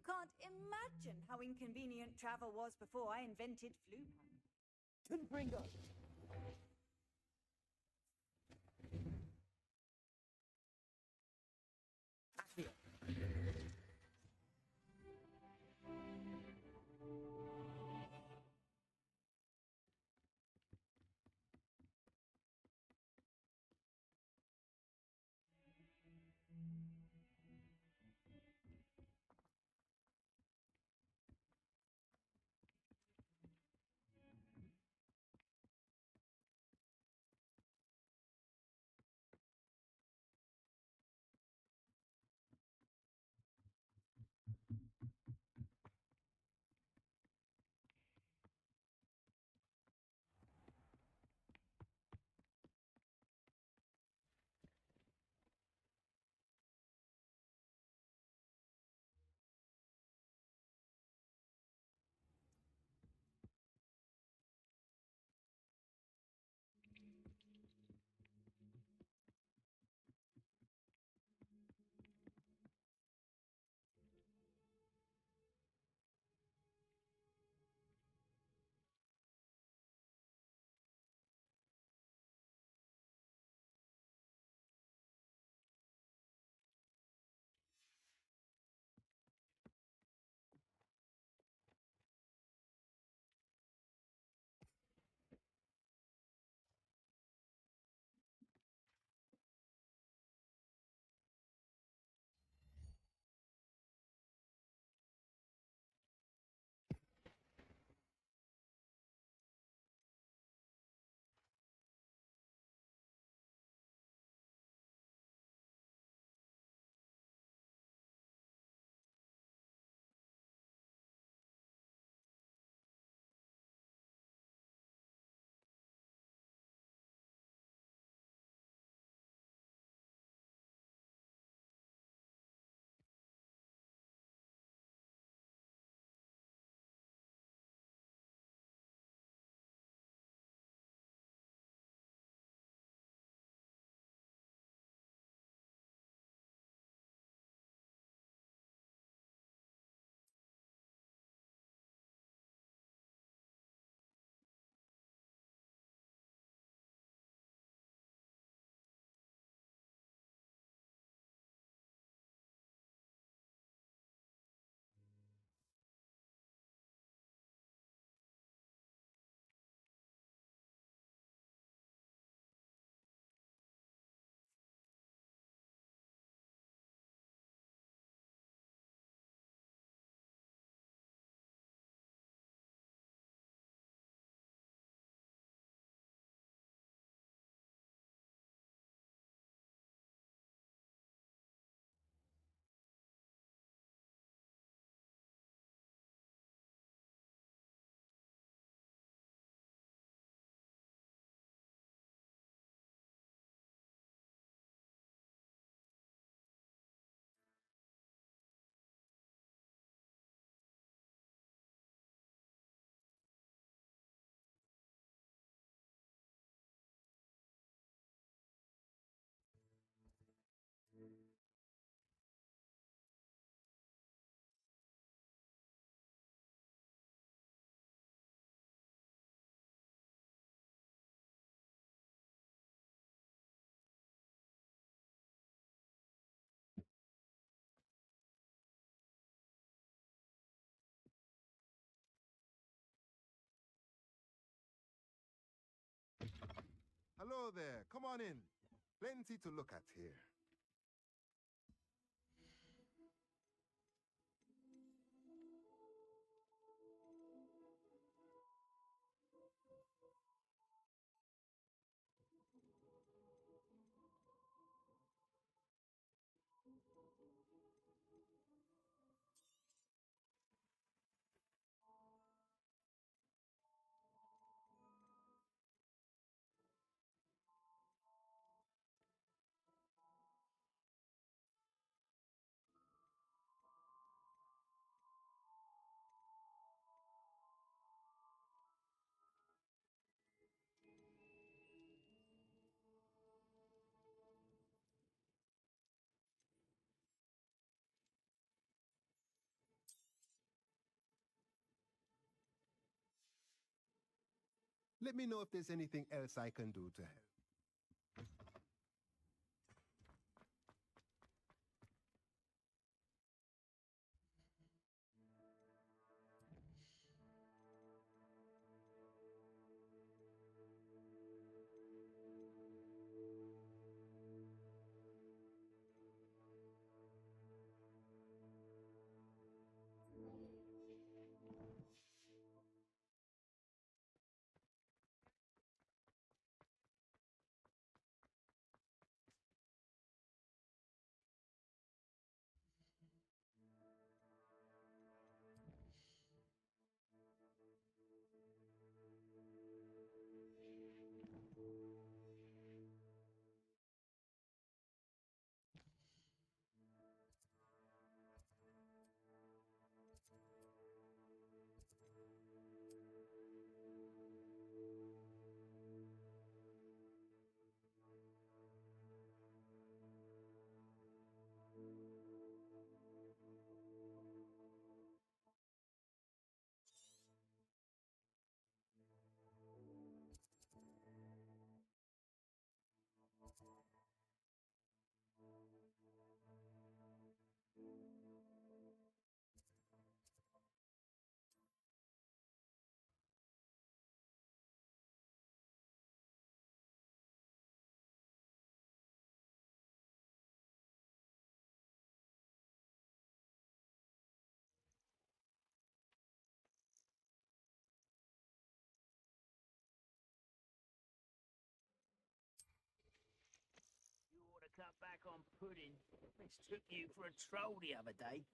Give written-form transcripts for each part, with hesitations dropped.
You can't imagine how inconvenient travel was before I invented flu. Bring us. Hello there, come on in. Plenty to look at here. Let me know if there's anything else I can do to help. You ought to cut back on pudding. Mistook you for a troll the other day.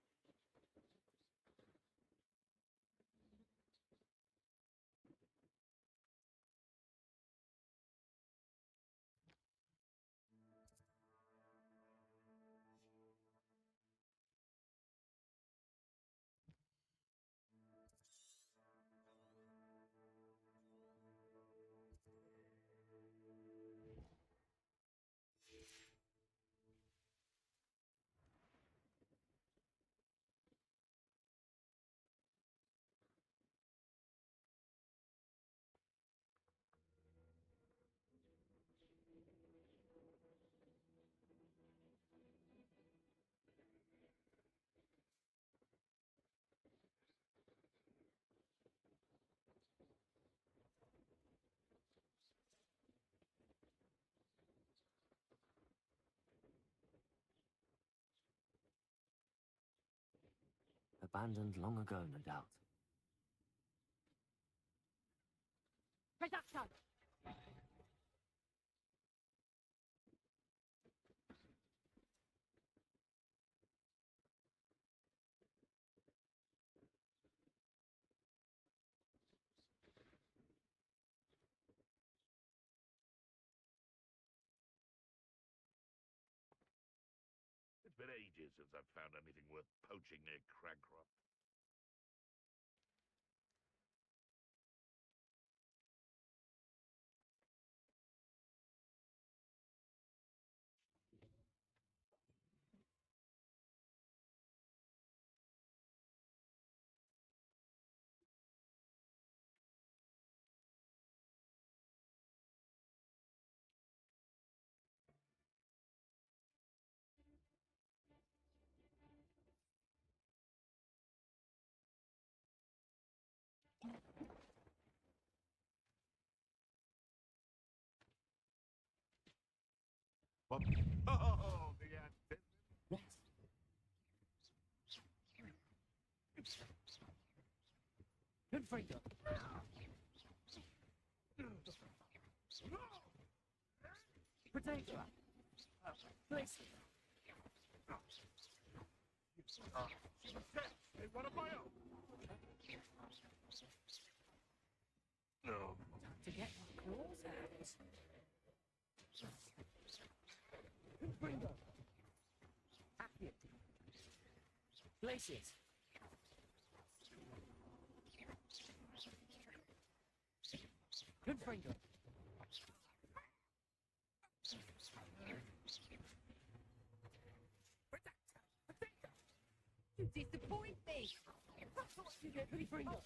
Abandoned long ago, no doubt. Reduction! It's been ages since I've found anything worth poaching near Cragcroft. What? Oh, the ant. Good finger. Potato. Place. Hey, what am I on? No. To get my claws out. Good finger. Active. Places. Good finger. You disappoint me. That's what you get, good finger.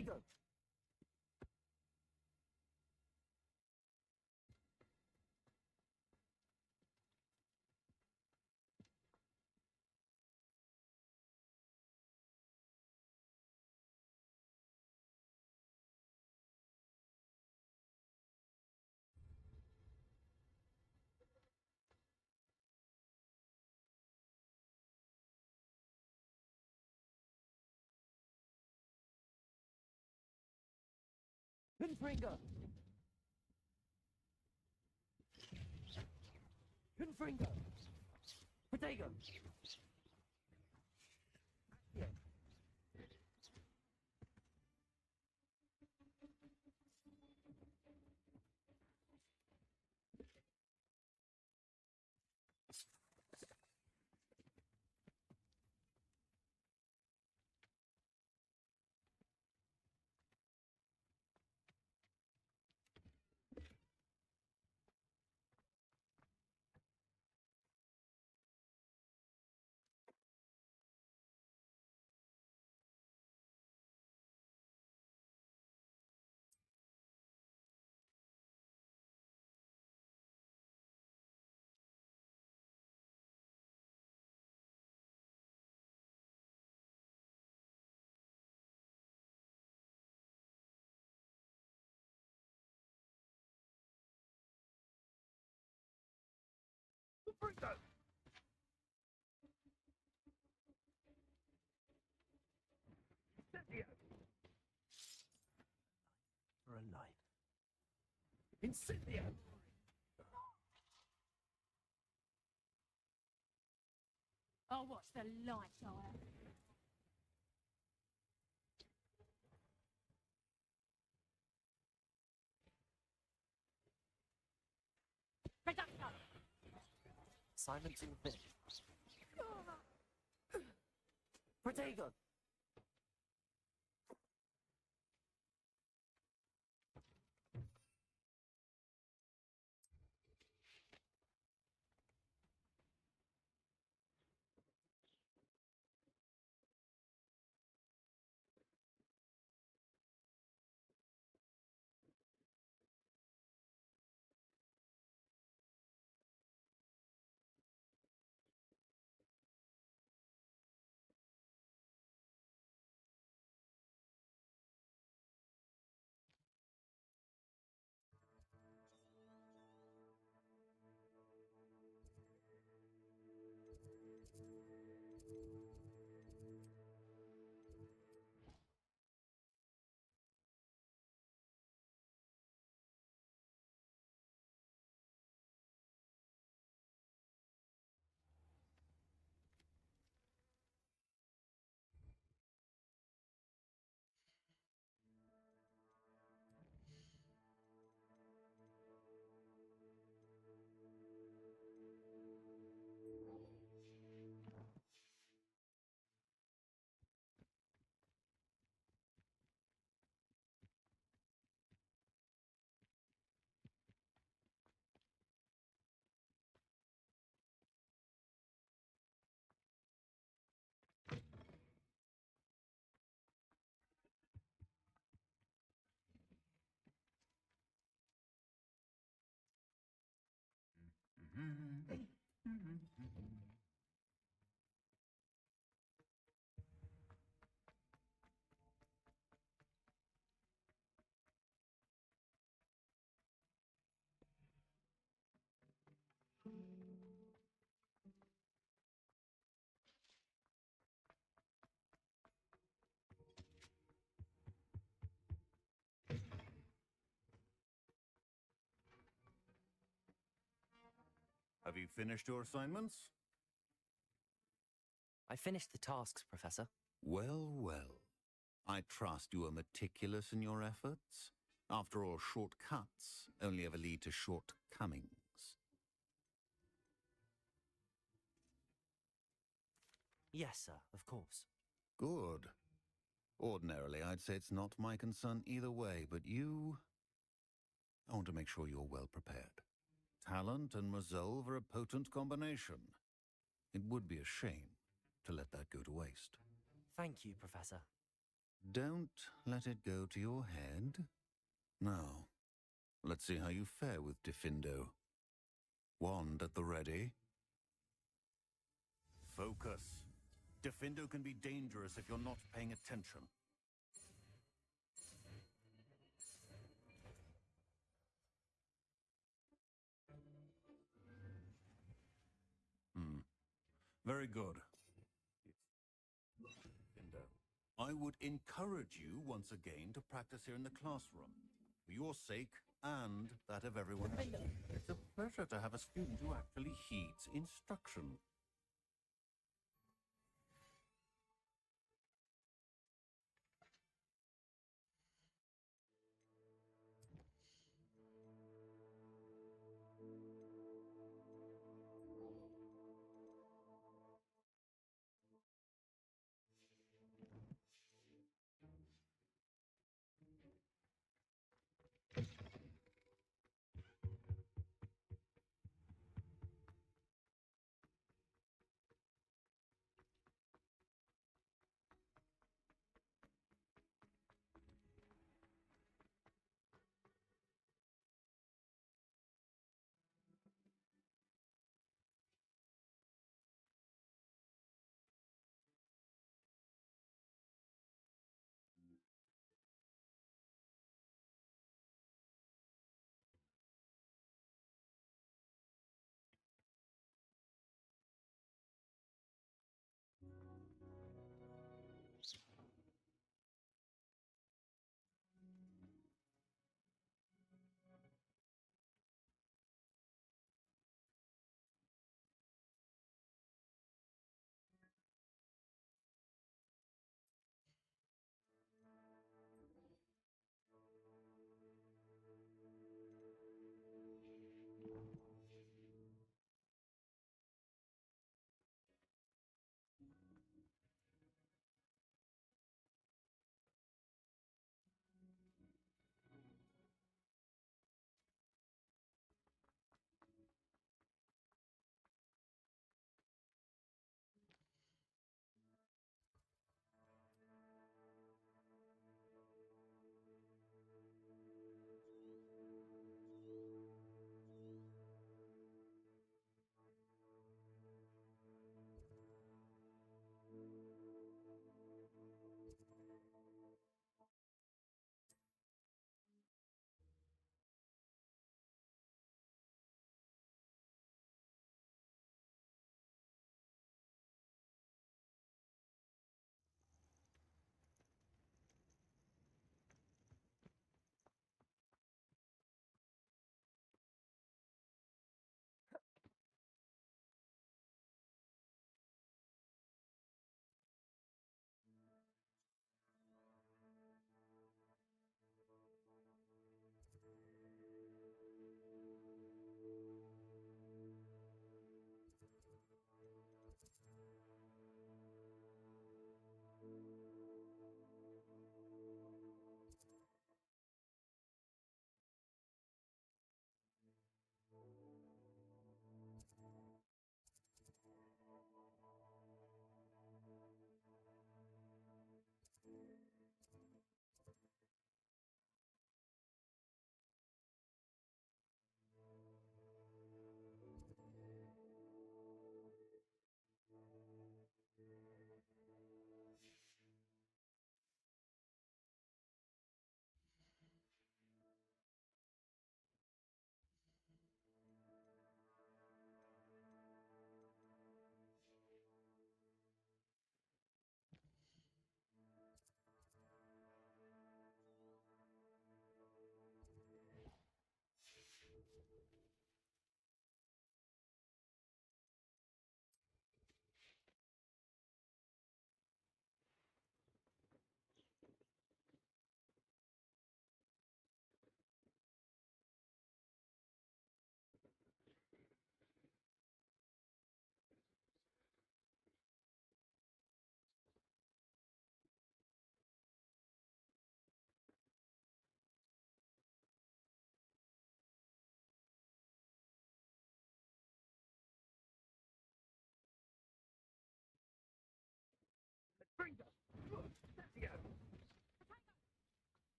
Protego! Confringo! Confringo! Protego! Yeah. Protego! For a life. Incendio! I'll watch the light on. Silencing the fish. Protego! Have you finished your assignments? I finished the tasks, Professor. Well, well. I trust you are meticulous in your efforts. After all, shortcuts only ever lead to shortcomings. Yes, sir, of course. Good. Ordinarily, I'd say it's not my concern either way, but I want to make sure you're well prepared. Talent and resolve are a potent combination. It would be a shame to let that go to waste. Thank you, Professor. Don't let it go to your head. Now, let's see how you fare with Diffindo. Wand at the ready. Focus. Diffindo can be dangerous if you're not paying attention. Very good. Diffindo. I would encourage you once again to practice here in the classroom. For your sake and that of everyone else. It's a pleasure to have a student who actually heeds instruction.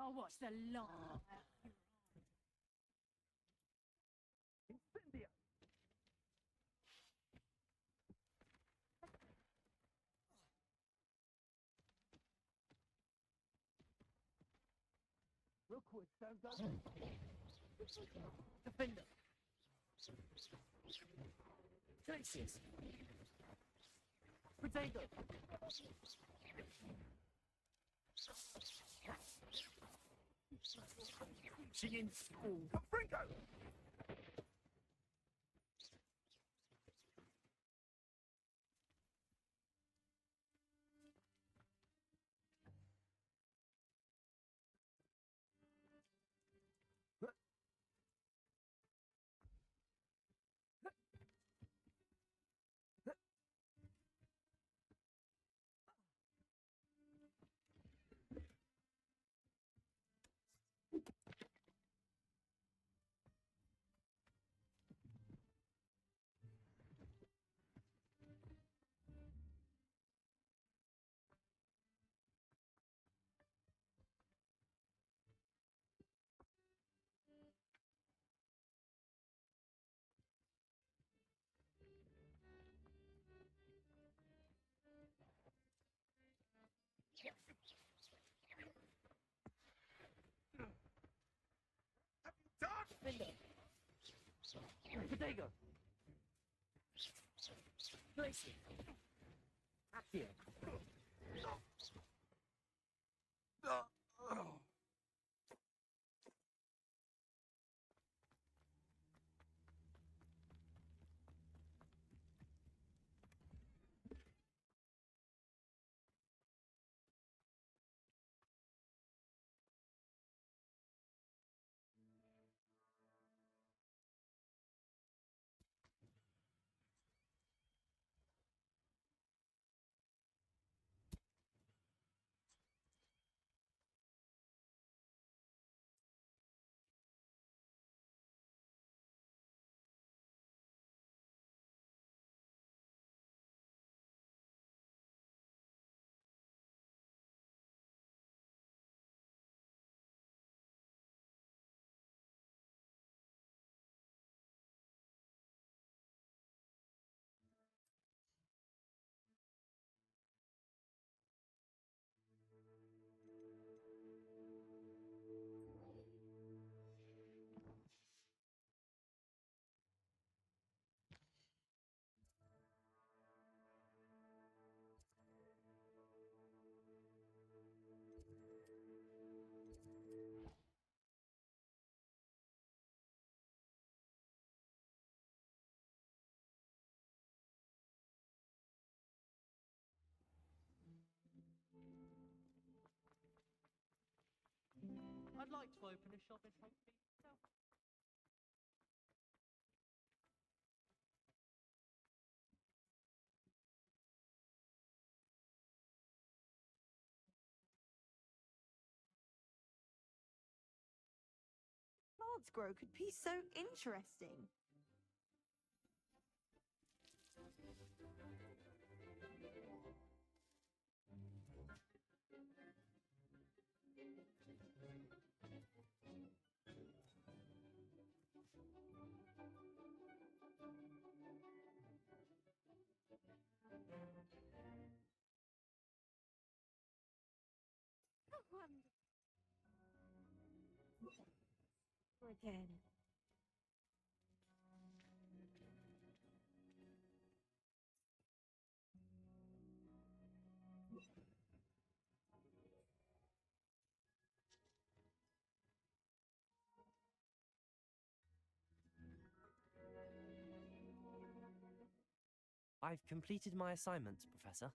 I'll watch the light out of your Incendio! Rookwood, don't go. Defender. Glacius. Potato. She in school. Bringo! Defender. Potato. Glacier. Accio. I'd like to open a shop in Hogwarts myself. Plants grow could be so interesting. Again. I've completed my assignment, Professor.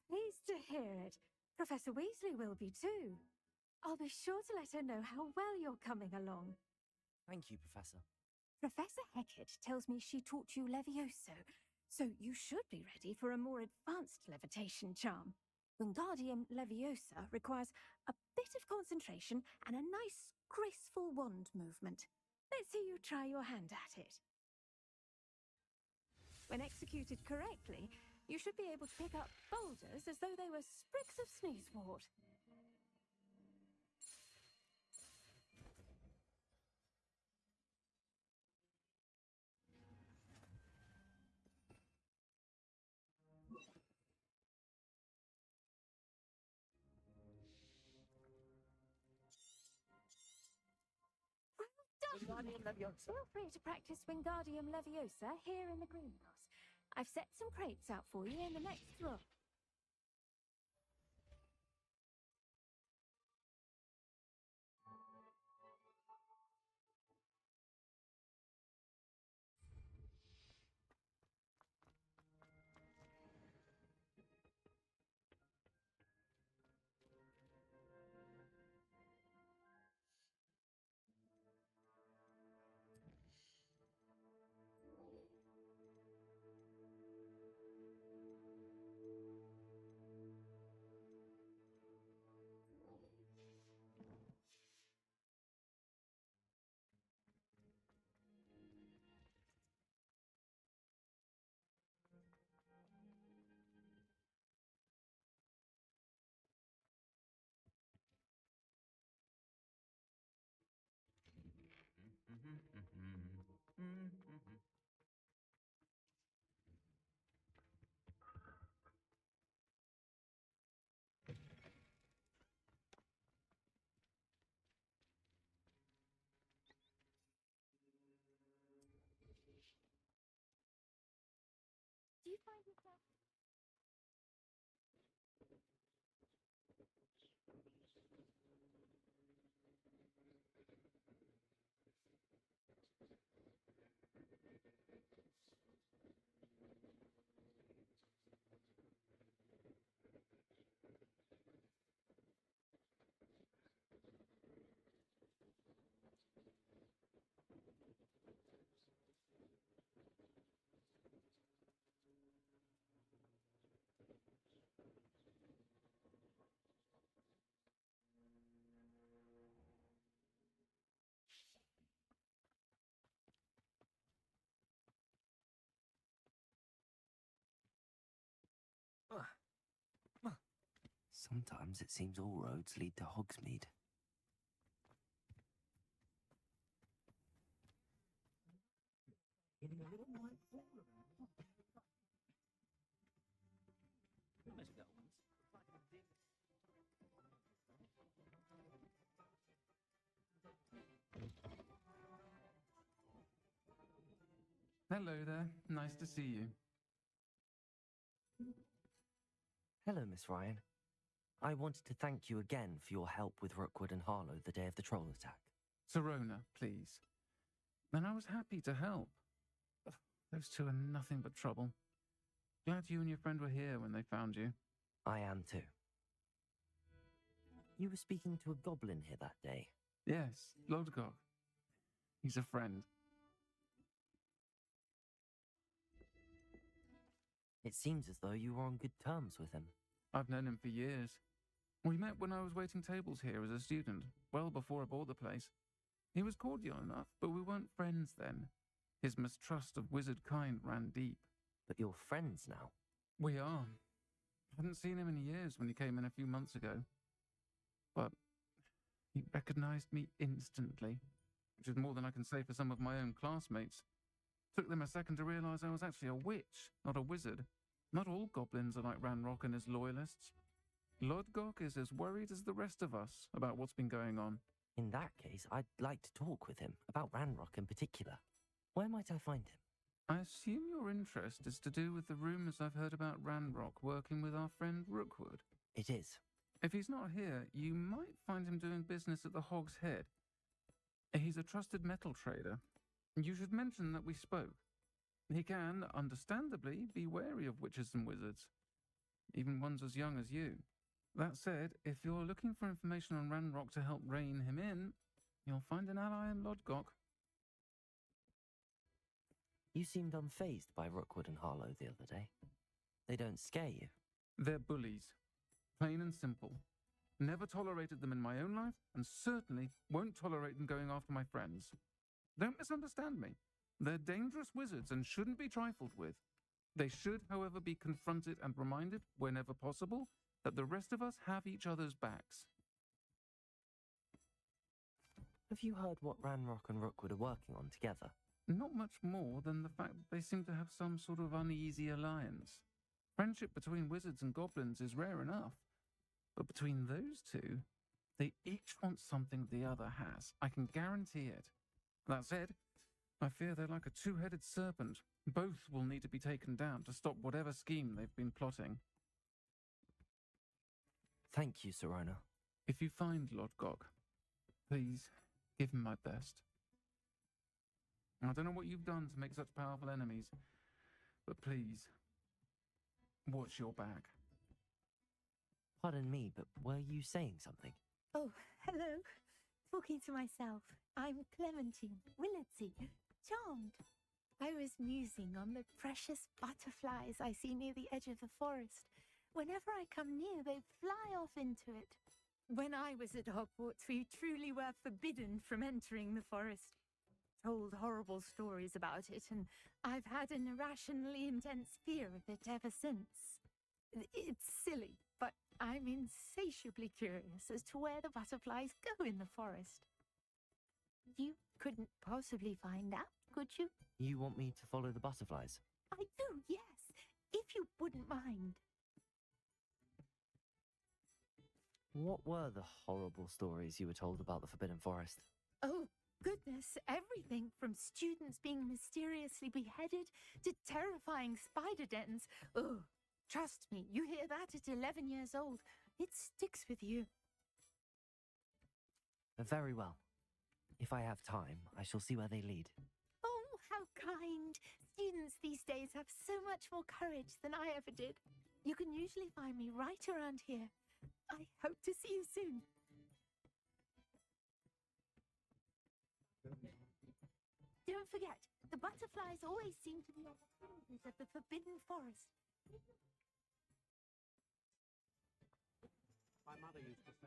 Pleased to hear it. Professor Weasley will be too. I'll be sure to let her know how well you're coming along. Thank you, Professor. Professor Hecat tells me she taught you Levioso, so you should be ready for a more advanced levitation charm. Wingardium Leviosa requires a bit of concentration and a nice, graceful wand movement. Let's see you try your hand at it. When executed correctly, you should be able to pick up boulders as though they were sprigs of sneezewort. Wingardium Leviosa. Feel free to practice Wingardium Leviosa here in the greenhouse. I've set some crates out for you in the next row. Do you find yourself... Sometimes it seems all roads lead to Hogsmeade. Hello there. Nice to see you. Hello, Miss Ryan. I wanted to thank you again for your help with Rookwood and Harlow the day of the troll attack. Serona, please. And I was happy to help. Ugh, those two are nothing but trouble. Glad you and your friend were here when they found you. I am too. You were speaking to a goblin here that day. Yes, Lodgok. He's a friend. It seems as though you were on good terms with him. I've known him for years. We met when I was waiting tables here as a student, well before I bought the place. He was cordial enough, but we weren't friends then. His mistrust of wizard kind ran deep. But you're friends now. We are. Hadn't seen him in years when he came in a few months ago. But he recognized me instantly, which is more than I can say for some of my own classmates. Took them a second to realize I was actually a witch, not a wizard. Not all goblins are like Ranrock and his loyalists. Lodgok is as worried as the rest of us about what's been going on. In that case, I'd like to talk with him, about Ranrock in particular. Where might I find him? I assume your interest is to do with the rumours I've heard about Ranrock working with our friend Rookwood. It is. If he's not here, you might find him doing business at the Hog's Head. He's a trusted metal trader. You should mention that we spoke. He can, understandably, be wary of witches and wizards, even ones as young as you. That said, if you're looking for information on Ranrock to help rein him in, you'll find an ally in Lodgok. You seemed unfazed by Rookwood and Harlow the other day. They don't scare you. They're bullies. Plain and simple. Never tolerated them in my own life, and certainly won't tolerate them going after my friends. Don't misunderstand me. They're dangerous wizards and shouldn't be trifled with. They should, however, be confronted and reminded, whenever possible, that the rest of us have each other's backs. Have you heard what Ranrock and Rookwood are working on together? Not much more than the fact that they seem to have some sort of uneasy alliance. Friendship between wizards and goblins is rare enough. But between those two, they each want something the other has. I can guarantee it. That said, I fear they're like a two-headed serpent. Both will need to be taken down to stop whatever scheme they've been plotting. Thank you, Serona. If you find Lord Gog, please give him my best. I don't know what you've done to make such powerful enemies, but please, watch your back. Pardon me, but were you saying something? Oh, hello. Talking to myself. I'm Clementine, Willardsy, charmed. I was musing on the precious butterflies I see near the edge of the forest. Whenever I come near, they fly off into it. When I was at Hogwarts, we truly were forbidden from entering the forest. Told horrible stories about it, and I've had an irrationally intense fear of it ever since. It's silly, but I'm insatiably curious as to where the butterflies go in the forest. You couldn't possibly find out, could you? You want me to follow the butterflies? I do, yes, if you wouldn't mind. What were the horrible stories you were told about the Forbidden Forest? Oh, goodness, everything from students being mysteriously beheaded to terrifying spider dens. Oh, trust me, you hear that at 11 years old. It sticks with you. Very well. If I have time, I shall see where they lead. Oh, how kind. Students these days have so much more courage than I ever did. You can usually find me right around here. I hope to see you soon. Don't forget, the butterflies always seem to be on the fringes of the Forbidden Forest. My mother used to say,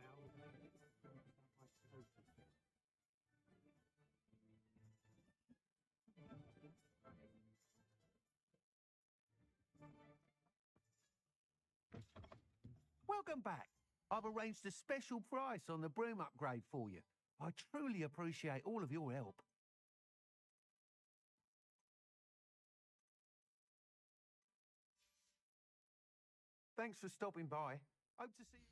Welcome back. I've arranged a special price on the broom upgrade for you. I truly appreciate all of your help. Thanks for stopping by. Hope to see you.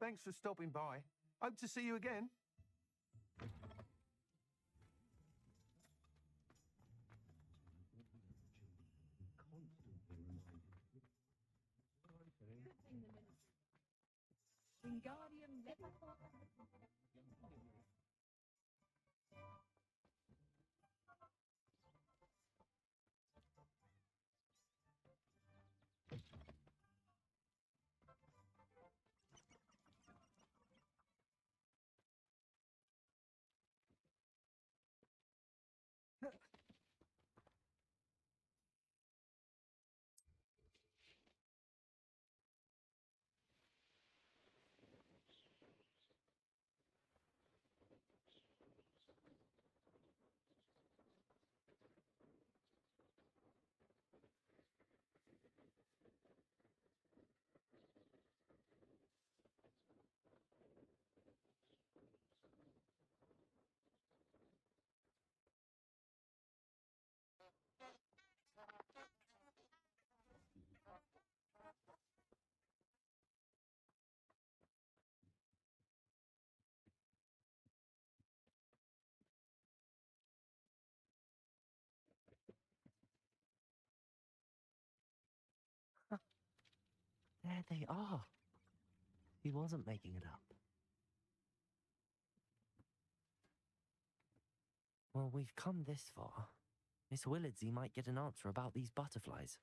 Thanks for stopping by. Hope to see you again. Wingardium Leviosa. There they are. He wasn't making it up. Well, we've come this far. Miss Willardsy might get an answer about these butterflies.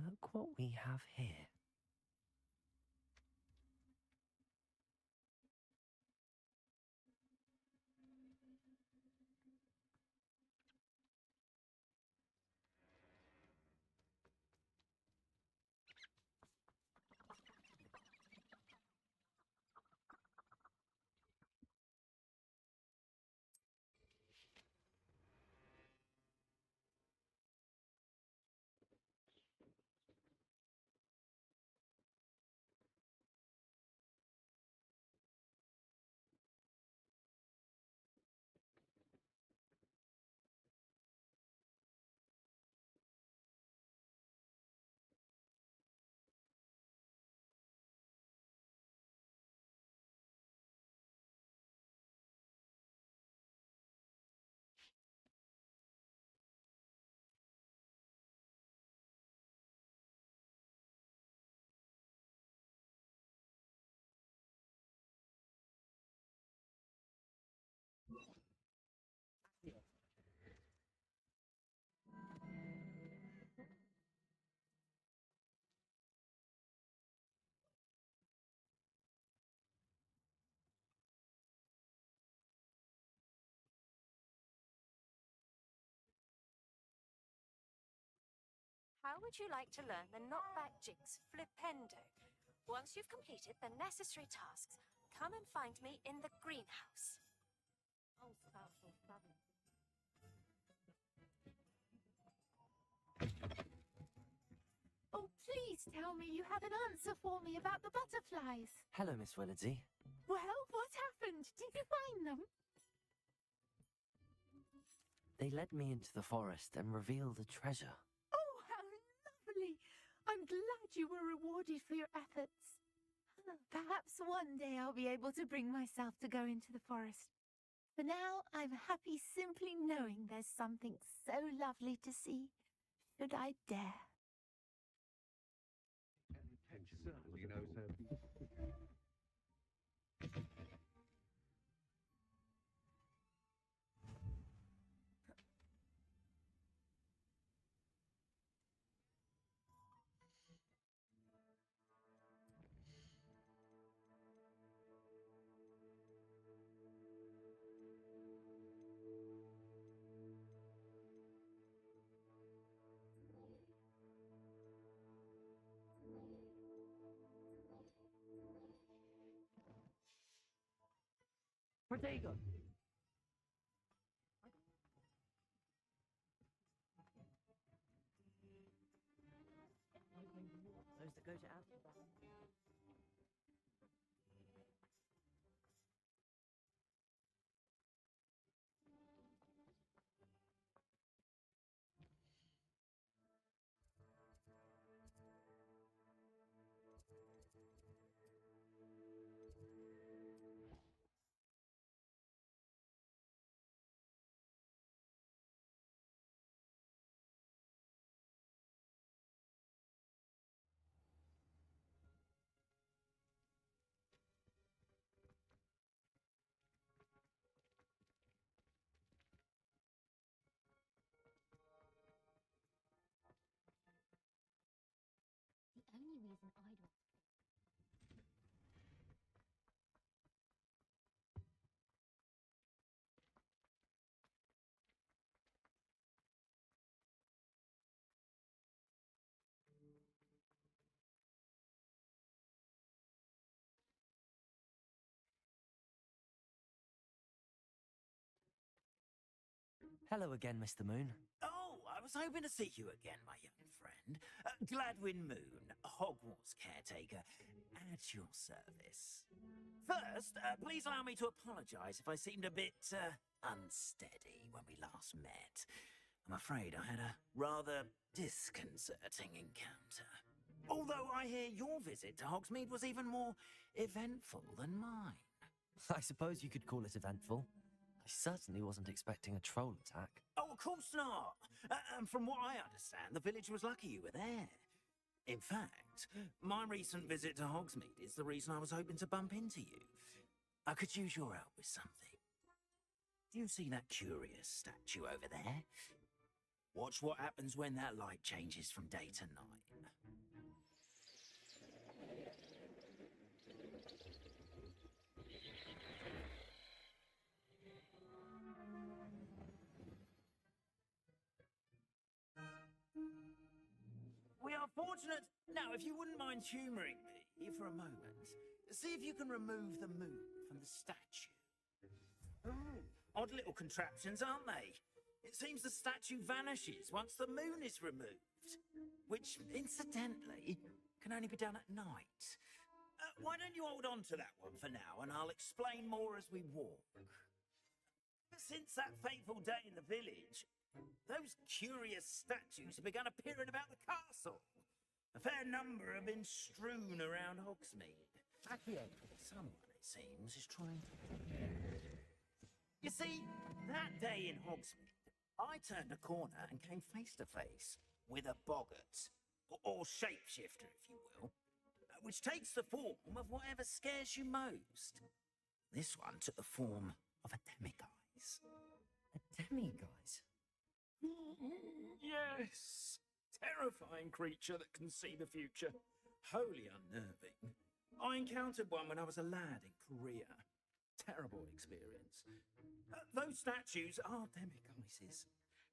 Look what we have here. How would you like to learn the knockback jigs flipendo? Once you've completed the necessary tasks, come and find me in the greenhouse. Oh, spousal trouble. Oh, please tell me you have an answer for me about the butterflies. Hello, Miss Willardsey. Well, what happened? Did you find them? They led me into the forest and revealed a treasure. Oh, how lovely! I'm glad you were rewarded for your efforts. Perhaps one day I'll be able to bring myself to go into the forest. For now, I'm happy simply knowing there's something so lovely to see, should I dare. Certainly knows her. Protego! Those that go to Amsterdam. The only reason I'd want to Hello again, Mr. Moon. Oh, I was hoping to see you again, my young friend. Gladwin Moon, Hogwarts caretaker, at your service. First, please allow me to apologise if I seemed a bit unsteady when we last met. I'm afraid I had a rather disconcerting encounter. Although I hear your visit to Hogsmeade was even more eventful than mine. I suppose you could call it eventful. I certainly wasn't expecting a troll attack. Oh, of course not. And from what I understand, the village was lucky you were there. In fact, my recent visit to Hogsmeade is the reason I was hoping to bump into you. I could use your help with something. Do you see that curious statue over there? Watch what happens when that light changes from day to night. We are fortunate. Now, if you wouldn't mind humouring me for a moment, see if you can remove the moon from the statue. Odd little contraptions, aren't they? It seems the statue vanishes once the moon is removed, which, incidentally, can only be done at night. Why don't you hold on to that one for now, and I'll explain more as we walk. Since that fateful day in the village, those curious statues have begun appearing about the castle. A fair number have been strewn around Hogsmeade. Someone, it seems, is trying to... You see, that day in Hogsmeade, I turned a corner and came face to face with a boggart, or shapeshifter, if you will, which takes the form of whatever scares you most. This one took the form of a demiguise. A demiguise? Yes! Terrifying creature that can see the future. Wholly unnerving. I encountered one when I was a lad in Korea. Terrible experience. Those statues are demiguises.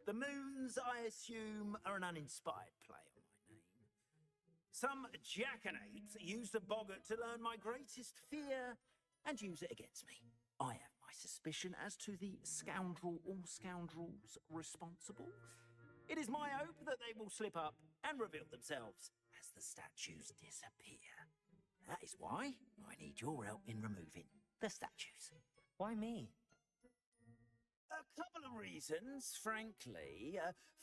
The moons, I assume, are an uninspired play on my name. Some jackanapes used a boggart to learn my greatest fear and use it against me. I have my suspicion as to the scoundrel or scoundrels responsible. It is my hope that they will slip up and reveal themselves as the statues disappear. That is why I need your help in removing the statues. Why me? A couple of reasons, frankly.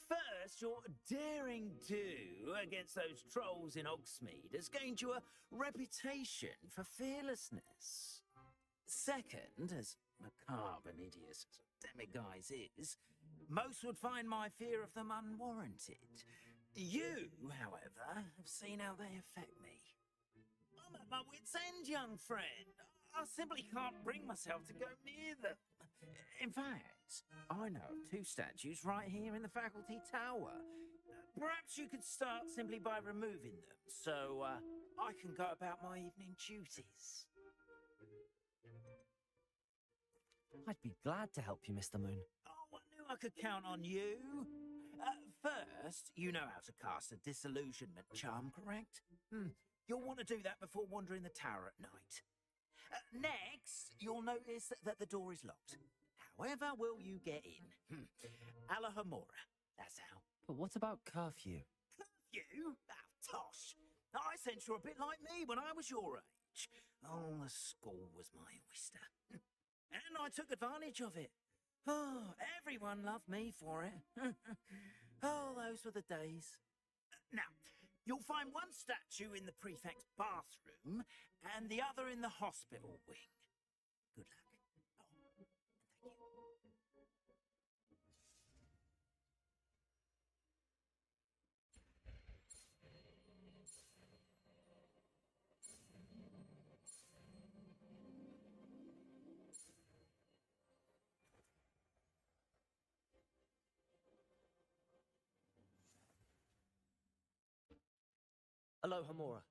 First, your daring do against those trolls in Hogsmeade has gained you a reputation for fearlessness. Second, as macabre and hideous as a demiguise is, most would find my fear of them unwarranted. You, however, have seen how they affect me. I'm at my wit's end, young friend. I simply can't bring myself to go near them. In fact, I know of two statues right here in the faculty tower. Perhaps you could start simply by removing them, so I can go about my evening duties. I'd be glad to help you, Mr. Moon. Oh, I knew I could count on you. First, you know how to cast a disillusionment charm, correct? You'll want to do that before wandering the tower at night. Next, you'll notice that the door is locked. However will you get in? Alahomora, that's how. But what about curfew? Curfew? Oh, tosh. I sense you're a bit like me when I was your age. Oh, the school was my oyster. And I took advantage of it. Oh, everyone loved me for it. Oh, those were the days. Now, you'll find one statue in the prefect's bathroom and the other in the hospital wing. Good luck. Oh, and thank you. Alohomora.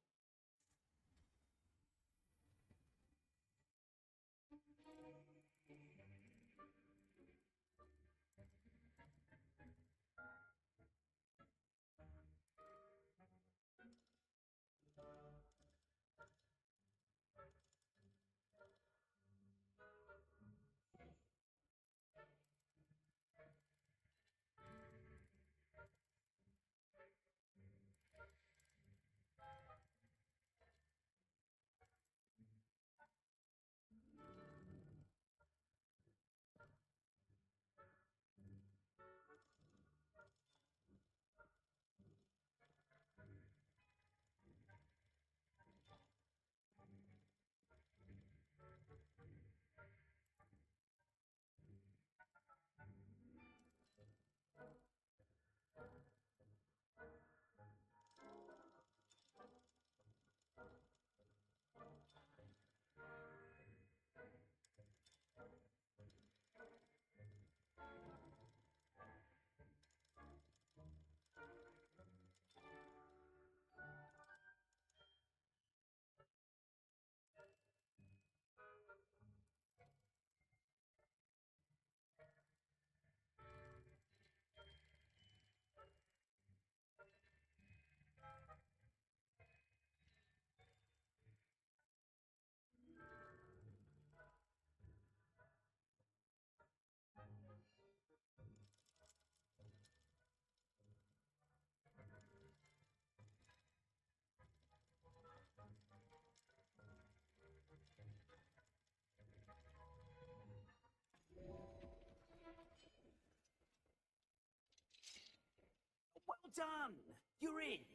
done! You're in!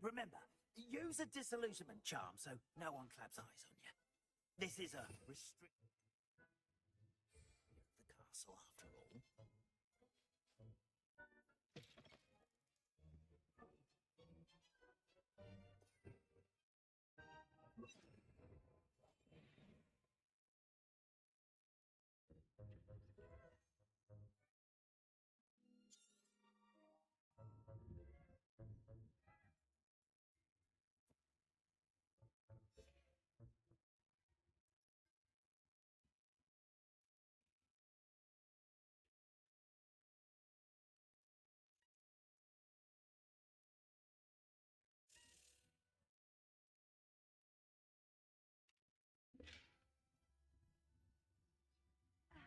Remember, use a disillusionment charm so no one claps eyes on you. This is a restrict the castle after all.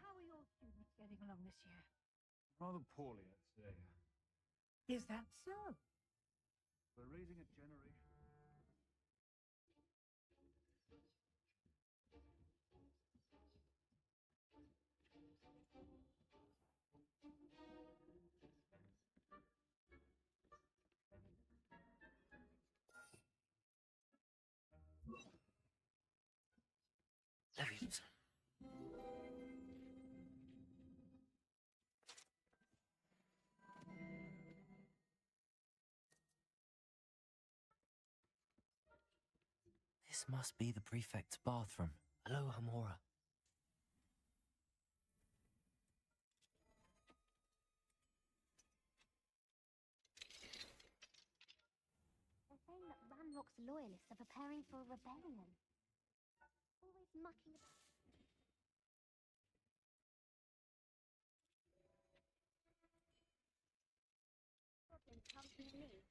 How are your students getting along this year? Rather poorly, I'd say. Is that so? We're raising a generation. Leviosa. This must be the prefect's bathroom. Hello, Hamora. They're saying that Ranrock's loyalists are preparing for a rebellion. Always mucking about. Goblins can't be me.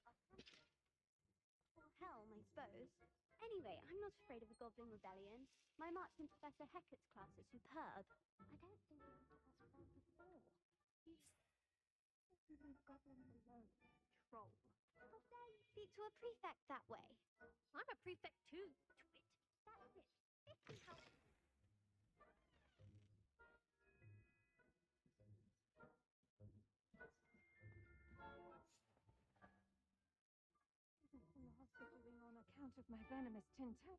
Or helm, I suppose. Anyway, I'm not afraid of a goblin rebellion. My marksman Professor Hecat's class is superb. I don't think I was well before. You leave goblins alone, troll. How dare you speak to a prefect that way? I'm a prefect too, twit. That's it. This is how... From the hospital wing on account of my venomous tentacle.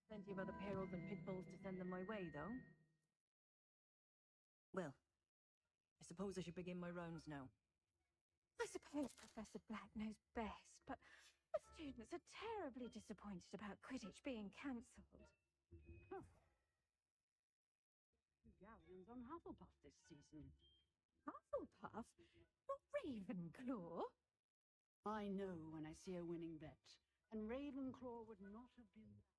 Plenty of other perils and pitfalls to send them my way, though. Well, I suppose I should begin my rounds now. I suppose Professor Black knows best, but the students are terribly disappointed about Quidditch being cancelled. Galleons on Hufflepuff this season. Hufflepuff? Not Ravenclaw? I know when I see a winning bet, and Ravenclaw would not have been that.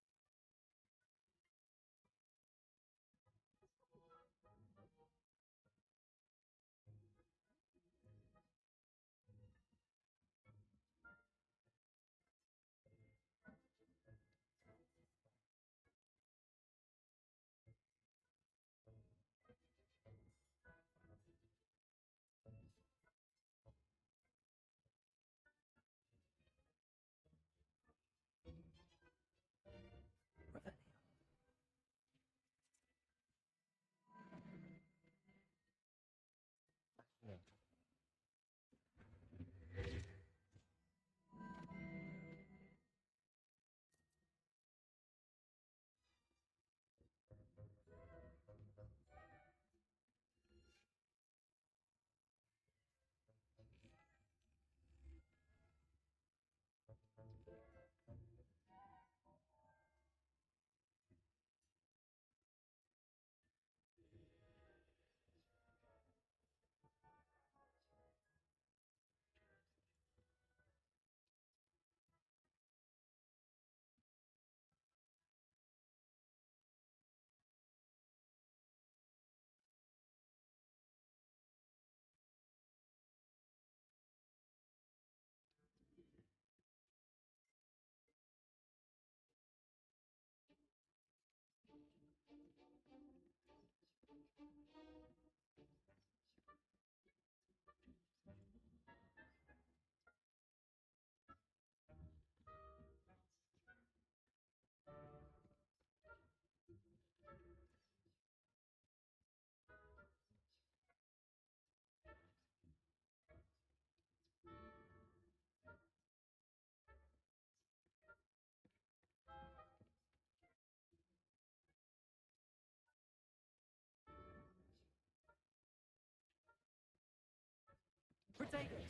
caretaker!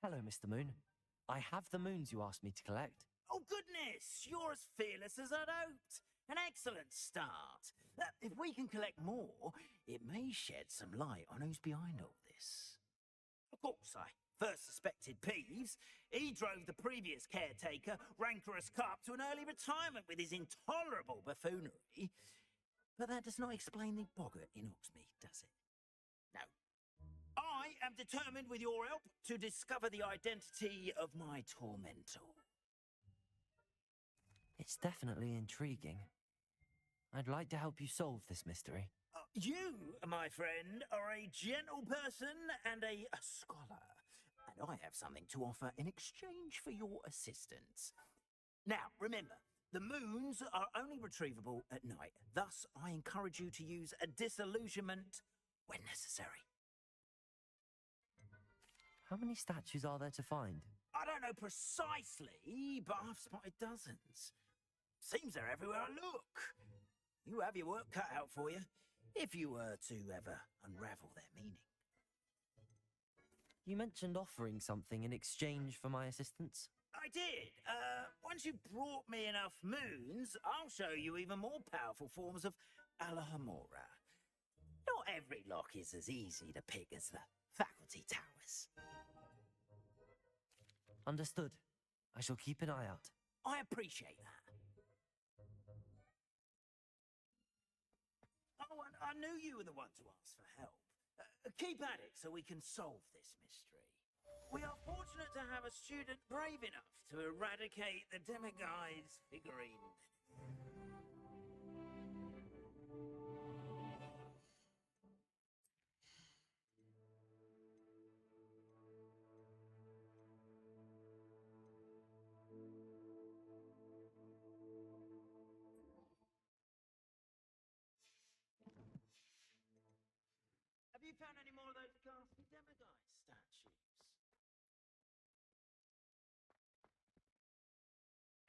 Hello, Mr. Moon. I have the moons you asked me to collect. Oh, goodness! You're as fearless as I'd hoped. An excellent start. If we can collect more, it may shed some light on who's behind all this. Of course, I first suspected Peeves. He drove the previous caretaker, Rancorous Carp, to an early retirement with his intolerable buffoonery. But that does not explain the boggart in Oxmead, does it? No. I am determined, with your help, to discover the identity of my tormentor. It's definitely intriguing. I'd like to help you solve this mystery. You, my friend, are a gentle person and a scholar, and I have something to offer in exchange for your assistance. Now, remember, the moons are only retrievable at night. Thus, I encourage you to use a disillusionment when necessary. How many statues are there to find? I don't know precisely, but I've spotted dozens. Seems they're everywhere I look. You have your work cut out for you, if you were to ever unravel their meaning. You mentioned offering something in exchange for my assistance. I did. Once you've brought me enough moons, I'll show you even more powerful forms of Alhamora. Not every lock is as easy to pick as the faculty towers. Understood. I shall keep an eye out. I appreciate that. Oh, and I knew you were the one to ask for help. Keep at it so we can solve this mystery. We are fortunate to have a student brave enough to eradicate the demiguise figurine. Have you found any more of those ghastly demiguise statues?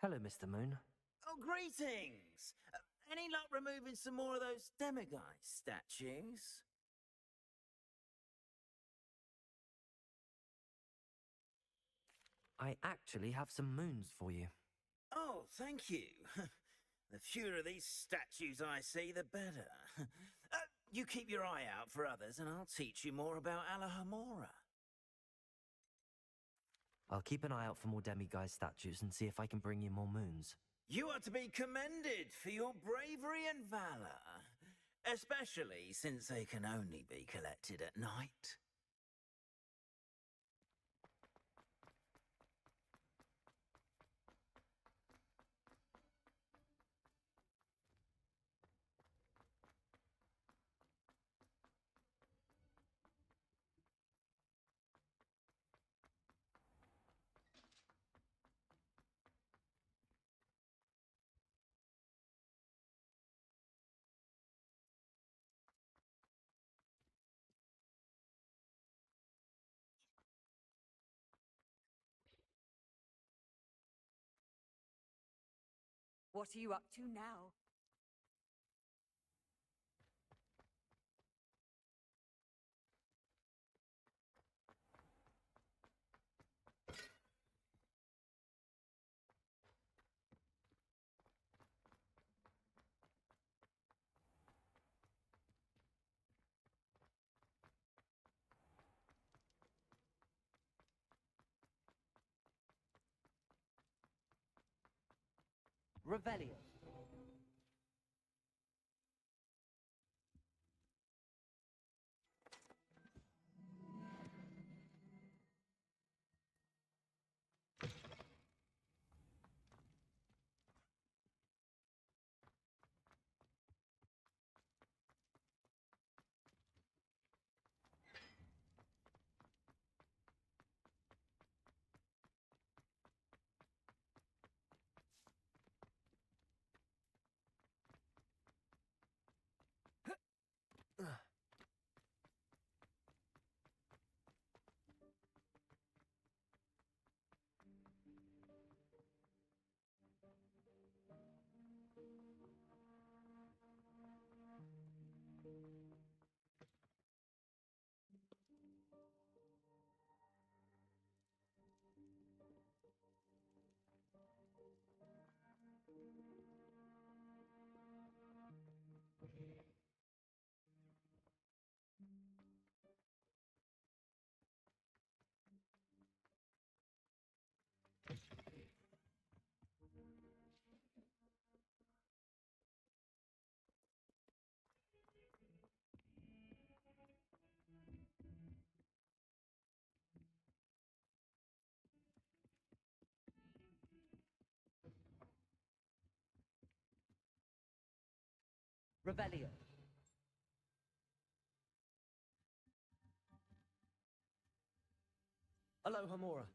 Hello, Mr. Moon. Oh, greetings! Any luck removing some more of those demiguise statues? I actually have some moons for you. Oh, thank you. The fewer of these statues I see, the better. You keep your eye out for others, and I'll teach you more about Alhamora. I'll keep an eye out for more demiguise statues and see if I can bring you more moons. You are to be commended for your bravery and valor, especially since they can only be collected at night. What are you up to now? Revelio. Revelio. Aloha Mora.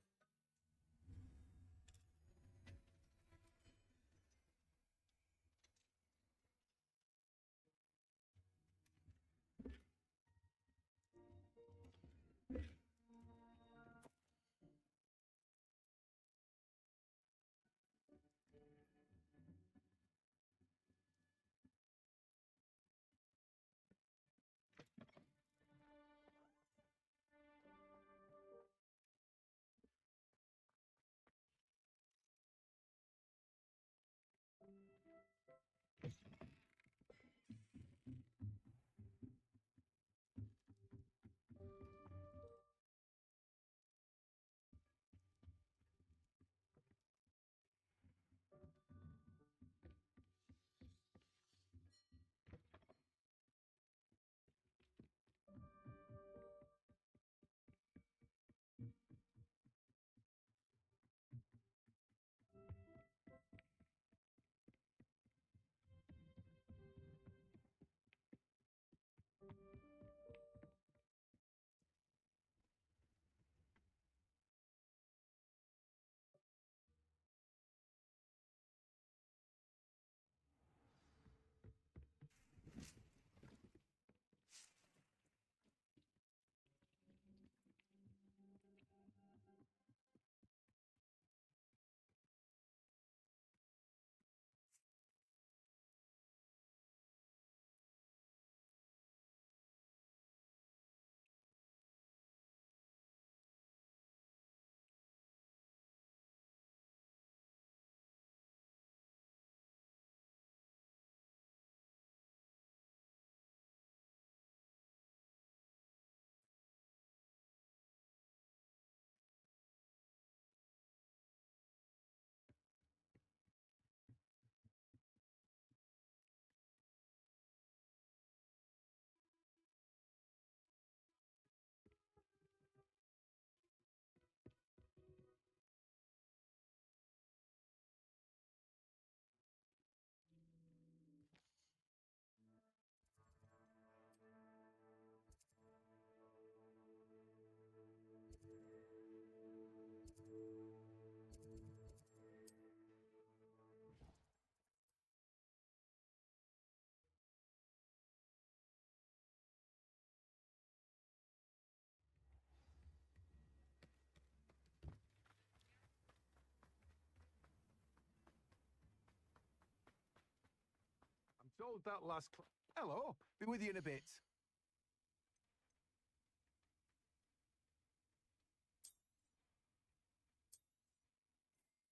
I'm told that last... Hello, be with you in a bit.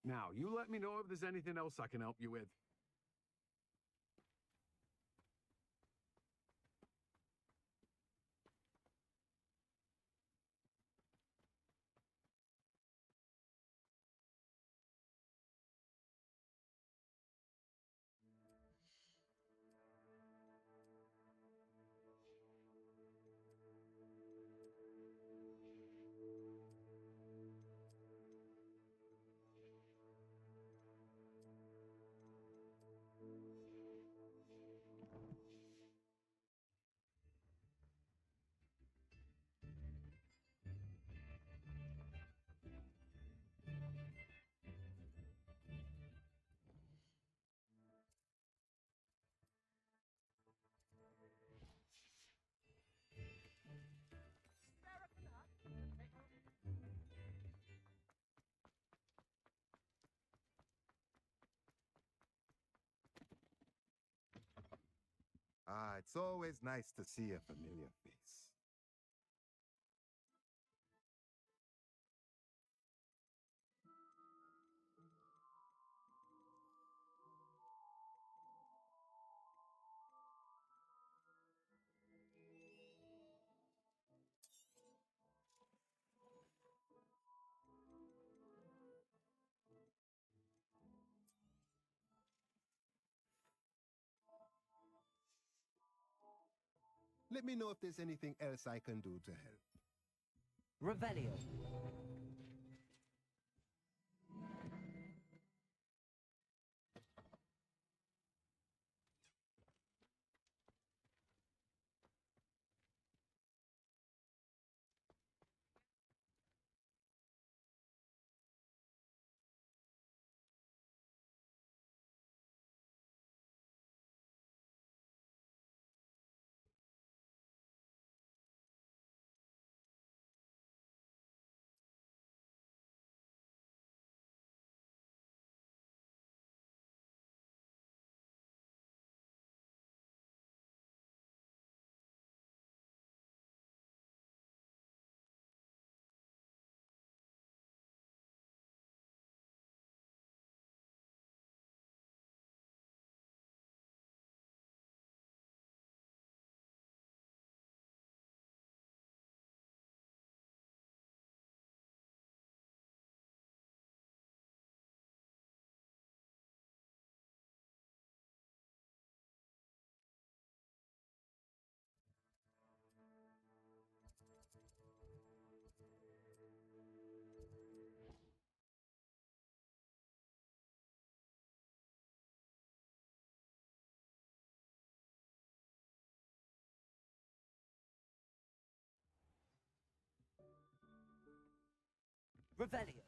Now, you let me know if there's anything else I can help you with. Ah, it's always nice to see a familiar face. Let me know if there's anything else I can do to help. Revelio. Revelio.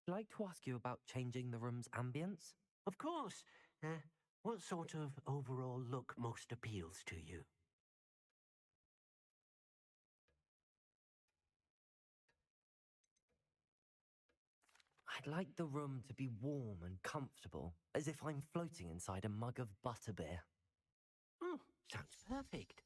I'd like to ask you about changing the room's ambience. Of course. What sort of overall look most appeals to you? I'd like the room to be warm and comfortable, as if I'm floating inside a mug of butterbeer. Oh, sounds perfect.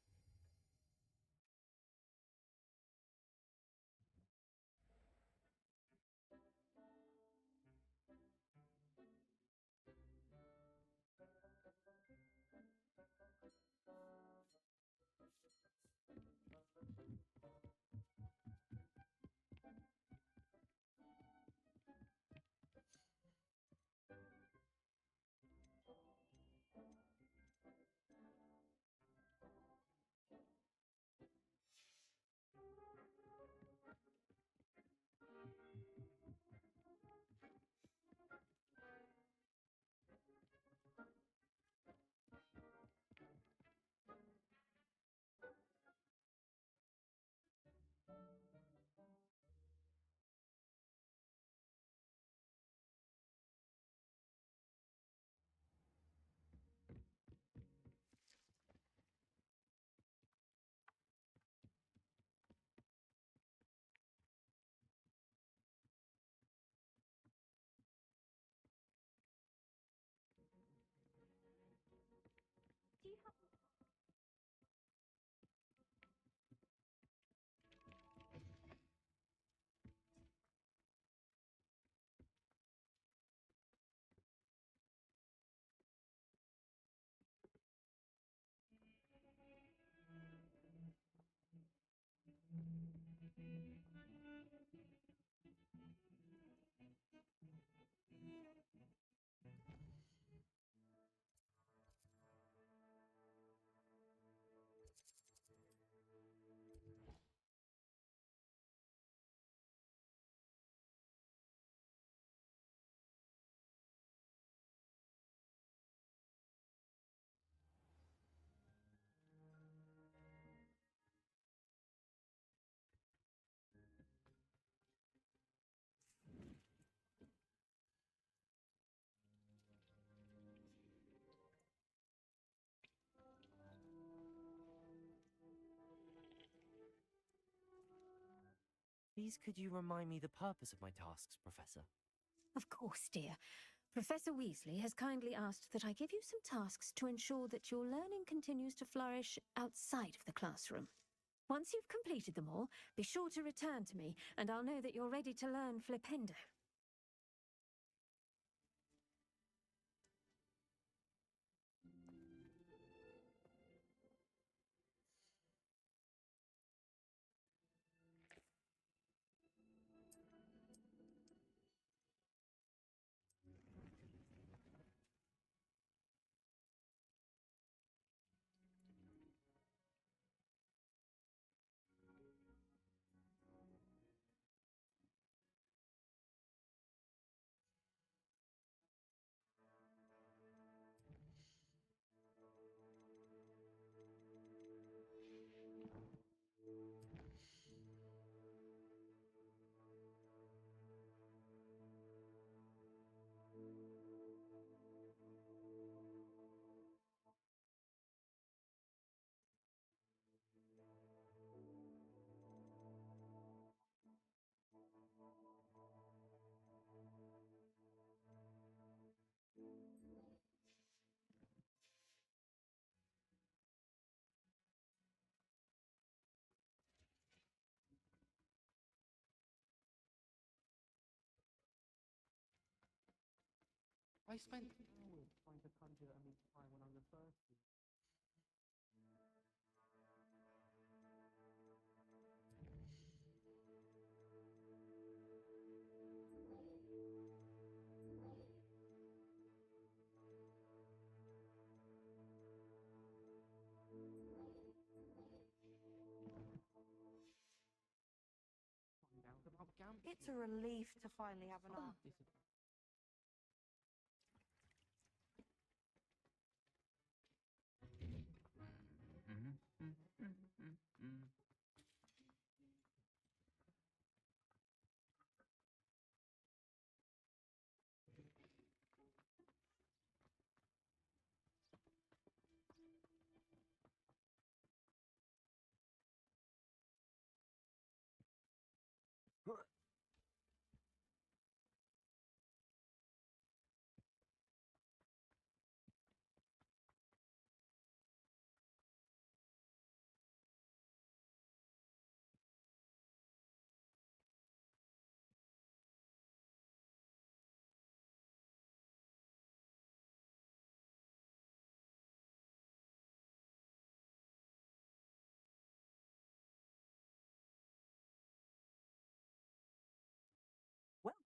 Do you have... Please could you remind me the purpose of my tasks, Professor? Of course, dear. Professor Weasley has kindly asked that I give you some tasks to ensure that your learning continues to flourish outside of the classroom. Once you've completed them all, be sure to return to me, and I'll know that you're ready to learn Flipendo. I spent hours trying to conjure a meat pie when I was thirsty. Find out about Gambit. It's a relief to finally have an answer.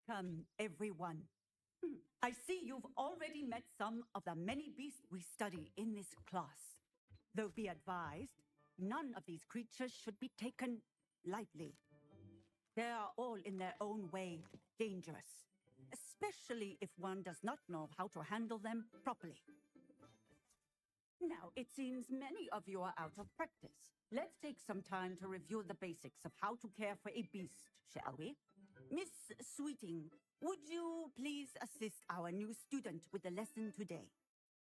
Welcome, everyone. I see you've already met some of the many beasts we study in this class. Though be advised, none of these creatures should be taken lightly. They are all in their own way dangerous, especially if one does not know how to handle them properly. Now, it seems many of you are out of practice. Let's take some time to review the basics of how to care for a beast, shall we? Miss Sweeting, would you please assist our new student with the lesson today?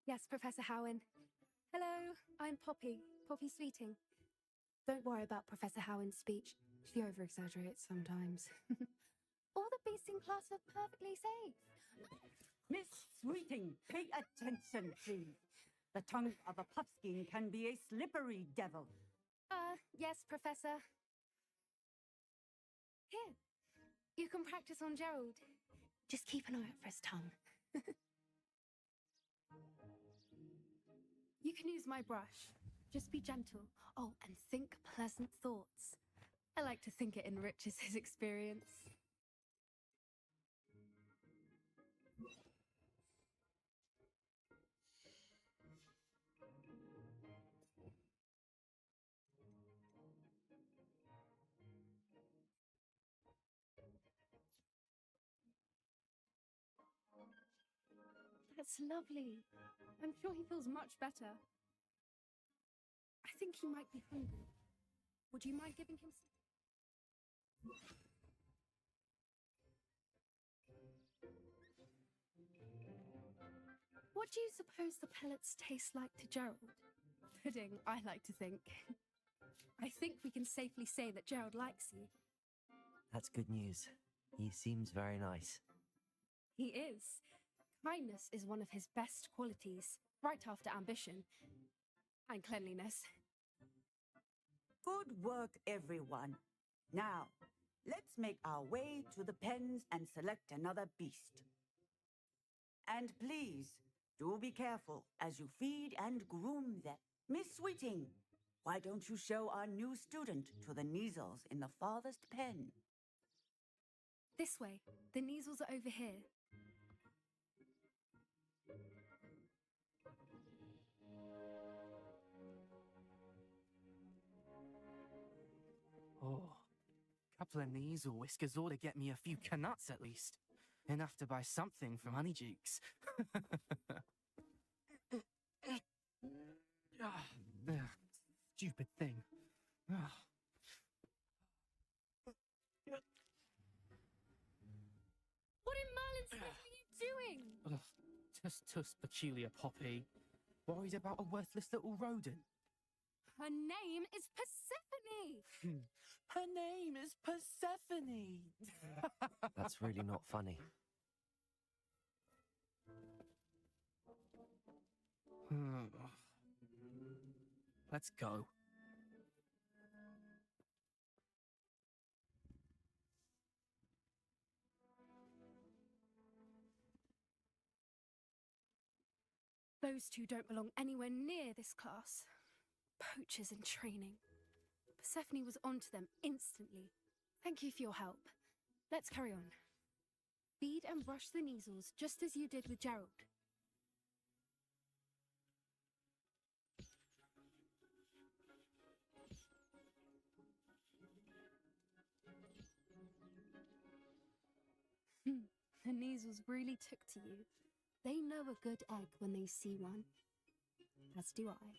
Yes, Professor Howen. Hello, I'm Poppy Sweeting. Don't worry about Professor Howen's speech. She over-exaggerates sometimes. All the beasts in class are perfectly safe. Miss Sweeting, pay attention, please. The tongue of a puffskein can be a slippery devil. Yes, Professor. Here, you can practice on Gerald. Just keep an eye out for his tongue. You can use my brush. Just be gentle. Oh, and think pleasant thoughts. I like to think it enriches his experience. That's lovely. I'm sure he feels much better. I think he might be hungry. Would you mind giving him some? What do you suppose the pellets taste like to Gerald? Pudding, I like to think. I think we can safely say that Gerald likes you. That's good news. He seems very nice. He is. Kindness is one of his best qualities, right after ambition and cleanliness. Good work, everyone. Now, let's make our way to the pens and select another beast. And please, do be careful as you feed and groom them. Miss Sweeting, why don't you show our new student to the Neasels in the farthest pen? This way. The Neasels are over here. Oh, couple of Neasel whiskers ought to get me a few canuts at least. Enough to buy something from Honeydukes. Stupid thing. What in Merlin's name are you doing? Tuss peculiar Poppy. Worried about a worthless little rodent. Her name is Persephone! Her name is Persephone! That's really not funny. Let's go. Those two don't belong anywhere near this class. Poachers in training. Persephone was onto them instantly. Thank you for your help. Let's carry on. Feed and brush the measles just as you did with Gerald. The measles really took to you. They know a good egg when they see one. As do I.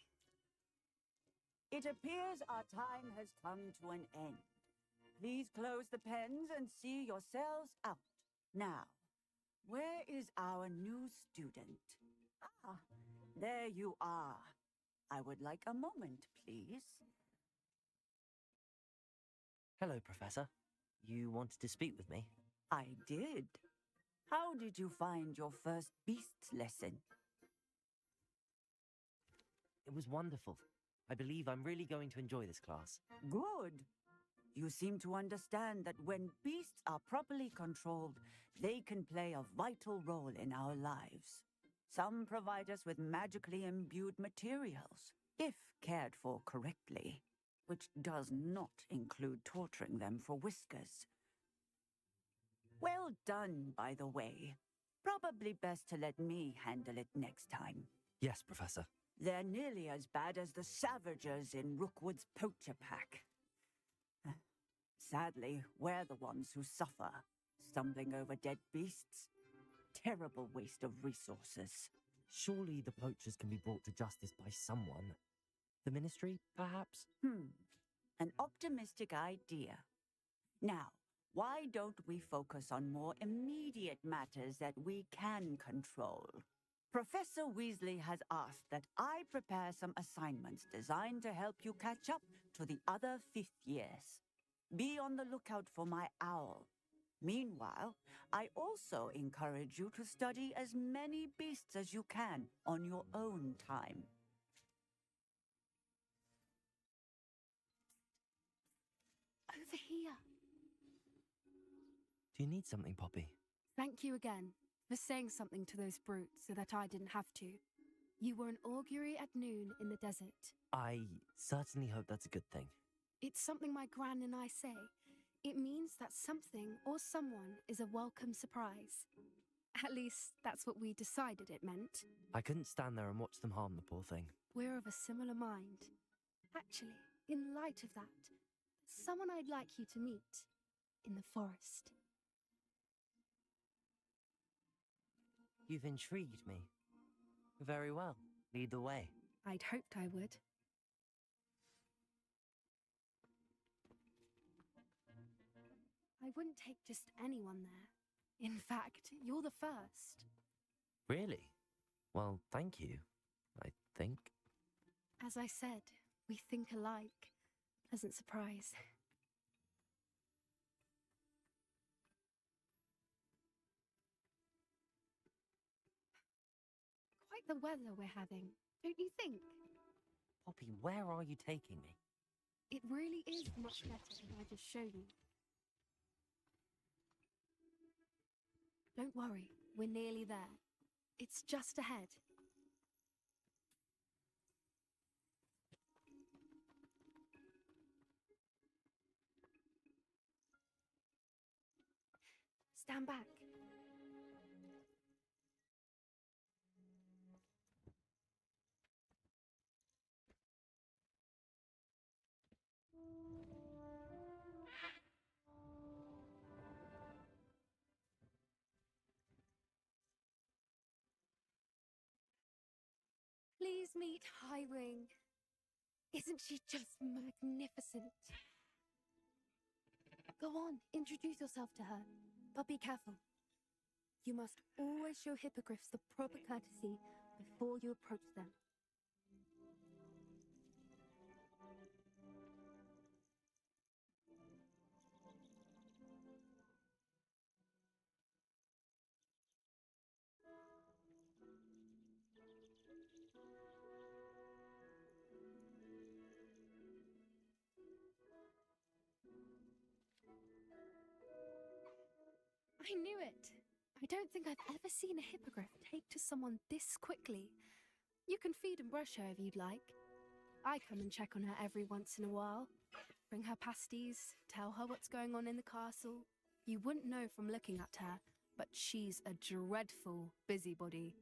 It appears our time has come to an end. Please close the pens and see yourselves out. Now, where is our new student? Ah, there you are. I would like a moment, please. Hello, Professor. You wanted to speak with me? I did. How did you find your first beasts lesson? It was wonderful. I believe I'm really going to enjoy this class. Good. You seem to understand that when beasts are properly controlled, they can play a vital role in our lives. Some provide us with magically imbued materials, if cared for correctly, which does not include torturing them for whiskers. Well done, by the way. Probably best to let me handle it next time. Yes, Professor. They're nearly as bad as the Savagers in Rookwood's poacher pack. Sadly, we're the ones who suffer, stumbling over dead beasts. Terrible waste of resources. Surely the poachers can be brought to justice by someone. The Ministry, perhaps? An optimistic idea. Now, why don't we focus on more immediate matters that we can control? Professor Weasley has asked that I prepare some assignments designed to help you catch up to the other 5th years. Be on the lookout for my owl. Meanwhile, I also encourage you to study as many beasts as you can on your own time. Over here. Do you need something, Poppy? Thank you again for saying something to those brutes so that I didn't have to. You were an augury at noon in the desert. I certainly hope that's a good thing. It's something my gran and I say. It means that something or someone is a welcome surprise. At least, that's what we decided it meant. I couldn't stand there and watch them harm the poor thing. We're of a similar mind. Actually, in light of that, someone I'd like you to meet in the forest. You've intrigued me. Very well. Lead the way. I'd hoped I would. I wouldn't take just anyone there. In fact, you're the first. Really? Well, thank you, I think. As I said, we think alike. Pleasant surprise. Quite the weather we're having, don't you think? Poppy, where are you taking me? It really is much better than I just showed you. Don't worry, we're nearly there. It's just ahead. Stand back. Please meet Highwing. Isn't she just magnificent? Go on, introduce yourself to her. But be careful. You must always show hippogriffs the proper courtesy before you approach them. I knew it. I don't think I've ever seen a hippogriff take to someone this quickly. You can feed and brush her if you'd like. I come and check on her every once in a while. Bring her pasties, tell her what's going on in the castle. You wouldn't know from looking at her, but she's a dreadful busybody.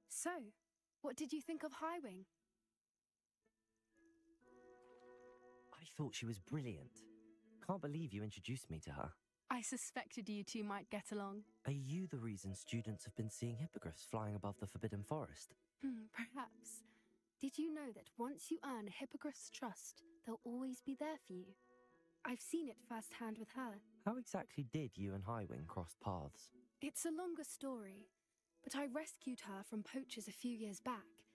So, what did you think of Highwing? I thought she was brilliant. Can't believe you introduced me to her. I suspected you two might get along. Are you the reason students have been seeing hippogriffs flying above the Forbidden Forest? Perhaps. Did you know that once you earn a hippogriff's trust, they'll always be there for you? I've seen it firsthand with her. How exactly did you and Highwing cross paths? It's a longer story, but I rescued her from poachers a few years back.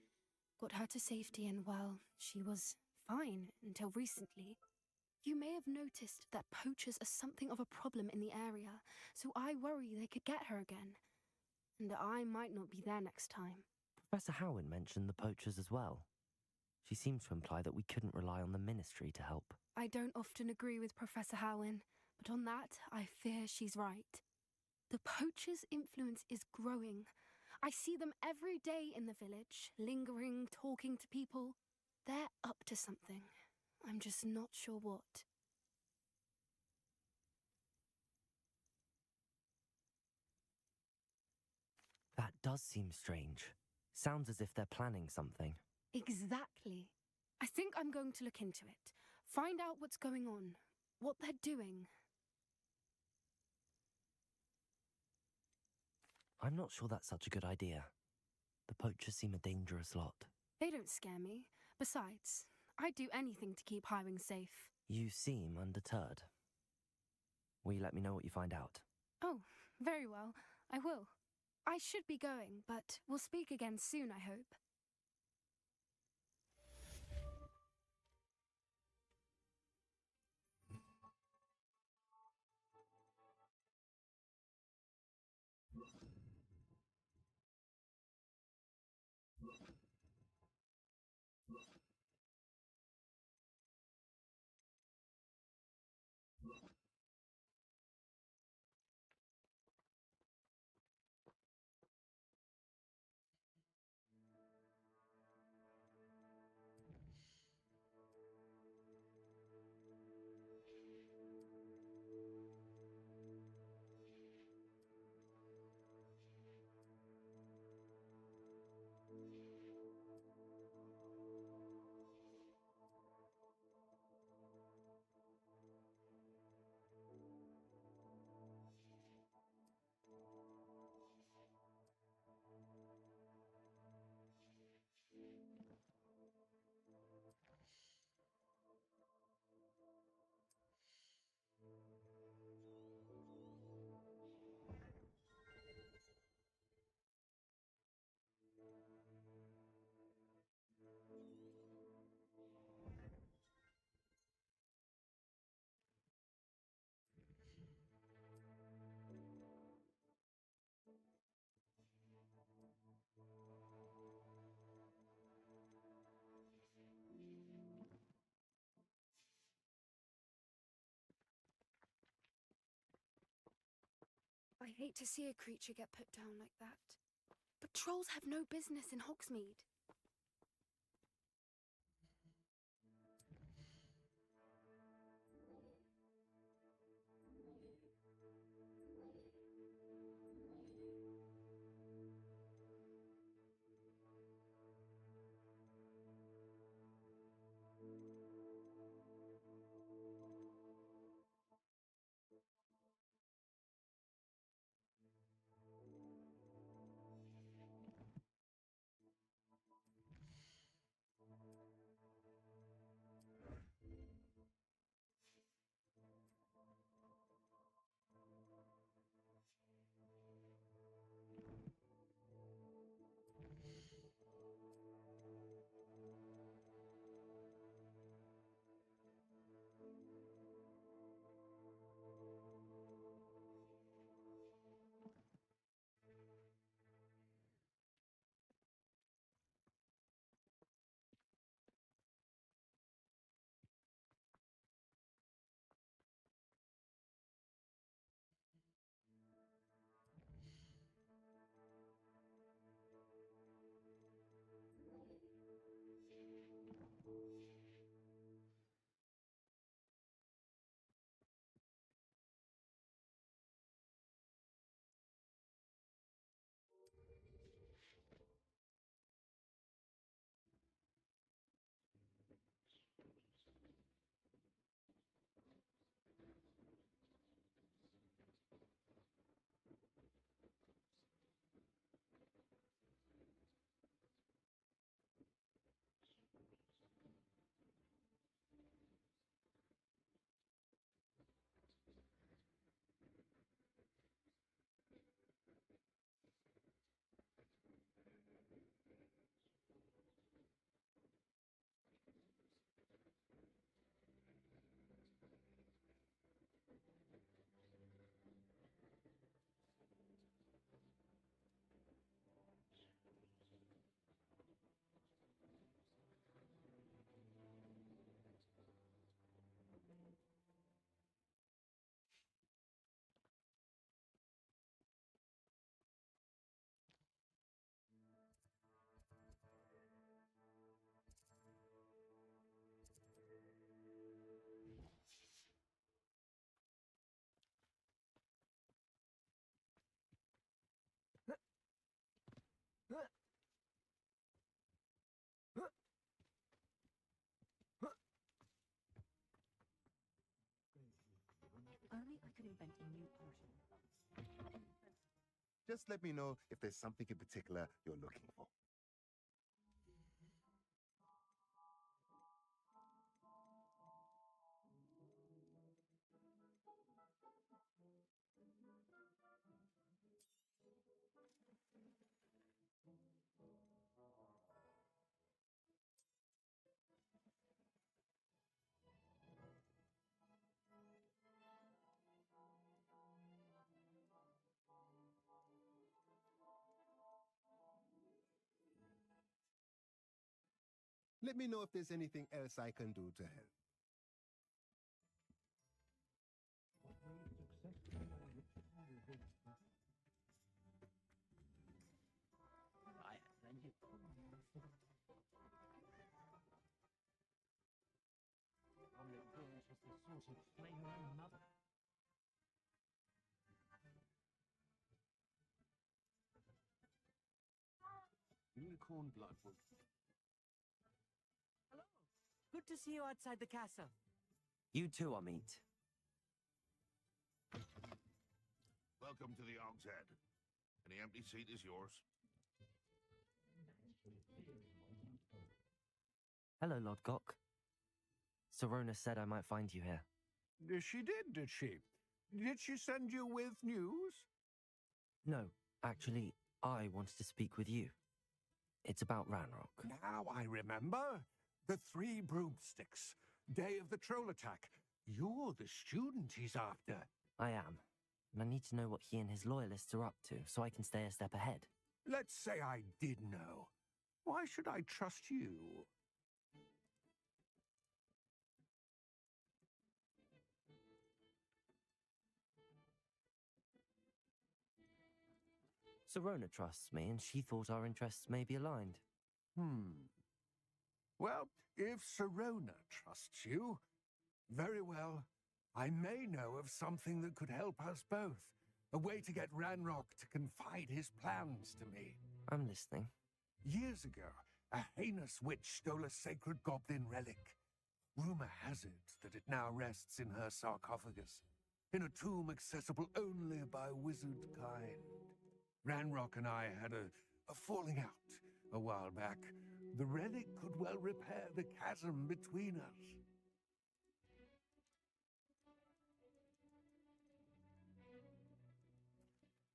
Got her to safety and, well, she was fine until recently. You may have noticed that poachers are something of a problem in the area, so I worry they could get her again. And I might not be there next time. Professor Howin mentioned the poachers as well. She seemed to imply that we couldn't rely on the Ministry to help. I don't often agree with Professor Howin, but on that, I fear she's right. The poachers' influence is growing. I see them every day in the village, lingering, talking to people. They're up to something. I'm just not sure what. That does seem strange. Sounds as if they're planning something. Exactly. I think I'm going to look into it. Find out what's going on, what they're doing. I'm not sure that's such a good idea. The poachers seem a dangerous lot. They don't scare me. Besides, I'd do anything to keep Highwing safe. You seem undeterred. Will you let me know what you find out? Oh, very well. I will. I should be going, but we'll speak again soon, I hope. I hate to see a creature get put down like that. But trolls have no business in Hogsmeade. invent a new potion. Just let me know if there's something in particular you're looking for. Let me know if there's anything else I can do to help. Unicorn bloodwood. Good to see you outside the castle. You too, Amit. Welcome to the Og's Head. Any empty seat is yours. Hello, Lord Gok. Sorona said I might find you here. She did she? Did she send you with news? No, actually, I wanted to speak with you. It's about Ranrock. Now I remember. The 3 broomsticks. Day of the troll attack. You're the student he's after. I am. And I need to know what he and his loyalists are up to, so I can stay a step ahead. Let's say I did know. Why should I trust you? Sorona trusts me, and she thought our interests may be aligned. Well, if Sorona trusts you, very well. I may know of something that could help us both. A way to get Ranrock to confide his plans to me. I'm listening. Years ago, a heinous witch stole a sacred goblin relic. Rumor has it that it now rests in her sarcophagus, in a tomb accessible only by wizard kind. Ranrock and I had a falling out a while back. The relic could well repair the chasm between us.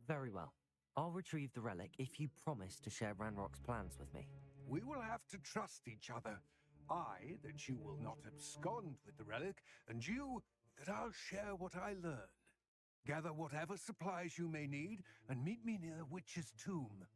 Very well. I'll retrieve the relic if you promise to share Ranrock's plans with me. We will have to trust each other. I, that you will not abscond with the relic, and you, that I'll share what I learn. Gather whatever supplies you may need, and meet me near Witch's Tomb.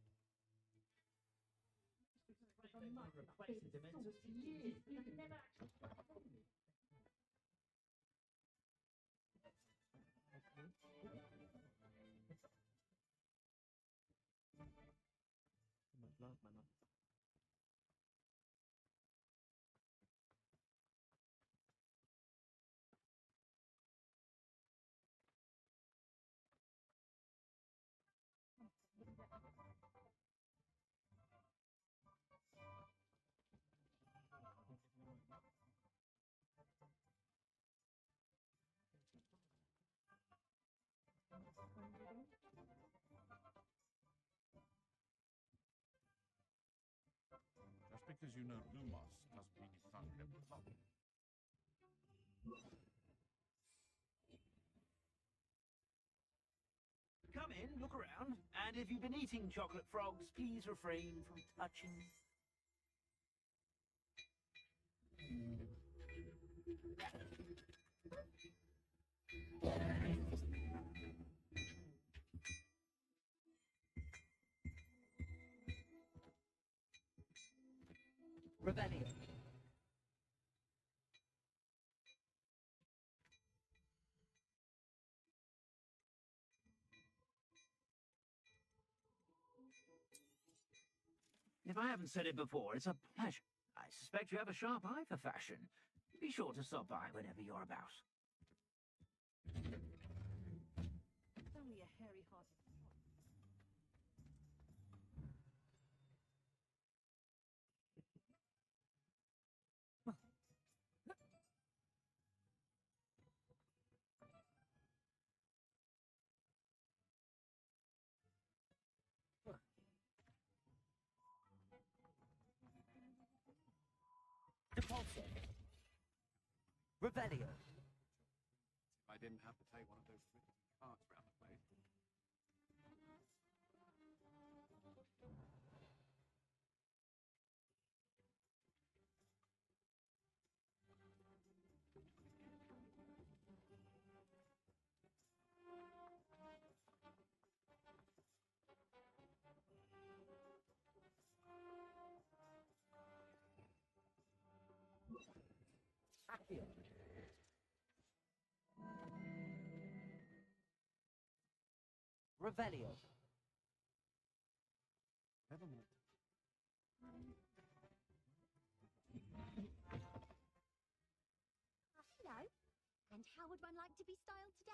Just because you know Lumos doesn't mean you can't get along. Come in, look around, and if you've been eating chocolate frogs, please refrain from touching. Rebellion. If I haven't said it before, it's a pleasure. I suspect you have a sharp eye for fashion. Be sure to stop by whenever you're about. It's only a hairy-hearted Revelio. If I didn't have to take one of those rickety carts round the place. Revelio. Never mind. Hello. And how would one like to be styled today?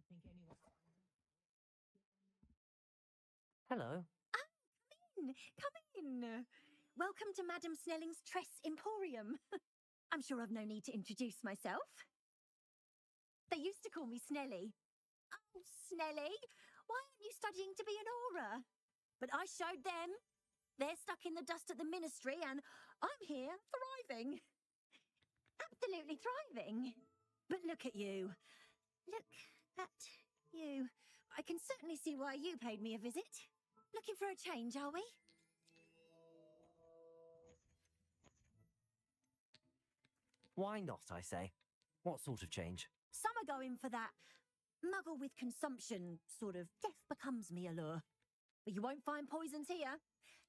Revelio. Hello. Come in. Welcome to Madame Snelling's Tress Emporium. I'm sure I've no need to introduce myself. They used to call me Snelly. Oh, Snelly, why aren't you studying to be an aura? But I showed them. They're stuck in the dust at the ministry, and I'm here thriving. Absolutely thriving. But look at you. Look at you. I can certainly see why you paid me a visit. Looking for a change, are we? Why not, I say? What sort of change? Some are going for that muggle with consumption, sort of death becomes me allure. But you won't find poisons here.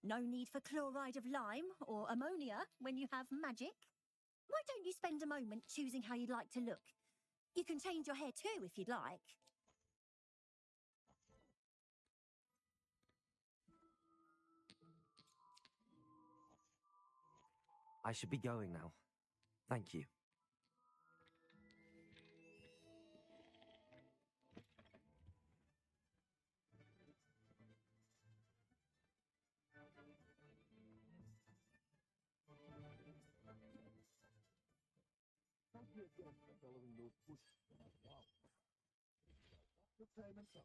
No need for chloride of lime or ammonia when you have magic. Why don't you spend a moment choosing how you'd like to look? You can change your hair too if you'd like. I should be going now. Thank you. Thank you again for following those push. Wow. Good time and so.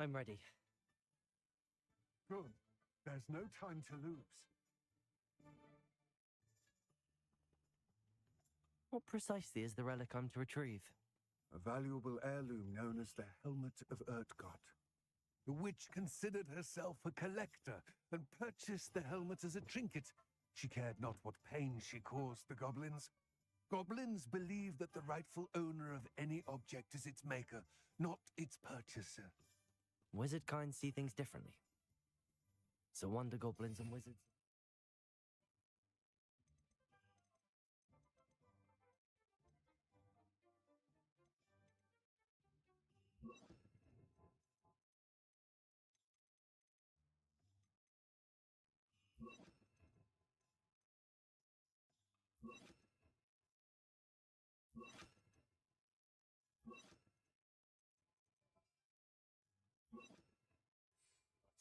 I'm ready. Good. There's no time to lose. What precisely is the relic I'm to retrieve? A valuable heirloom known as the Helmet of Urtgott. The witch considered herself a collector and purchased the helmet as a trinket. She cared not what pain she caused the goblins. Goblins believe that the rightful owner of any object is its maker, not its purchaser. Wizard kind see things differently. So wonder goblins and wizards.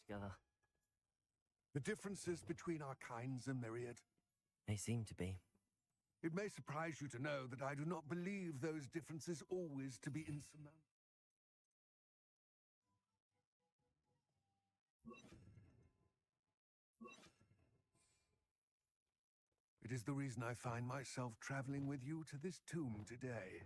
Together. The differences between our kinds are myriad. They seem to be. It may surprise you to know that I do not believe those differences always to be insurmountable. It is the reason I find myself traveling with you to this tomb today.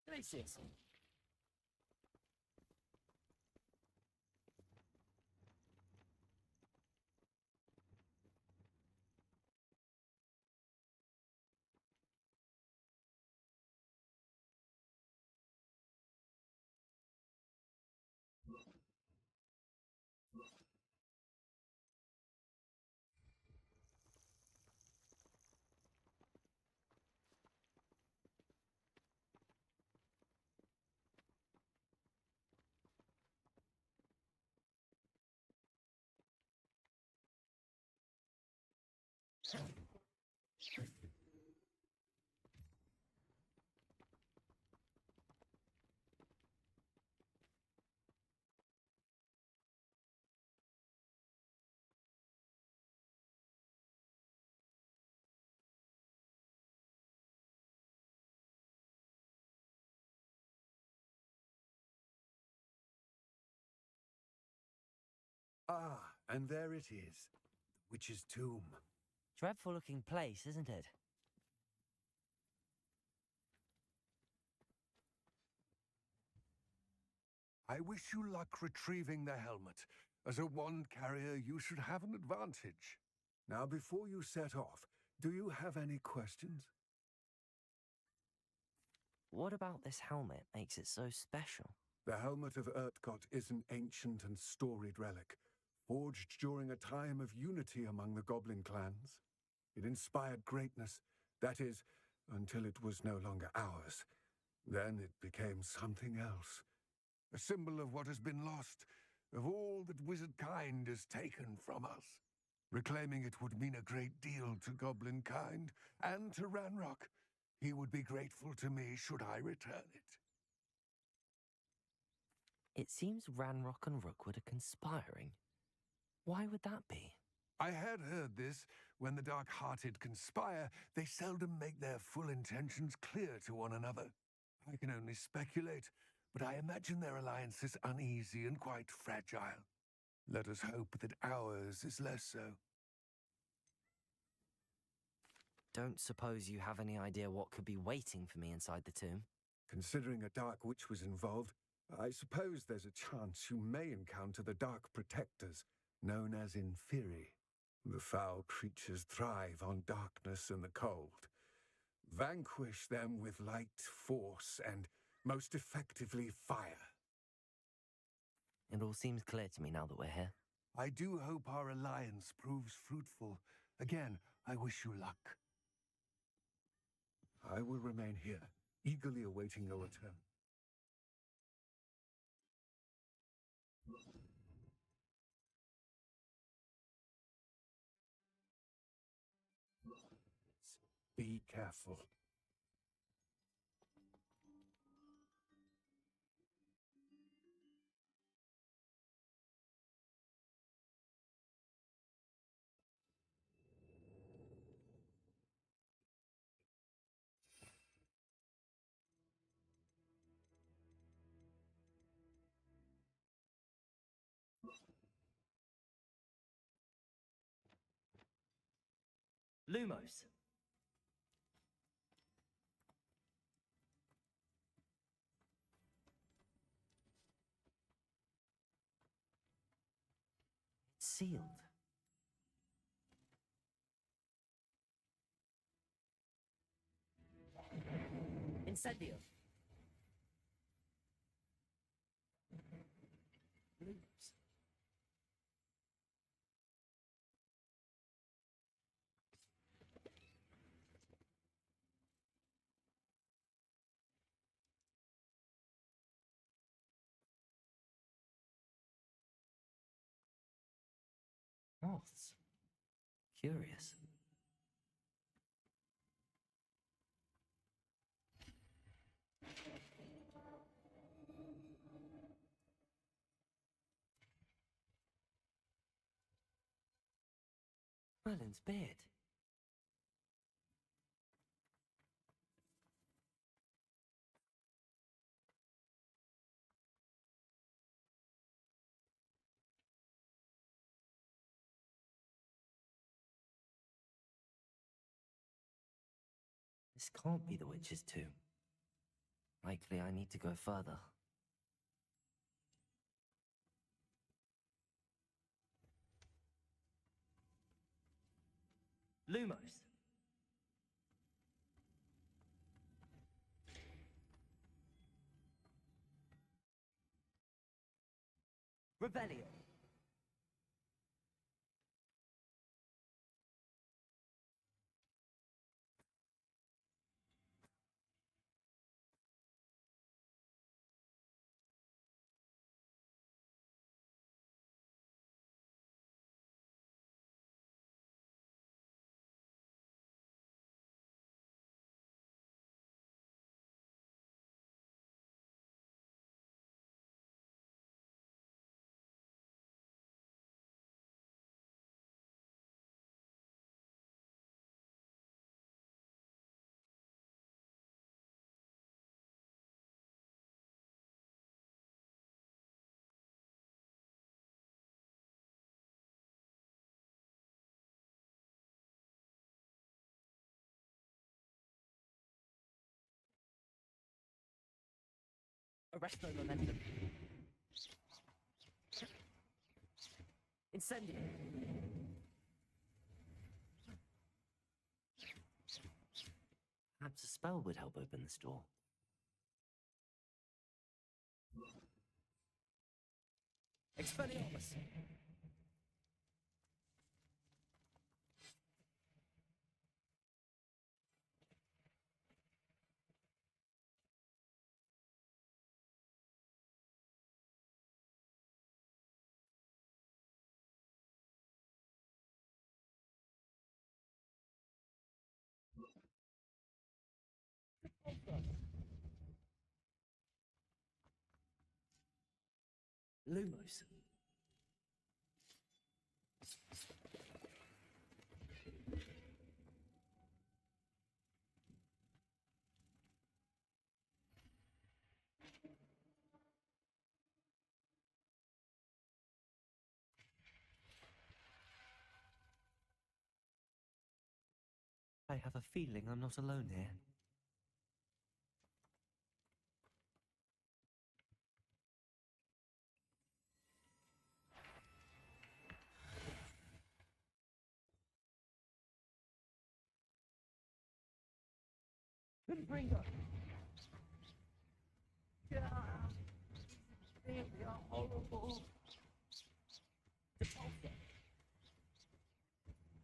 Gracious. Ah, and there it is. The witch's tomb. Dreadful looking place, isn't it? I wish you luck retrieving the helmet. As a wand carrier, you should have an advantage. Now, before you set off, do you have any questions? What about this helmet makes it so special? The helmet of Urtkot is an ancient and storied relic, forged during a time of unity among the goblin clans. It inspired greatness, that is, until it was no longer ours. Then it became something else. A symbol of what has been lost, of all that wizard kind has taken from us. Reclaiming it would mean a great deal to goblin kind, and to Ranrock. He would be grateful to me should I return it. It seems Ranrock and Rookwood are conspiring. Why would that be? I had heard this. When the dark-hearted conspire, they seldom make their full intentions clear to one another. I can only speculate, but I imagine their alliance is uneasy and quite fragile. Let us hope that ours is less so. Don't suppose you have any idea what could be waiting for me inside the tomb? Considering a dark witch was involved, I suppose there's a chance you may encounter the Dark Protectors, known as Inferi. The foul creatures thrive on darkness and the cold. Vanquish them with light, force, and, most effectively, fire. It all seems clear to me now that we're here. I do hope our alliance proves fruitful. Again, I wish you luck. I will remain here, eagerly awaiting your return. Be careful. Lumos! It's sealed. Incendio! Lumos. Moths. Curious. Merlin's beard. This can't be the witch's tomb. Likely I need to go further. Lumos. Revelio. Arresto momentum. Incendio. Perhaps a spell would help open this door. Expelliarmus. Lumos. I have a feeling I'm not alone here. Bringer. Yeah. They are horrible. Repulsor.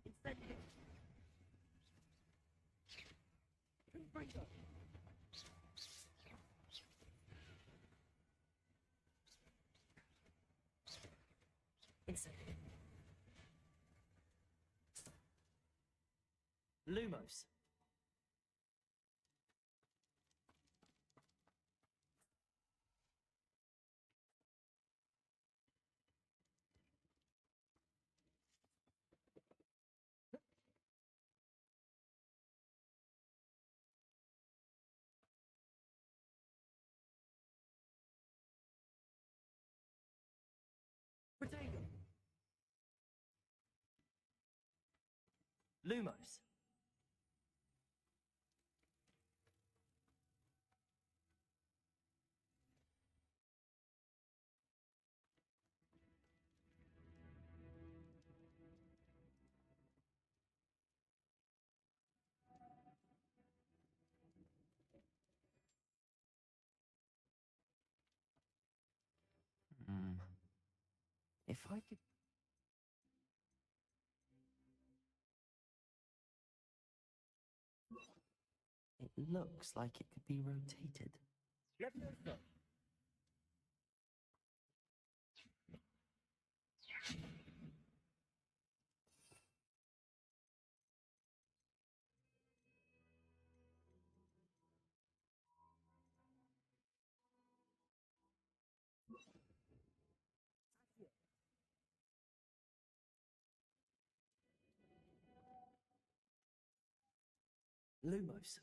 Incendio. Bringer. Incendio. Lumos. Protego. Lumos. If I could... It looks like it could be rotated. Leviosa. Lumos.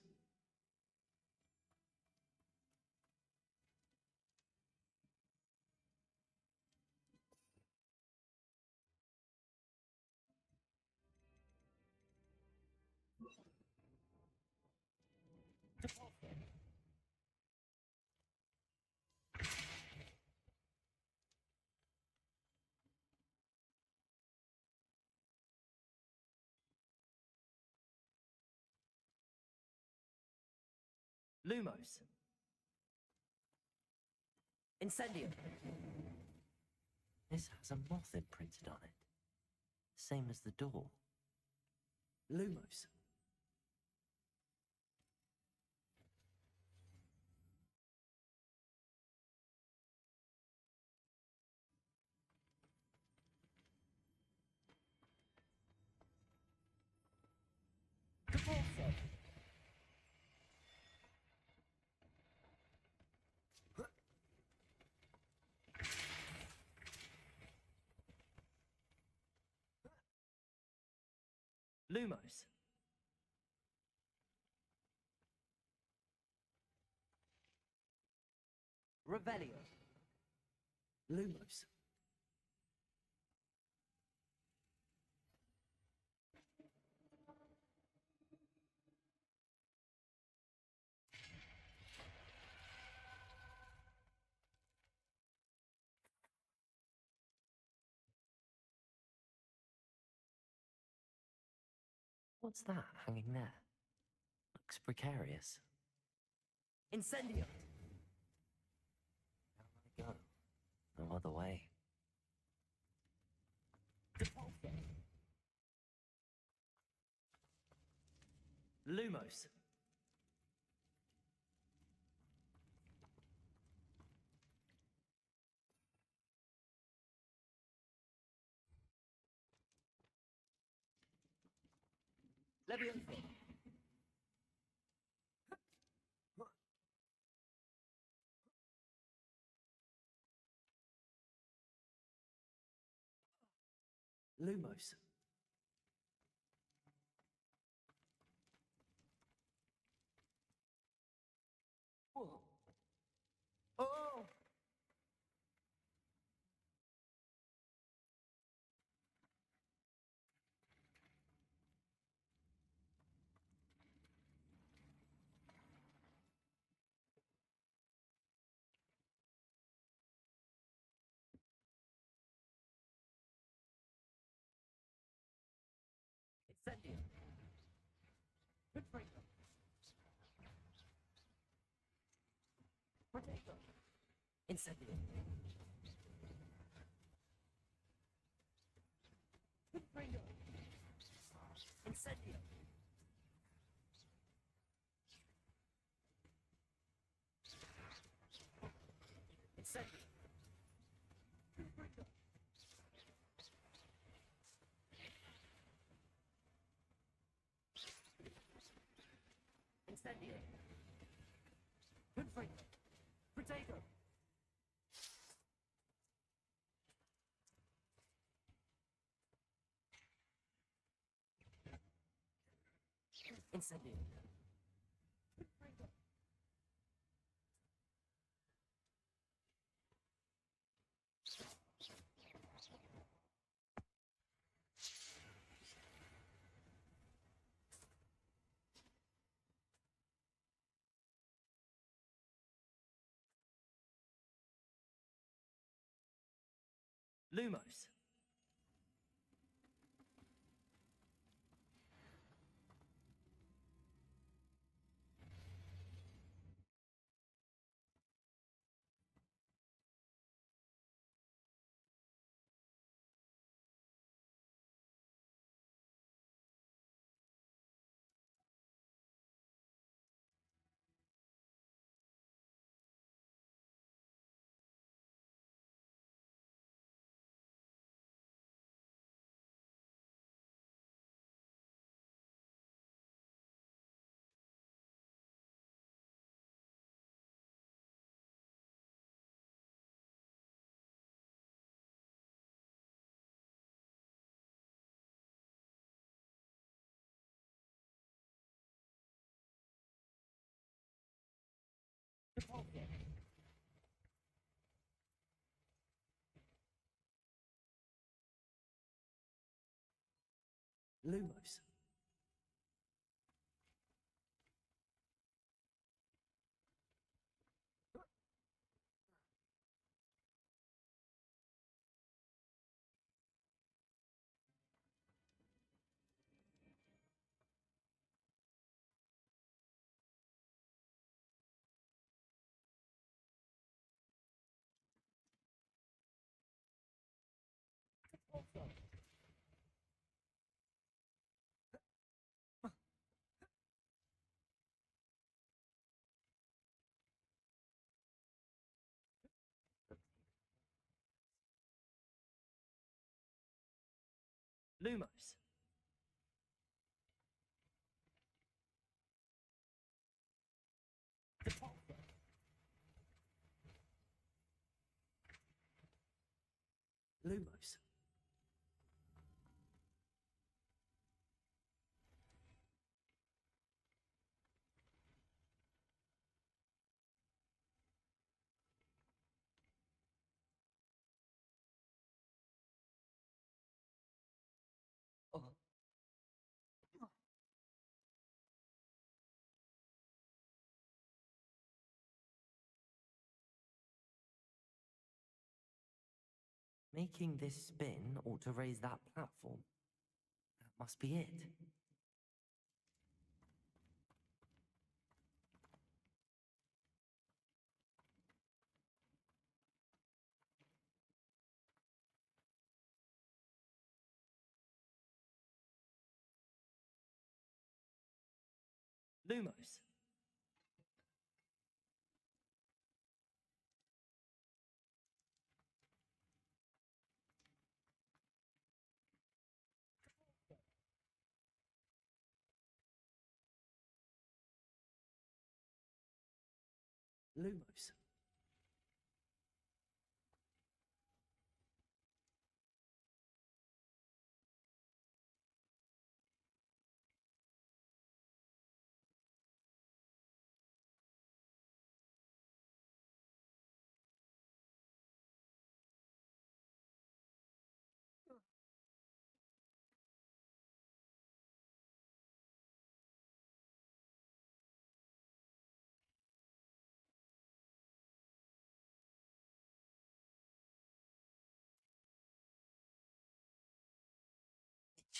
Lumos. Incendium. This has a moth imprinted on it. Same as the door. Lumos. Lumos. Revelio. Lumos. What's that hanging there? Looks precarious. Incendio! Down I go. No other way. Lumos. Levioso. Lumos. Whoa. Oh! Incendio. Potato. Potato. Incendio. Potato. Incendio. Incendio. Incendio. Potato. Potato. Incendio. Lumos. Lumos. Lumos. Lumos. Making this spin ought to raise that platform. That must be it. Lumos. Lumos.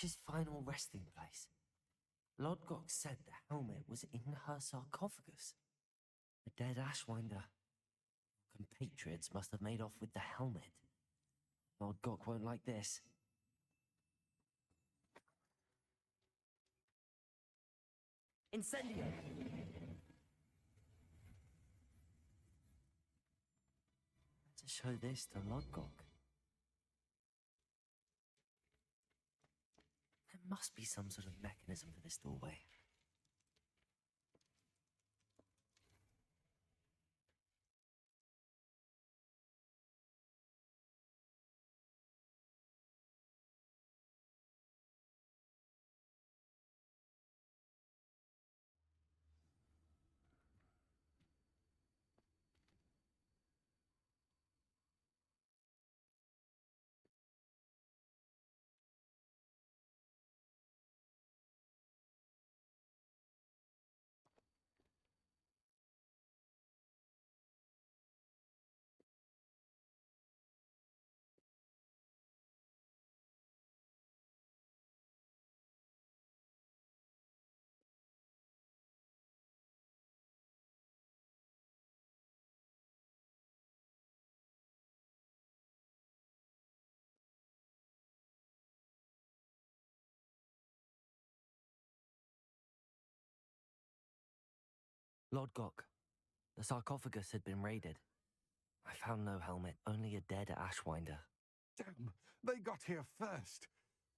Itch's final resting place. Lodgok said the helmet was in her sarcophagus. The dead Ashwinder compatriots must have made off with the helmet. Lodgok won't like this. Incendio! To show this to Lodgok. There must be some sort of mechanism for this doorway. Lodgok, the sarcophagus had been raided. I found no helmet, only a dead Ashwinder. Damn, they got here first.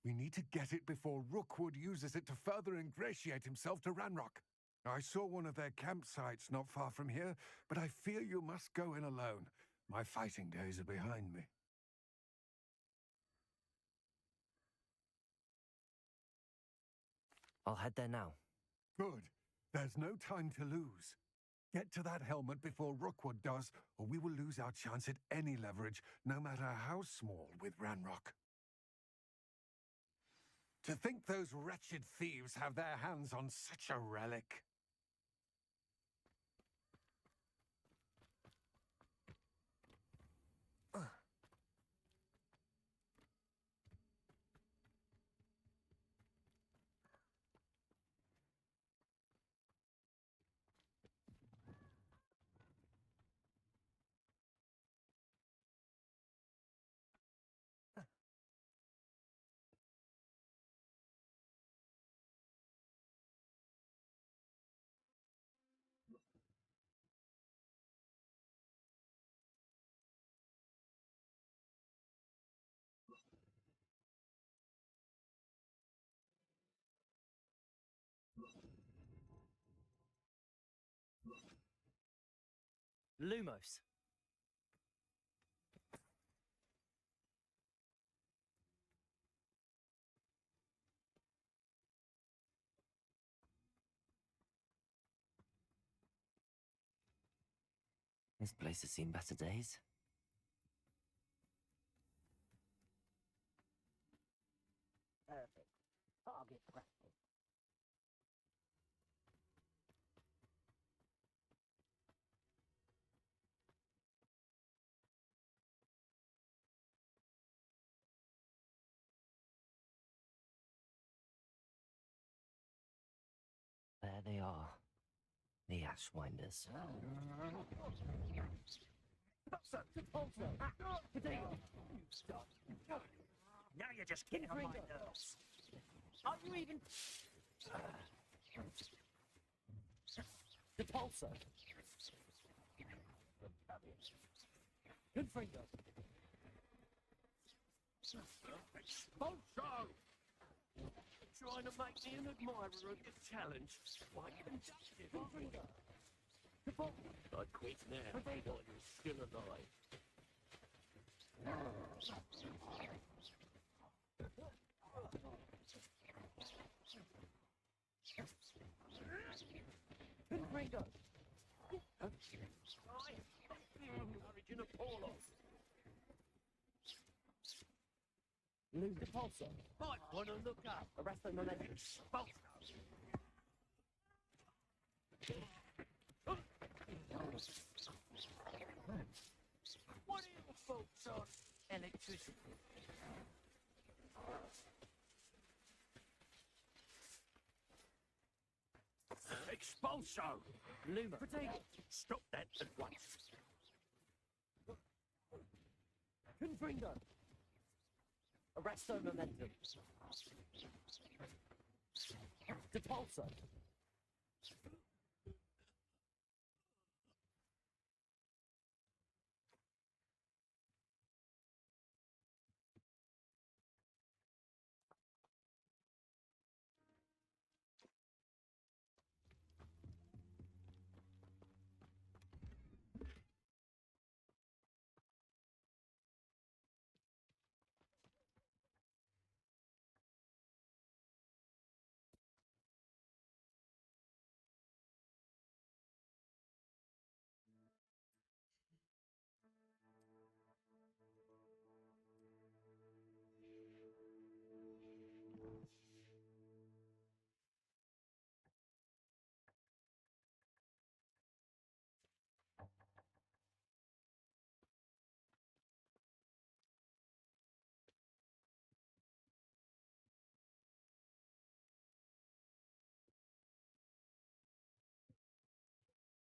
We need to get it before Rookwood uses it to further ingratiate himself to Ranrock. I saw one of their campsites not far from here, but I fear you must go in alone. My fighting days are behind me. I'll head there now. Good. There's no time to lose. Get to that helmet before Rookwood does, or we will lose our chance at any leverage, no matter how small, with Ranrock. To think those wretched thieves have their hands on such a relic. Lumos. This place has seen better days. Perfect. Target practice. There they are. The Ashwinders. Now you're just getting on my nerves. Are you even... Depulso. Good finger. Expulso! Trying to make me an admirer of your challenge. Why conductive? I quit now while you're still alive. Finger. Encouraging a pull off. Lose the pulsar. Might want to look up. Arrest them on that. What are your thoughts on electricity? Expulso! Luma. Stop that at once. Confringo. Arresto momentum. Depulso.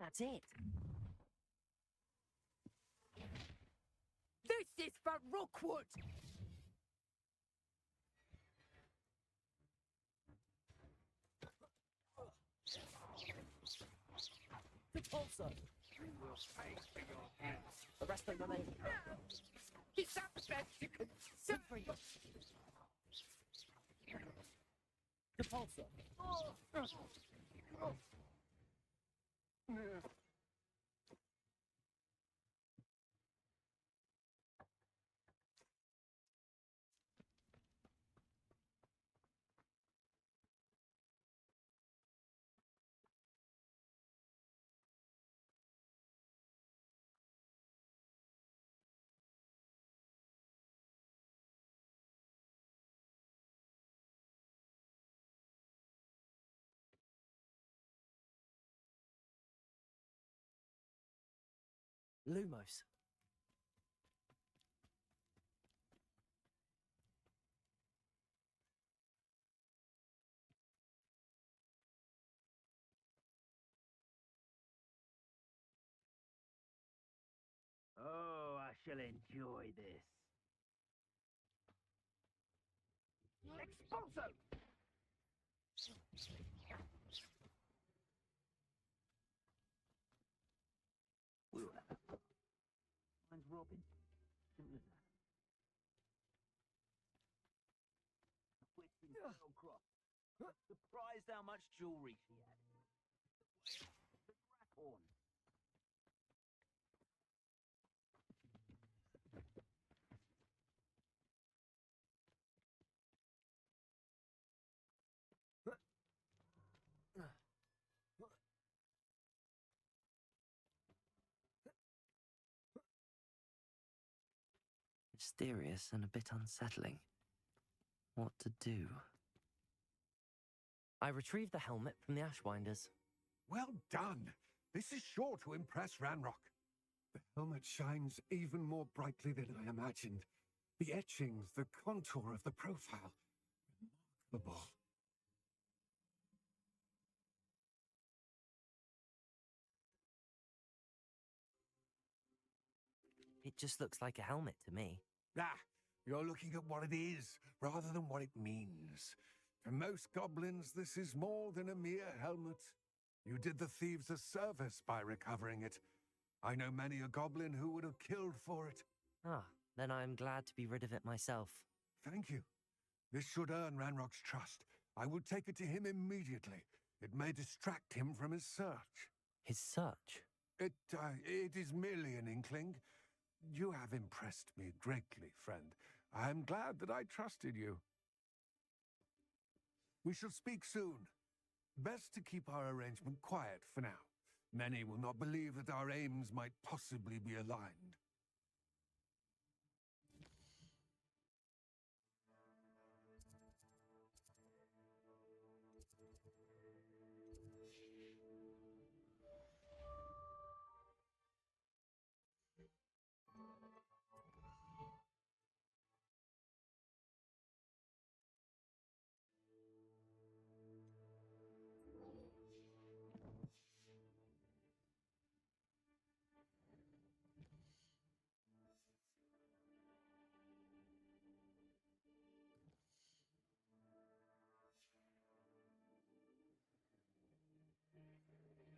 That's it. This is for Rookwood! Depulso. You will pay for your hands. Arresto momentum. Is that the best you can do? Confringo. Depulso. Lumos. Oh, I shall enjoy this. Expulso! Mine's Robin. Simple as that. Twisting Pearlcroft. Surprised how much jewelry she had. The Grackhorn. Mysterious and a bit unsettling. What to do? I retrieved the helmet from the Ashwinders. Well done. This is sure to impress Ranrock. The helmet shines even more brightly than I imagined. The etchings, the contour of the profile. Remarkable. It just looks like a helmet to me. Ah, you're looking at what it is, rather than what it means. For most goblins, this is more than a mere helmet. You did the thieves a service by recovering it. I know many a goblin who would have killed for it. Ah, then I'm glad to be rid of it myself. Thank you. This should earn Ranrock's trust. I will take it to him immediately. It may distract him from his search. His search? It is merely an inkling. You have impressed me greatly, friend. I am glad that I trusted you. We shall speak soon. Best to keep our arrangement quiet for now. Many will not believe that our aims might possibly be aligned.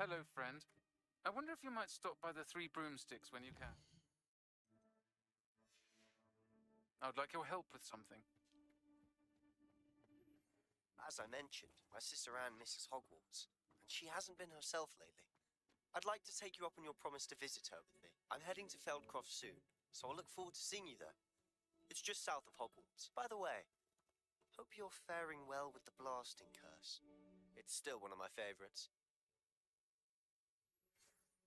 Hello, friend. I wonder if you might stop by the Three Broomsticks when you can. I would like your help with something. As I mentioned, my sister Anne misses Hogwarts, and she hasn't been herself lately. I'd like to take you up on your promise to visit her with me. I'm heading to Feldcroft soon, so I'll look forward to seeing you there. It's just south of Hogwarts. By the way, hope you're faring well with the blasting curse. It's still one of my favorites.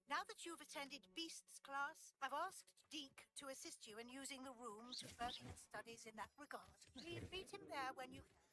Now that you've attended Beasts class, I've asked Deke to assist you in using the room to further your studies in that regard. Please meet him there when you can.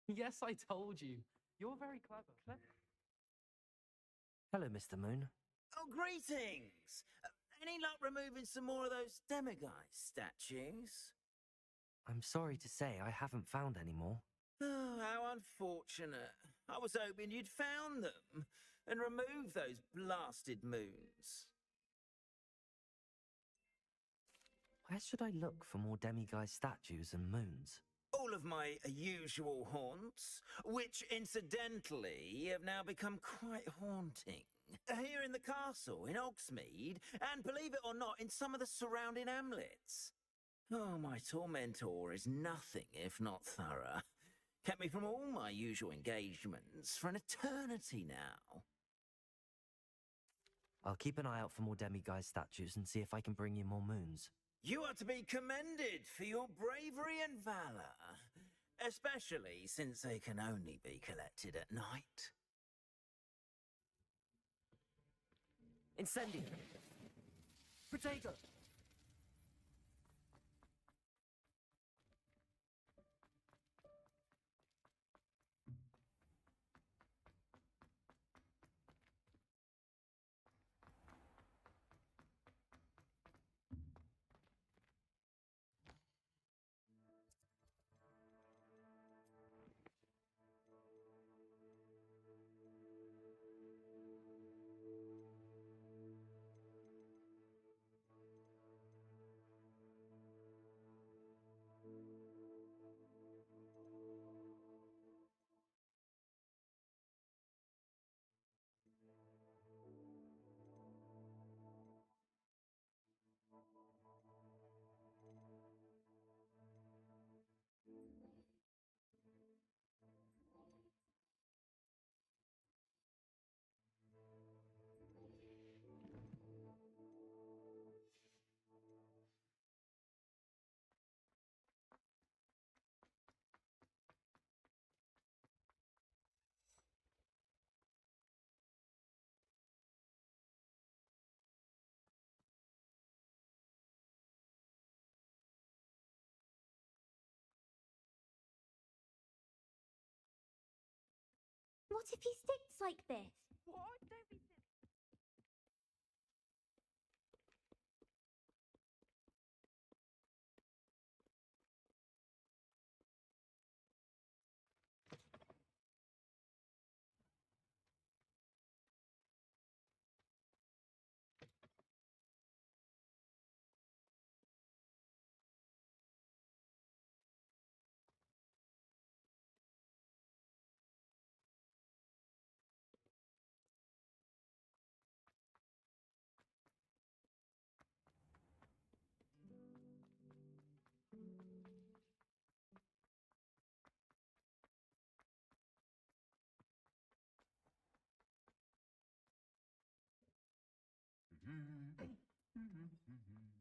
Yes, I told you. You're very clever. Hello, Mr. Moon. Oh, greetings! Any luck removing some more of those demiguise statues? I'm sorry to say I haven't found any more. Oh, how unfortunate. I was hoping you'd found them and removed those blasted moons. Where should I look for more demiguise statues and moons? All of my usual haunts, which incidentally have now become quite haunting. Here in the castle, in Hogsmeade, and believe it or not, in some of the surrounding hamlets. Oh, my tormentor is nothing if not thorough. Kept me from all my usual engagements for an eternity now. I'll keep an eye out for more demiguise statues and see if I can bring you more moons. You are to be commended for your bravery and valor, especially since they can only be collected at night. Incendio! Potato! What if he sticks like this? What? Don't be silly.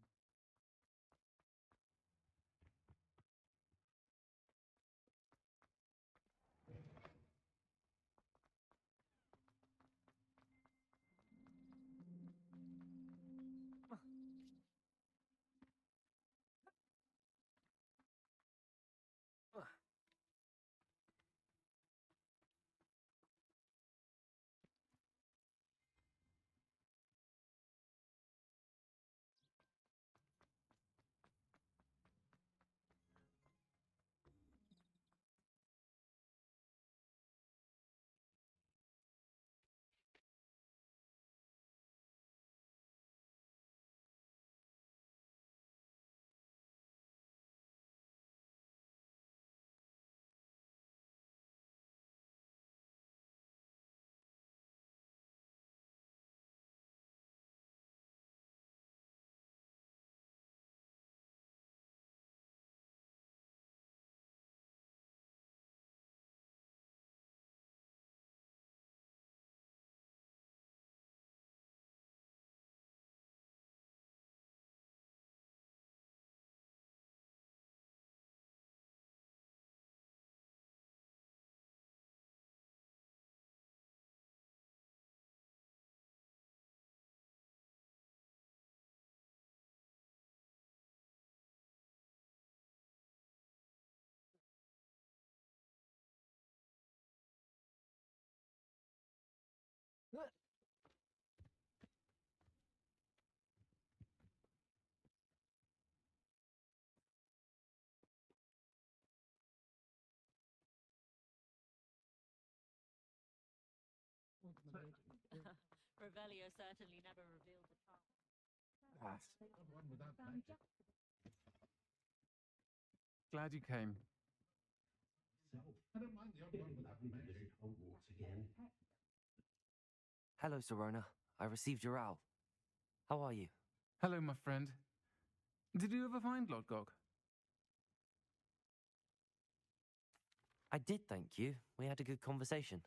Revelio certainly never revealed the charm. Glad you came. I don't mind the odd one without mentioning Hogwarts again. Hello, Serona. I received your owl. How are you? Hello, my friend. Did you ever find Lodgok? I did, thank you. We had a good conversation.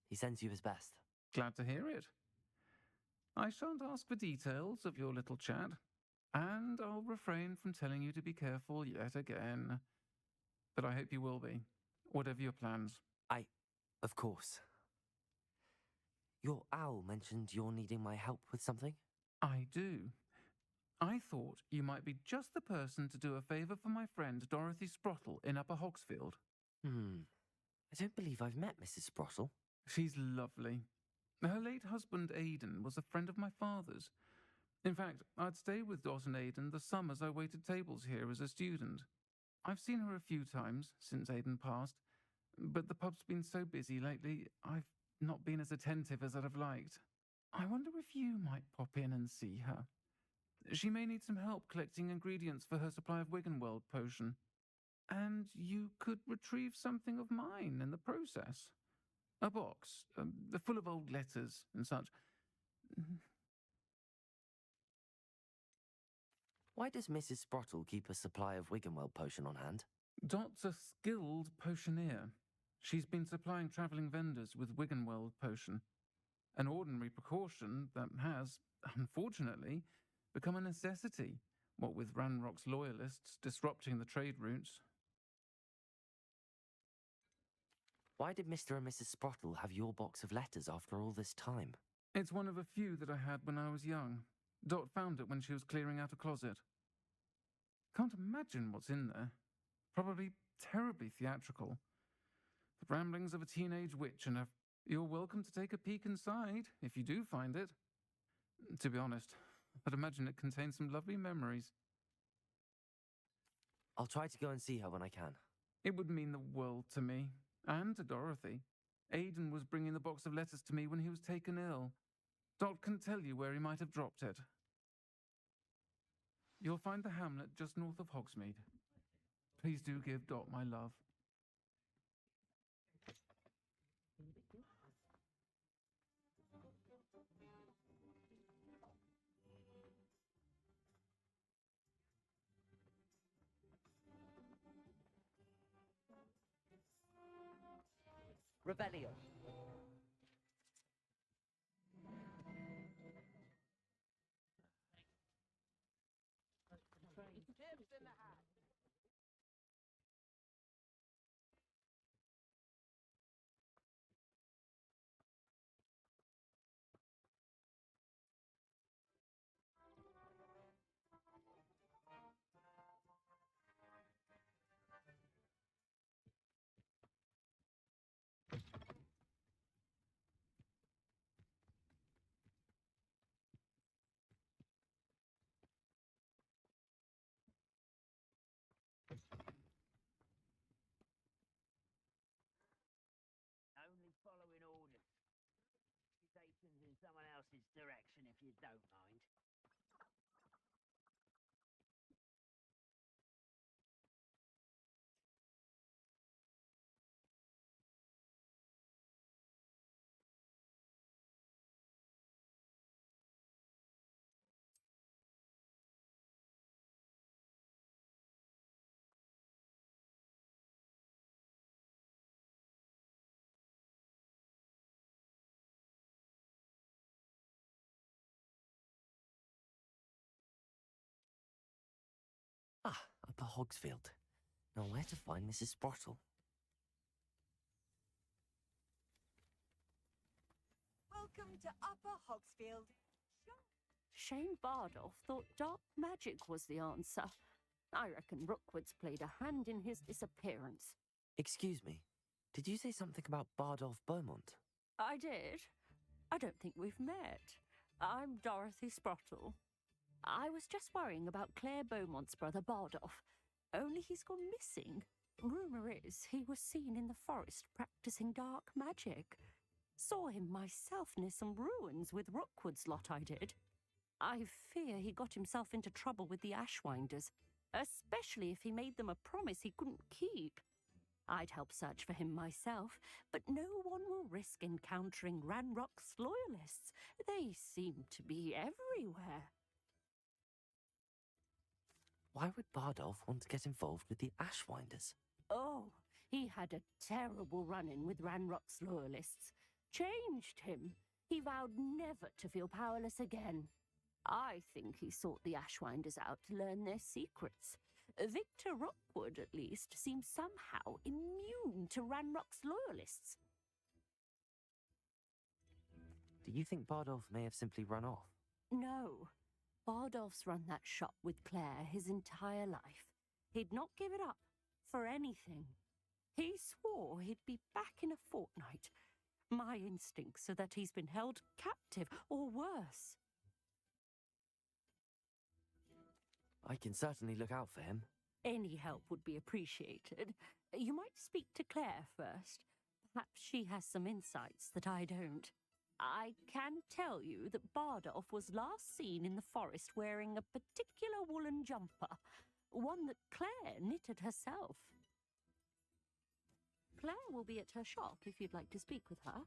He sends you his best. Glad to hear it. I shan't ask for details of your little chat, and I'll refrain from telling you to be careful yet again. But I hope you will be, whatever your plans. Of course. Your owl mentioned you're needing my help with something? I do. I thought you might be just the person to do a favour for my friend Dorothy Sprottle in Upper Hogsfield. I don't believe I've met Mrs. Sprottle. She's lovely. Her late husband Aidan was a friend of my father's. In fact, I'd stayed with Dot and Aidan the summers I waited tables here as a student. I've seen her a few times since Aidan passed, but the pub's been so busy lately, I've not been as attentive as I'd have liked. I wonder if you might pop in and see her. She may need some help collecting ingredients for her supply of Wiggenweld potion. And you could retrieve something of mine in the process. A box, full of old letters and such. Why does Mrs. Sprottle keep a supply of Wiggenweld potion on hand? Dot's a skilled potioneer. She's been supplying travelling vendors with Wiggenweld potion. An ordinary precaution that has, unfortunately, become a necessity, what with Ranrock's loyalists disrupting the trade routes. Why did Mr. and Mrs. Sprottle have your box of letters after all this time? It's one of a few that I had when I was young. Dot found it when she was clearing out a closet. Can't imagine what's in there. Probably terribly theatrical. The ramblings of a teenage witch and her You're welcome to take a peek inside, if you do find it. To be honest, I'd imagine it contains some lovely memories. I'll try to go and see her when I can. It would mean the world to me, and to Dorothy. Aidan was bringing the box of letters to me when he was taken ill. Dot can tell you where he might have dropped it. You'll find the hamlet just north of Hogsmeade. Please do give Dot my love. Revelio. Only following orders. Accusations in someone else's direction, if you don't mind. Ah, Upper Hogsfield. Now where to find Mrs. Sprottle? Welcome to Upper Hogsfield. Shane Bardolph thought dark magic was the answer. I reckon Rookwood's played a hand in his disappearance. Excuse me, did you say something about Bardolph Beaumont? I did. I don't think we've met. I'm Dorothy Sprottle. I was just worrying about Claire Beaumont's brother Bardolph. Only he's gone missing. Rumour is he was seen in the forest practicing dark magic. Saw him myself near some ruins with Rookwood's lot I did. I fear he got himself into trouble with the Ashwinders, especially if he made them a promise he couldn't keep. I'd help search for him myself, but no one will risk encountering Ranrock's loyalists. They seem to be everywhere. Why would Bardolph want to get involved with the Ashwinders? Oh, he had a terrible run-in with Ranrock's loyalists. Changed him. He vowed never to feel powerless again. I think he sought the Ashwinders out to learn their secrets. Victor Rookwood, at least, seems somehow immune to Ranrock's loyalists. Do you think Bardolph may have simply run off? No. Bardolph's run that shop with Claire his entire life. He'd not give it up for anything. He swore he'd be back in a fortnight. My instincts are that he's been held captive, or worse. I can certainly look out for him. Any help would be appreciated. You might speak to Claire first. Perhaps she has some insights that I don't. I can tell you that Bardolph was last seen in the forest wearing a particular woolen jumper, one that Claire knitted herself. Claire will be at her shop if you'd like to speak with her.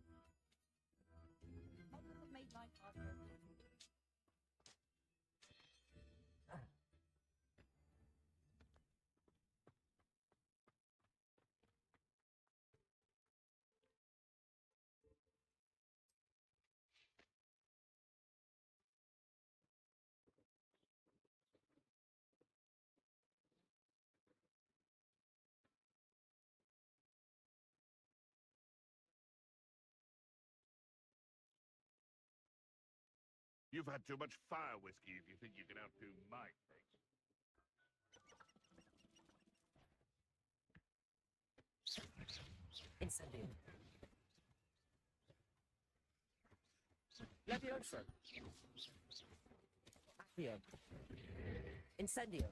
You've had too much fire whiskey if you think you can outdo my taste. Incendio. Levioso. Accio. Incendio.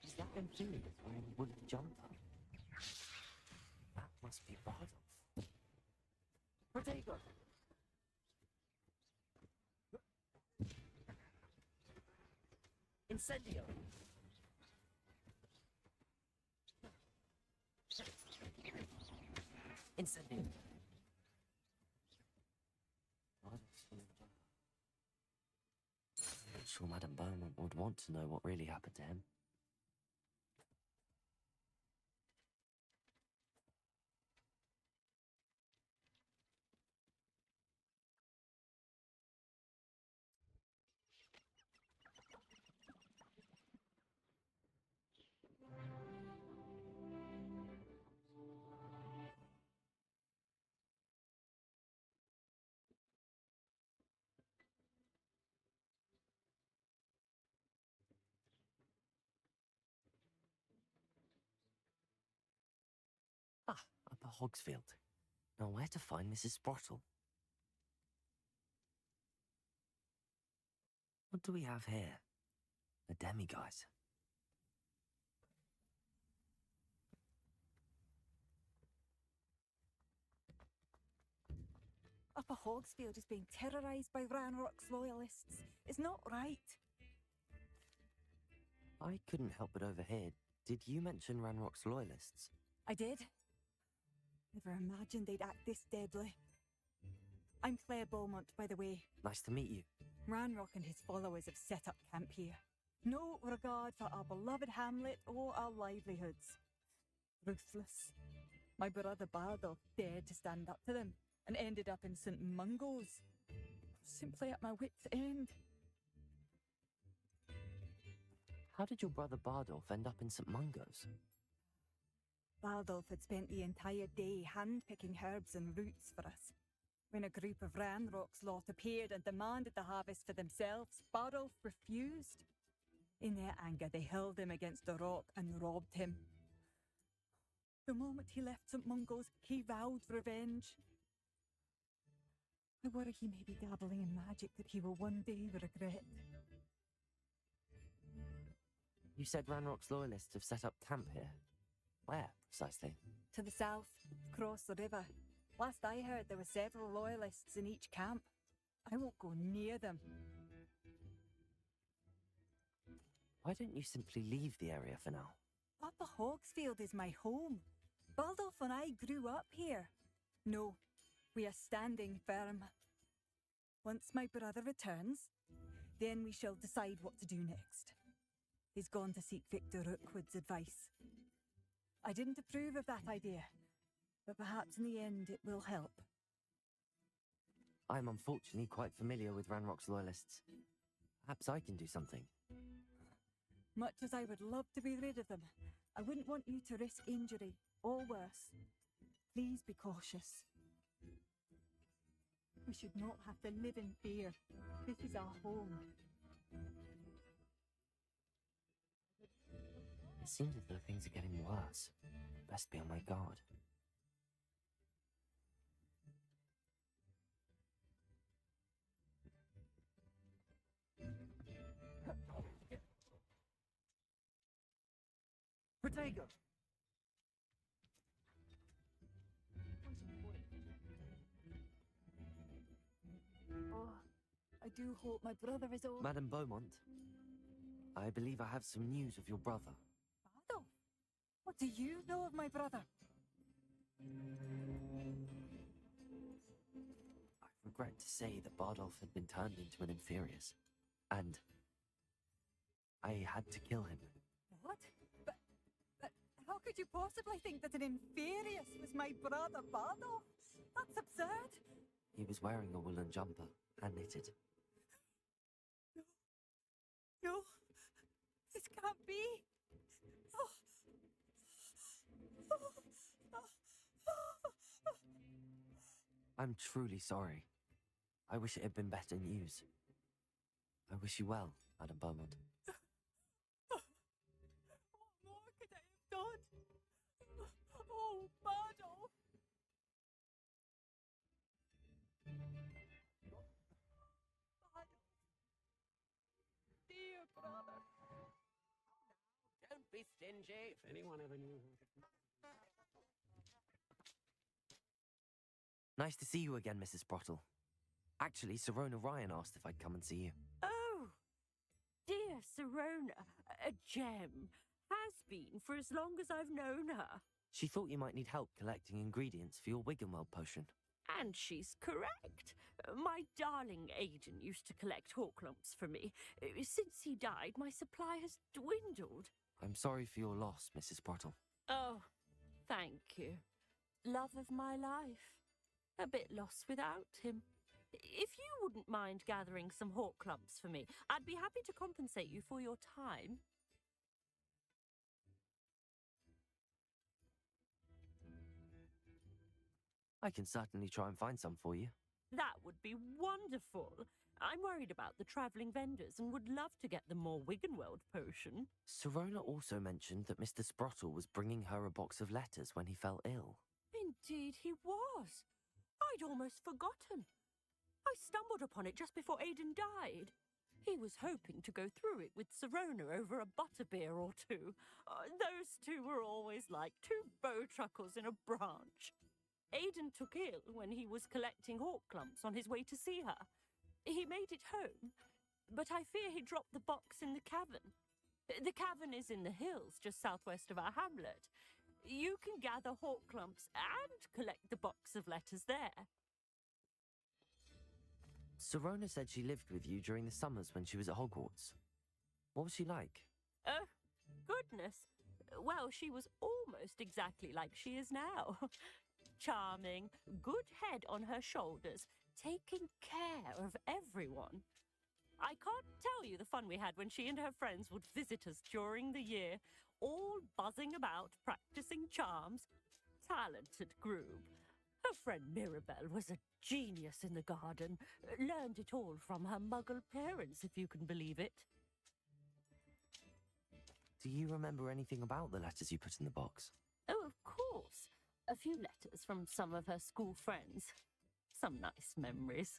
Is that Infurious wearing a woolen jumper? That must be Bardolph. Protego. Incendio. Incendio. Bardolph's woolen jumper. I'm not sure Madame Beaumont would want to know what really happened to him. Ah, Upper Hogsfield. Now where to find Mrs. Sprottle? What do we have here? A demiguise. Upper Hogsfield is being terrorised by Ranrock's loyalists. It's not right. I couldn't help but overhear. Did you mention Ranrock's loyalists? I did. Never imagined they'd act this deadly. I'm Claire Beaumont, by the way. Nice to meet you. Ranrock and his followers have set up camp here. No regard for our beloved hamlet or our livelihoods. Ruthless. My brother Bardolph dared to stand up to them and ended up in St. Mungo's. Simply at my wit's end. How did your brother Bardolph end up in St. Mungo's? Bardolph had spent the entire day hand-picking herbs and roots for us. When a group of Ranrock's lot appeared and demanded the harvest for themselves, Bardolph refused. In their anger, they hurled him against a rock and robbed him. The moment he left St. Mungo's, he vowed revenge. I worry he may be dabbling in magic that he will one day regret. You said Ranrock's loyalists have set up camp here. Where, precisely? To the south, across the river. Last I heard, there were several loyalists in each camp. I won't go near them. Why don't you simply leave the area for now? Upper Hogsfield is my home. Bardolph and I grew up here. No, we are standing firm. Once my brother returns, then we shall decide what to do next. He's gone to seek Victor Rookwood's advice. I didn't approve of that idea, but perhaps in the end it will help. I'm unfortunately quite familiar with Ranrock's loyalists. Perhaps I can do something. Much as I would love to be rid of them, I wouldn't want you to risk injury, or worse. Please be cautious. We should not have to live in fear. This is our home. It seems as though things are getting worse. Best be on my guard. Protego. Oh, I do hope my brother is all... Madame Beaumont, I believe I have some news of your brother. Bardolph? What do you know of my brother? I regret to say that Bardolph had been turned into an Infurious, and I had to kill him. What? But how could you possibly think that an Infurious was my brother Bardolph? That's absurd. He was wearing a woolen jumper and knitted. No, this can't be. I'm truly sorry. I wish it had been better news. I wish you well, Madame Beaumont. What more could I have done? brother. Don't be stingy. If anyone ever knew who to... Nice to see you again, Mrs. Sprottle. Actually, Sirona Ryan asked if I'd come and see you. Oh, dear Sirona, a gem. Has been for as long as I've known her. She thought you might need help collecting ingredients for your Wiggenweld potion. And she's correct. My darling Aidan used to collect Horklumps for me. Since he died, my supply has dwindled. I'm sorry for your loss, Mrs. Sprottle. Oh, thank you. Love of my life. A bit lost without him. If you wouldn't mind gathering some Horklumps for me, I'd be happy to compensate you for your time. I can certainly try and find some for you. That would be wonderful. I'm worried about the travelling vendors and would love to get them more Wiggenweld potion. Sirona also mentioned that Mr. Sprottle was bringing her a box of letters when he fell ill. Indeed he was. I'd almost forgotten. I stumbled upon it just before Aidan died. He was hoping to go through it with Sirona over a butterbeer or two. Those two were always like two bowtruckles in a branch. Aidan took ill when he was collecting Horklumps on his way to see her. He made it home, but I fear he dropped the box in the cavern. The cavern is in the hills just southwest of our hamlet. You can gather Horklumps and collect the box of letters there. Sirona said she lived with you during the summers when she was at Hogwarts. What was she like? Oh, goodness. Well, she was almost exactly like she is now. Charming, good head on her shoulders, taking care of everyone. I can't tell you the fun we had when she and her friends would visit us during the year, all buzzing about, practicing charms. Talented group. Her friend Mirabelle was a genius in the garden. Learned it all from her muggle parents, if you can believe it. Do you remember anything about the letters you put in the box? Oh, of course. A few letters from some of her school friends. Some nice memories.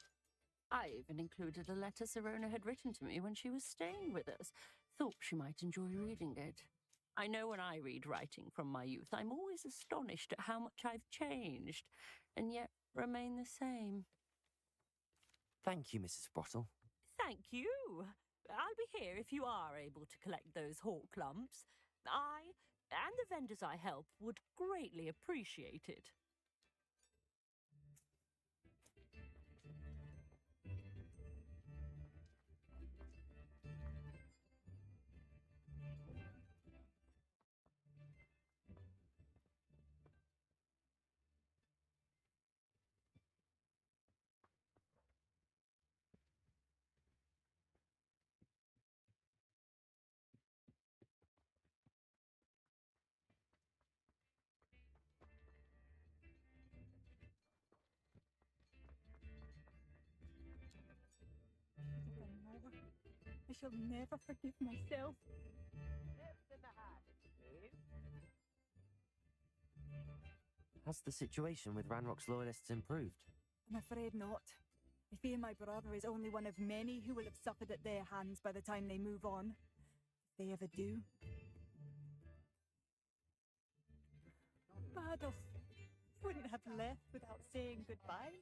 I even included a letter Sirona had written to me when she was staying with us. Thought she might enjoy reading it. I know when I read writing from my youth, I'm always astonished at how much I've changed, and yet remain the same. Thank you, Mrs. Sprottle. Thank you. I'll be here if you are able to collect those Horklumps. I and the vendors I help would greatly appreciate it. I shall never forgive myself. Has the situation with Ranrock's loyalists improved? I'm afraid not. I fear my brother is only one of many who will have suffered at their hands by the time they move on. If they ever do. Adolf wouldn't have left without saying goodbye.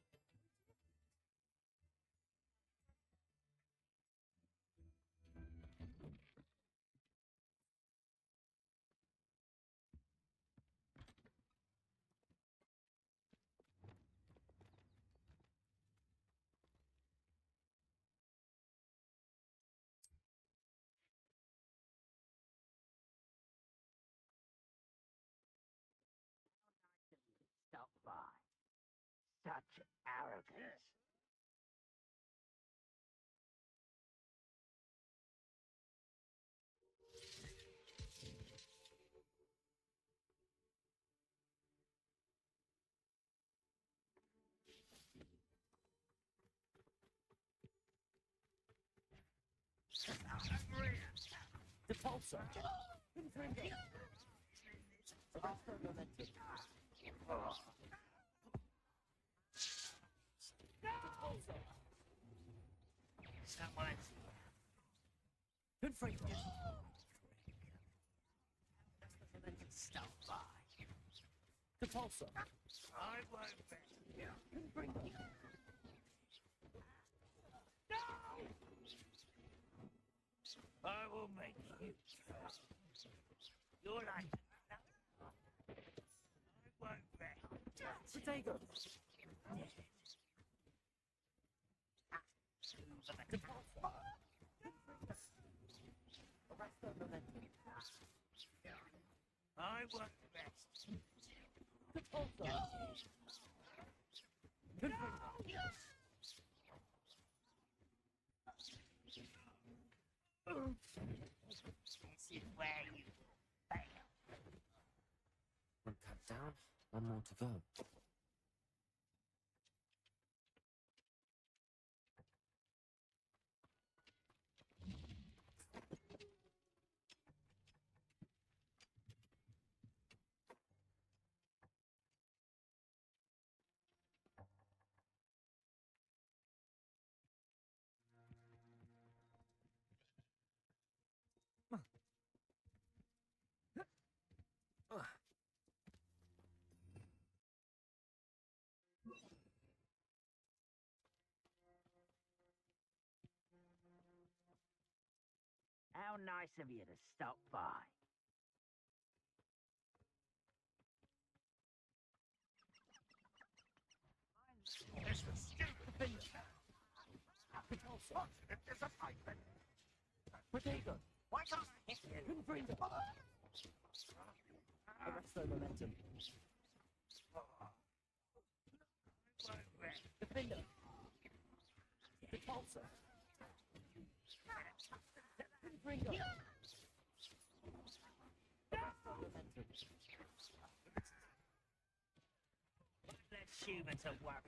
Stop by. Such arrogance. The pulsar. Infringing. Someone. Good friend. Stop by. The pulsar. I won't bet. Bring them. No! I will make you. You're like. I won't bet. Potato. The pulsar. I want best. The pulsar. Good for This is where you fail. One cut down, one more to go. How nice of you to stop by. It's the stupid thing. What? There's a fight then. Potato. Why can't I hit you? Good bring them. Arrest their momentum. Defender. The pulsar. Good bring them. Momentum. Let's Schubert a warrior.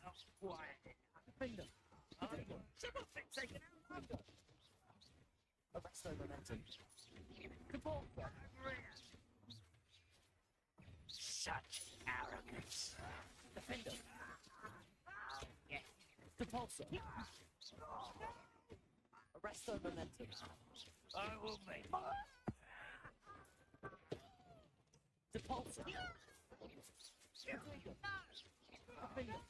Not quiet. Defender. Taken out. Arrest their momentum. The pulsar. Such arrogance. Defender. Oh, yes. The pulsar. Arrest their momentum. I will make The pulsar. Defender.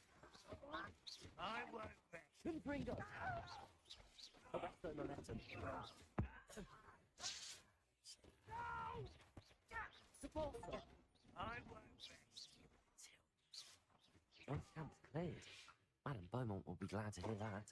I won't rest. Good bring them. Arrest their momentum. The pulsar. I won't rest. Once camp's cleared, Madame Beaumont will be glad to hear that.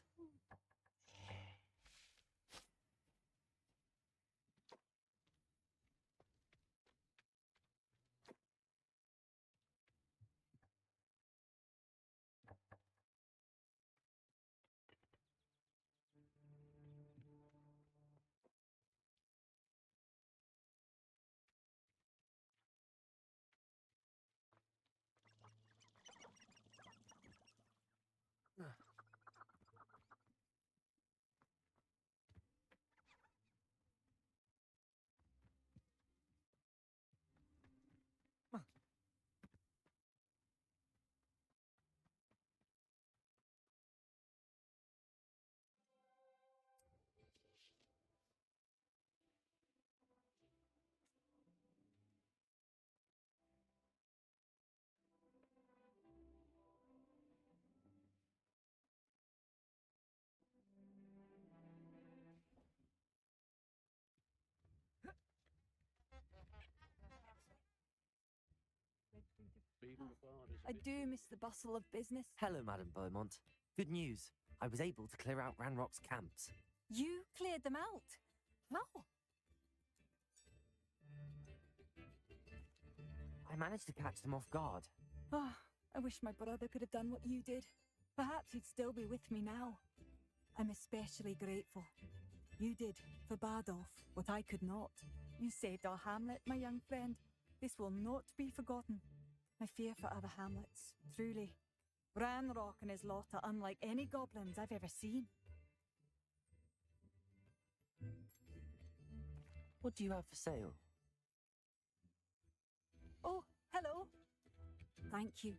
I do miss the bustle of business. Hello, Madame Beaumont. Good news. I was able to clear out Ranrock's camps. You cleared them out? How? I managed to catch them off guard. Oh, I wish my brother could have done what you did. Perhaps he'd still be with me now. I'm especially grateful. You did, for Bardolph, what I could not. You saved our hamlet, my young friend. This will not be forgotten. I fear for other hamlets, truly. Ranrock and his lot are unlike any goblins I've ever seen. What do you have for sale? Oh, hello. Thank you.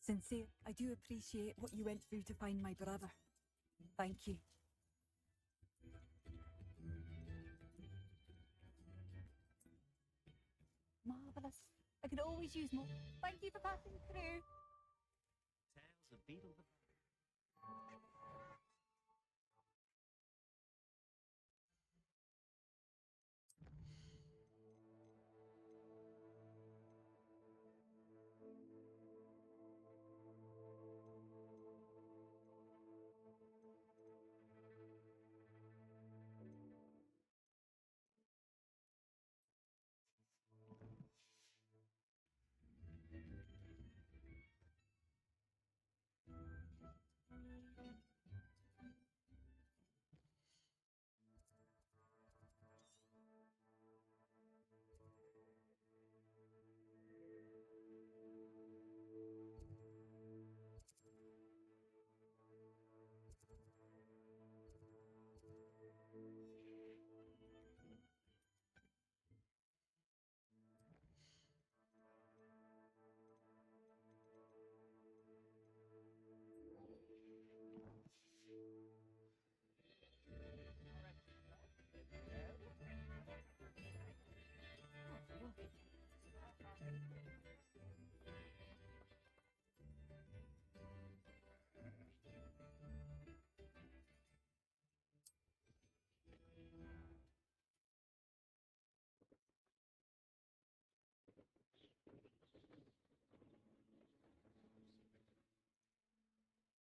Sincere, I do appreciate what you went through to find my brother. Thank you. I could always use more. Thank you for passing through. Tales of Beetle the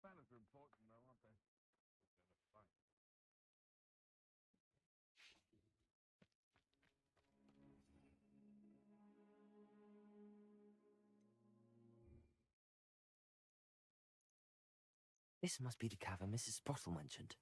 Manners are important, though, aren't they? We're gonna fight. This must be the cavern Mrs. Sprottle mentioned.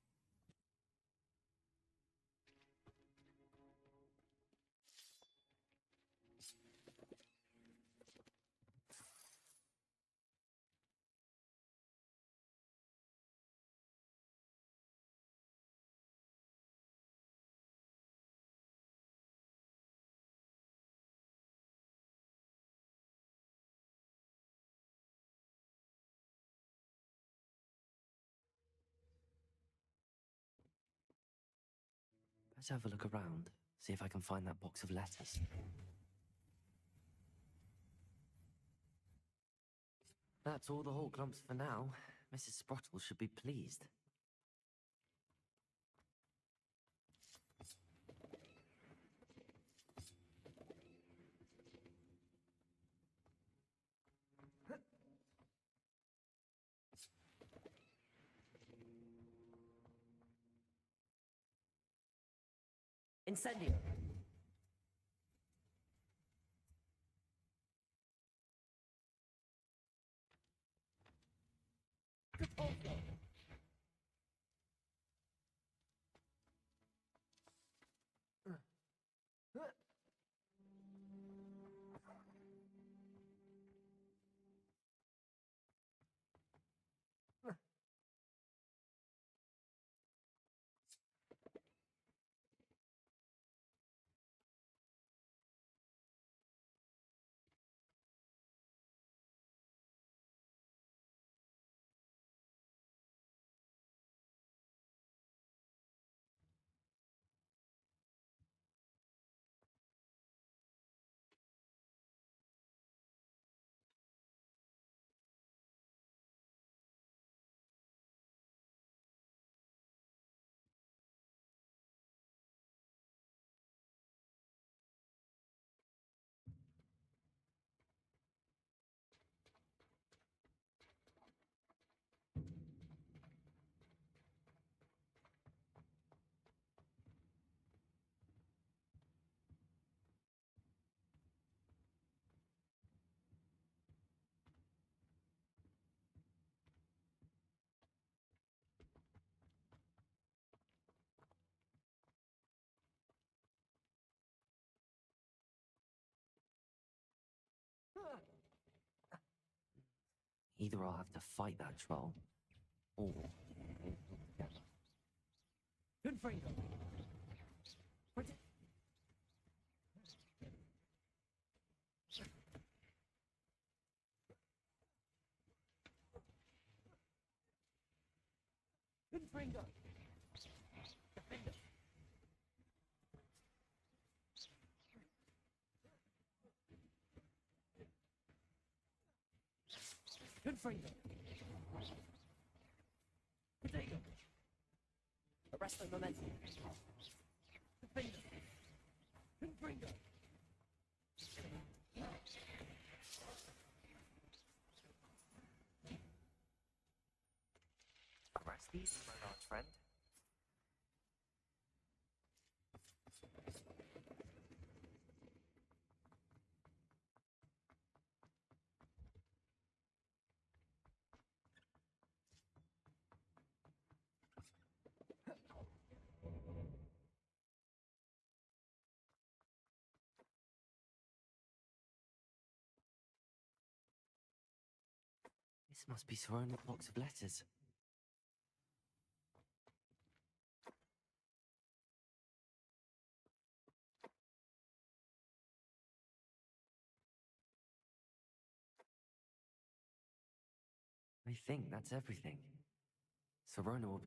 Let's have a look around, see if I can find that box of letters. That's all the whole clumps for now. Mrs. Sprottle should be pleased. Incendio! Either I'll have to fight that troll, or we'll pull together. Good Franco! Good Franco! Defender! Confringo. Potato. Arrest the momentum. Confringo. Confringo. Arrest these, my large friend. This must be Serona's box of letters. I think that's everything. Serona will be...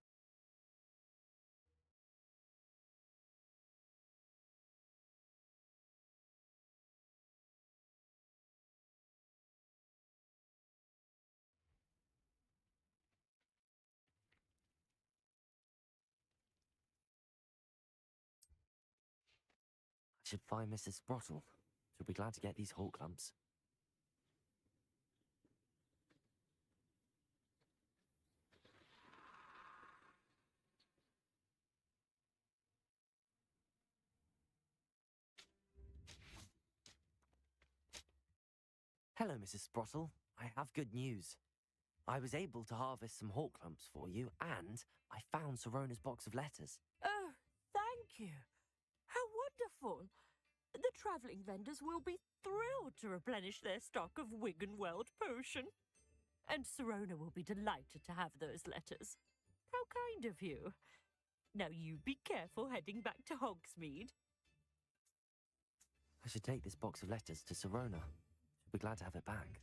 I should find Mrs. Sprottle. She'll be glad to get these hawk lumps. Hello, Mrs. Sprottle. I have good news. I was able to harvest some hawk lumps for you, and I found Serona's box of letters. Oh, thank you. How wonderful. The travelling vendors will be thrilled to replenish their stock of Wiggenweld potion. And Serona will be delighted to have those letters. How kind of you. Now you be careful heading back to Hogsmeade. I should take this box of letters to Serona. She'll be glad to have it back.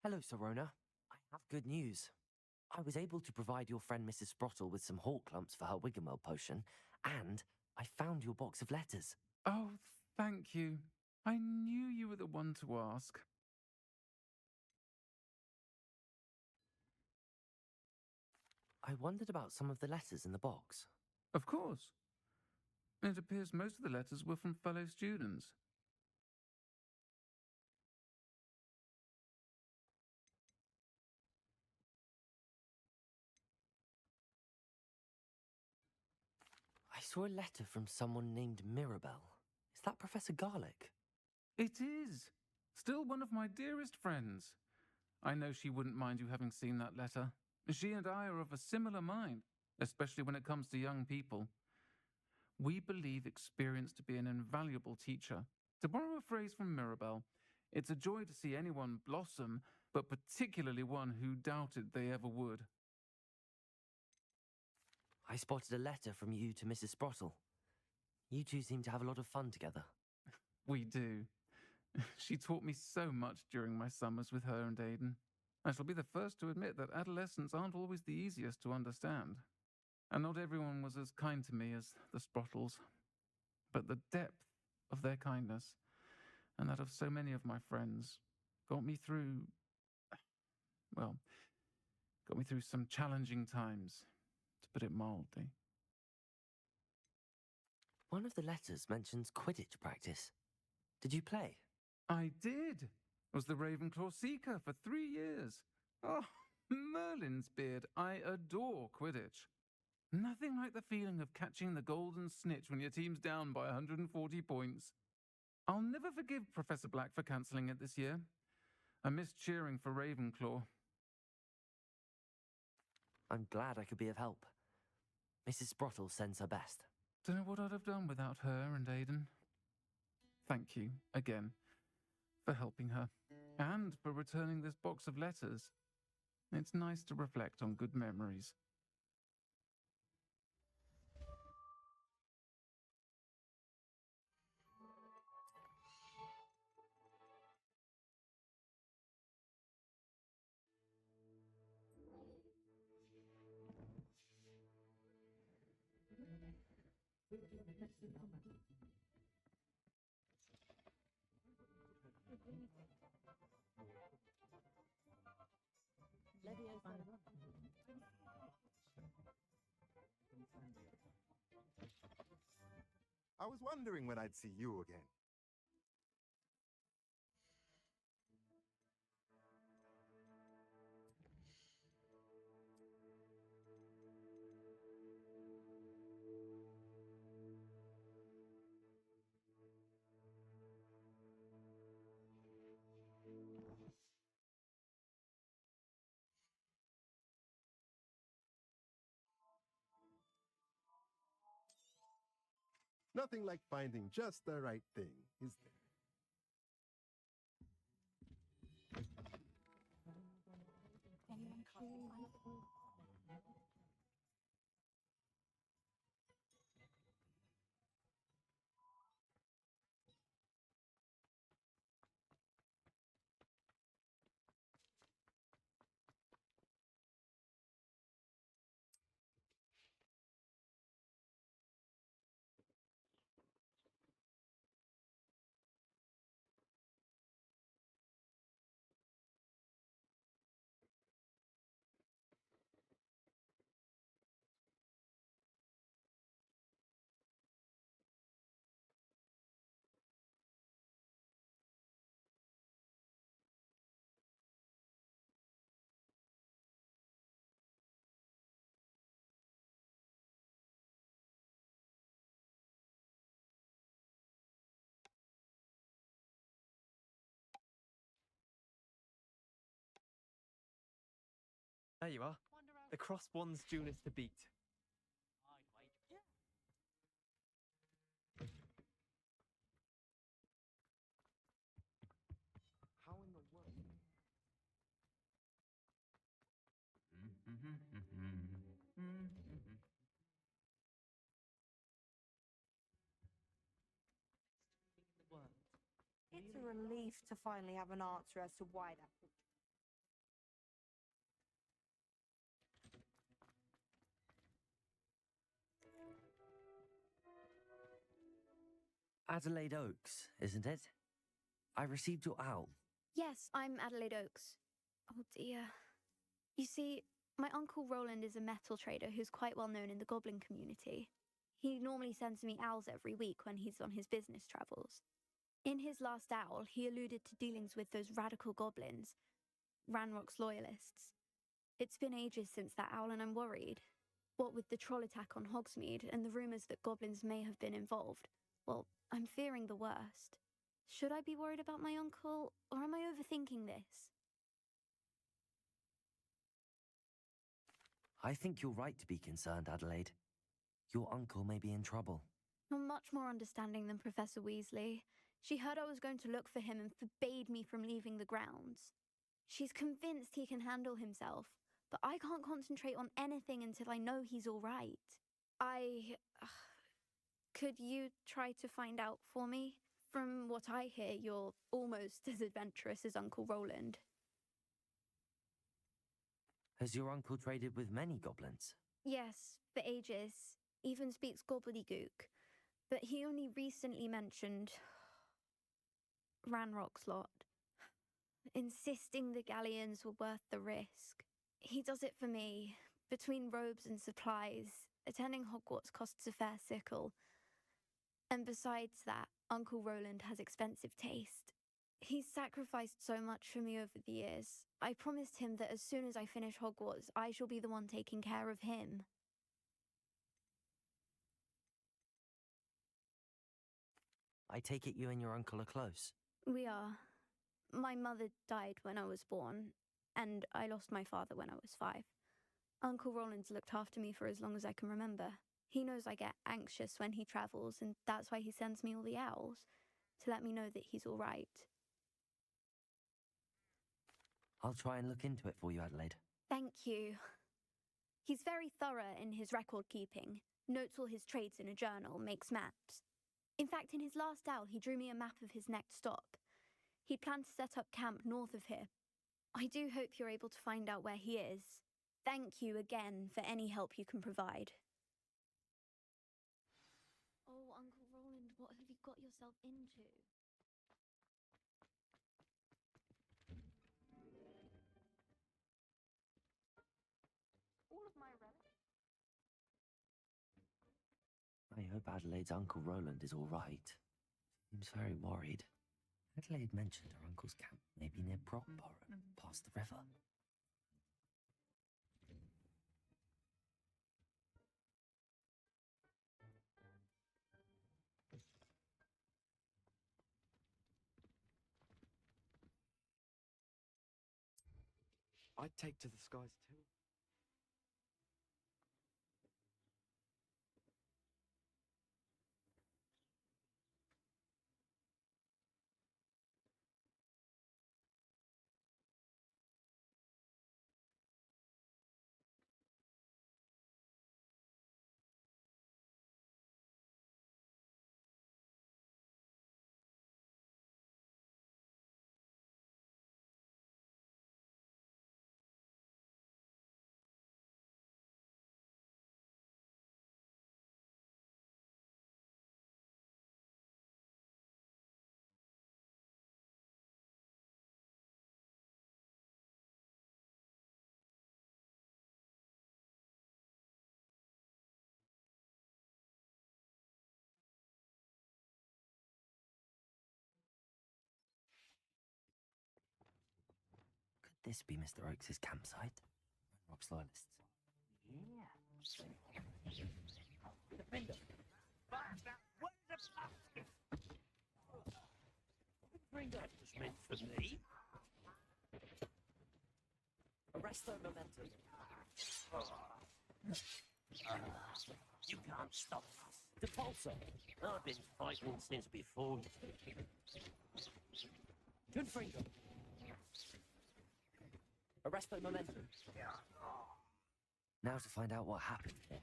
Hello, Serona. I have good news. I was able to provide your friend Mrs. Sprottle with some hawk lumps for her Wiggenweld potion, and I found your box of letters. Oh, thank you. I knew you were the one to ask. I wondered about some of the letters in the box. Of course. It appears most of the letters were from fellow students. I saw a letter from someone named Mirabelle. Is that Professor Garlick? It is. Still one of my dearest friends. I know she wouldn't mind you having seen that letter. She and I are of a similar mind, especially when it comes to young people. We believe experience to be an invaluable teacher. To borrow a phrase from Mirabelle, it's a joy to see anyone blossom, but particularly one who doubted they ever would. I spotted a letter from you to Mrs. Sprottle. You two seem to have a lot of fun together. We do. She taught me so much during my summers with her and Aidan. I shall be the first to admit that adolescents aren't always the easiest to understand. And not everyone was as kind to me as the Sprottles. But the depth of their kindness, and that of so many of my friends, got me through well, got me through some challenging times, to put it mildly. One of the letters mentions Quidditch practice. Did you play? I did. Was the Ravenclaw Seeker for 3 years. Oh, Merlin's beard. I adore Quidditch. Nothing like the feeling of catching the golden snitch when your team's down by 140 points. I'll never forgive Professor Black for cancelling it this year. I missed cheering for Ravenclaw. I'm glad I could be of help. Mrs. Sprottle sends her best. Don't know what I'd have done without her and Aidan. Thank you, again, for helping her, and for returning this box of letters. It's nice to reflect on good memories. I was wondering when I'd see you again. Nothing like finding just the right thing, is there? There you are. The cross one's Junis to beat. How in the world? It's a relief to finally have an answer as to why that picture. Adelaide Oaks, isn't it? I received your owl. Yes, I'm Adelaide Oaks. Oh dear. You see, my uncle Roland is a metal trader who's quite well known in the goblin community. He normally sends me owls every week when he's on his business travels. In his last owl, he alluded to dealings with those radical goblins, Ranrock's loyalists. It's been ages since that owl and I'm worried. What with the troll attack on Hogsmeade and the rumours that goblins may have been involved, well, I'm fearing the worst. Should I be worried about my uncle, or am I overthinking this? I think you're right to be concerned, Adelaide. Your uncle may be in trouble. You're much more understanding than Professor Weasley. She heard I was going to look for him and forbade me from leaving the grounds. She's convinced he can handle himself, but I can't concentrate on anything until I know he's all right. Could you try to find out for me? From what I hear, you're almost as adventurous as Uncle Roland. Has your uncle traded with many goblins? Yes, for ages. Even speaks gobbledygook. But he only recently mentioned Ranrock's lot. insisting the galleons were worth the risk. He does it for me. Between robes and supplies, attending Hogwarts costs a fair sickle. And besides that, Uncle Roland has expensive taste. He's sacrificed so much for me over the years. I promised him that as soon as I finish Hogwarts, I shall be the one taking care of him. I take it you and your uncle are close. We are. My mother died when I was born, and I lost my father when I was 5. Uncle Roland's looked after me for as long as I can remember. He knows I get anxious when he travels, and that's why he sends me all the owls, to let me know that he's all right. I'll try and look into it for you, Adelaide. Thank you. He's very thorough in his record keeping, notes all his trades in a journal, makes maps. In fact, in his last owl, he drew me a map of his next stop. He planned to set up camp north of here. I do hope you're able to find out where he is. Thank you again for any help you can provide. Oh, Uncle Roland, what have you got yourself into? All of my relics. I hope Adelaide's Uncle Roland is all right. Seems very worried. Adelaide mentioned her uncle's camp may be near Brockborough, past the river. I'd take to the skies too. Could this be Mr. Oakes's campsite? Rock's loyalists. Yeah. Defender. Where's the basket? Bring that was meant for me. Arrest their momentum. You can't stop us. Depulso. I've been fighting since before. Confringo. Arrest their momentum. Now to find out what happened here.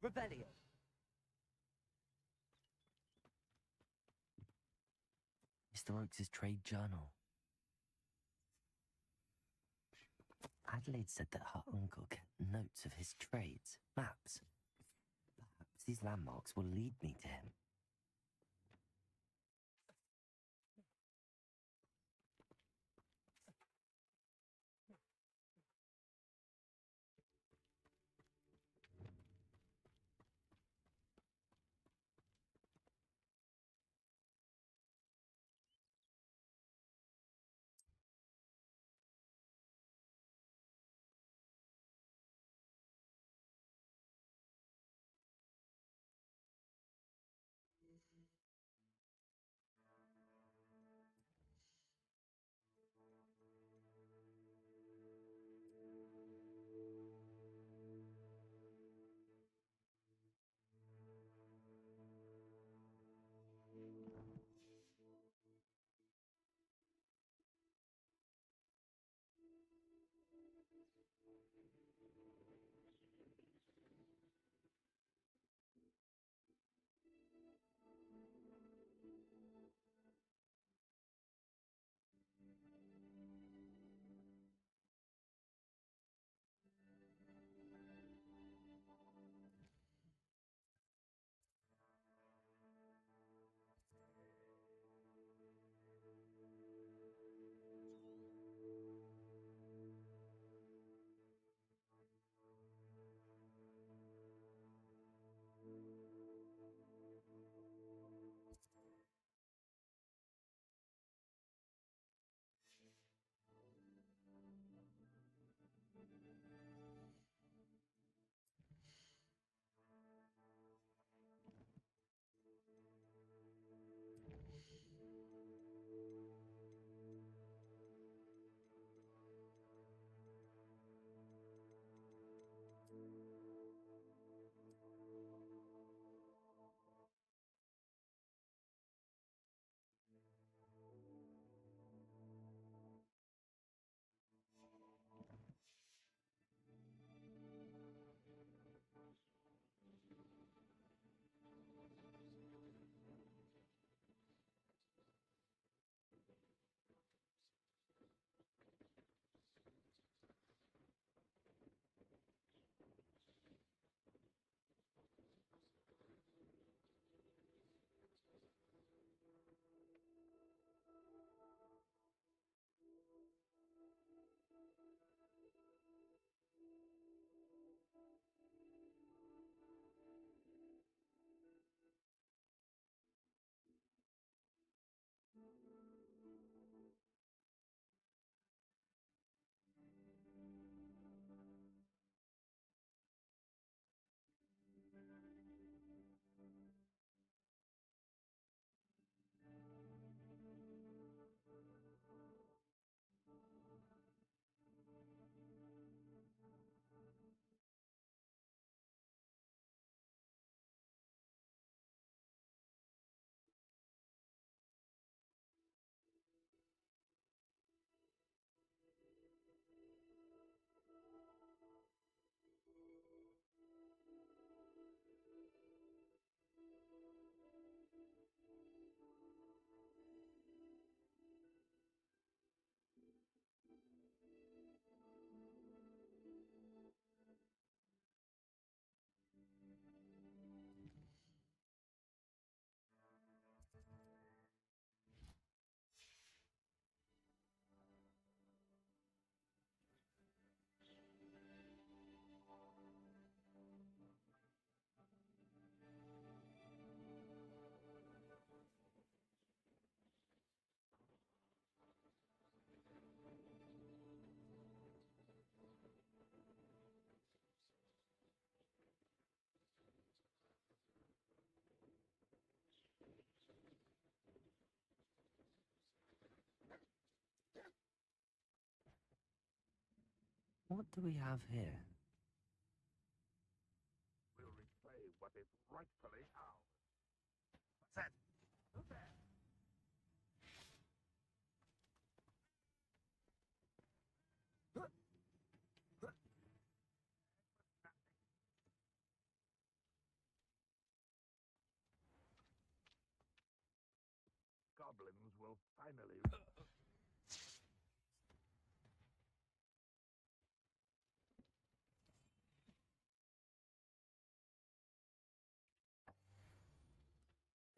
Rebellion. Mr. Oakes's trade journal. Adelaide said that her uncle kept notes of his trades, maps. Perhaps these landmarks will lead me to him. What do we have here? We'll reclaim what is rightfully ours. What's that? Who's there? Goblins will finally...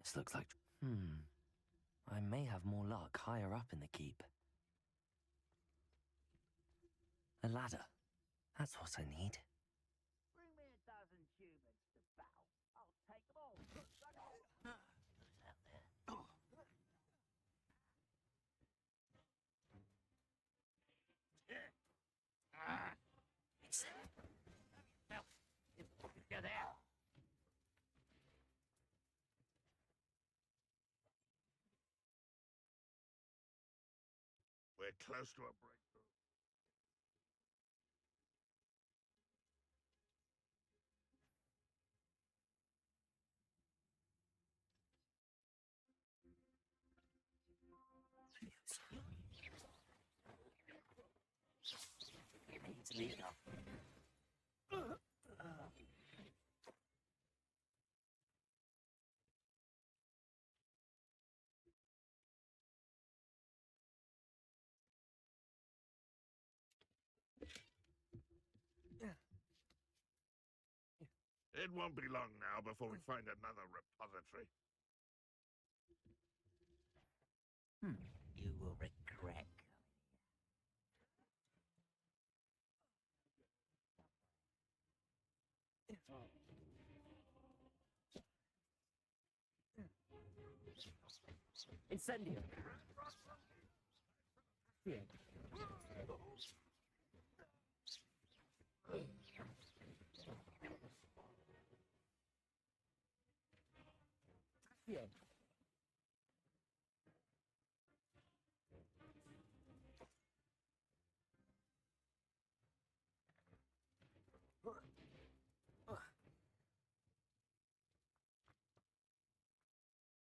This looks like... I may have more luck higher up in the keep. A ladder. That's what I need. Bring me a dozen humans to battle. I'll take them all. It's... You're there. We're close to a breakthrough. It won't be long now before we find another repository. You will regret. Incendio. Here. Here.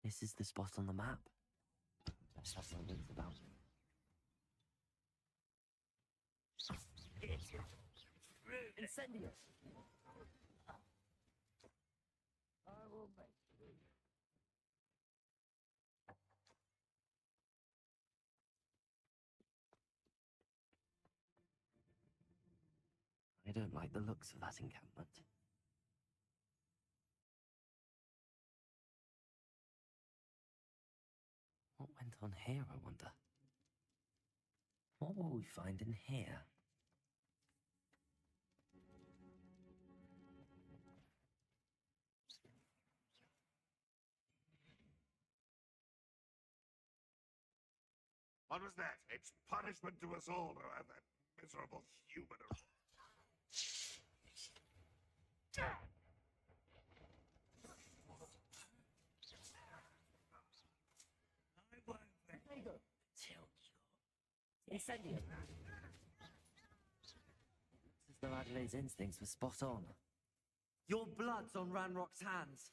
This is the spot on the map. Best have some wits about. Incendio. I will make you. I don't like the looks of that encampment. What went on here, I wonder? What will we find in here? What was that? It's punishment to us all to have that miserable human around. Incendio. As though Adelaide's instincts were spot on. Your blood's on Ranrock's hands.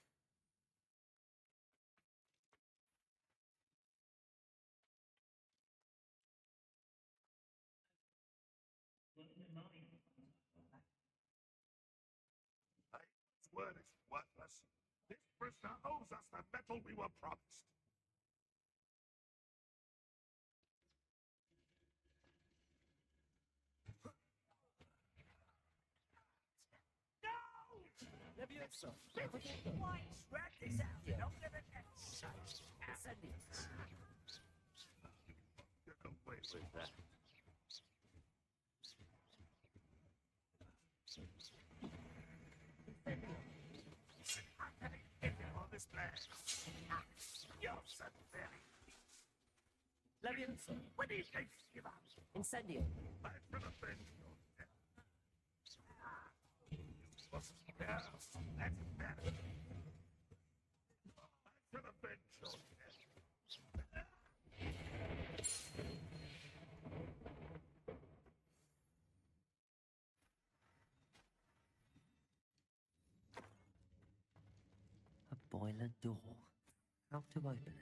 This word is worthless. This prisoner owes us the metal we were promised. Leviosa, why drag this out longer than necessary? Ascending. Get away with that. I'm having him on this plan. You're so very. Leviosa, When do you think you give up? Incendio. I should have been your death. Yeah, that's better. I should have been your death. A boiler door. How to open it?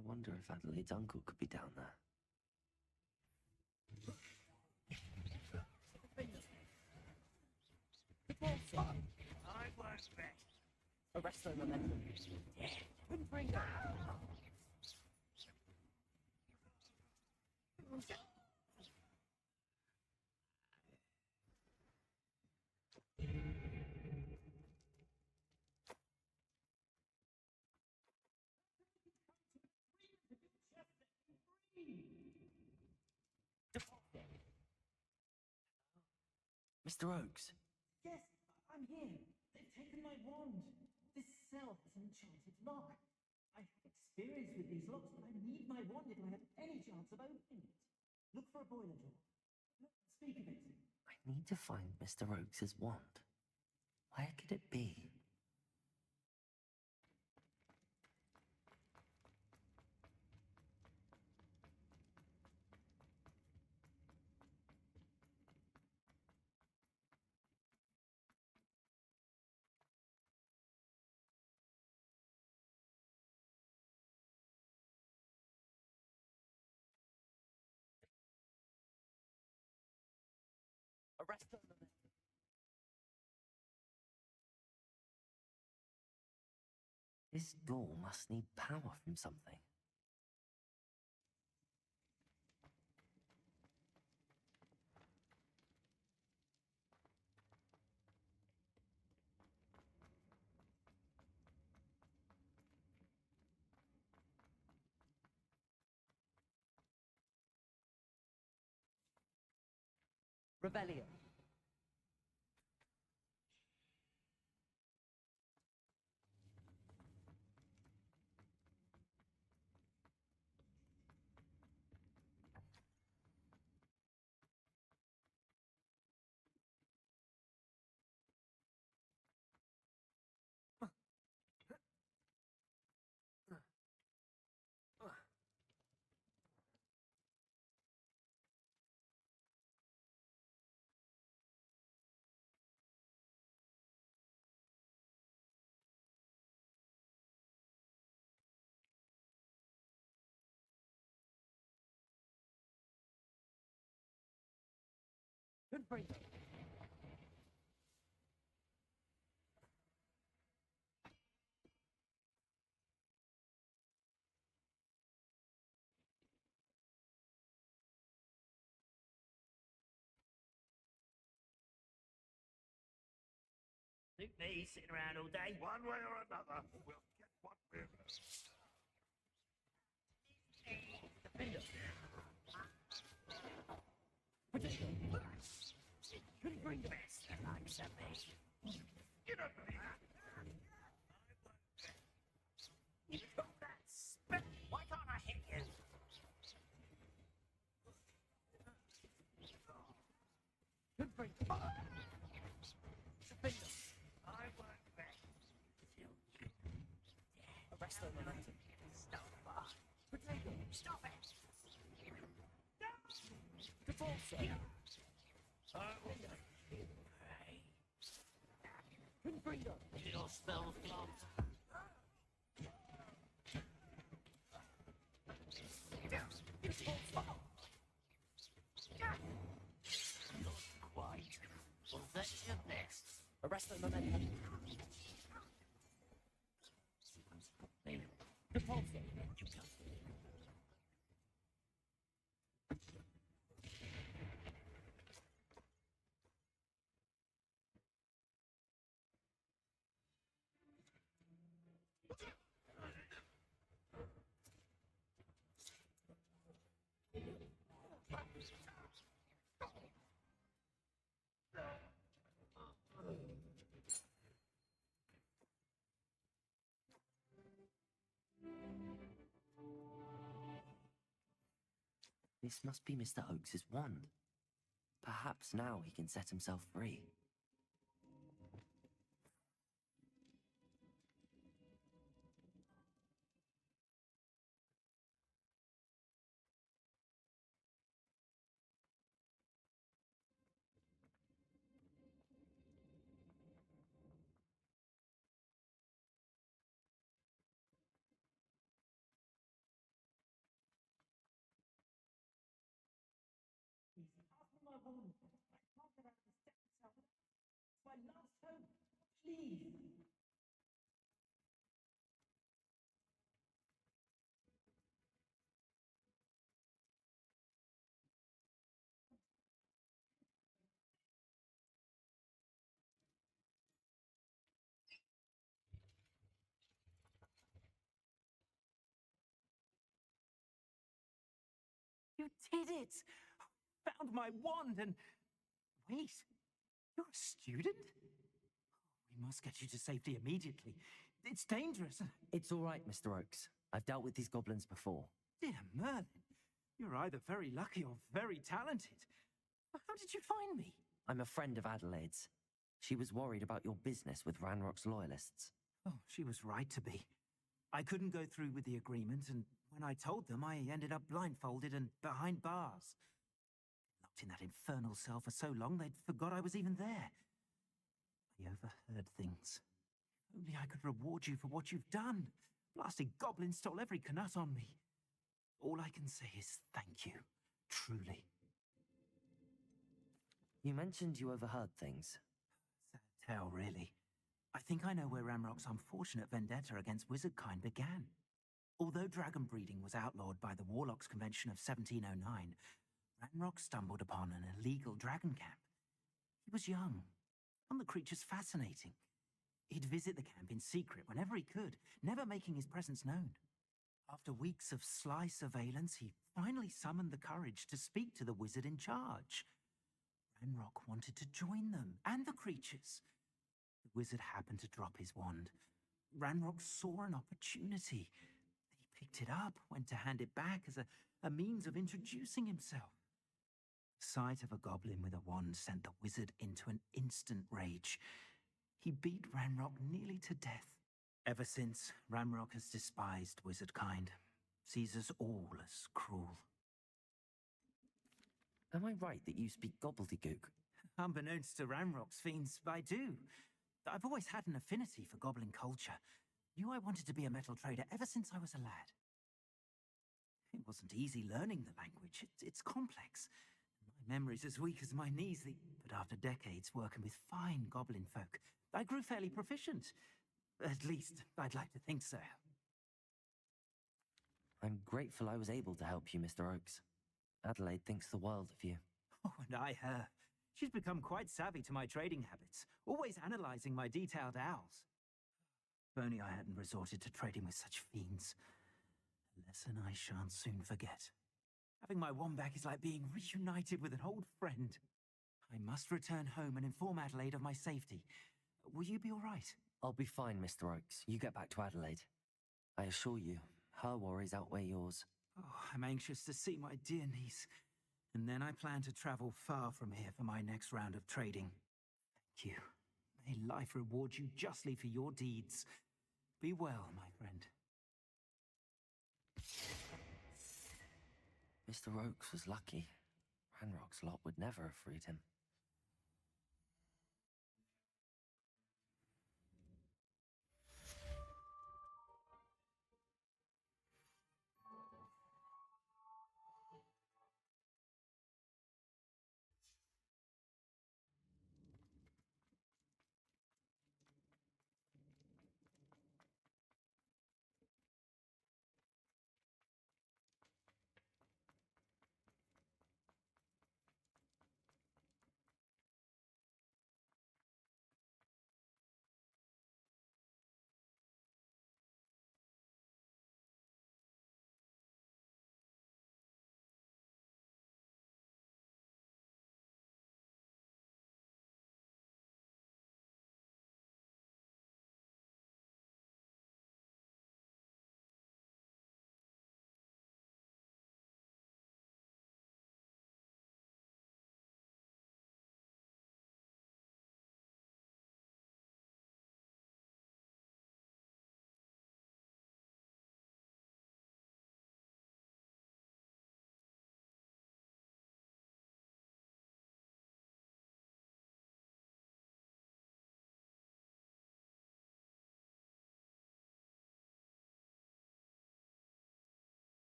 I wonder if Adelaide's uncle could be down there. I was best. Arrest the momentum. Yeah, couldn't bring her. Mr. Oakes. Yes, I'm here. They've taken my wand. This cell has an enchanted lock. I have experience with these locks, but I need my wand if I have any chance of opening it. Look for a boiler door. Speak of it. I need to find Mr. Oakes' wand. Where could it be? Arrest the momentum. This door must need power from something. Rebellion. Good for you. Suit me sitting around all day. One way or another, we'll get what we're. Defender. Position. Couldn't bring the best. Like something. You don't believe that. You got that spell. Why can't I hit you? Good bring. Defender. I work best. Stop it! The false Confringo! Your spell clock. Not quite. Well, that's your best. Arrest them, momentum. The pulse. This must be Mr. Oakes's wand. Perhaps now he can set himself free. My wand. I can't get out of the second cell. It's my last hope. Please. You did it! Found my wand and... Wait, you're a student? We must get you to safety immediately. It's dangerous. It's all right, Mr. Oakes. I've dealt with these goblins before. Dear Merlin, you're either very lucky or very talented. How did you find me? I'm a friend of Adelaide's. She was worried about your business with Ranrock's loyalists. Oh, she was right to be. I couldn't go through with the agreement, and when I told them, I ended up blindfolded and behind bars. Locked in that infernal cell for so long, they'd forgot I was even there. I overheard things. If only I could reward you for what you've done. Blasted goblin stole every knut on me. All I can say is thank you, truly. You mentioned you overheard things. Sad tale, really. I think I know where Ranrock's unfortunate vendetta against wizardkind began. Although dragon breeding was outlawed by the Warlocks Convention of 1709, Ranrock stumbled upon an illegal dragon camp. He was young, found the creatures fascinating. He'd visit the camp in secret whenever he could, never making his presence known. After weeks of sly surveillance, he finally summoned the courage to speak to the wizard in charge. Ranrock wanted to join them, and the creatures. The wizard happened to drop his wand. Ranrock saw an opportunity. He picked it up, went to hand it back as a means of introducing himself. The sight of a goblin with a wand sent the wizard into an instant rage. He beat Ranrock nearly to death. Ever since, Ranrock has despised wizardkind, sees us all as cruel. Am I right that you speak gobbledygook? Unbeknownst to Ranrock's fiends, I do. I've always had an affinity for goblin culture. Knew I wanted to be a metal trader ever since I was a lad. It wasn't easy learning the language. It's complex. My memory's as weak as my knees. But after decades working with fine goblin folk, I grew fairly proficient. At least, I'd like to think so. I'm grateful I was able to help you, Mr. Oakes. Adelaide thinks the world of you. Oh, and I her. She's become quite savvy to my trading habits, always analyzing my detailed owls. If only I hadn't resorted to trading with such fiends. A lesson I shan't soon forget. Having my wand back is like being reunited with an old friend. I must return home and inform Adelaide of my safety. Will you be all right? I'll be fine, Mr. Oakes. You get back to Adelaide. I assure you, her worries outweigh yours. Oh, I'm anxious to see my dear niece. And then I plan to travel far from here for my next round of trading. Thank you. May life reward you justly for your deeds. Be well, my friend. Mr. Oakes was lucky. Ranrock's lot would never have freed him.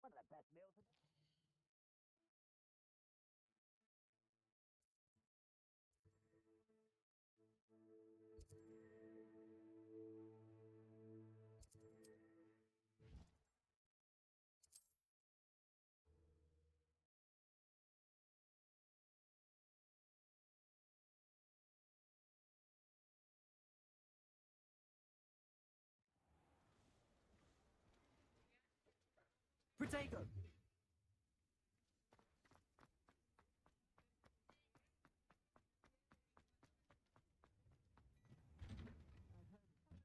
One of the best meals. Protego!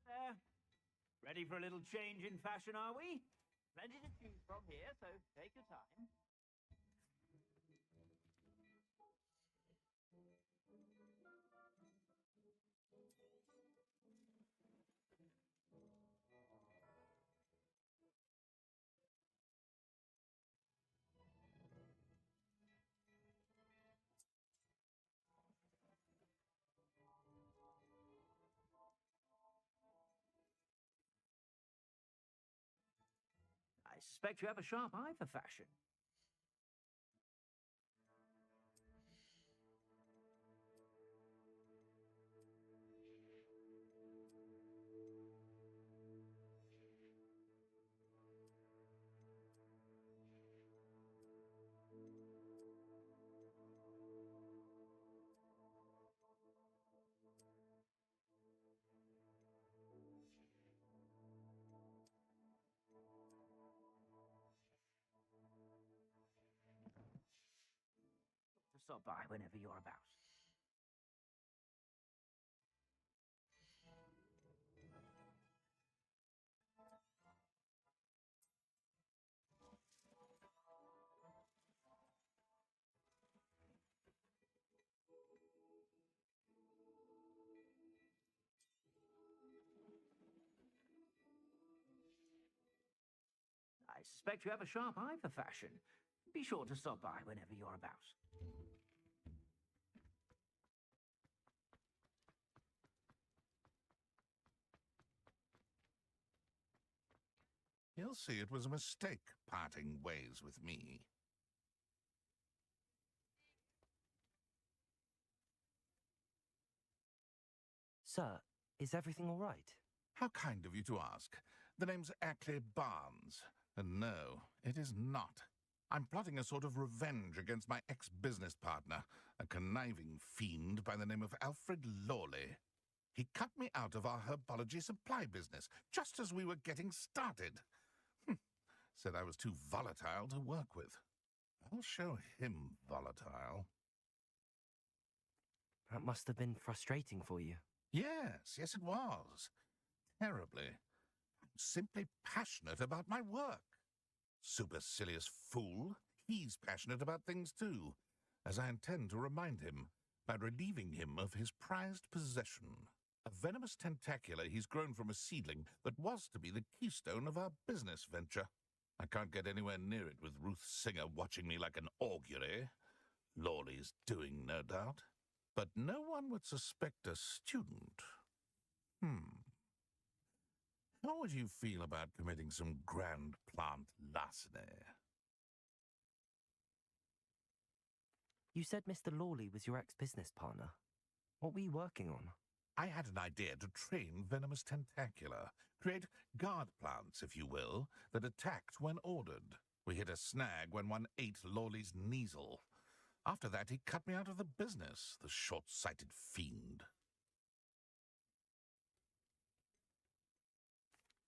There. Ready for a little change in fashion, are we? Plenty to choose from here, so take your time. I suspect you have a sharp eye for fashion. Stop by whenever you're about. I suspect you have a sharp eye for fashion. Be sure to stop by whenever you're about. You'll see it was a mistake parting ways with me. Sir, is everything all right? How kind of you to ask. The name's Ackley Barnes. And no, it is not. I'm plotting a sort of revenge against my ex-business partner, a conniving fiend by the name of Alfred Lawley. He cut me out of our herbology supply business just as we were getting started. Said I was too volatile to work with. I'll show him volatile. That must have been frustrating for you. Yes, it was. Terribly. I'm simply passionate about my work. Supercilious fool. He's passionate about things too, as I intend to remind him by relieving him of his prized possession. A venomous tentacula he's grown from a seedling that was to be the keystone of our business venture. I can't get anywhere near it with Ruth Singer watching me like an augury. Lawley's doing, no doubt. But no one would suspect a student. How would you feel about committing some grand plant larceny? You said Mr. Lawley was your ex-business partner. What were you working on? I had an idea to train Venomous Tentacula. Create guard plants, if you will, that attacked when ordered. We hit a snag when one ate Lawley's Kneasel. After that, he cut me out of the business, the short-sighted fiend.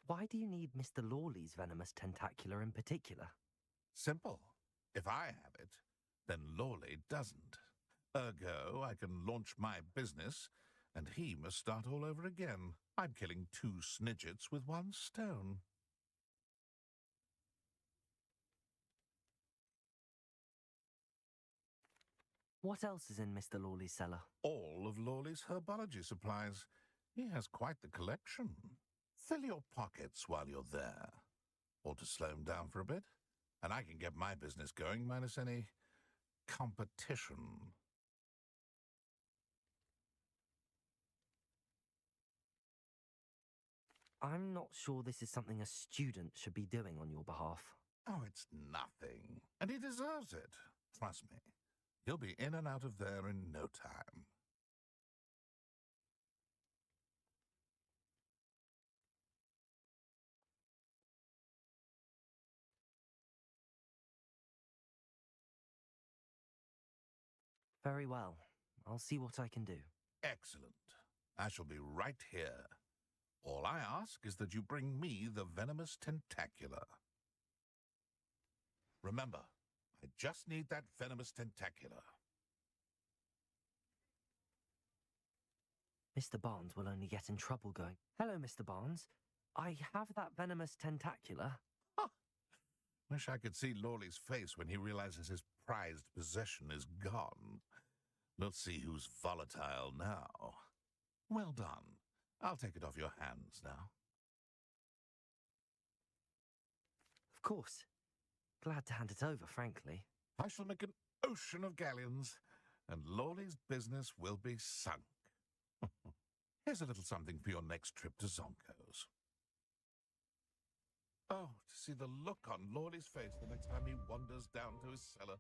Why do you need Mr. Lawley's Venomous Tentacula in particular? Simple. If I have it, then Lawley doesn't. Ergo, I can launch my business, and he must start all over again. I'm killing 2 snidgets with 1 stone. What else is in Mr. Lawley's cellar? All of Lawley's herbology supplies. He has quite the collection. Fill your pockets while you're there. Or to slow him down for a bit, and I can get my business going minus any competition. I'm not sure this is something a student should be doing on your behalf. Oh, it's nothing. And he deserves it. Trust me. He'll be in and out of there in no time. Very well. I'll see what I can do. Excellent. I shall be right here. All I ask is that you bring me the Venomous Tentacula. Remember, I just need that Venomous Tentacula. Mr. Barnes will only get in trouble going. Hello, Mr. Barnes. I have that Venomous Tentacula. Wish I could see Lawley's face when he realizes his prized possession is gone. Let's see who's volatile now. Well done. I'll take it off your hands now. Of course. Glad to hand it over, frankly. I shall make an ocean of galleons, and Lawley's business will be sunk. Here's a little something for your next trip to Zonko's. Oh, to see the look on Lawley's face the next time he wanders down to his cellar.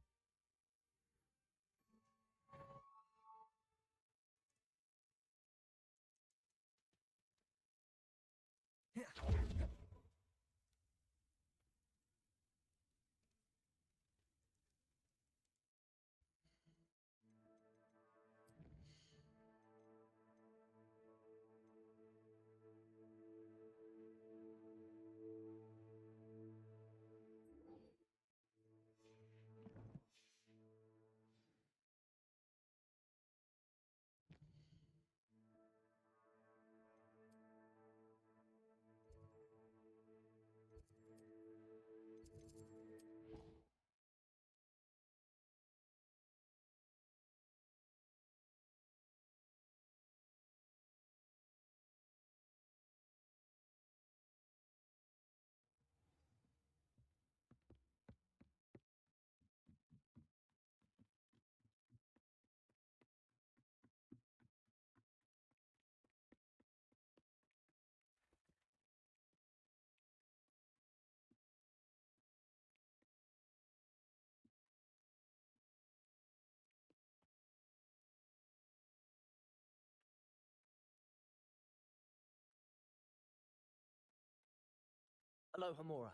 Hello, Hamura.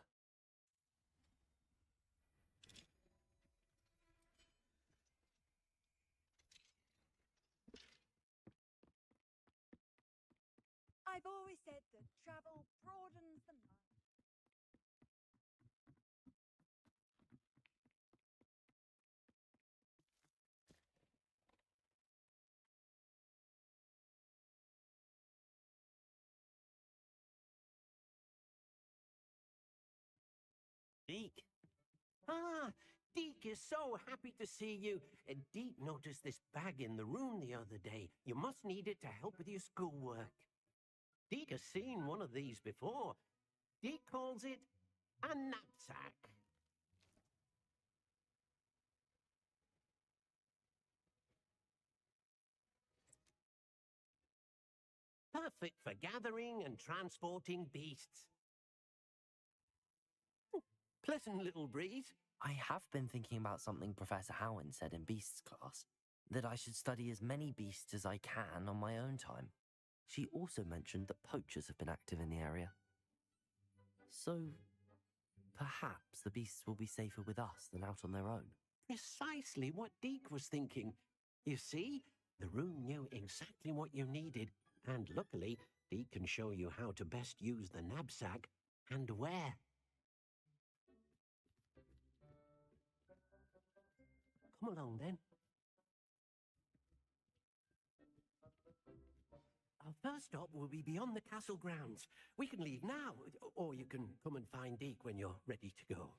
I've always said that travel broadens the mind. Deke. Ah, Deke is so happy to see you. Deke noticed this bag in the room the other day. You must need it to help with your schoolwork. Deke has seen one of these before. Deke calls it A knapsack. Perfect for gathering and transporting beasts. Pleasant little breeze. I have been thinking about something Professor Howen said in Beasts class, that I should study as many beasts as I can on my own time. She also mentioned that poachers have been active in the area. So, perhaps the beasts will be safer with us than out on their own. Precisely what Deke was thinking. You see, the room knew exactly what you needed, and luckily, Deke can show you how to best use the knapsack and where. Come along, then. Our first stop will be beyond the castle grounds. We can leave now, or you can come and find Deke when you're ready to go.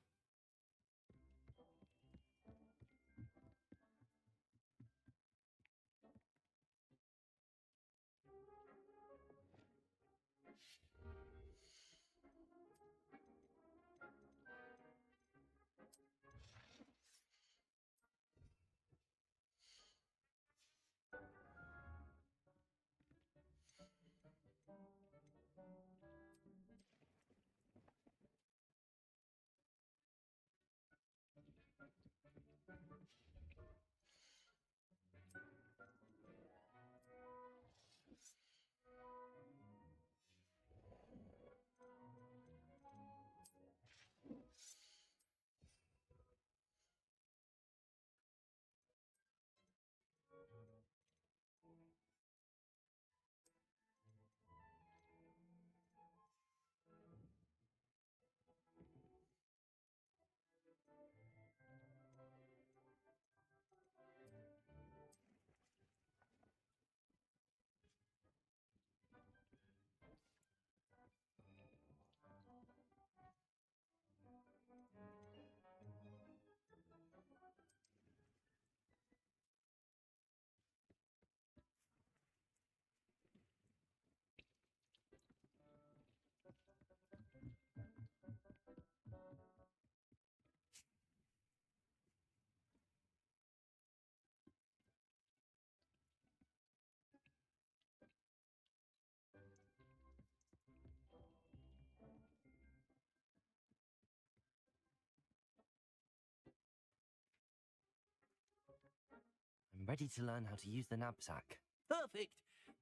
I'm ready to learn how to use the knapsack. Perfect.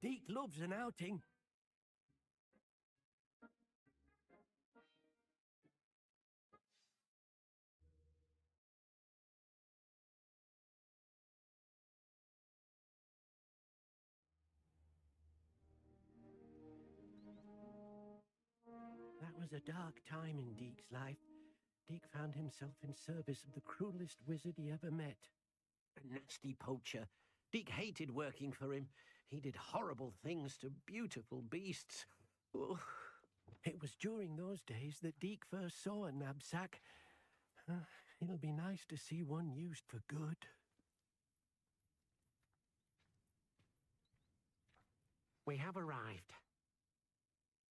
Deke loves an outing. That was a dark time in Deke's life. Deke found himself in service of the cruelest wizard he ever met. A nasty poacher. Deke hated working for him. He did horrible things to beautiful beasts. Oh, it was during those days that Deke first saw a knapsack. It'll be nice to see one used for good. We have arrived.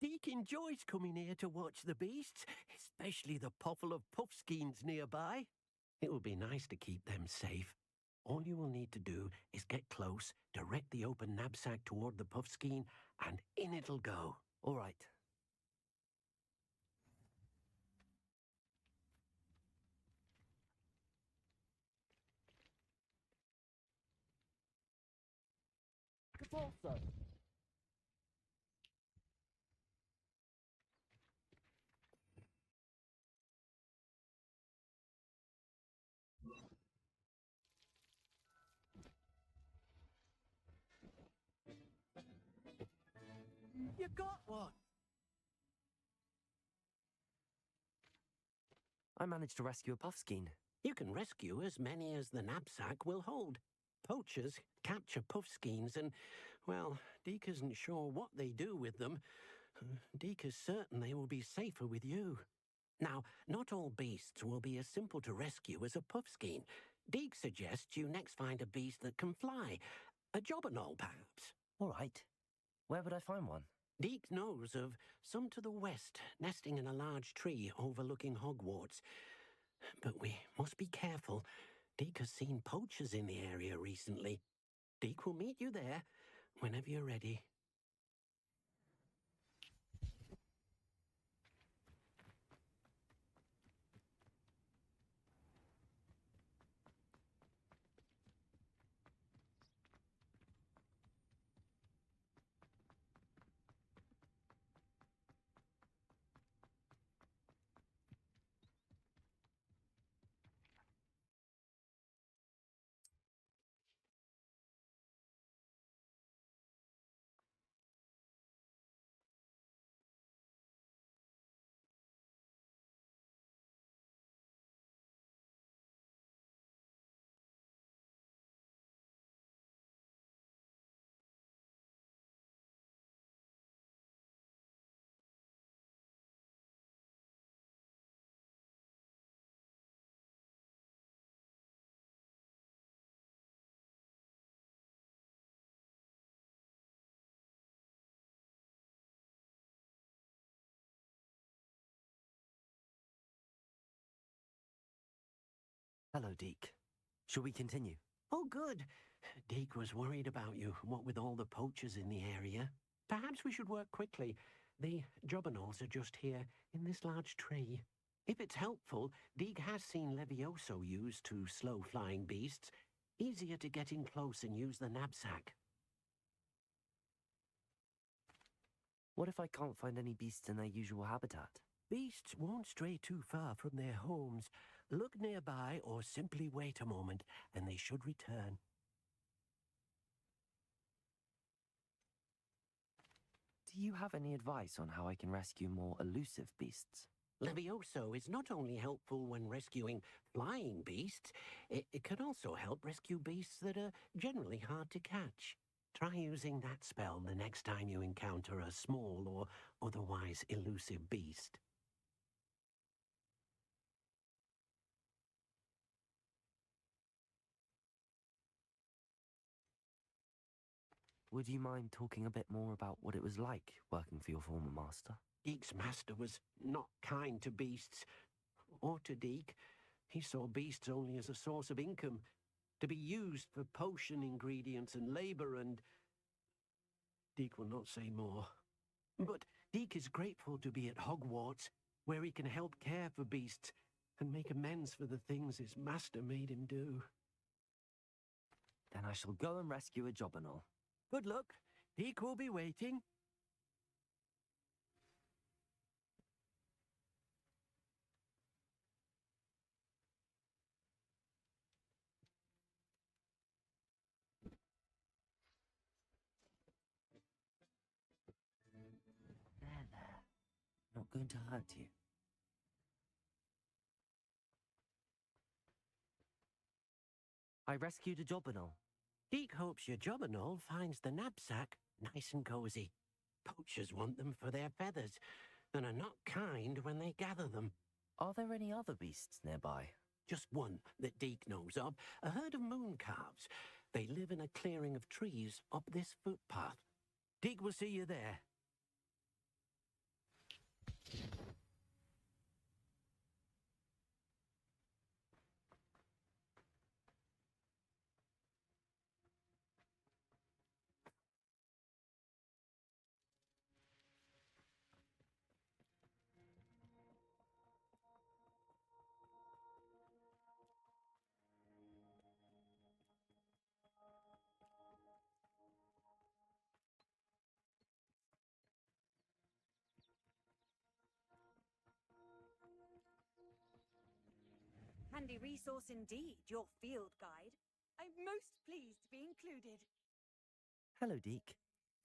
Deke enjoys coming here to watch the beasts, especially the potful of puffskeins nearby. It will be nice to keep them safe. All you will need to do is get close, direct the open knapsack toward the puffskein, and in it'll go. All right. Catorce. You got one! I managed to rescue a puffskein. You can rescue as many as the knapsack will hold. Poachers capture puffskeins and, well, Deke isn't sure what they do with them. Deke is certain they will be safer with you. Now, not all beasts will be as simple to rescue as a puffskein. Deke suggests you next find a beast that can fly. A jobberknoll, perhaps. All right. Where would I find one? Deke knows of some to the west, nesting in a large tree overlooking Hogwarts. But we must be careful. Deke has seen poachers in the area recently. Deke will meet you there whenever you're ready. Hello, Deke. Shall we continue? Oh, good. Deke was worried about you, what with all the poachers in the area. Perhaps we should work quickly. The jobberknolls are just here, in this large tree. If it's helpful, Deke has seen Levioso used to slow flying beasts. Easier to get in close and use the knapsack. What if I can't find any beasts in their usual habitat? Beasts won't stray too far from their homes. Look nearby or simply wait a moment, and they should return. Do you have any advice on how I can rescue more elusive beasts? Levioso is not only helpful when rescuing flying beasts, it can also help rescue beasts that are generally hard to catch. Try using that spell the next time you encounter a small or otherwise elusive beast. Would you mind talking a bit more about what it was like working for your former master? Deke's master was not kind to beasts, or to Deke. He saw beasts only as a source of income, to be used for potion ingredients and labor, and Deke will not say more. But Deke is grateful to be at Hogwarts, where he can help care for beasts and make amends for the things his master made him do. Then I shall go and rescue a jobberknoll. Good luck. Deke will be waiting. There. Not going to hurt you. I rescued a jobberknoll. Deke hopes your jobberknoll finds the knapsack nice and cozy. Poachers want them for their feathers, and are not kind when they gather them. Are there any other beasts nearby? Just one that Deke knows of, a herd of moon calves. They live in a clearing of trees up this footpath. Deke will see you there. Handy resource indeed, your field guide. I'm most pleased to be included. Hello, Deke.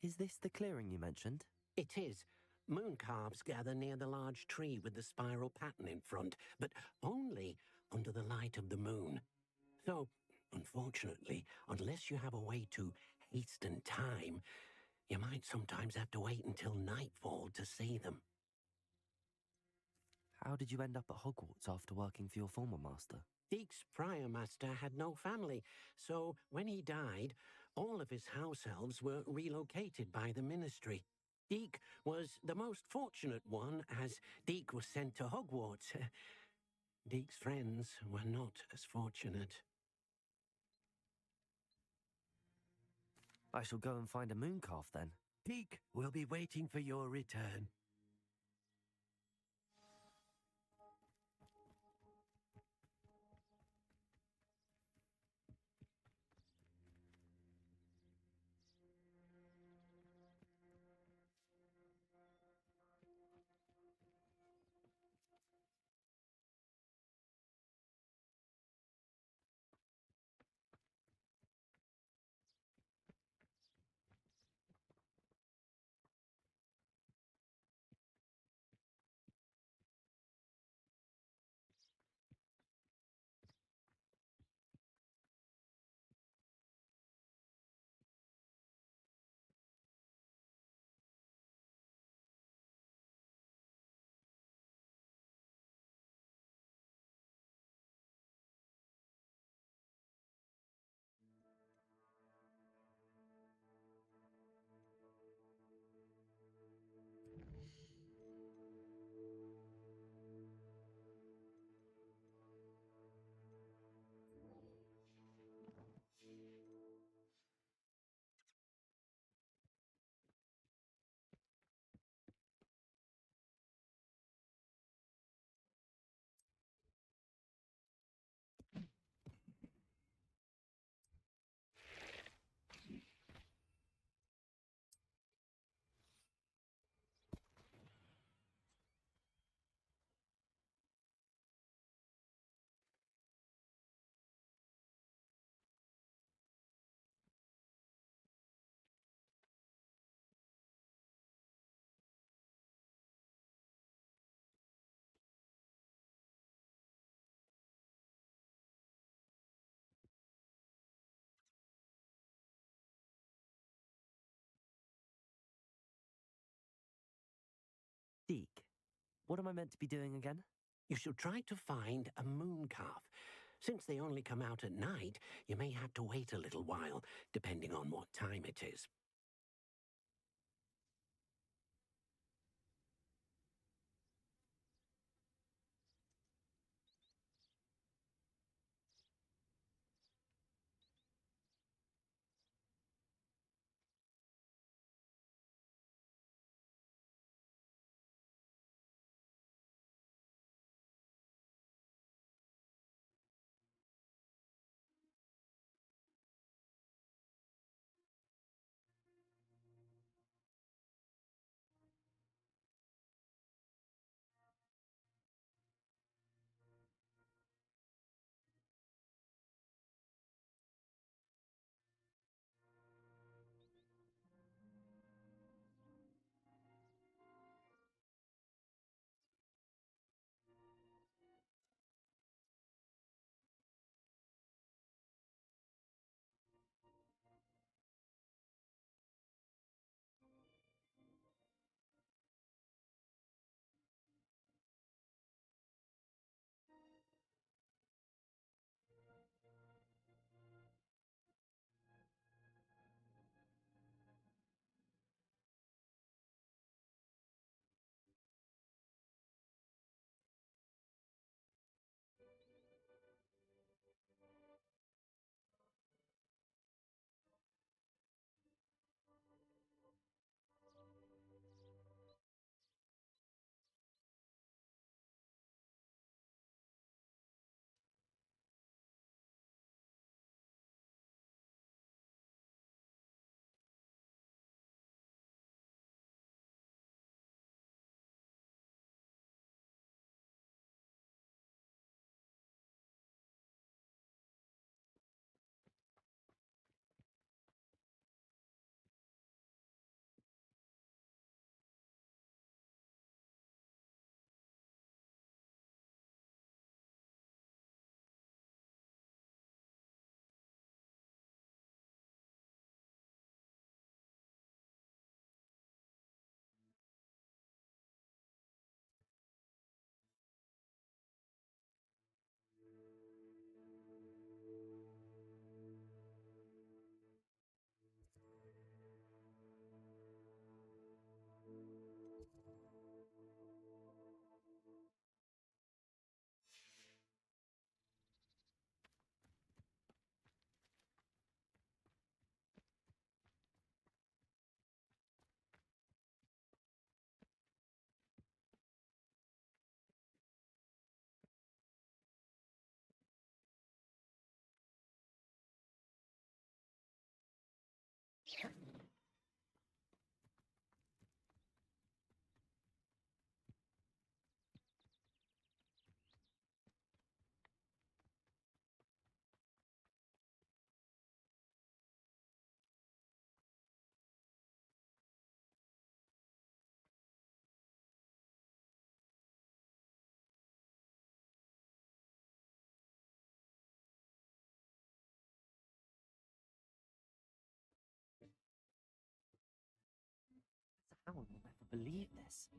Is this the clearing you mentioned? It is. Moon calves gather near the large tree with the spiral pattern in front, but only under the light of the moon. So, unfortunately, unless you have a way to hasten time, you might sometimes have to wait until nightfall to see them. How did you end up at Hogwarts after working for your former master? Deke's prior master had no family, so when he died, all of his house elves were relocated by the ministry. Deke was the most fortunate one, as Deke was sent to Hogwarts. Deke's friends were not as fortunate. I shall go and find a moon calf then. Deke will be waiting for your return. Deke, what am I meant to be doing again? You should try to find a moon calf. Since they only come out at night, you may have to wait a little while, depending on what time it is. How will never believe this?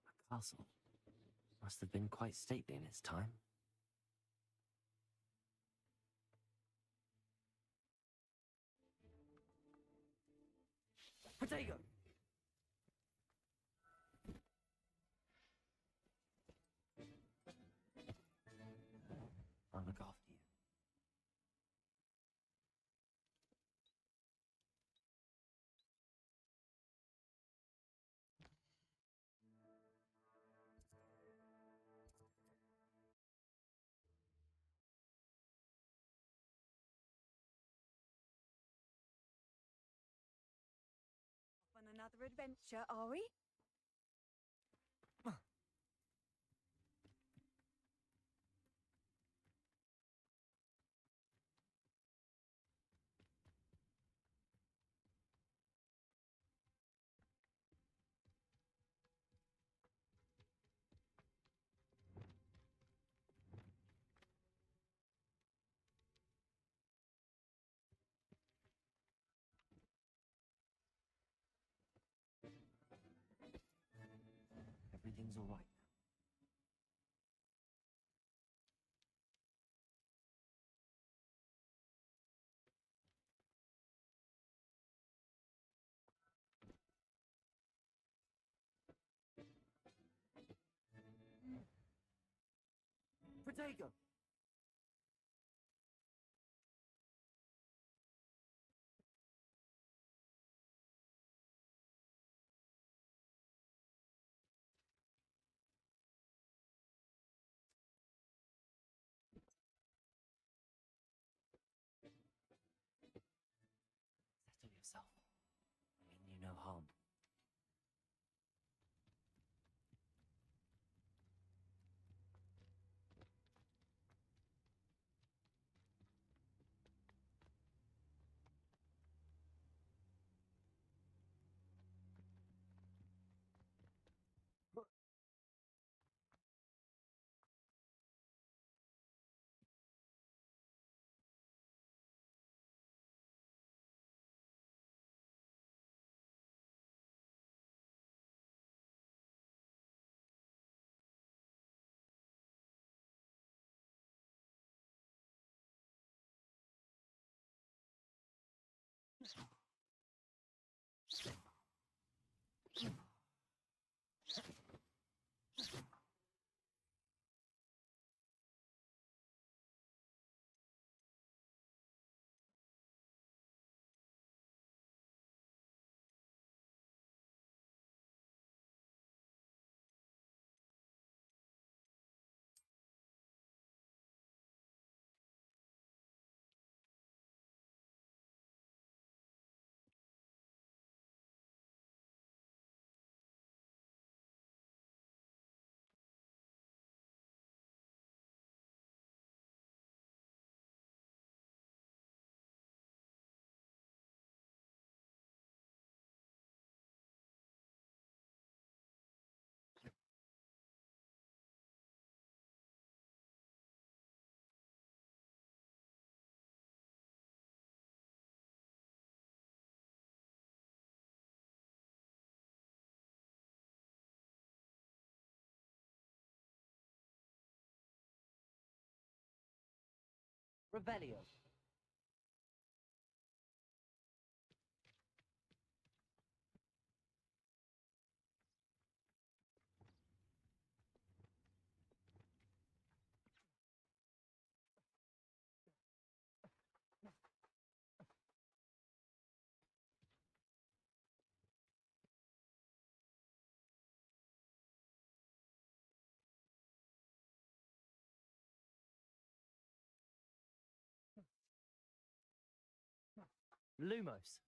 A castle. Must have been quite stately in its time. Protego! I'll look after you. On another adventure, are we? Caretaker! Settle yourself. I mean you no harm. Revelio. Lumos.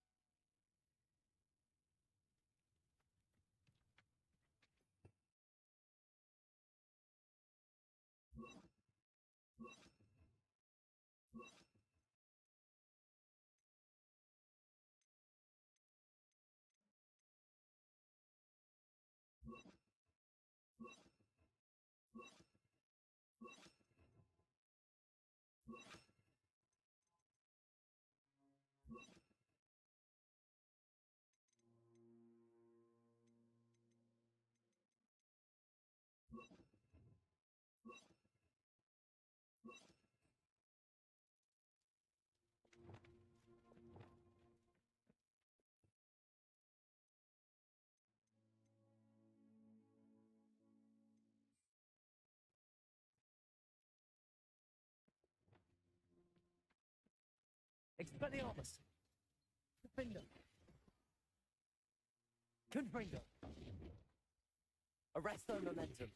Expelliarmus! Finger! Confringo! Arresto momentum!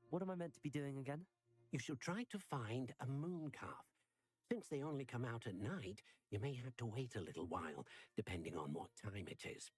What am I meant to be doing again? You should try to find a moon calf. Since they only come out at night, you may have to wait a little while, depending on what time it is.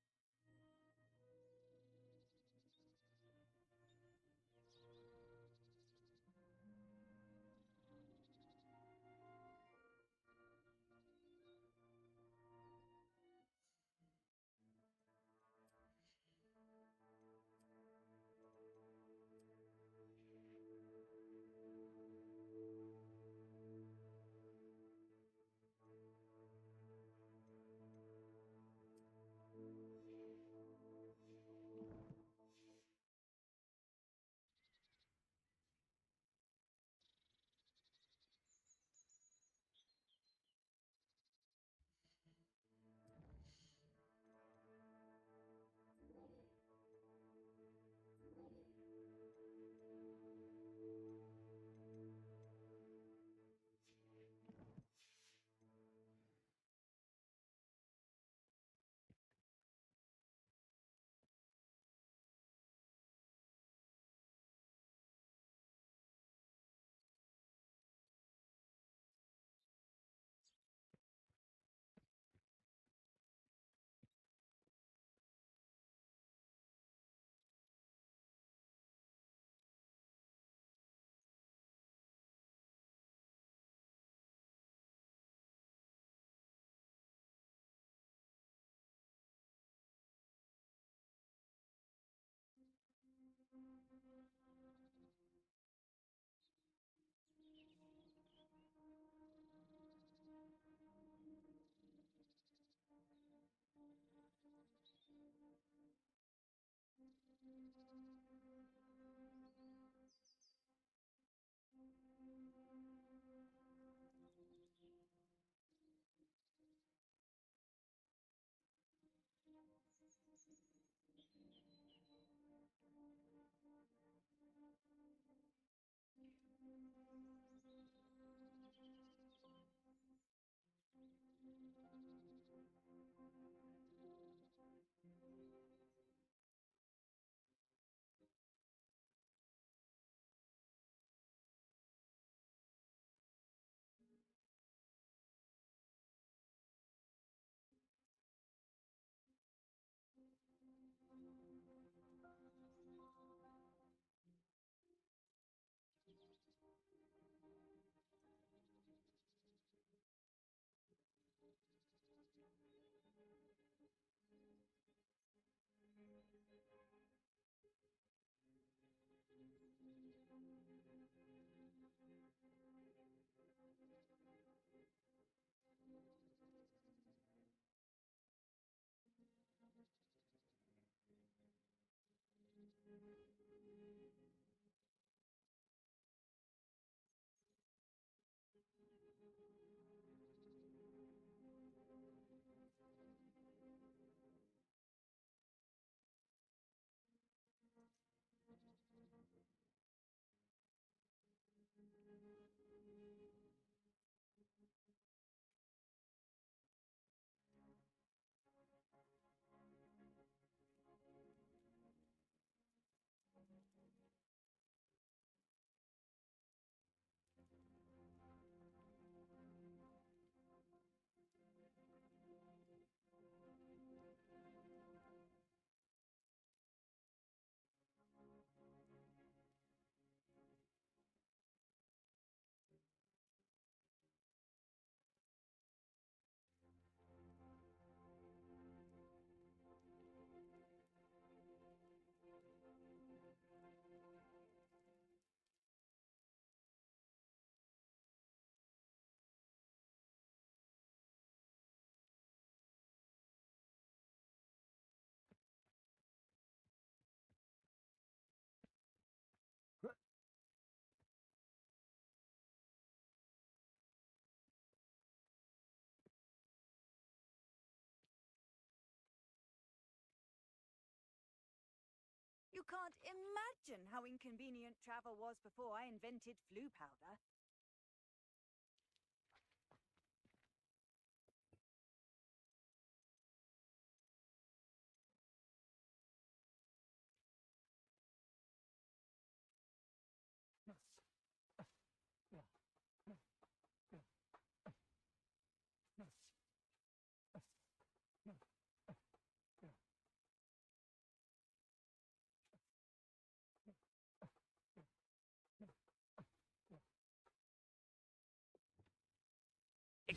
You can't imagine how inconvenient travel was before I invented flu powder.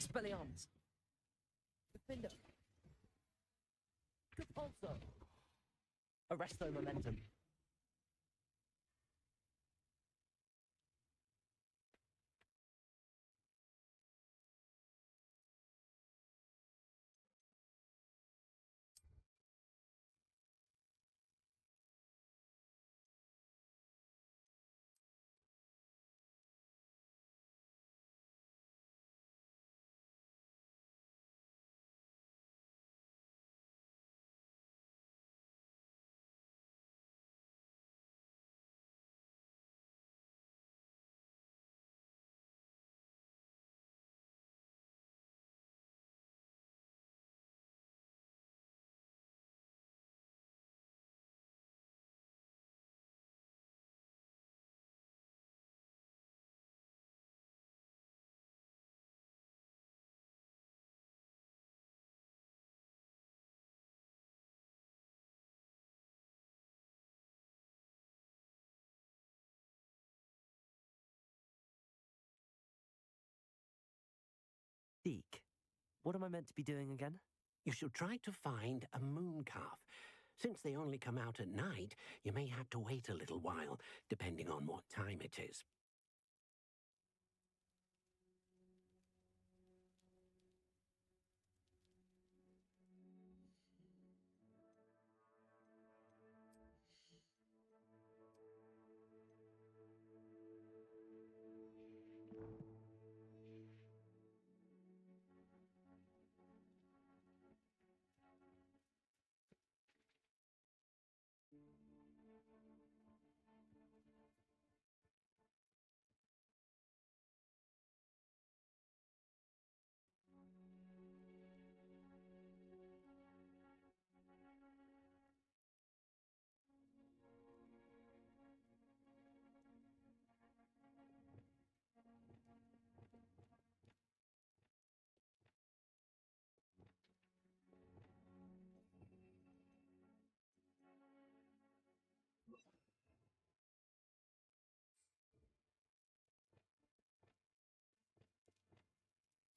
Expelliarmus. Defender. Compulso. Arresto momentum. Deke, what am I meant to be doing again? You should try to find a moon calf. Since they only come out at night, you may have to wait a little while, depending on what time it is.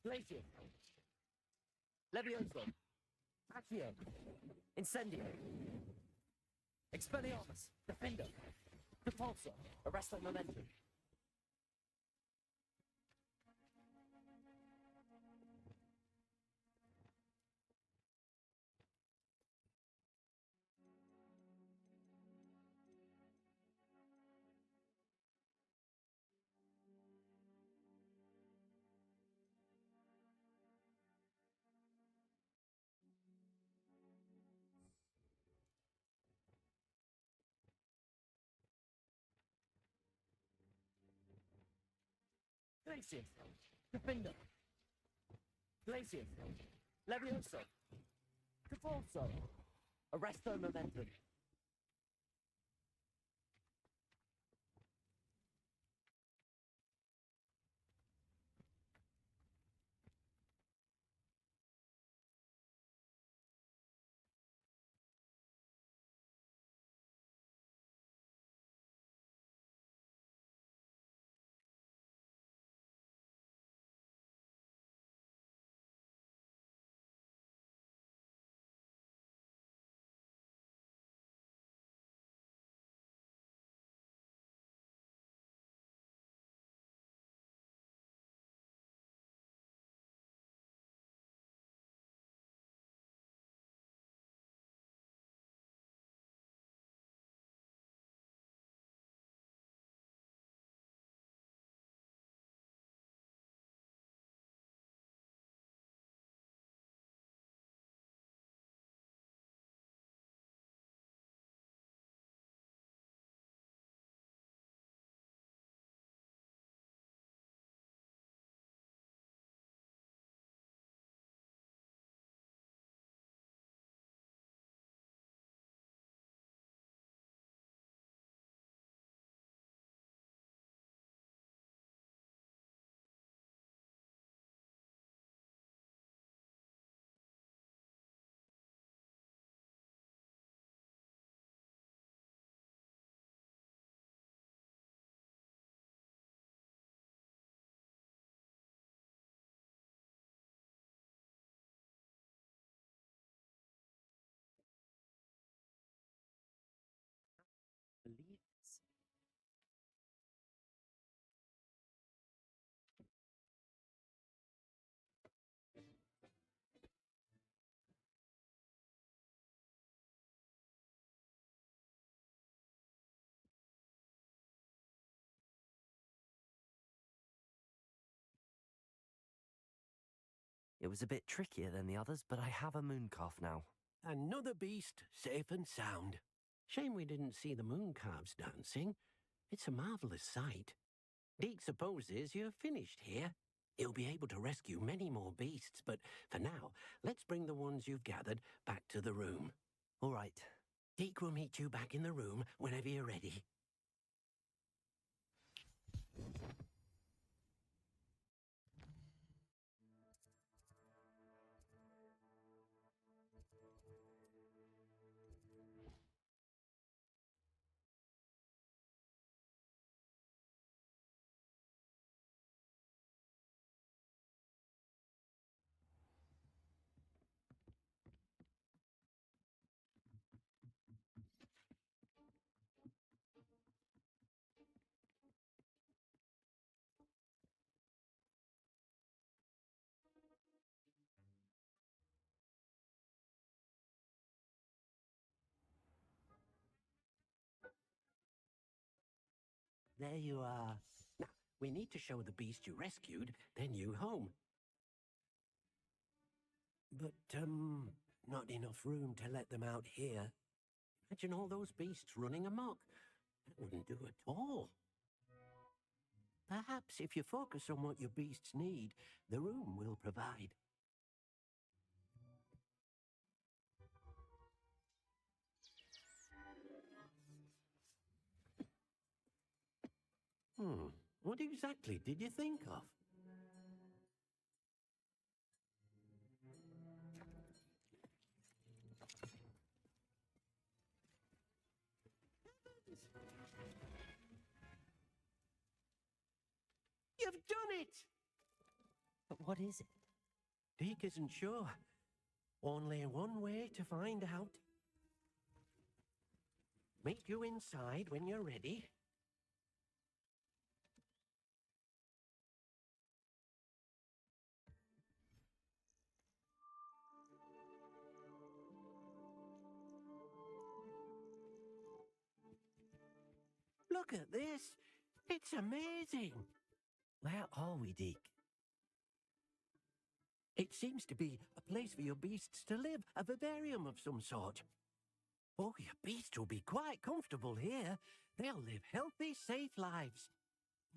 Glacier. Levioso. Accio. Incendio. Expelliarmus. Defender. Compulso. Arresto momentum. Glacier. Defender. Glacier. Levioso. Compulso. Arresto momentum. It was a bit trickier than the others, but I have a moon calf now. Another beast, safe and sound. Shame we didn't see the moon calves dancing. It's a marvellous sight. Deke supposes you're finished here. He'll be able to rescue many more beasts, but for now, let's bring the ones you've gathered back to the room. All right. Deke will meet you back in the room whenever you're ready. There you are. Now, we need to show the beast you rescued their new home. But, not enough room to let them out here. Imagine all those beasts running amok. That wouldn't do at all. Perhaps if you focus on what your beasts need, the room will provide. What exactly did you think of? You've done it! But what is it? Deke isn't sure. Only one way to find out. Meet you inside when you're ready. Look at this. It's amazing. Where are we, Deke? It seems to be a place for your beasts to live, a vivarium of some sort. Oh, your beasts will be quite comfortable here. They'll live healthy, safe lives.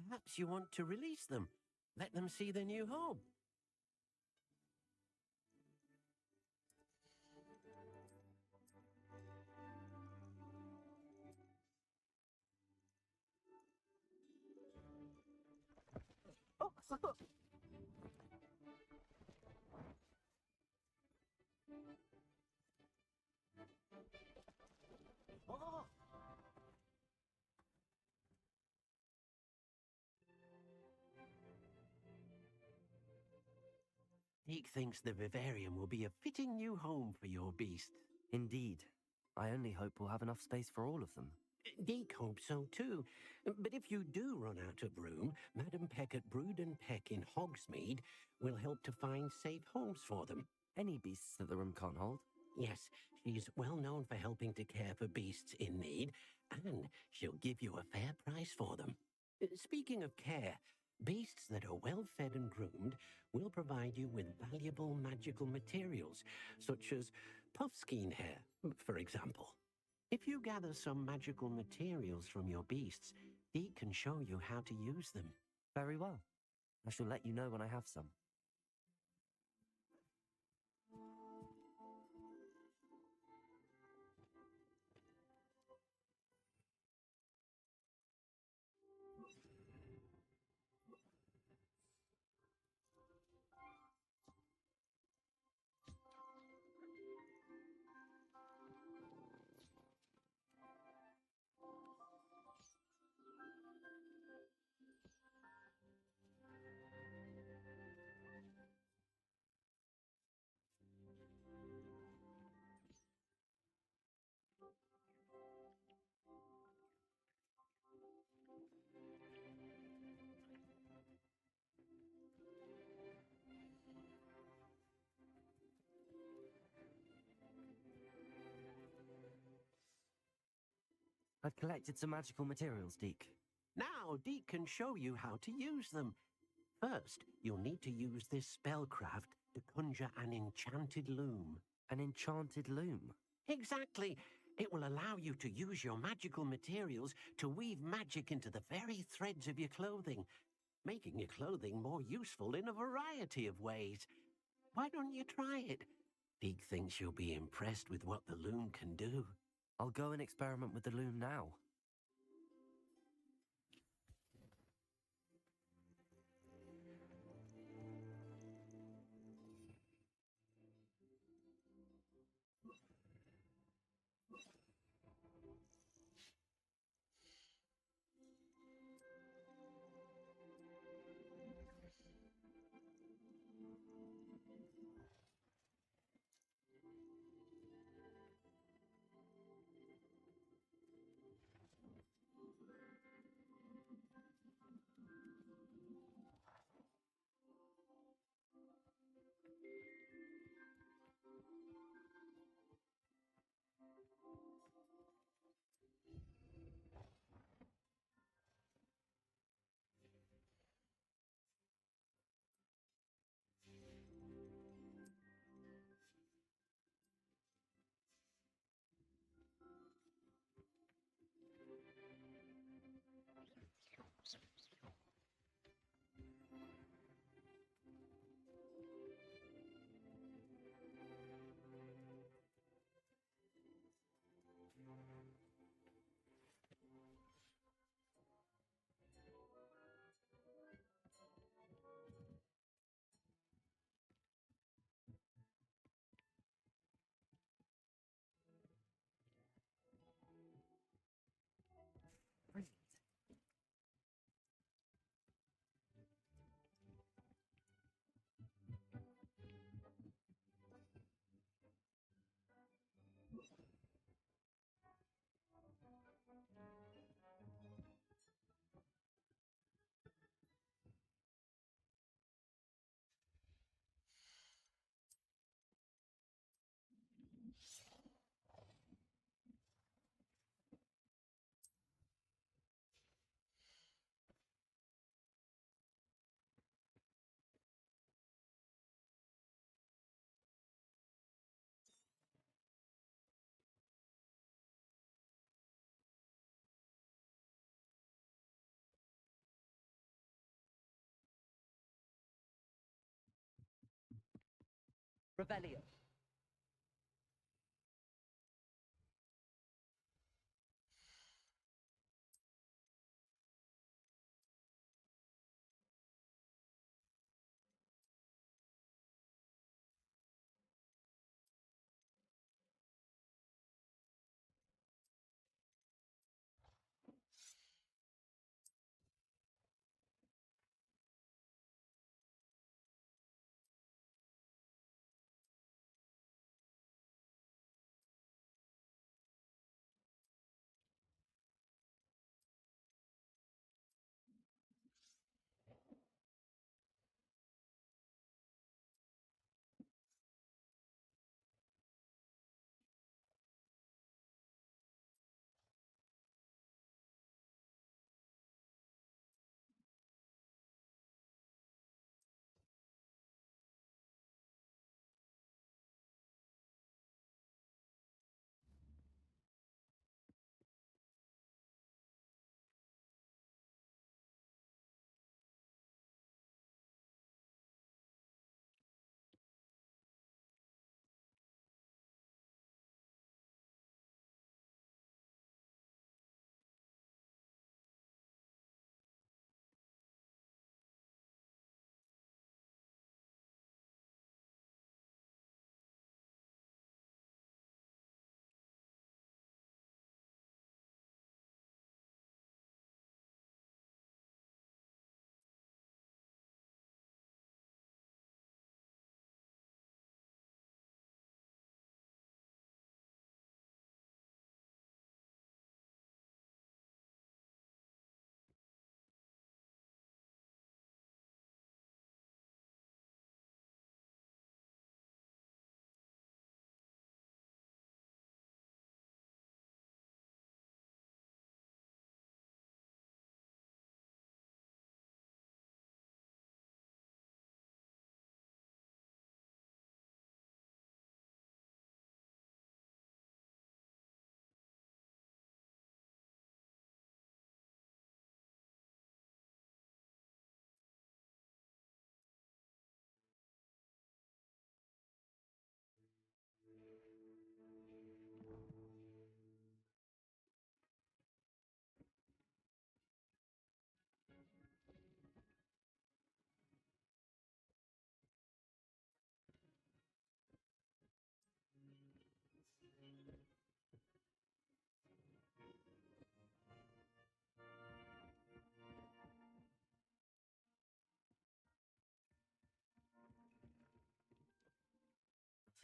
Perhaps you want to release them. Let them see their new home. Deke thinks the vivarium will be a fitting new home for your beasts. Indeed. I only hope we'll have enough space for all of them. Deke hopes so too. But if you do run out of room, Madam Peck at Brood and Peck in Hogsmeade will help to find safe homes for them. Any beasts that the room can't hold? Yes, she's well known for helping to care for beasts in need, and she'll give you a fair price for them. Speaking of care, beasts that are well fed and groomed will provide you with valuable magical materials, such as puffskein hair, for example. If you gather some magical materials from your beasts, Deke can show you how to use them. Very well. I shall let you know when I have some. I've collected some magical materials, Deke. Now Deke can show you how to use them. First, you'll need to use this spellcraft to conjure an enchanted loom. An enchanted loom? Exactly. It will allow you to use your magical materials to weave magic into the very threads of your clothing, making your clothing more useful in a variety of ways. Why don't you try it? Deke thinks you'll be impressed with what the loom can do. I'll go and experiment with the loom now. Revelio.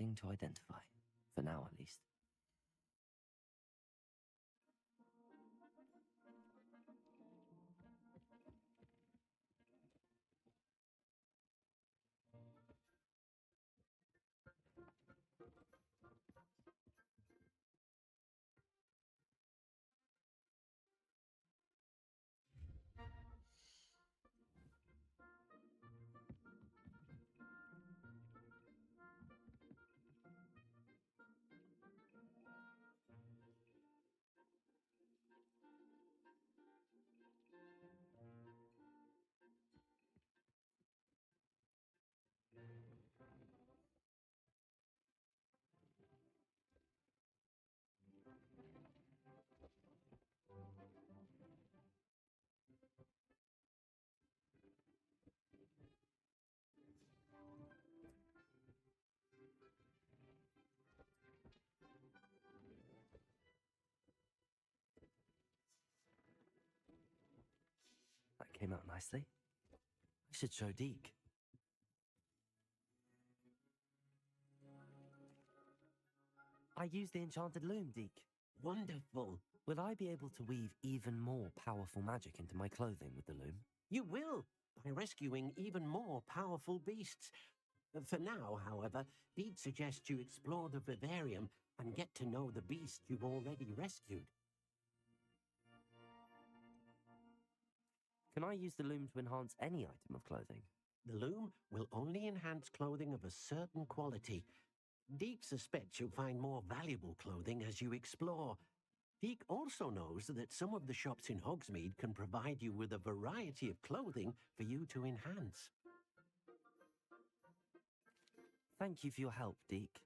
nothing to identify. For now, at least. That came out nicely. I should show Deke. I used the enchanted loom, Deke. Wonderful. Will I be able to weave even more powerful magic into my clothing with the loom? You will, by rescuing even more powerful beasts. For now, however, Deed suggests you explore the vivarium and get to know the beast you've already rescued. Can I use the loom to enhance any item of clothing? The loom will only enhance clothing of a certain quality. Deke suspects you'll find more valuable clothing as you explore. Deke also knows that some of the shops in Hogsmeade can provide you with a variety of clothing for you to enhance. Thank you for your help, Deke.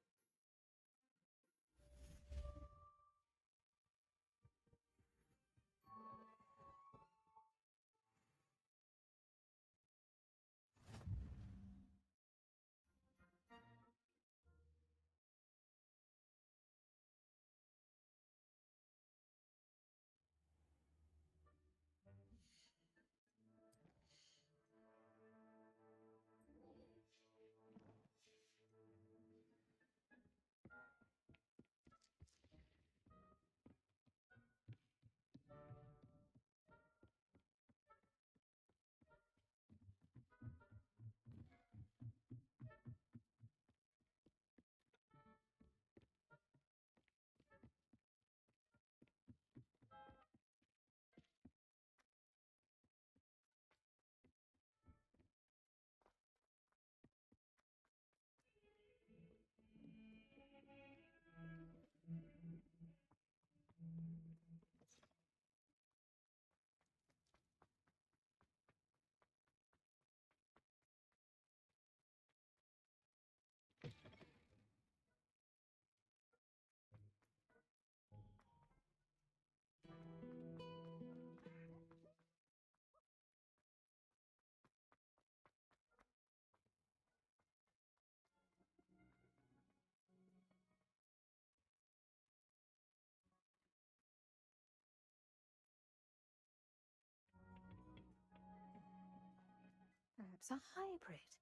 Perhaps a hybrid.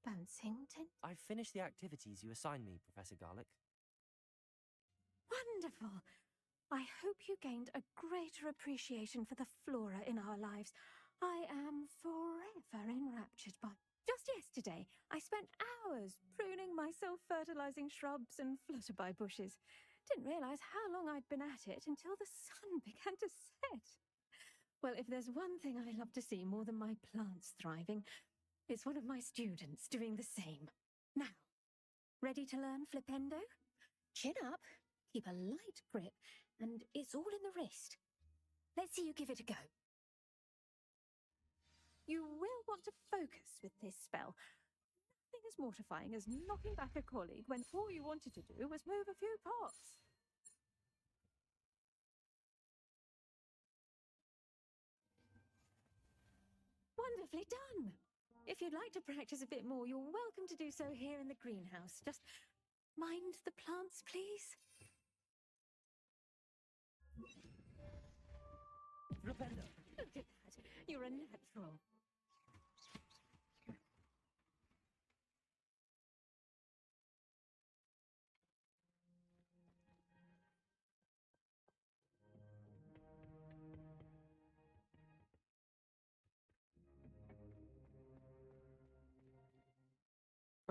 Bouncing tent. I've finished the activities you assigned me, Professor Garlick. Wonderful! I hope you gained a greater appreciation for the flora in our lives. I am forever enraptured by... Just yesterday, I spent hours pruning my self-fertilizing shrubs and flutterby bushes. Didn't realize how long I'd been at it until the sun began to set. Well, if there's one thing I love to see more than my plants thriving, it's one of my students doing the same. Now, ready to learn Flipendo? Chin up, keep a light grip, and it's all in the wrist. Let's see you give it a go. You will want to focus with this spell. Nothing as mortifying as knocking back a colleague when all you wanted to do was move a few pots. Wonderfully done! If you'd like to practice a bit more, you're welcome to do so here in the greenhouse. Just mind the plants, please. Flipendo! Look at that. You're a natural.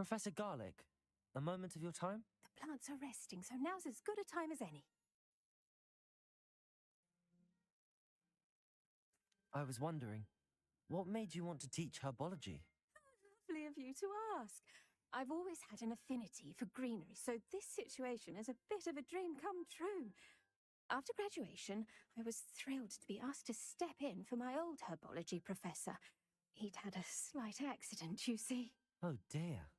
Professor Garlic, a moment of your time? The plants are resting, so now's as good a time as any. I was wondering, what made you want to teach herbology? Lovely of you to ask. I've always had an affinity for greenery, so this situation is a bit of a dream come true. After graduation, I was thrilled to be asked to step in for my old herbology professor. He'd had a slight accident, you see. Oh dear.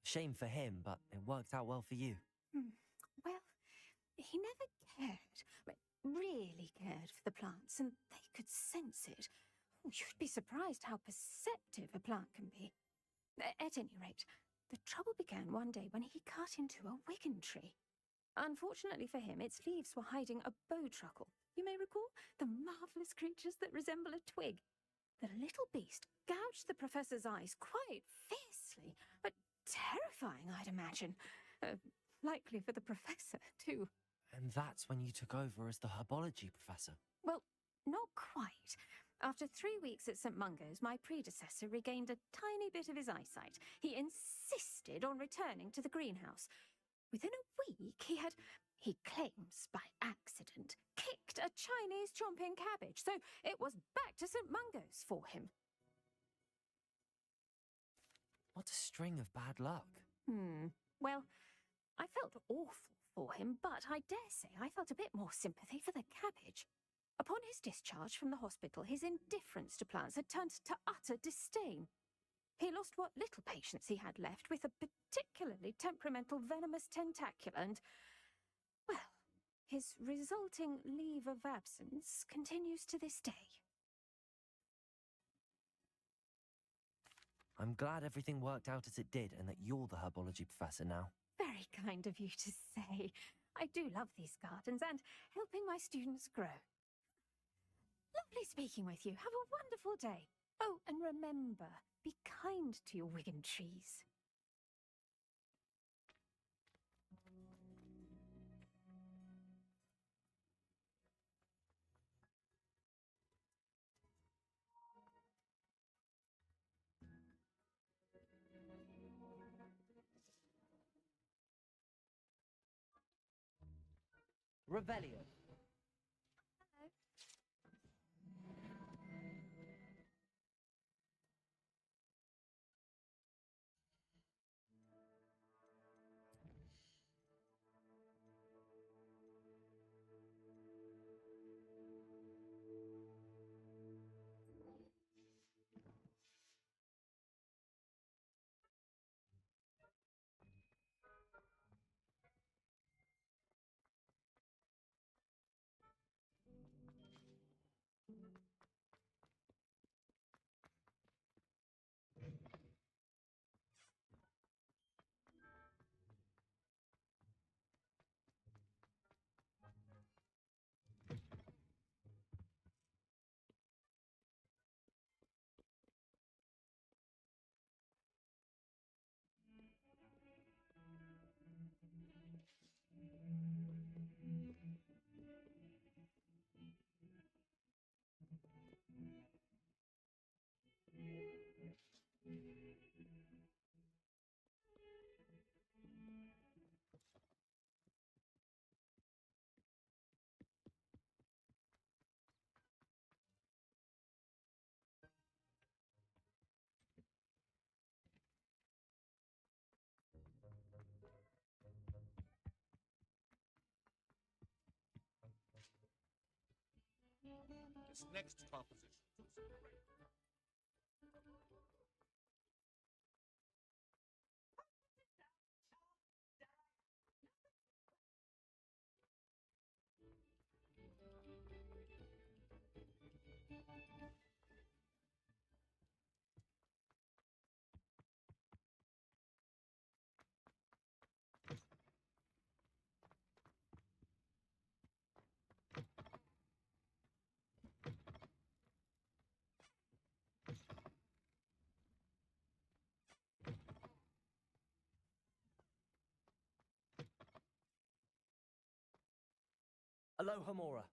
Shame for him, but it worked out well for you. Well, he never cared, but really cared for the plants, and they could sense it. Oh, you'd be surprised how perceptive a plant can be. At any rate, the trouble began one day when he cut into a wigan tree. Unfortunately for him, its leaves were hiding a bowtruckle. You may recall the marvellous creatures that resemble a twig. The little beast gouged the professor's eyes quite fiercely, but terrifying, I'd imagine. Likely for the professor, too. And that's when you took over as the herbology professor. Well, not quite. After 3 weeks at St. Mungo's, my predecessor regained a tiny bit of his eyesight. He insisted on returning to the greenhouse. Within a week, he claims by accident, kicked a Chinese chomping cabbage, so it was back to St. Mungo's for him. What a string of bad luck. Well, I felt awful for him, but I dare say I felt a bit more sympathy for the cabbage. Upon his discharge from the hospital, his indifference to plants had turned to utter disdain. He lost what little patience he had left with a particularly temperamental venomous tentacula, and, well, his resulting leave of absence continues to this day. I'm glad everything worked out as it did and that you're the herbology professor now. Very kind of you to say. I do love these gardens and helping my students grow. Lovely speaking with you. Have a wonderful day. Oh, and remember, be kind to your wigan trees. Revelio. This next composition was great. Aloha Mora.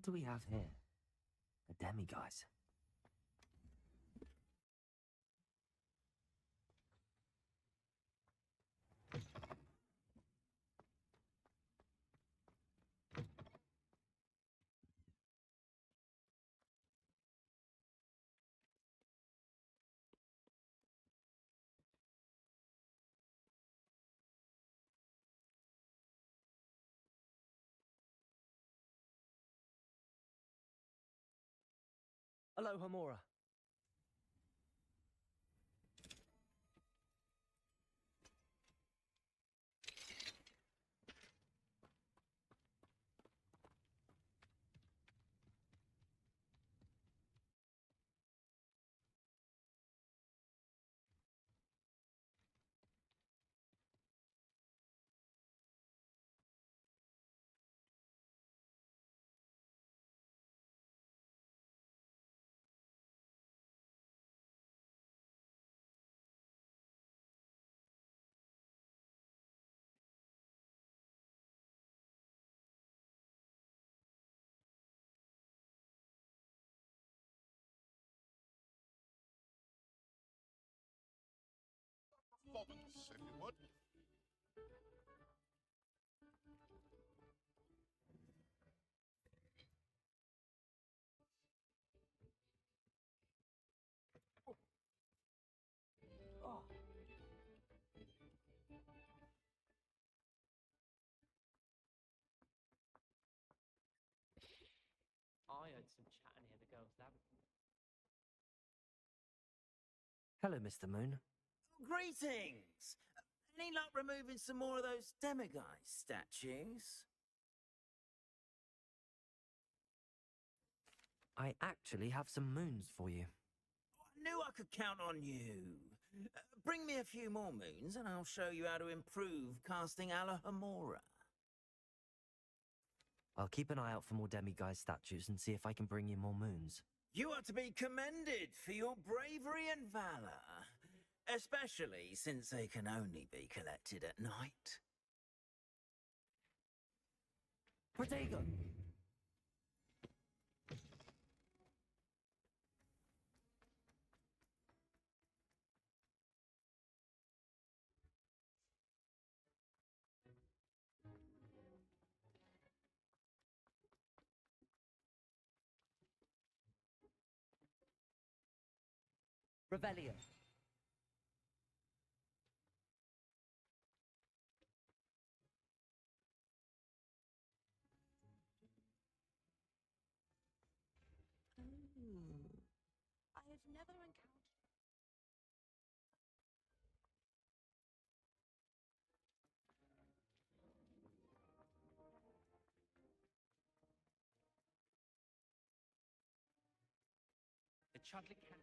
do we have here? A demiguise. Hello, Hamora. Performance, if you would. Oh. I heard some chatting near the girls' lavatory. Hello, Mr. Moon. Greetings! Any luck removing some more of those demiguise statues? I actually have some moons for you. I knew I could count on you. Bring me a few more moons and I'll show you how to improve casting Alohomora. I'll keep an eye out for more demiguise statues and see if I can bring you more moons. You are to be commended for your bravery and valor, especially since they can only be collected at night. Protego! Revelio. I've never encountered. The Chudley can.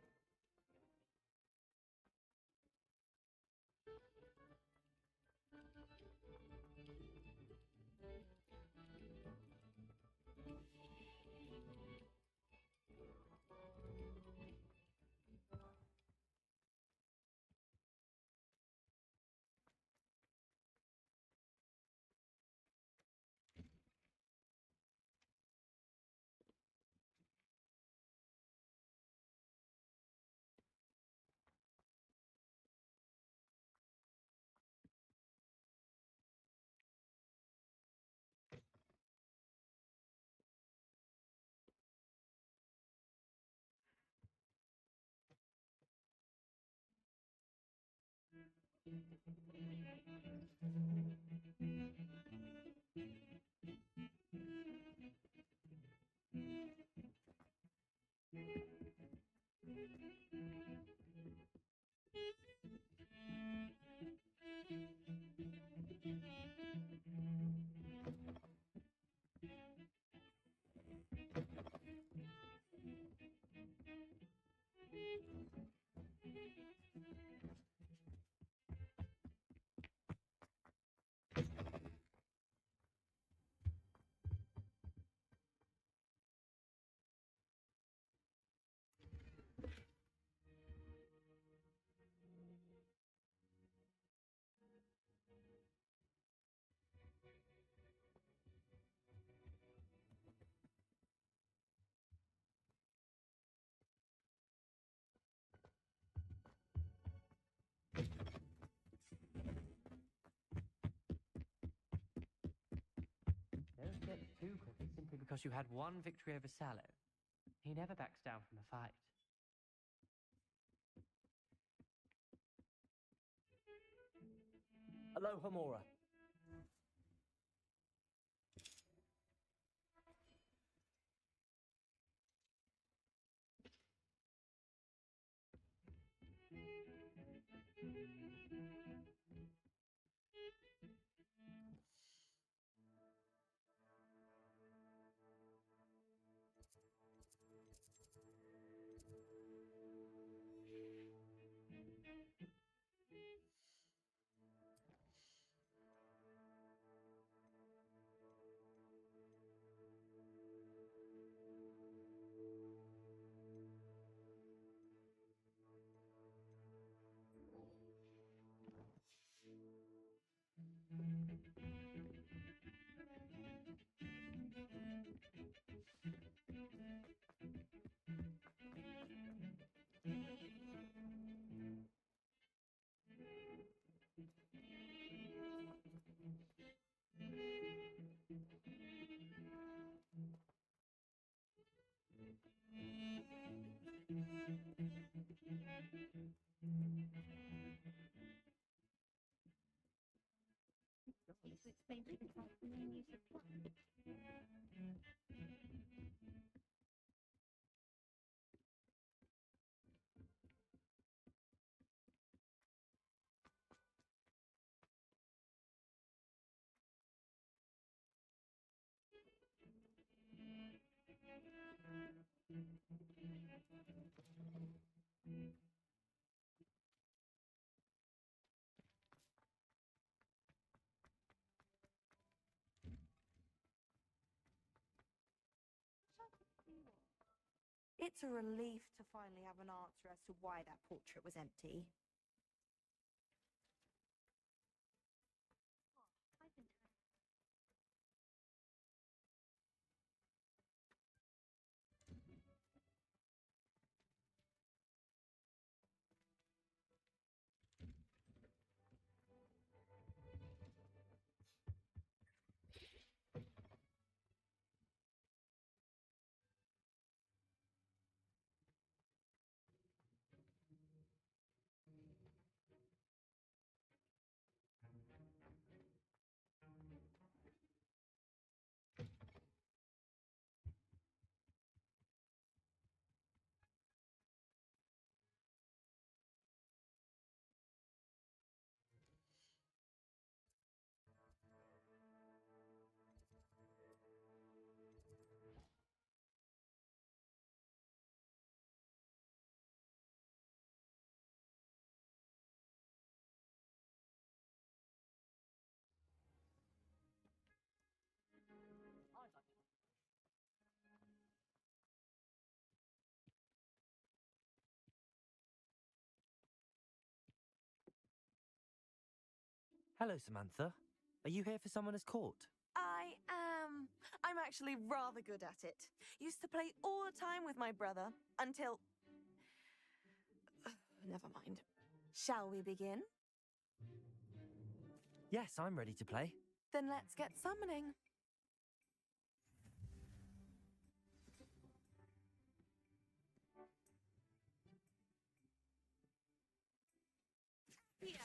Because you had one victory over Sallow. He never backs down from a fight. Aloha Mora. It's a relief to finally have an answer as to why that portrait was empty. Hello, Samantha. Are you here for Summoner's Court? I am. I'm actually rather good at it. Used to play all the time with my brother until. Never mind. Shall we begin? Yes, I'm ready to play. Then let's get summoning. Yeah.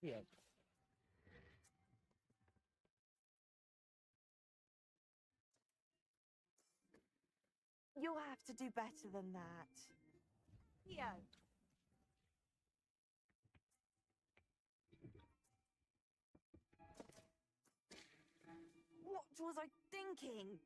Yeah. You'll have to do better than that. Yeah. What was I thinking?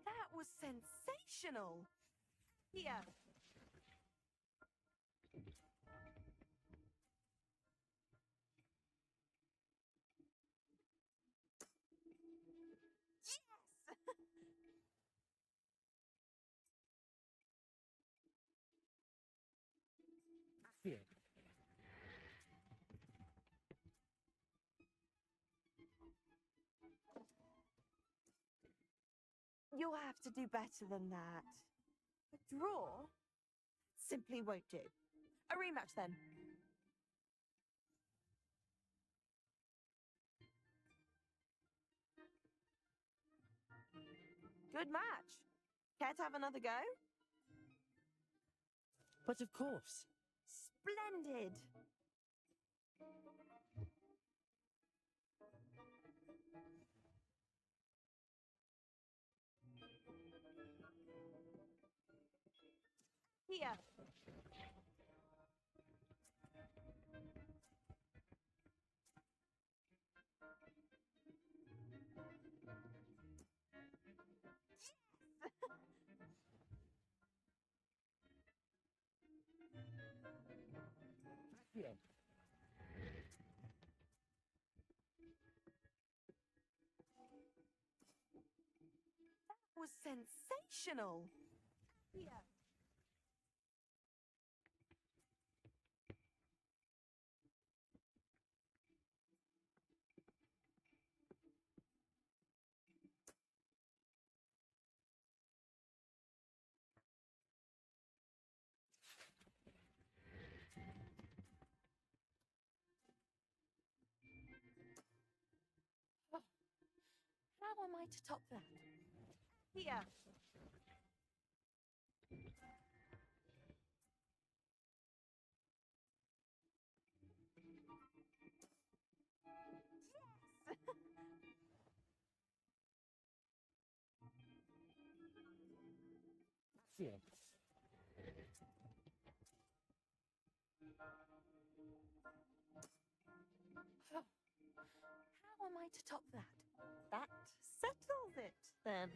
That was sensational. Yeah. You'll have to do better than that. A draw simply won't do. A rematch then. Good match. Care to have another go? But of course. Splendid. Here. Yeah. That was sensational. Here. How am I to top that? Here. Yes! Yeah. How am I to top that? That settles it, then.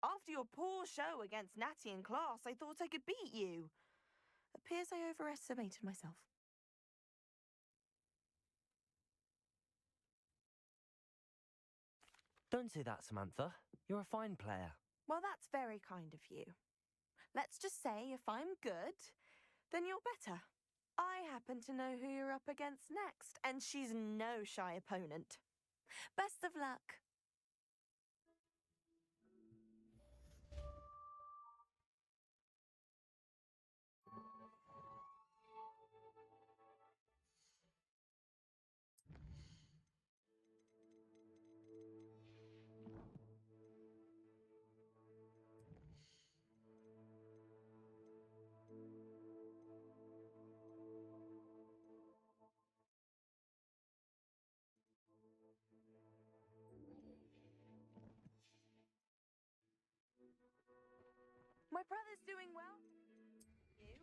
After your poor show against Natty in class, I thought I could beat you. Appears I overestimated myself. Don't say that, Samantha. You're a fine player. Well, that's very kind of you. Let's just say if I'm good, then you're better. I happen to know who you're up against next, and she's no shy opponent. Best of luck. My brother's doing well. You?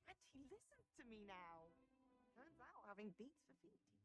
And he listens to me now. Turns out having beats for feet teaches.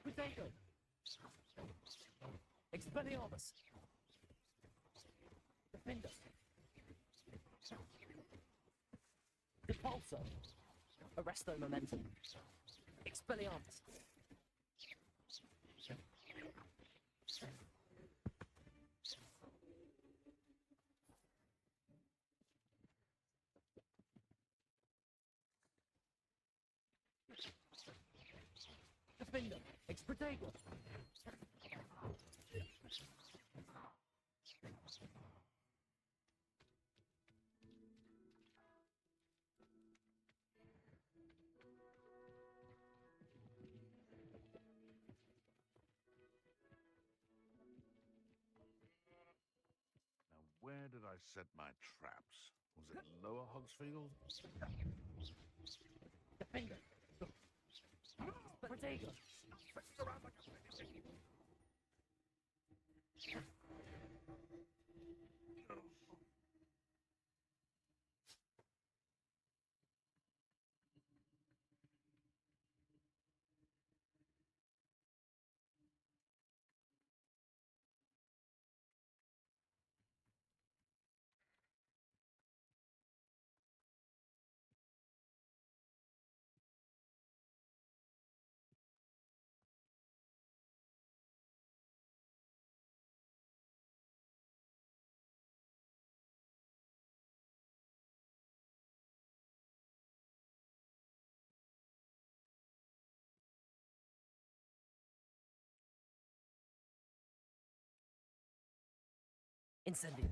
Potato! Expelliarmus! Defender! Repulsor! Arresto Momentum! Expelliarmus! Defender! Explotator! Now, where did I set my traps? Was it Lower Hogsfield? Defender! Explotator! Incendio.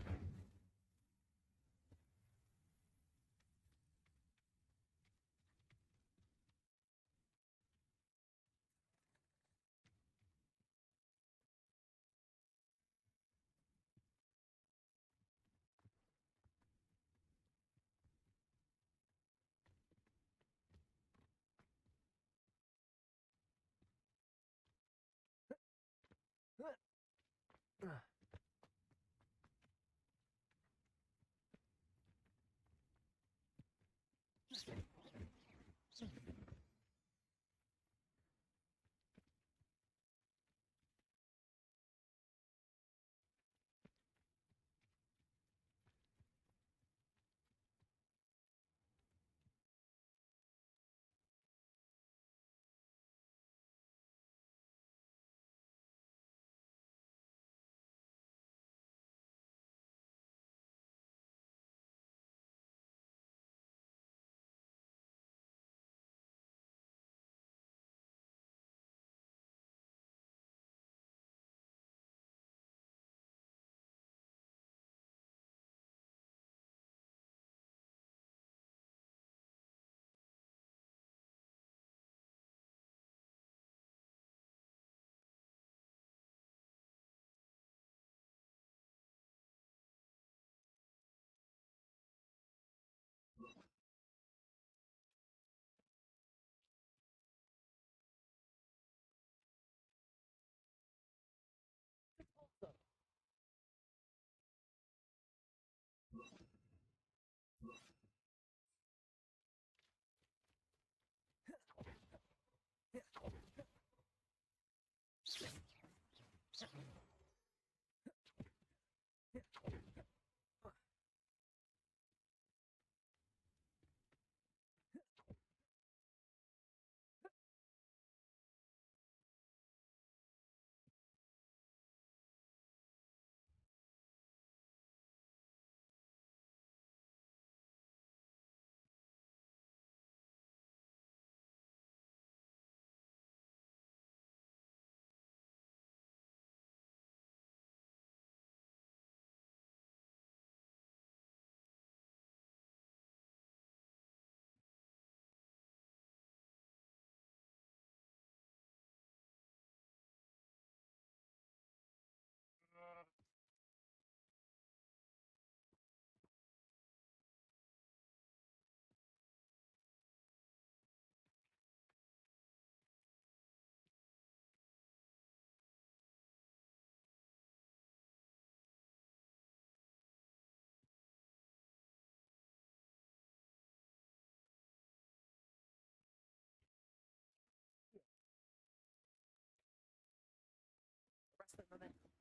Wrestling momentum.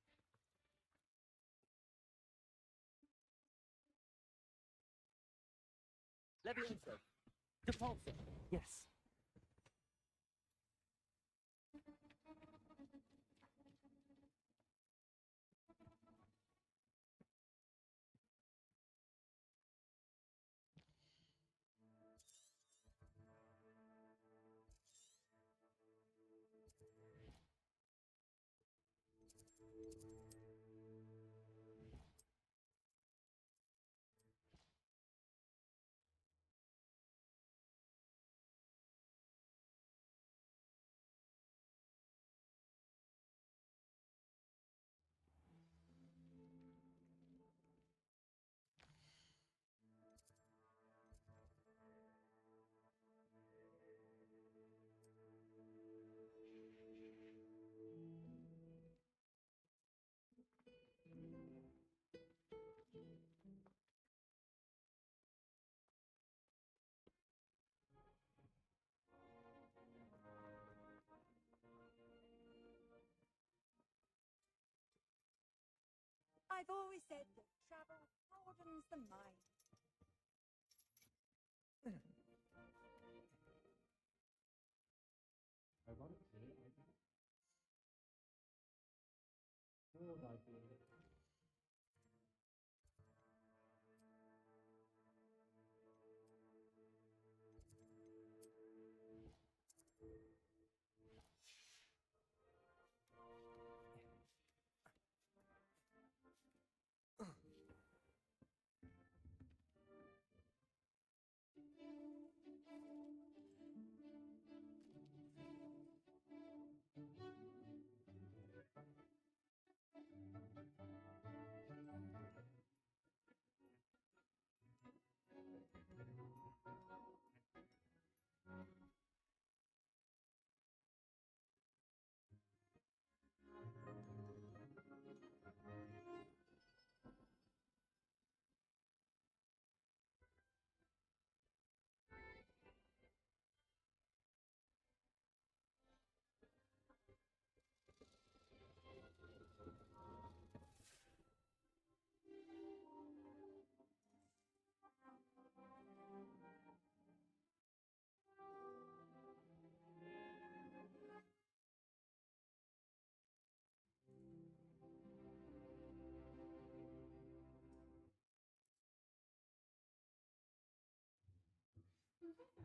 Levioso. Depulso. Yes. I've always said that travel broadens the mind. Ironically, I did. Third idea.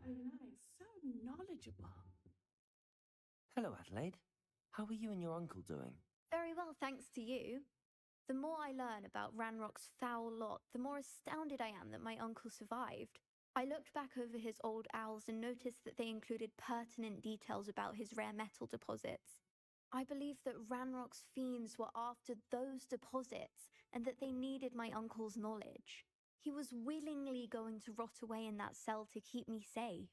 Very nice. So knowledgeable. Hello, Adelaide. How are you and your uncle doing? Very well, thanks to you. The more I learn about Ranrock's foul lot, the more astounded I am that my uncle survived. I looked back over his old owls and noticed that they included pertinent details about his rare metal deposits. I believe that Ranrock's fiends were after those deposits and that they needed my uncle's knowledge. He was willingly going to rot away in that cell to keep me safe.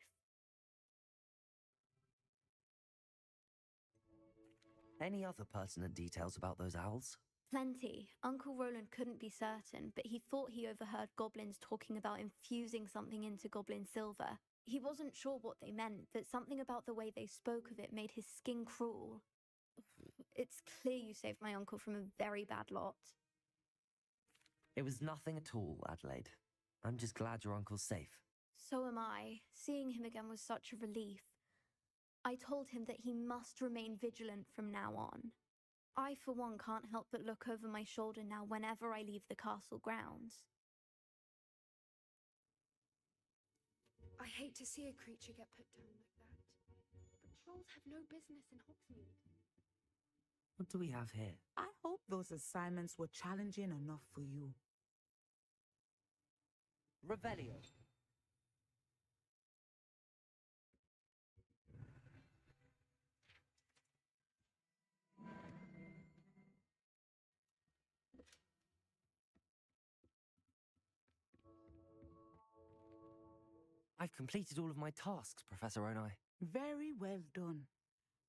Any other pertinent details about those owls? Plenty. Uncle Roland couldn't be certain, but he thought he overheard goblins talking about infusing something into goblin silver. He wasn't sure what they meant, but something about the way they spoke of it made his skin crawl. It's clear you saved my uncle from a very bad lot. It was nothing at all, Adelaide. I'm just glad your uncle's safe. So am I. Seeing him again was such a relief. I told him that he must remain vigilant from now on. I, for one, can't help but look over my shoulder now whenever I leave the castle grounds. I hate to see a creature get put down like that. But trolls have no business in Hogsmeade. What do we have here? I hope those assignments were challenging enough for you. Revelio. I've completed all of my tasks, Professor Onai. Very well done.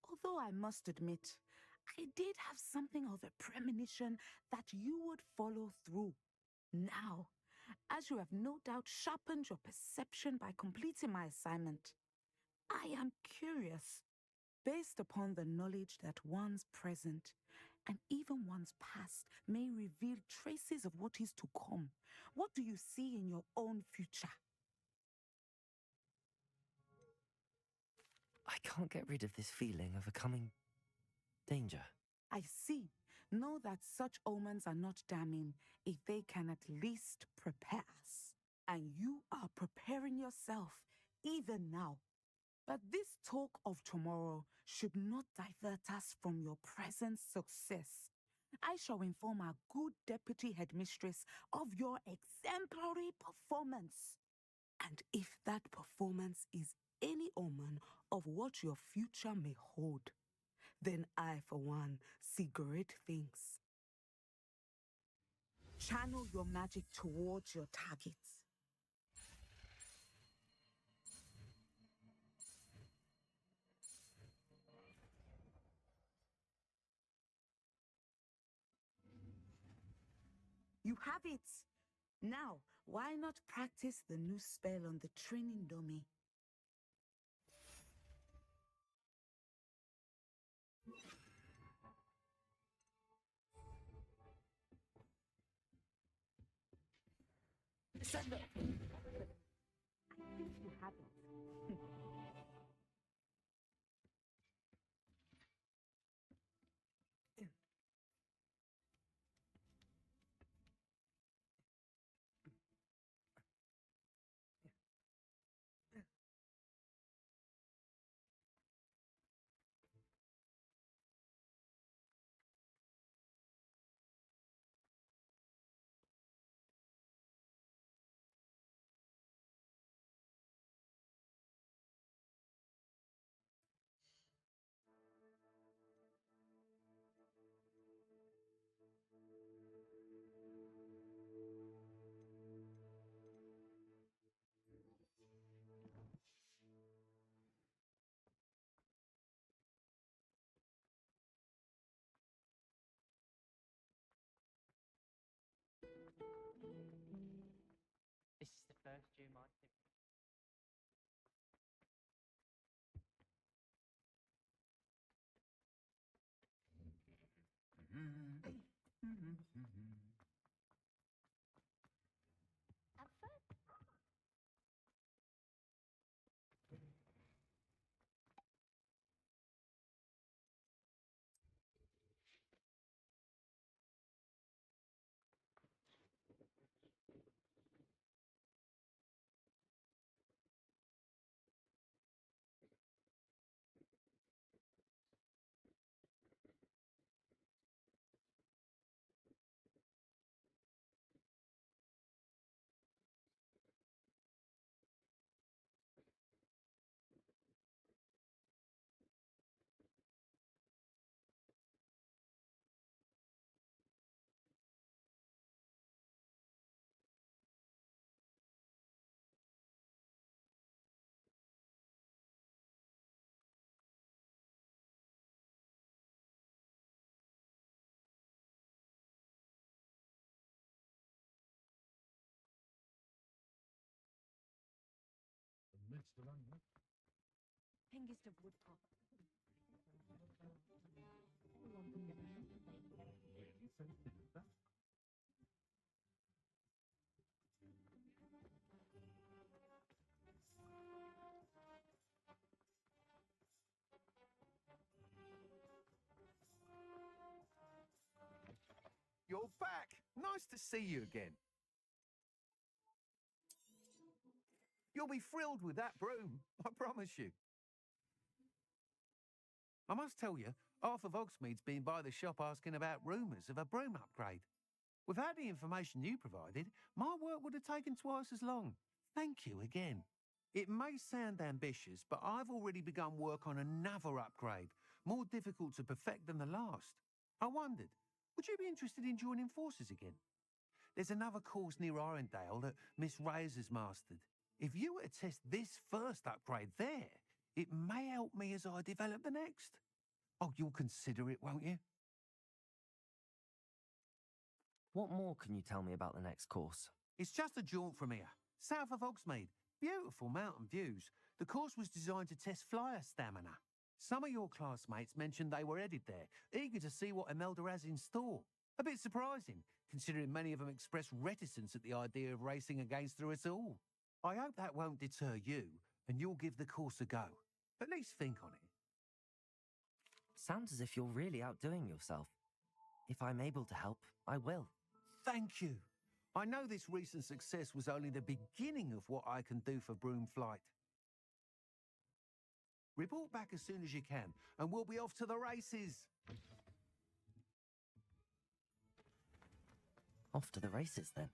Although I must admit, I did have something of a premonition that you would follow through. Now, as you have no doubt sharpened your perception by completing my assignment, I am curious, based upon the knowledge that one's present and even one's past may reveal traces of what is to come. What do you see in your own future? I can't get rid of this feeling of a coming danger. I see. Know that such omens are not damning if they can at least prepare us. And you are preparing yourself, even now. But this talk of tomorrow should not divert us from your present success. I shall inform our good deputy headmistress of your exemplary performance. And if that performance is any omen of what your future may hold, then I, for one, see great things. Channel your magic towards your targets. You have it. Now, why not practice the new spell on the training dummy? Send her! If you hadn't. This is the first you might think. At first, Hengist of Woodcock. You're back! Nice to see you again. You'll be thrilled with that broom, I promise you. I must tell you, half of Hogsmeade's been by the shop asking about rumours of a broom upgrade. Without the information you provided, my work would have taken twice as long. Thank you again. It may sound ambitious, but I've already begun work on another upgrade, more difficult to perfect than the last. I wondered, would you be interested in joining forces again? There's another course near Arendelle that Miss Reyes has mastered. If you were to test this first upgrade there, it may help me as I develop the next. Oh, you'll consider it, won't you? What more can you tell me about the next course? It's just a jaunt from here, south of Hogsmeade. Beautiful mountain views. The course was designed to test flyer stamina. Some of your classmates mentioned they were headed there, eager to see what Imelda has in store. A bit surprising, considering many of them expressed reticence at the idea of racing against her at all. I hope that won't deter you, and you'll give the course a go. At least think on it. Sounds as if you're really outdoing yourself. If I'm able to help, I will. Thank you. I know this recent success was only the beginning of what I can do for Broom Flight. Report back as soon as you can, and we'll be off to the races. Off to the races, then.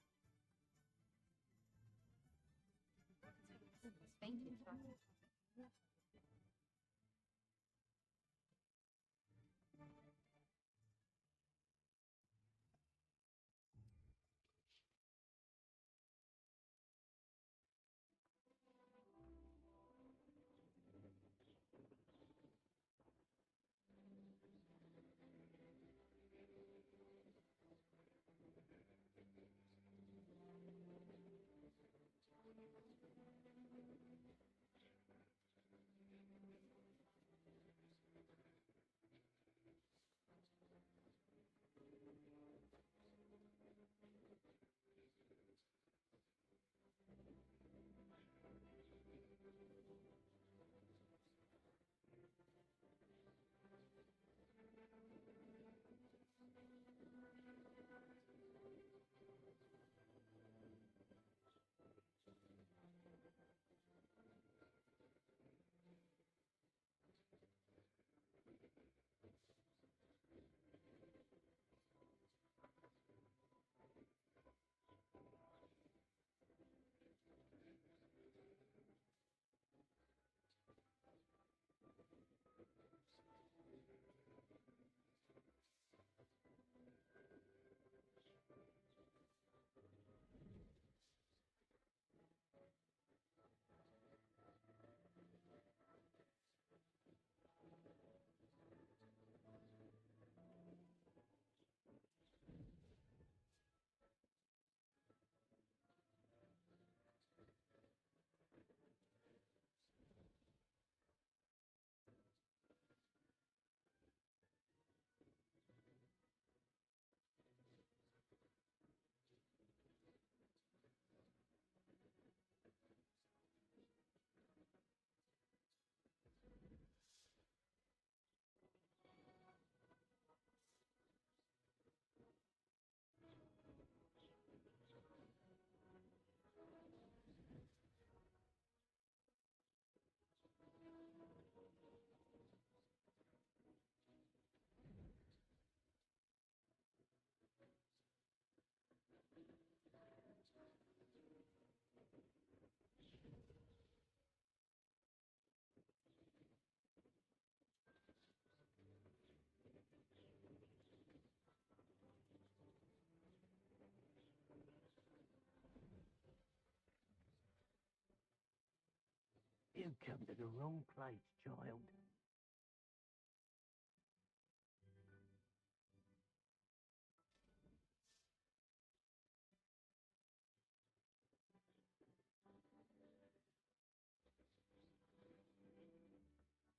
You come to the wrong place, child.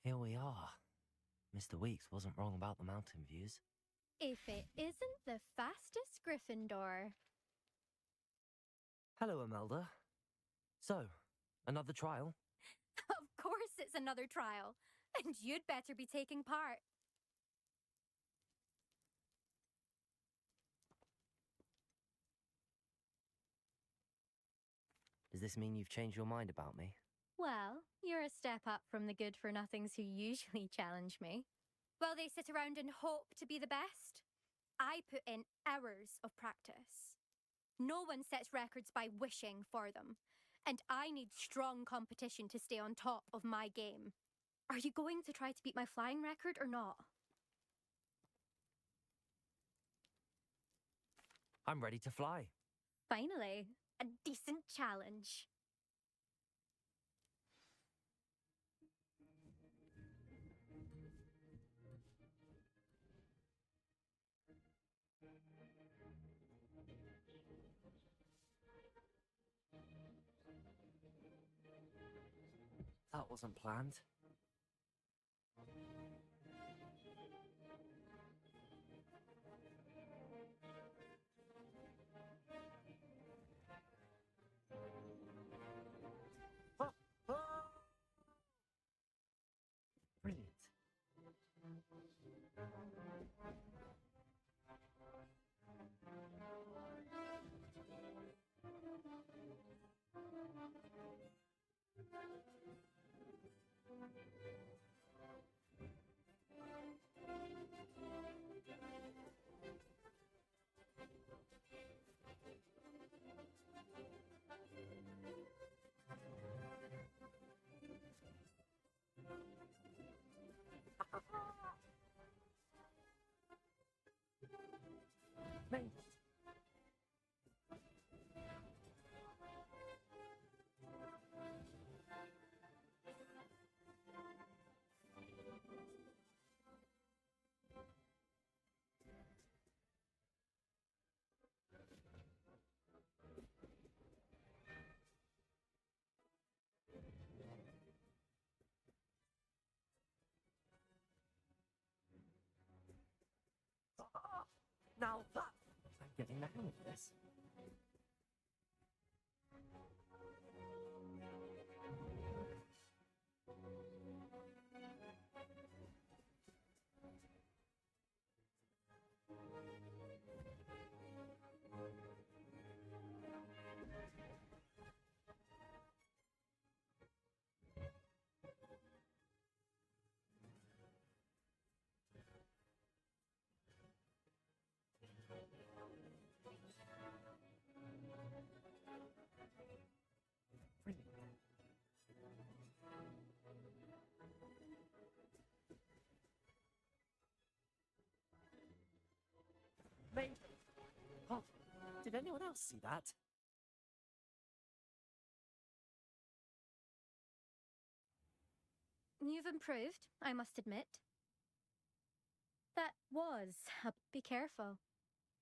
Here we are. Mr. Weeks wasn't wrong about the mountain views. If it isn't the fastest Gryffindor. Hello, Imelda. So, another trial? Of course it's another trial. And you'd better be taking part. Does this mean you've changed your mind about me? Well, you're a step up from the good-for-nothings who usually challenge me. Well, they sit around and hope to be the best. I put in hours of practice. No one sets records by wishing for them. And I need strong competition to stay on top of my game. Are you going to try to beat my flying record or not? I'm ready to fly. Finally, a decent challenge. That wasn't planned. Brilliant. Mate. Now that I'm getting the hang of this. Mate. Oh, did anyone else see that? You've improved, I must admit. That was be careful.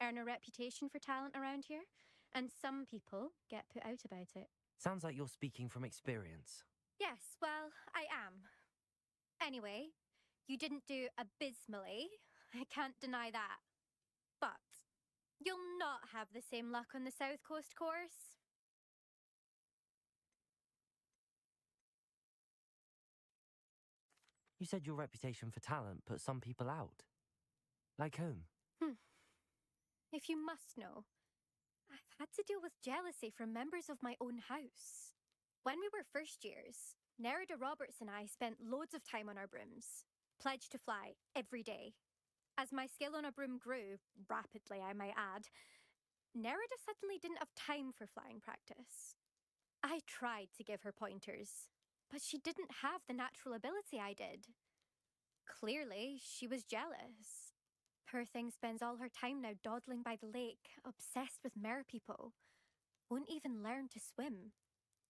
Earn a reputation for talent around here, and some people get put out about it. Sounds like you're speaking from experience. Yes, well, I am. Anyway, you didn't do abysmally. I can't deny that. But you'll not have the same luck on the South Coast course. You said your reputation for talent put some people out. Like whom? If you must know, I've had to deal with jealousy from members of my own house. When we were first years, Nerida Roberts and I spent loads of time on our brooms, pledged to fly every day. As my skill on a broom grew, rapidly I might add, Nerida suddenly didn't have time for flying practice. I tried to give her pointers, but she didn't have the natural ability I did. Clearly, she was jealous. Poor thing spends all her time now dawdling by the lake, obsessed with mer people. Won't even learn to swim.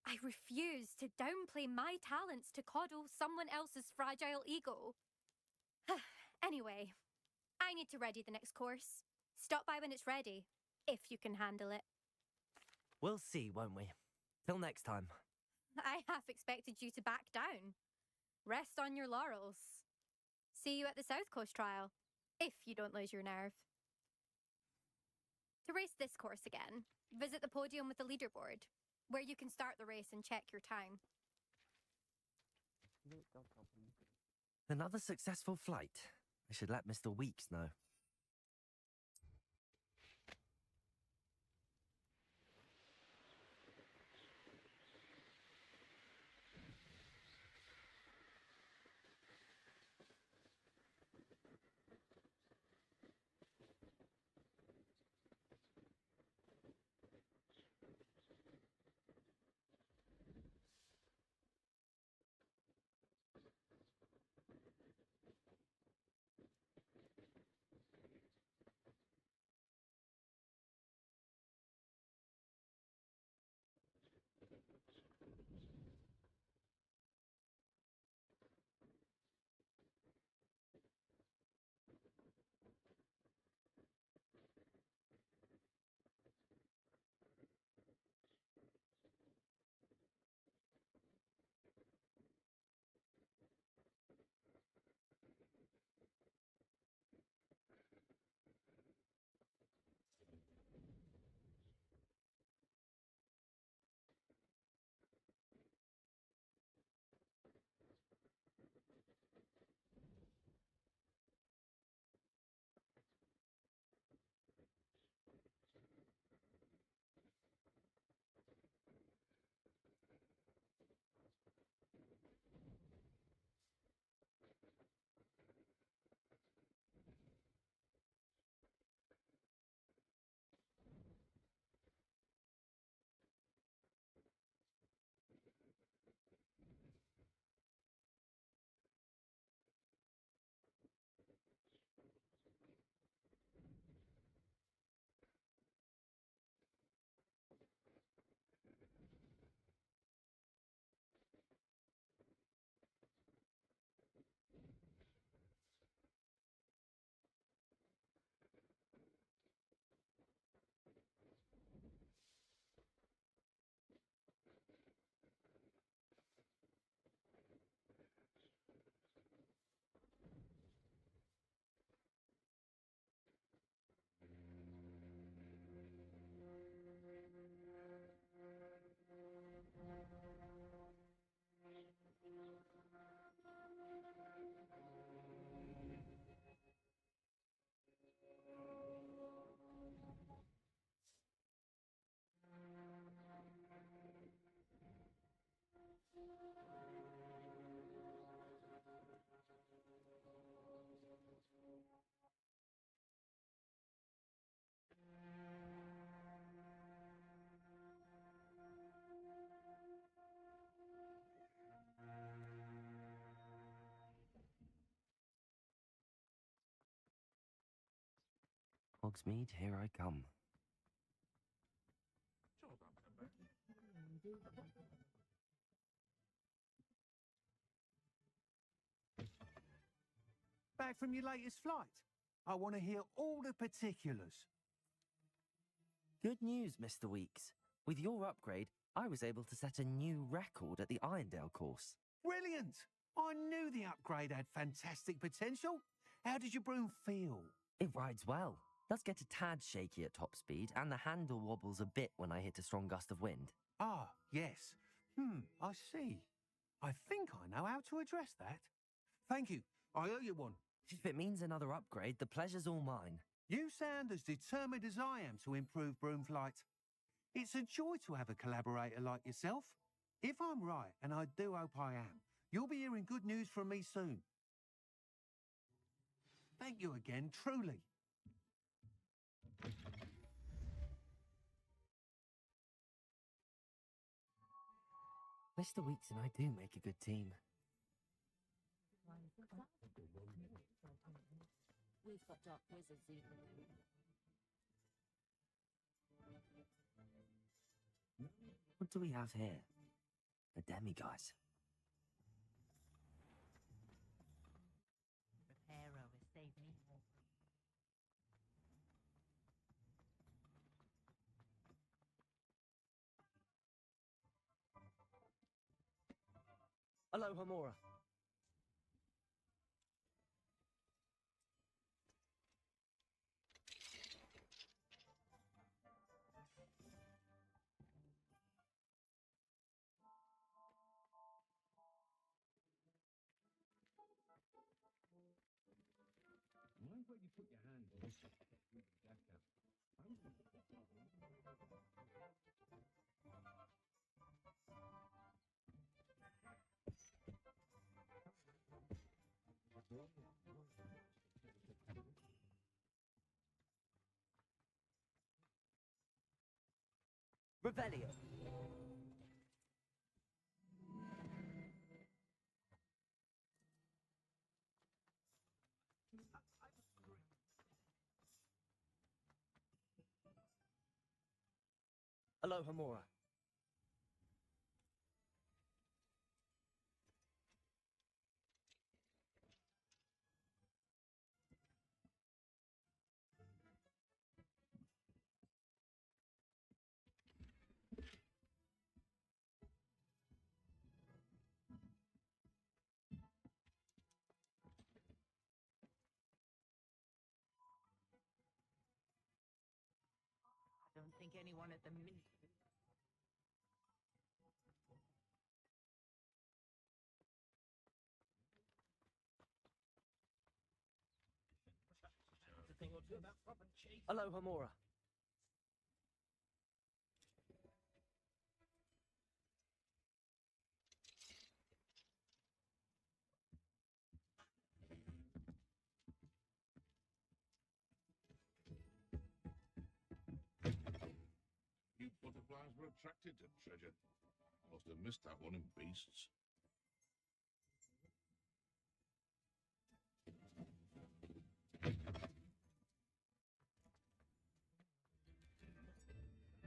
I refuse to downplay my talents to coddle someone else's fragile ego. Anyway, I need to ready the next course. Stop by when it's ready, if you can handle it. We'll see, won't we? Till next time. I half expected you to back down. Rest on your laurels. See you at the South Coast trial, if you don't lose your nerve. To race this course again, visit the podium with the leaderboard, where you can start the race and check your time. Another successful flight. I should let Mr. Weeks know. Hogsmeade, here I come. Back from your latest flight? I want to hear all the particulars. Good news, Mr. Weeks. With your upgrade, I was able to set a new record at the Irondale course. Brilliant! I knew the upgrade had fantastic potential. How did your broom feel? It rides well. Does get a tad shaky at top speed, and the handle wobbles a bit when I hit a strong gust of wind. Ah, yes. I see. I think I know how to address that. Thank you. I owe you one. If it means another upgrade, the pleasure's all mine. You sound as determined as I am to improve broom flight. It's a joy to have a collaborator like yourself. If I'm right, and I do hope I am, you'll be hearing good news from me soon. Thank you again, truly. Mr. Weeks and I do make a good team. We've got dark wizards even. What do we have here? The demiguise. Reparo has saved me more. Aloha Mora. Mind where you put your hand on this deck out. I was looking for Revelio. Aloha Mora. I don't think anyone at the minute. A thing or two about proper chase. Aloha Mora. You butterflies were attracted to treasure. Must have missed that one in beasts.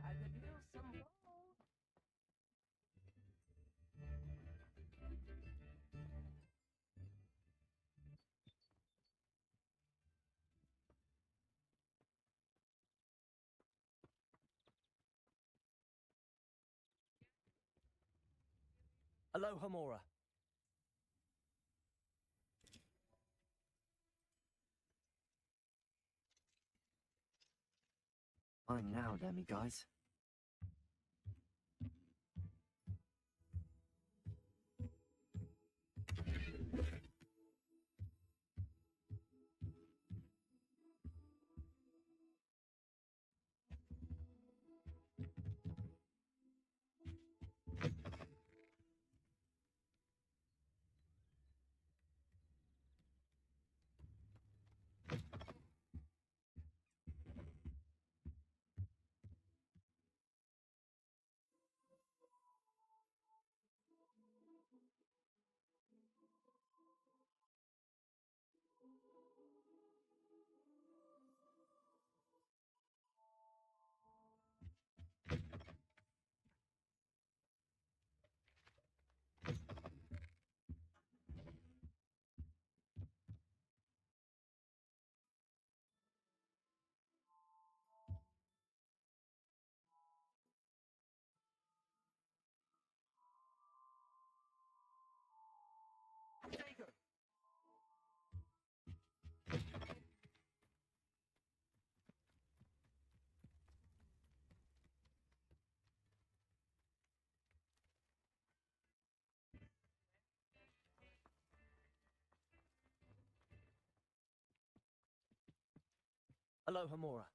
I could use some gold. Aloha Mora. Time now, demiguise. Aloha Mora.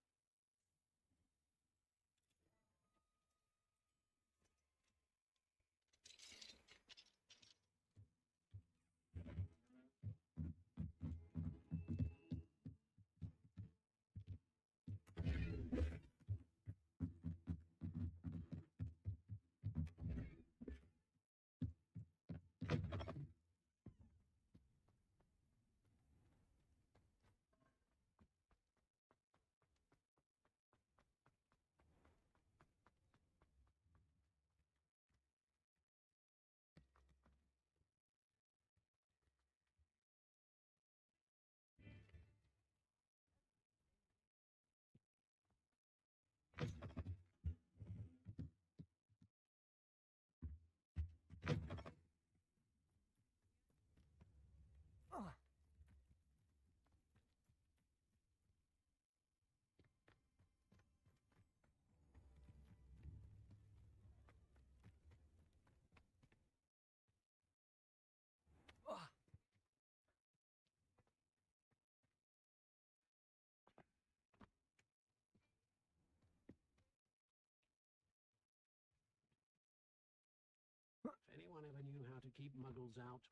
keep muggles out.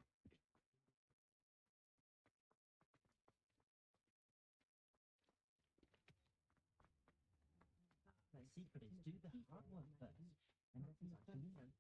The secret is do the hard work first, and let us actually know.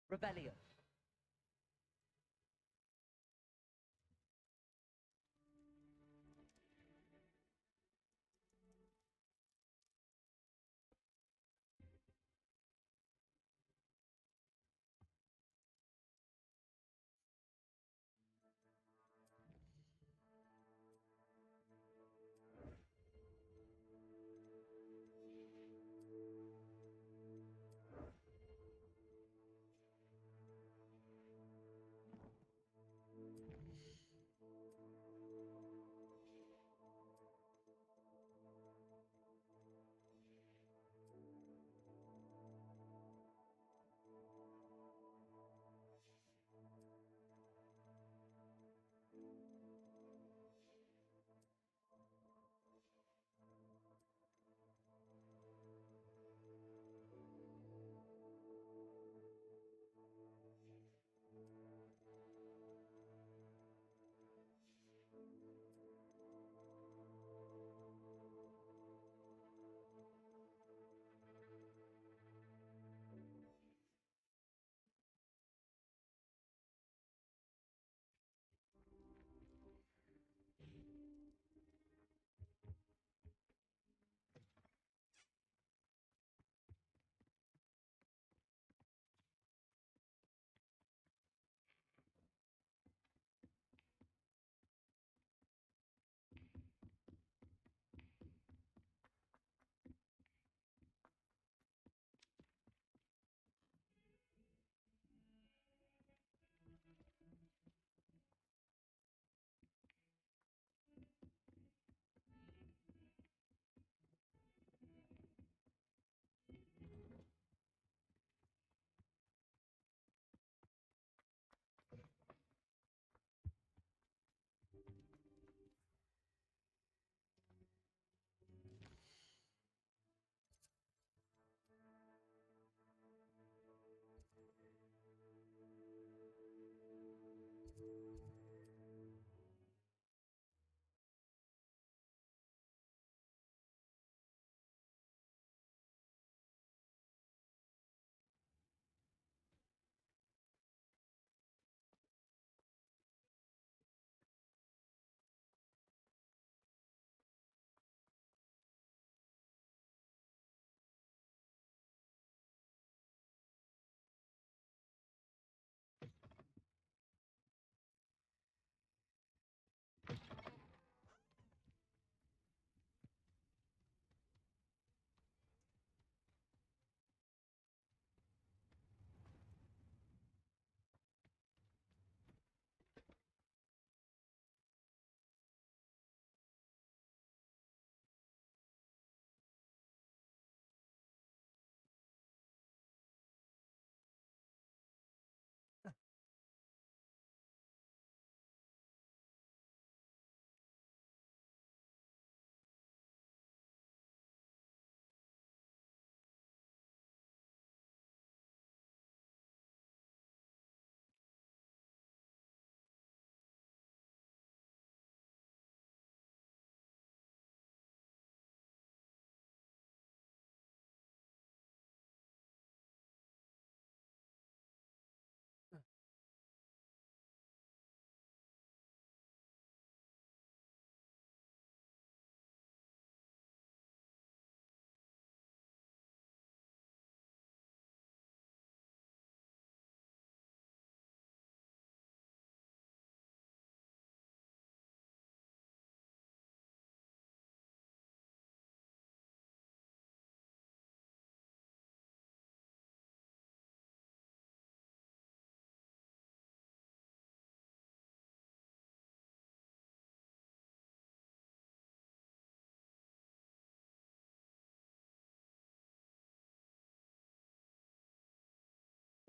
Rebellion.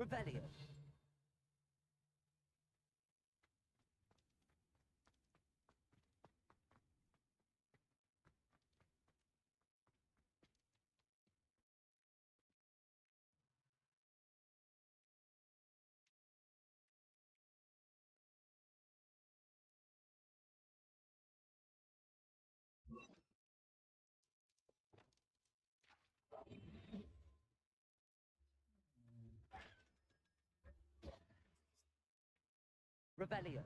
Revelio. Revelio.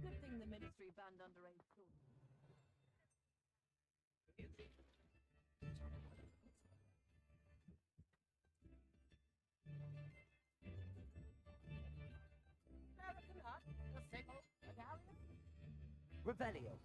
Good thing the Ministry banned underage children. American Hut, the sickle, medallion. Revelio.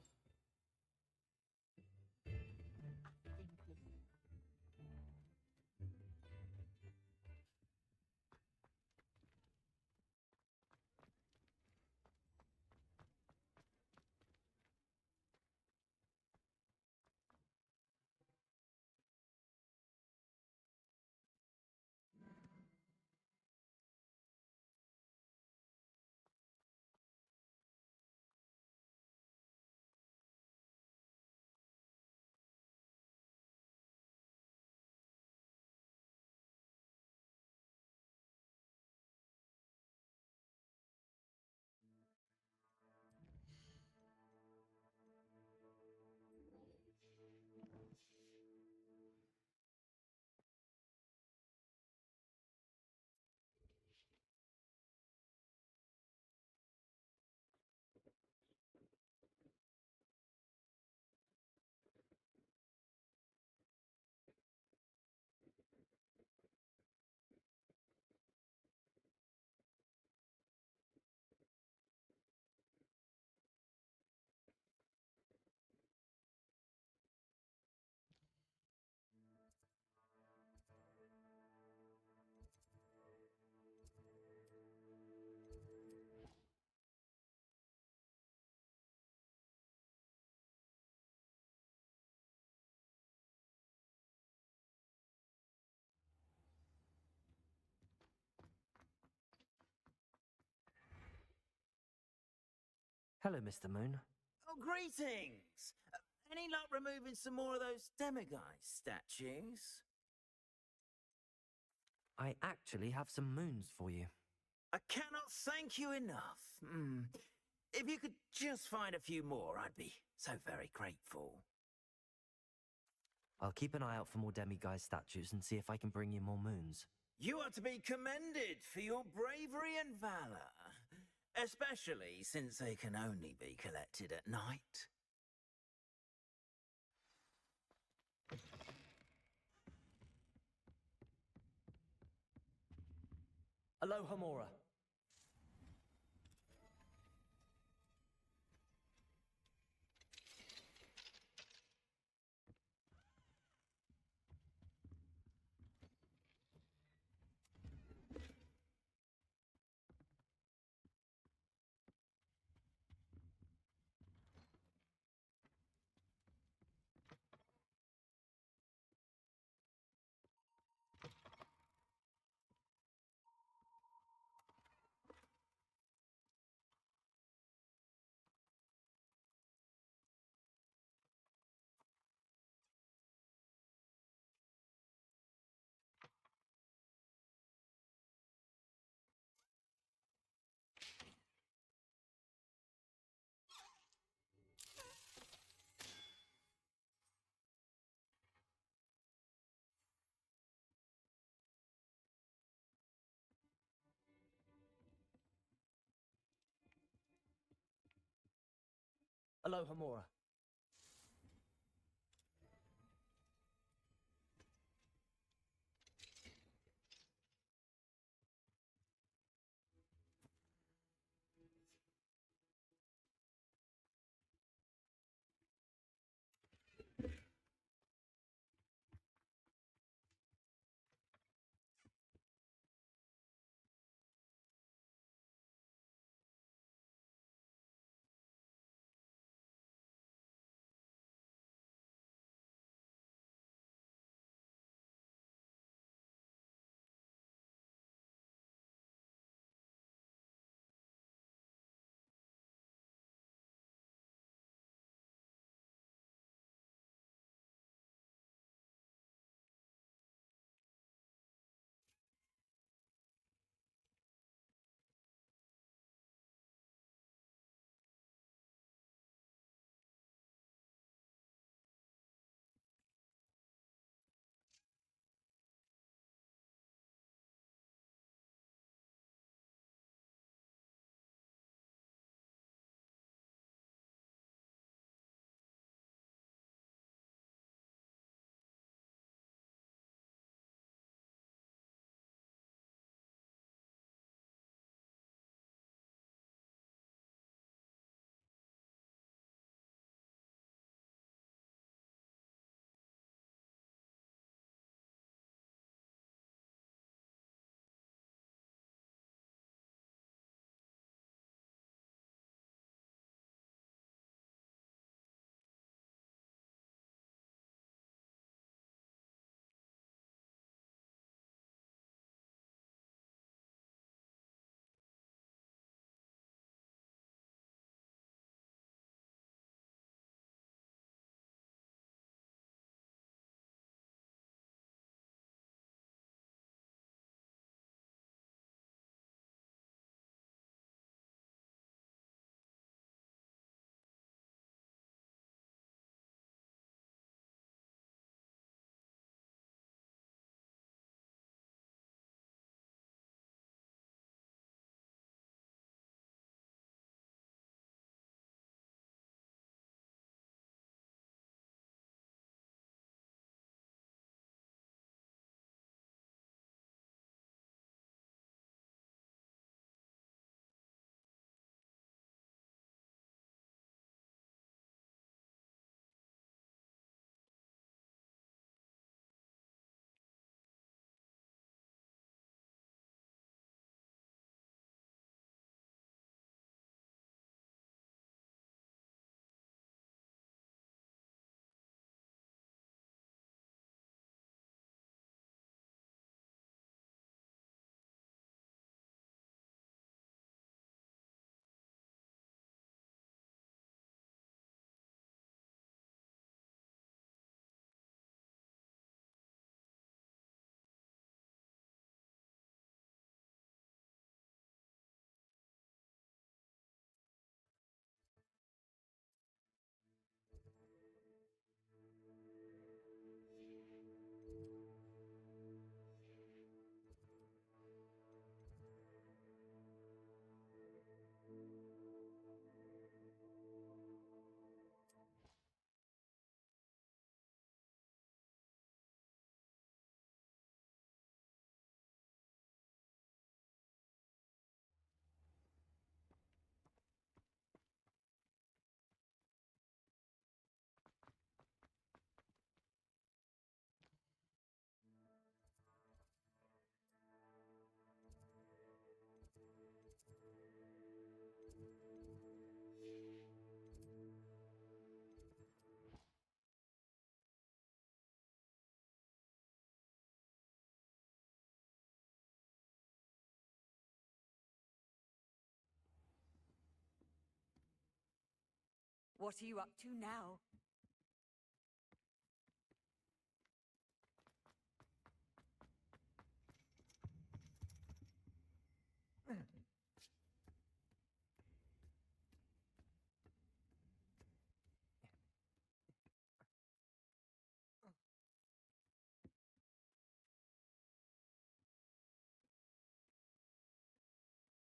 Hello, Mr. Moon. Oh, greetings! Any luck removing some more of those demiguise statues? I actually have some moons for you. I cannot thank you enough. If you could just find a few more, I'd be so very grateful. I'll keep an eye out for more demiguise statues and see if I can bring you more moons. You are to be commended for your bravery and valor, especially since they can only be collected at night. Aloha Mora. Aloha Mora. What are you up to now?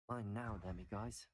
Fine now, Demi, guys.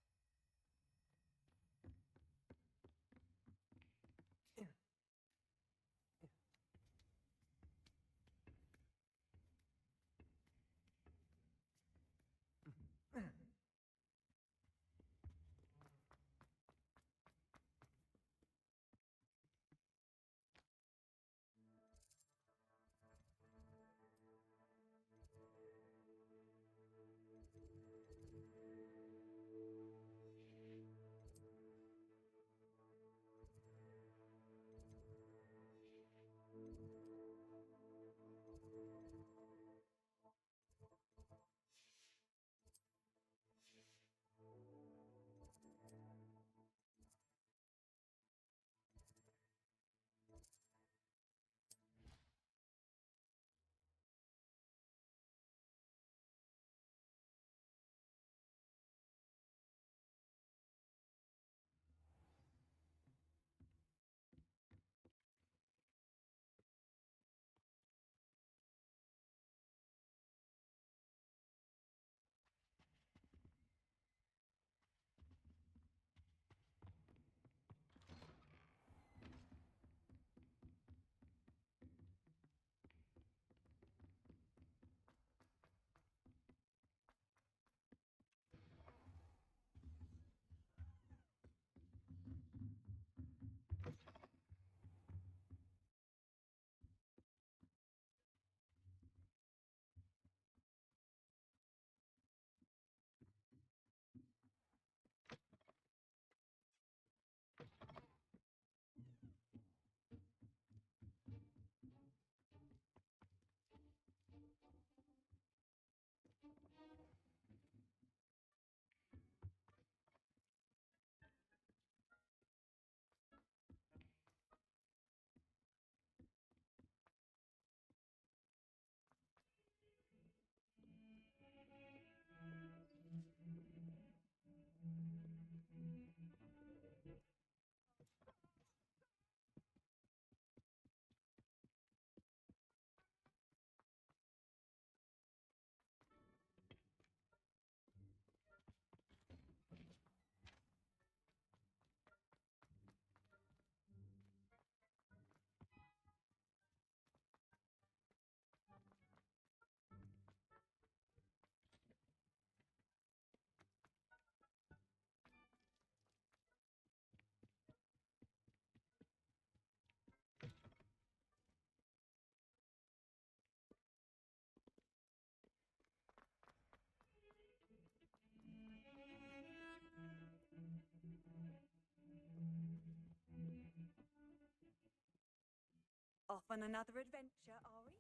Off on another adventure, are we?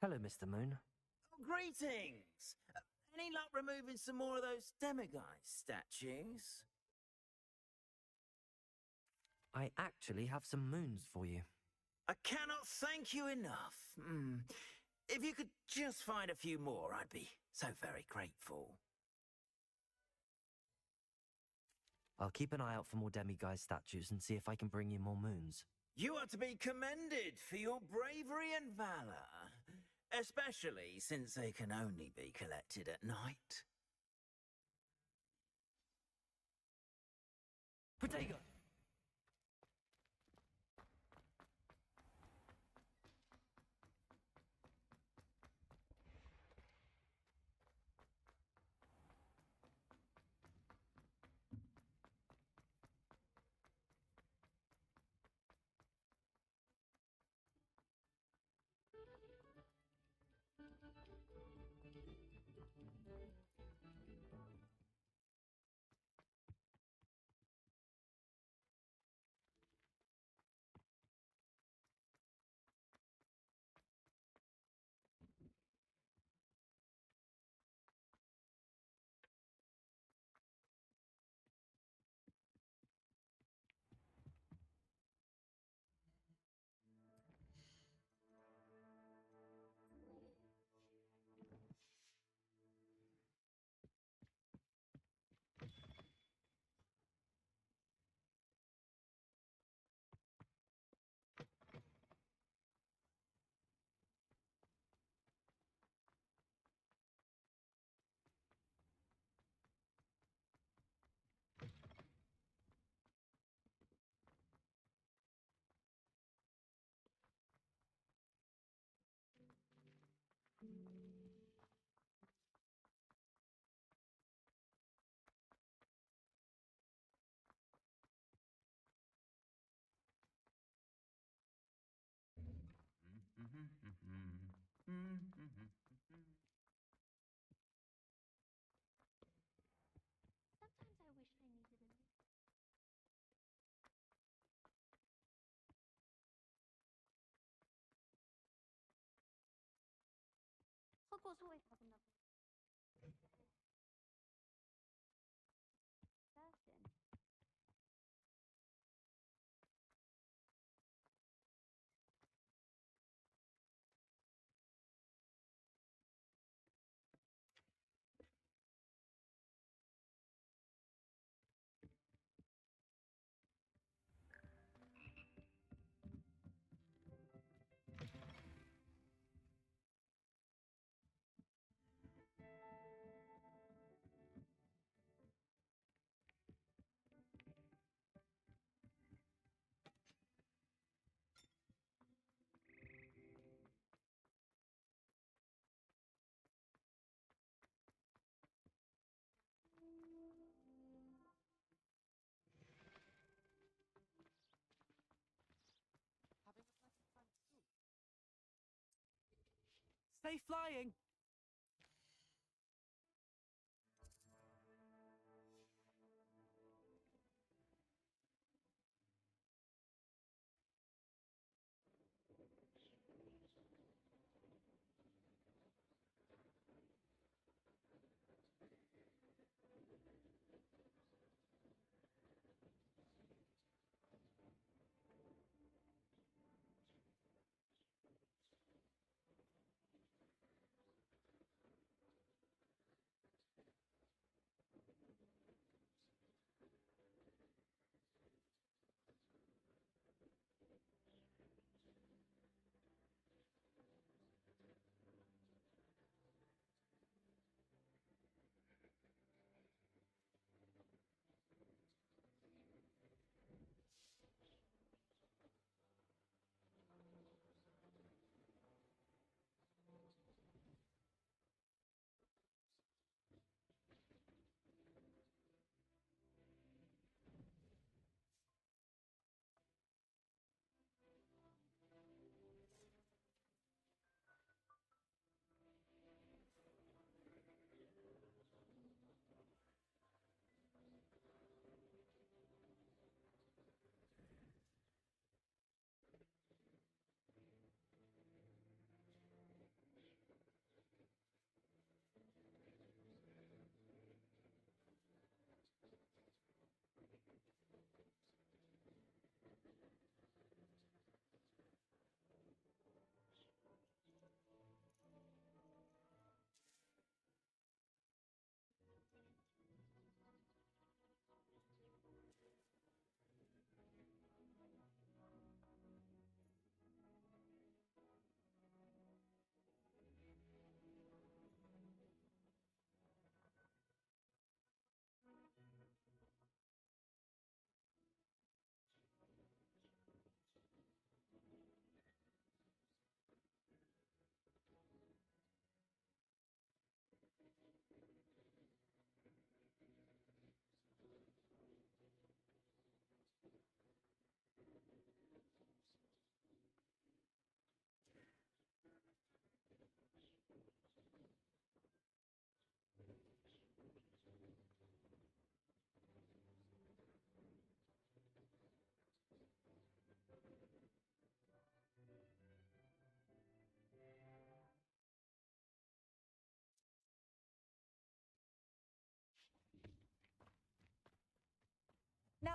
Hello, Mr. Moon. Greetings! Any luck removing some more of those demiguise statues? I actually have some moons for you. I cannot thank you enough. If you could just find a few more, I'd be so very grateful. I'll keep an eye out for more demiguise statues and see if I can bring you more moons. You are to be commended for your bravery and valor, especially since they can only be collected at night. Protego! Sometimes I wish I needed a lift. Hogwarts always has another certain. Stay flying!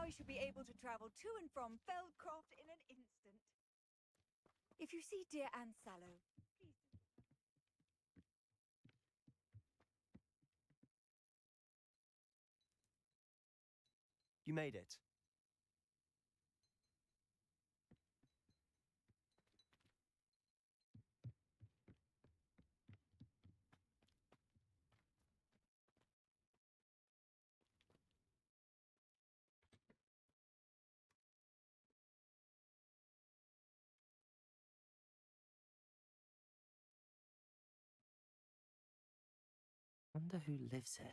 I shall be able to travel to and from Feldcroft in an instant. If you see dear Anne Sallow, please. You made it. Wonder who lives here.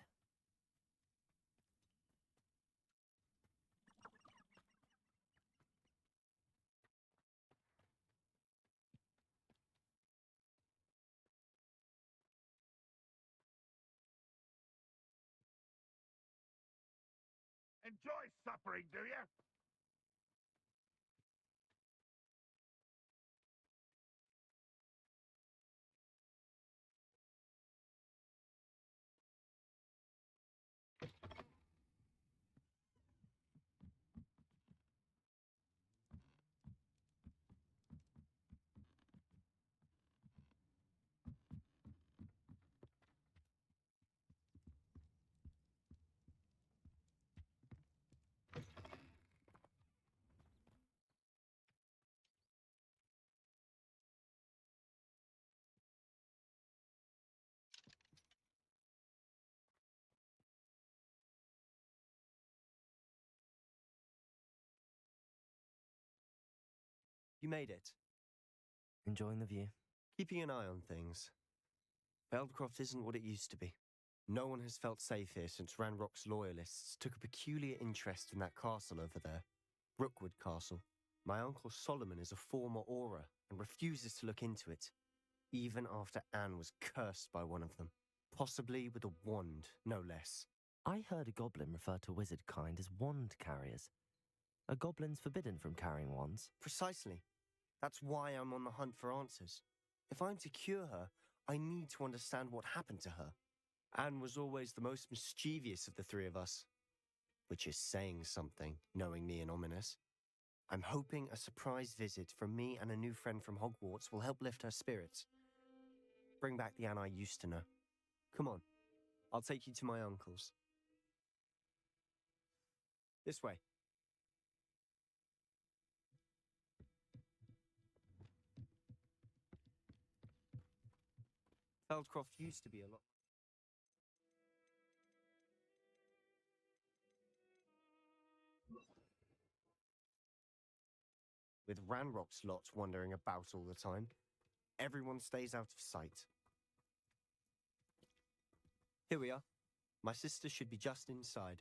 Enjoy suffering, do you? You made it. Enjoying the view? Keeping an eye on things. Feldcroft isn't what it used to be. No one has felt safe here since Ranrock's loyalists took a peculiar interest in that castle over there. Rookwood Castle. My uncle Solomon is a former Auror and refuses to look into it, even after Anne was cursed by one of them. Possibly with a wand, no less. I heard a goblin refer to wizard kind as wand carriers. Are goblins forbidden from carrying wands? Precisely. That's why I'm on the hunt for answers. If I'm to cure her, I need to understand what happened to her. Anne was always the most mischievous of the three of us. Which is saying something, knowingly and ominous. I'm hoping a surprise visit from me and a new friend from Hogwarts will help lift her spirits. Bring back the Anne I used to know. Come on, I'll take you to my uncle's. This way. Feldcroft used to be a lot. With Ranrock's lot wandering about all the time, everyone stays out of sight. Here we are. My sister should be just inside.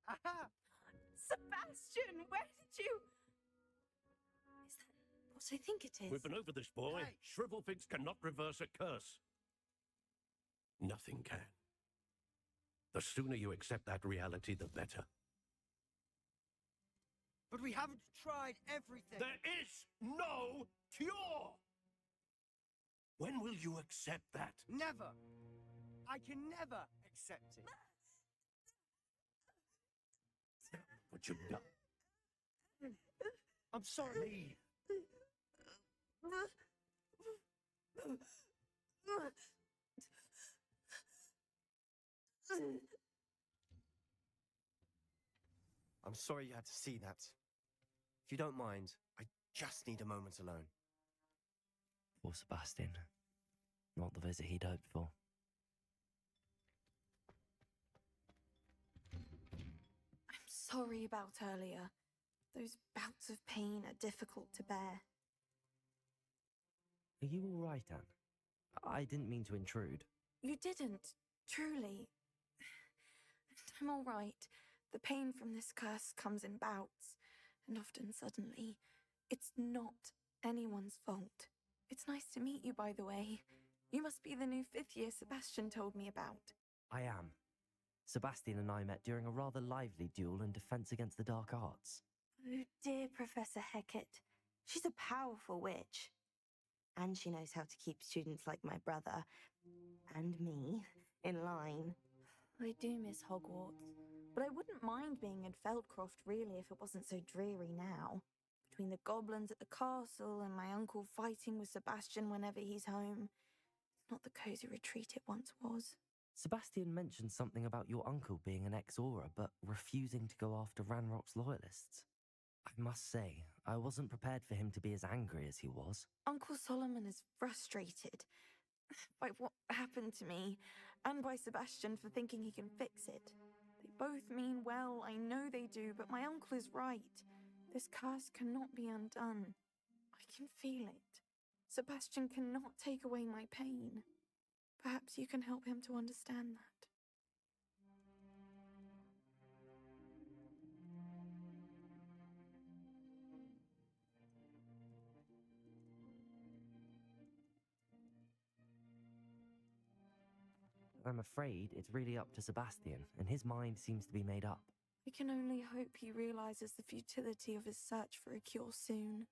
Aha! Sebastian, where did you... Is that what I think it is? We've been over this, boy. Hey. Shrivelfigs cannot reverse a curse. Nothing can. The sooner you accept that reality, the better. But we haven't tried everything. There is no cure! When will you accept that? Never. I can never accept it. What you've done. I'm sorry. I'm sorry you had to see that. If you don't mind, I just need a moment alone. Poor Sebastian. Not the visit he'd hoped for. I'm sorry about earlier. Those bouts of pain are difficult to bear. Are you all right, Anne? I didn't mean to intrude. You didn't, truly. I'm all right. The pain from this curse comes in bouts, and often suddenly. It's not anyone's fault. It's nice to meet you, by the way. You must be the new 5th year Sebastian told me about. I am. Sebastian and I met during a rather lively duel in defense against the dark arts. Oh dear, Professor Hecat. She's a powerful witch. And she knows how to keep students like my brother and me in line. I do miss Hogwarts, but I wouldn't mind being in Feldcroft really if it wasn't so dreary now. Between the goblins at the castle and my uncle fighting with Sebastian whenever he's home, it's not the cosy retreat it once was. Sebastian mentioned something about your uncle being an ex-Aura, but refusing to go after Ranrock's loyalists. I must say, I wasn't prepared for him to be as angry as he was. Uncle Solomon is frustrated by what happened to me, and by Sebastian for thinking he can fix it. They both mean well, I know they do, but my uncle is right. This curse cannot be undone. I can feel it. Sebastian cannot take away my pain. Perhaps you can help him to understand that. I'm afraid it's really up to Sebastian, and his mind seems to be made up. I can only hope he realizes the futility of his search for a cure soon.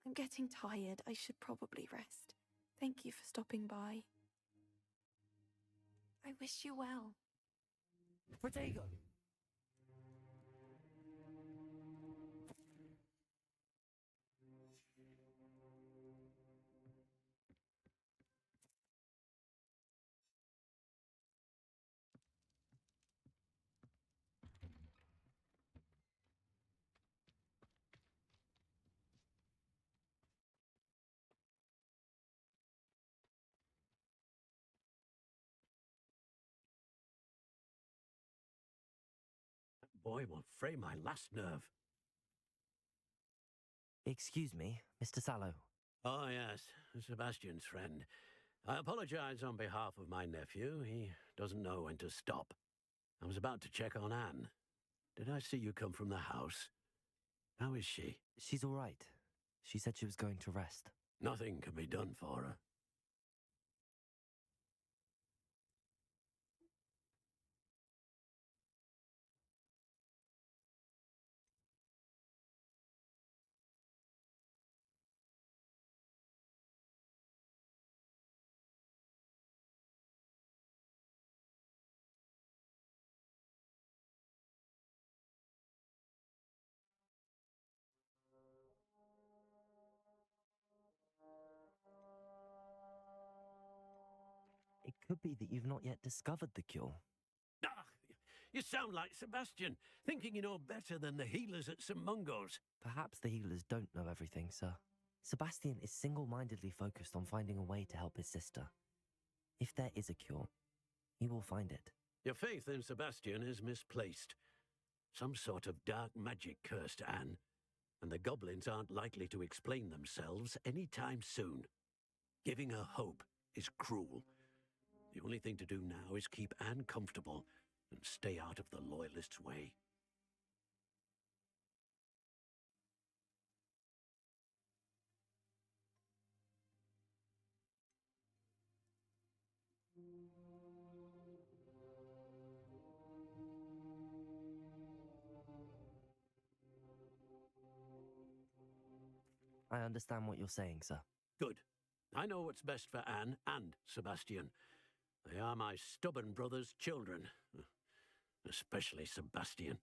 I'm getting tired. I should probably rest. Thank you for stopping by. I wish you well. Protego! Boy will fray my last nerve. Excuse me, Mr. Sallow. Oh, yes, Sebastian's friend. I apologize on behalf of my nephew. He doesn't know when to stop. I was about to check on Anne. Did I see you come from the house? How is she? She's all right. She said she was going to rest. Nothing can be done for her. It could be that you've not yet discovered the cure. Ah, you sound like Sebastian, thinking you know better than the healers at St. Mungo's. Perhaps the healers don't know everything, sir. Sebastian is single-mindedly focused on finding a way to help his sister. If there is a cure, he will find it. Your faith in Sebastian is misplaced. Some sort of dark magic cursed Anne, and the goblins aren't likely to explain themselves any time soon. Giving her hope is cruel. The only thing to do now is keep Anne comfortable and stay out of the Loyalists' way. I understand what you're saying, sir. Good. I know what's best for Anne and Sebastian. They are my stubborn brother's children. Especially Sebastian.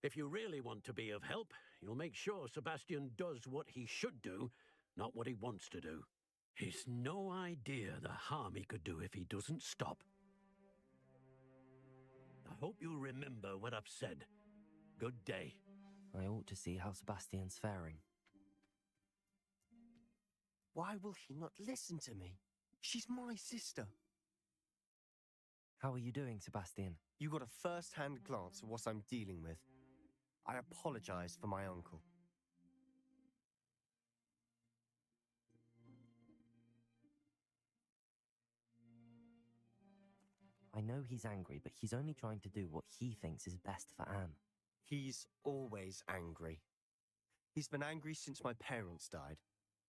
If you really want to be of help, you'll make sure Sebastian does what he should do, not what he wants to do. He's no idea the harm he could do if he doesn't stop. I hope you remember what I've said. Good day. I ought to see how Sebastian's faring. Why will he not listen to me? She's my sister. How are you doing, Sebastian? You got a first-hand glance at what I'm dealing with. I apologize for my uncle. I know he's angry, but he's only trying to do what he thinks is best for Anne. He's always angry. He's been angry since my parents died.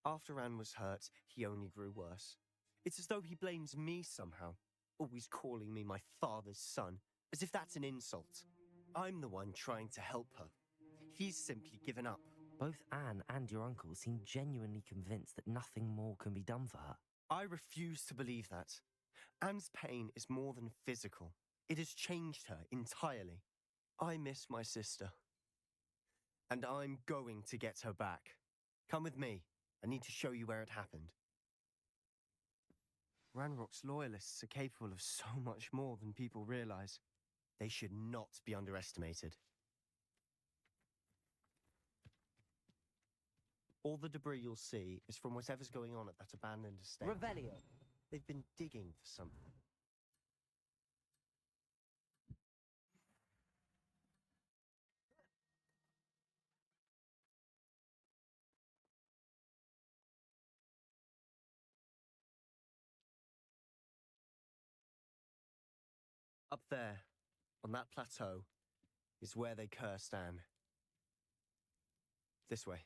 After Anne was hurt, he only grew worse. It's as though he blames me somehow, always calling me my father's son, as if that's an insult. I'm the one trying to help her. He's simply given up, Both Anne and your uncle seem genuinely convinced that nothing more can be done for her. I refuse to believe that. Anne's pain is more than physical. It has changed her entirely. I miss my sister. And I'm going to get her back. Come with me. I need to show you where it happened. Ranrock's loyalists are capable of so much more than people realize. They should not be underestimated. All the debris you'll see is from whatever's going on at that abandoned estate. Revelio. They've been digging for something. Up there, on that plateau, is where they cursed Anne. This way.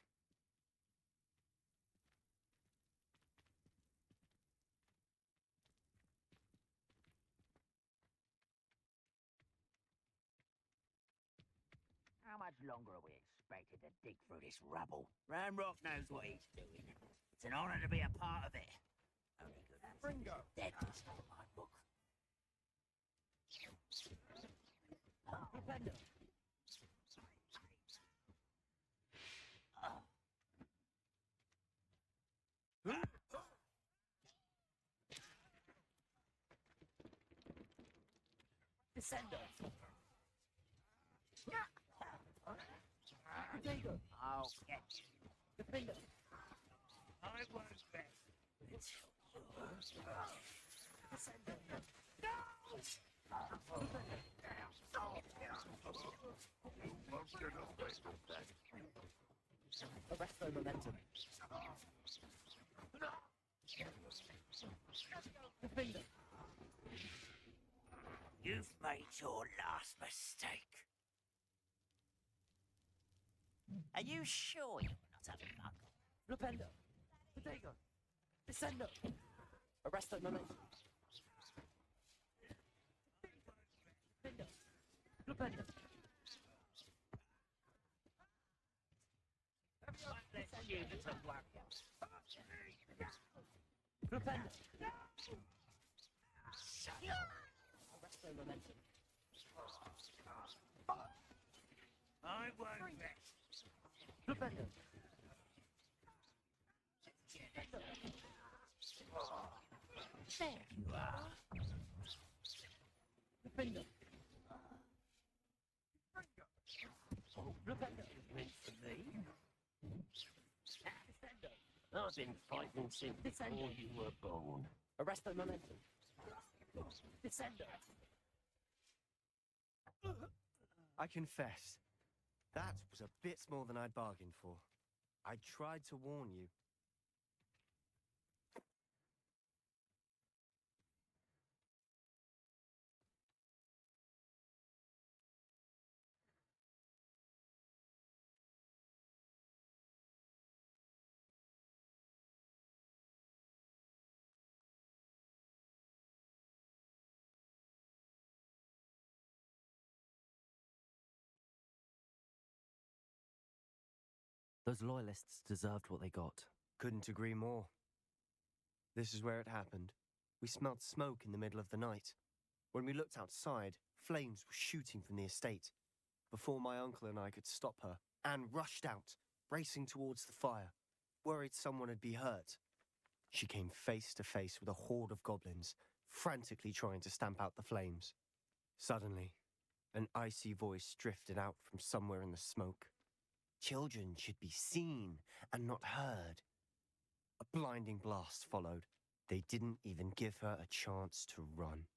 How much longer are we expected to dig through this rubble? Ranrock knows what he's doing. It's an honor to be a part of it. Only good Ringo. dead is not my book. Descendo. Potato. I'll get you. Defender. I won't rest until Descendo. Arrest their momentum. Defender. You've made your last mistake. Are you sure you're not having luck? Flipendo. Potato. Descendo. Arrest their momentum. Defender. Flipendo. Let's use it to work. Flipendo. Arrest their momentum. I won't rest. Flipendo. There you are. Defender. Flipendo. Meant for me? I've been fighting since before you were born. Arrest their momentum. Descendo. I confess, that was a bit more than I'd bargained for. I tried to warn you. Those loyalists deserved what they got. Couldn't agree more. This is where it happened. We smelled smoke in the middle of the night. When we looked outside, flames were shooting from the estate. Before my uncle and I could stop her, Anne rushed out, racing towards the fire, worried someone had been hurt. She came face to face with a horde of goblins, frantically trying to stamp out the flames. Suddenly, an icy voice drifted out from somewhere in the smoke. Children should be seen and not heard. A blinding blast followed. They didn't even give her a chance to run.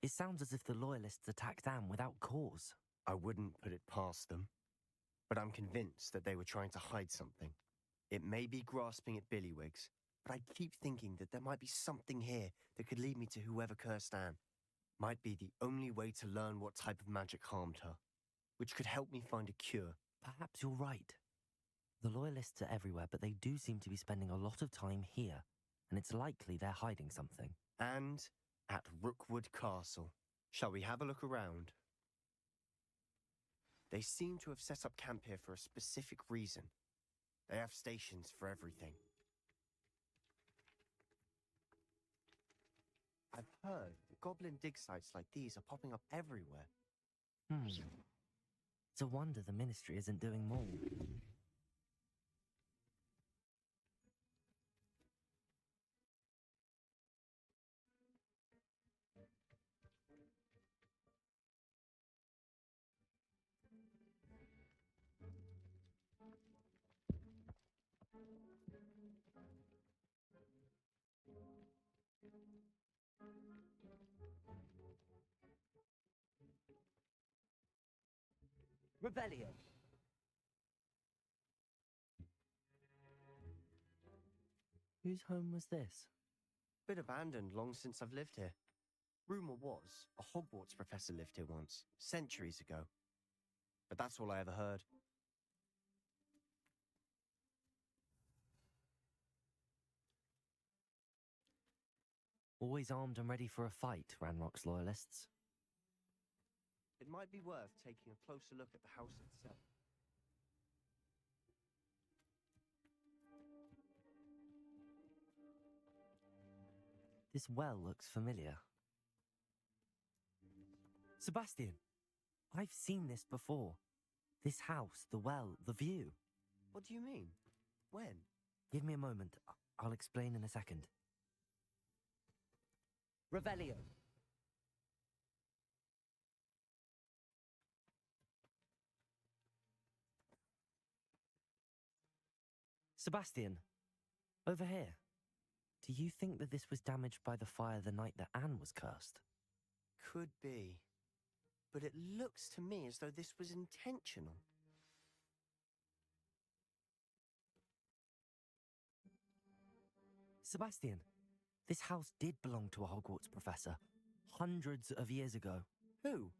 It sounds as if the loyalists attacked Anne without cause. I wouldn't put it past them, but I'm convinced that they were trying to hide something. It may be grasping at billywhigs, but I keep thinking that there might be something here that could lead me to whoever cursed Anne. Might be the only way to learn what type of magic harmed her, which could help me find a cure. Perhaps you're right. The loyalists are everywhere, but they do seem to be spending a lot of time here, and it's likely they're hiding something. And At Rookwood Castle. Shall we have a look around? They seem to have set up camp here for a specific reason. They have stations for everything. I've heard that goblin dig sites like these are popping up everywhere. It's a wonder the Ministry isn't doing more. Rebellion. Whose home was this? Been abandoned long since I've lived here. Rumour was, a Hogwarts professor lived here once, centuries ago. But that's all I ever heard. Always armed and ready for a fight, Ranrock's loyalists. It might be worth taking a closer look at the house itself. This well looks familiar. Sebastian, I've seen this before. This house, the well, the view. What do you mean? When? Give me a moment. I'll explain in a second. Rebellion. Sebastian, over here. Do you think that this was damaged by the fire the night that Anne was cursed? Could be. But it looks to me as though this was intentional. Sebastian, this house did belong to a Hogwarts professor, hundreds of years ago. Who?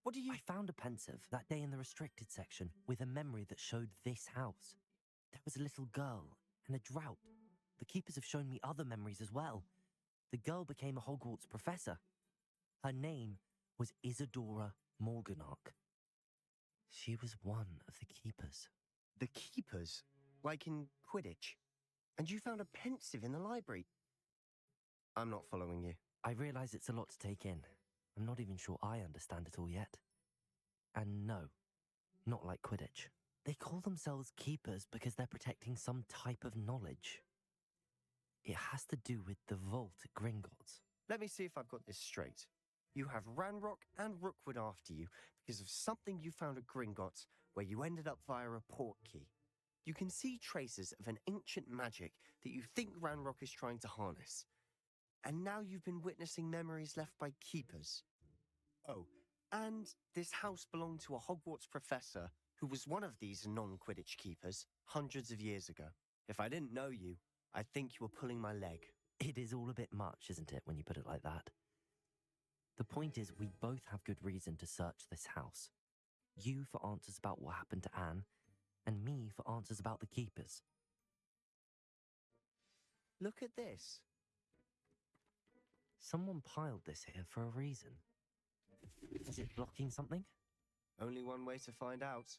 What do you— I found a pensive that day in the restricted section with a memory that showed this house. There was a little girl and a drought. The keepers have shown me other memories as well. The girl became a Hogwarts professor. Her name was Isadora Morganach. She was one of the keepers. The keepers? Like in Quidditch? And you found a pensive in the library? I'm not following you. I realize it's a lot to take in. I'm not even sure I understand it all yet. And no, not like Quidditch. They call themselves keepers because they're protecting some type of knowledge. It has to do with the vault at Gringotts. Let me see if I've got this straight. You have Ranrock and Rookwood after you because of something you found at Gringotts where you ended up via a portkey. You can see traces of an ancient magic that you think Ranrock is trying to harness. And now you've been witnessing memories left by keepers. Oh, and this house belonged to a Hogwarts professor who was one of these non-Quidditch keepers hundreds of years ago. If I didn't know you, I'd think you were pulling my leg. It is all a bit much, isn't it, when you put it like that? The point is, we both have good reason to search this house. You for answers about what happened to Anne, and me for answers about the keepers. Look at this. Someone piled this here for a reason. Is it blocking something? Only one way to find out.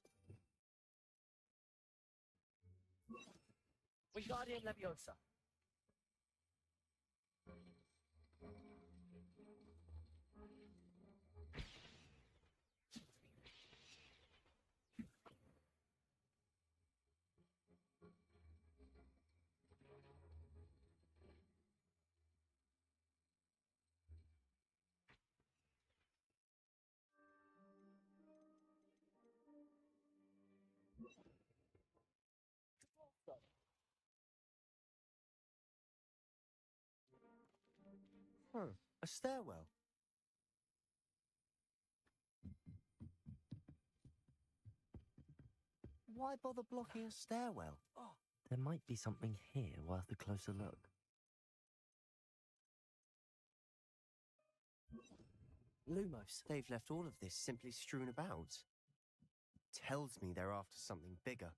Wingardium Leviosa. A stairwell. Why bother blocking a stairwell? There might be something here worth a closer look. Lumos. They've left all of this simply strewn about. Tells me they're after something bigger.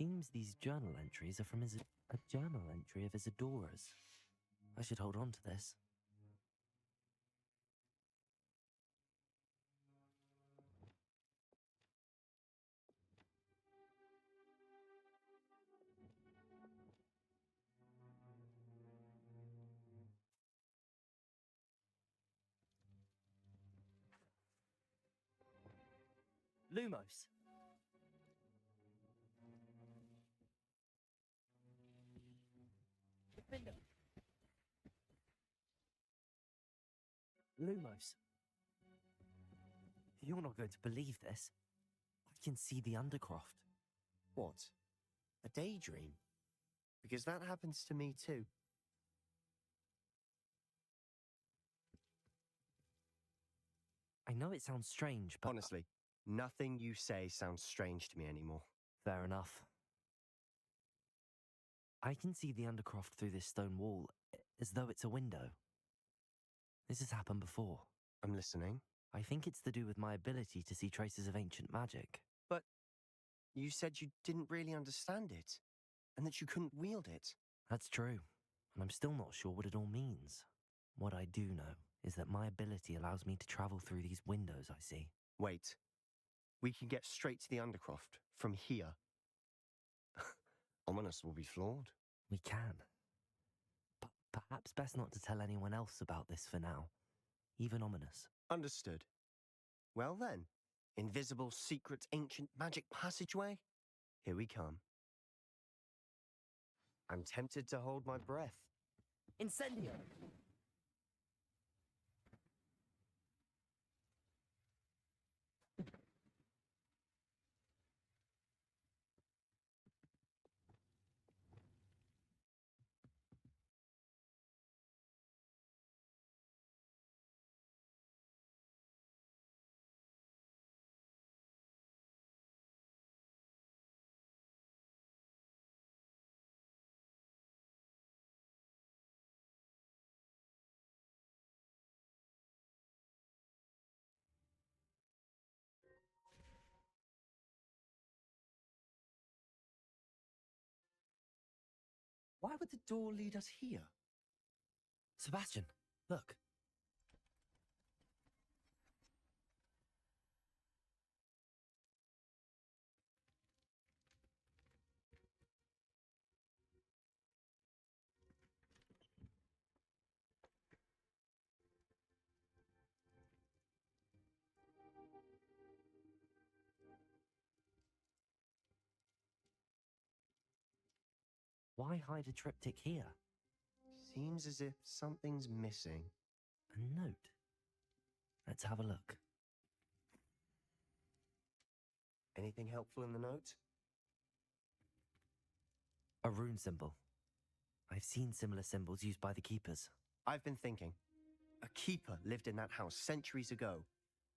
seems these journal entries are from a journal entry of Isadora's. I should hold on to this. Lumos. Lumos. You're not going to believe this. I can see the Undercroft. What? A daydream? Because that happens to me too. I know it sounds strange, but... Honestly, nothing you say sounds strange to me anymore. Fair enough. I can see the Undercroft through this stone wall, as though it's a window. This has happened before. I'm listening. I think it's to do with my ability to see traces of ancient magic. But you said you didn't really understand it, and that you couldn't wield it. That's true, and I'm still not sure what it all means. What I do know is that my ability allows me to travel through these windows I see. Wait. We can get straight to the Undercroft from here. Ominous will be floored. We can. But perhaps best not to tell anyone else about this for now. Even Ominous. Understood. Well then, invisible, secret, ancient magic passageway? Here we come. I'm tempted to hold my breath. Incendio. Why would the door lead us here? Sebastian, look. Why hide a triptych here? Seems as if something's missing. A note. Let's have a look. Anything helpful in the note? A rune symbol. I've seen similar symbols used by the keepers. I've been thinking. A keeper lived in that house centuries ago,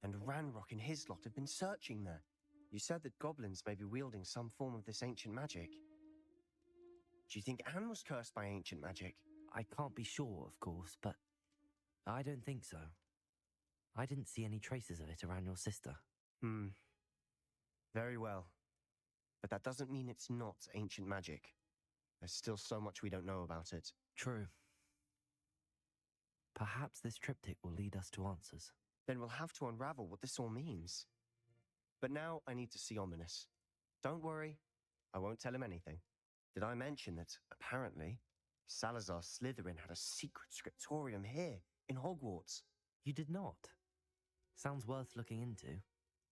and Ranrock and his lot have been searching there. You said that goblins may be wielding some form of this ancient magic. Do you think Anne was cursed by ancient magic? I can't be sure, of course, but I don't think so. I didn't see any traces of it around your sister. Very well. But that doesn't mean it's not ancient magic. There's still so much we don't know about it. True. Perhaps this triptych will lead us to answers. Then we'll have to unravel what this all means. But now I need to see Ominous. Don't worry, I won't tell him anything. Did I mention that, apparently, Salazar Slytherin had a secret scriptorium here, in Hogwarts? You did not? Sounds worth looking into.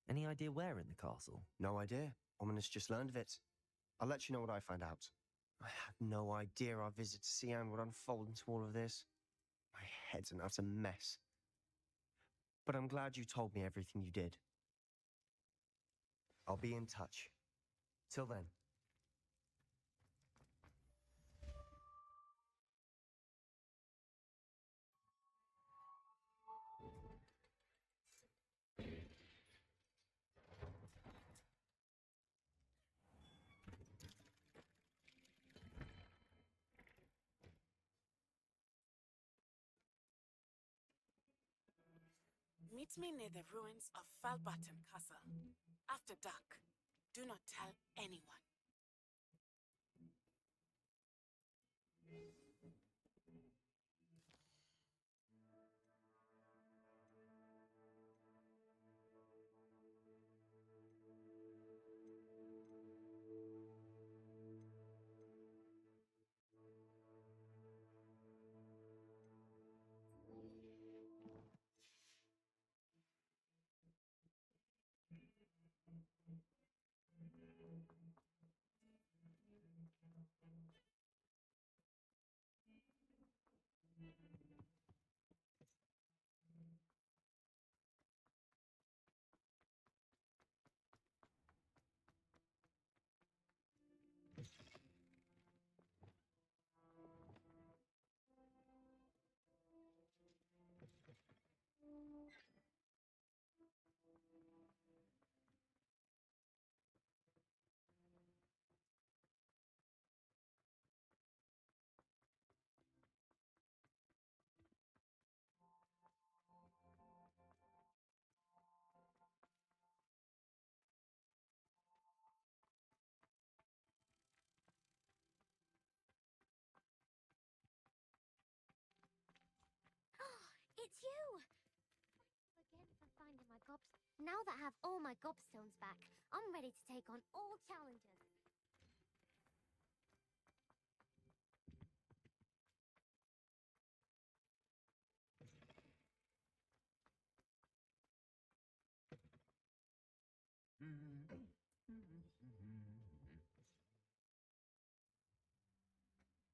Any idea where in the castle? No idea. Ominous just learned of it. I'll let you know what I find out. I had no idea our visit to Sian would unfold into all of this. My head's an utter mess. But I'm glad you told me everything you did. I'll be in touch. Till then. Meet me near the ruins of Falbaton Castle. After dark. Do not tell anyone. It's you! Again for finding my gobs. Now that I have all my gobstones back, I'm ready to take on all challenges.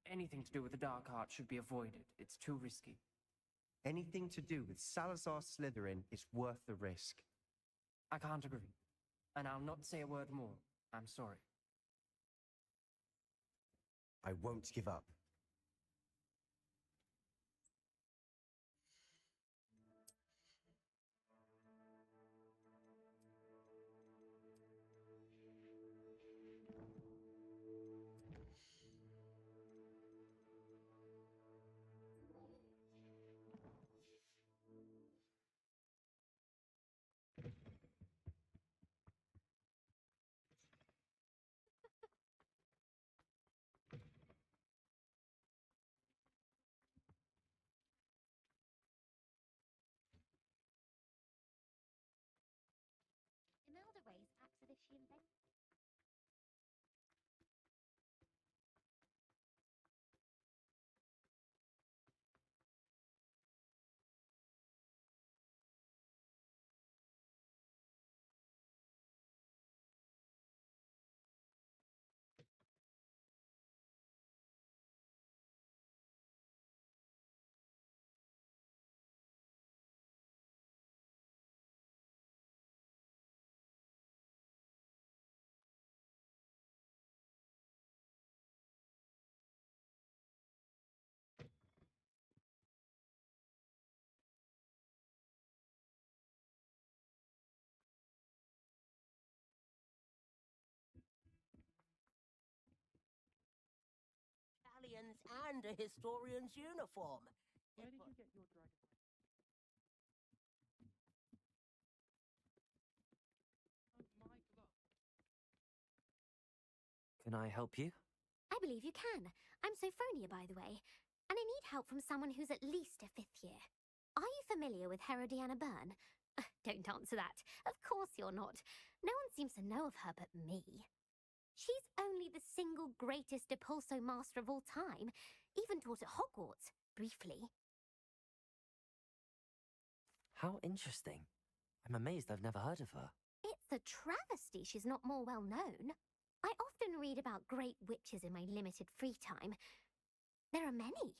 Anything to do with the dark art should be avoided. It's too risky. Anything to do with Salazar Slytherin is worth the risk. I can't agree. And I'll not say a word more. I'm sorry. I won't give up. Imelda Ray's acts as if she invented. And a historian's uniform. Where did you get your dragon? Can I help you? I believe you can. I'm Sophronia, by the way, and I need help from someone who's at least a 5th year. Are you familiar with Herodiana Byrne? Don't answer that. Of course you're not. No one seems to know of her but me. She's only the single greatest Depulso master of all time, even taught at Hogwarts, briefly. How interesting. I'm amazed I've never heard of her. It's a travesty she's not more well known. I often read about great witches in my limited free time. There are many.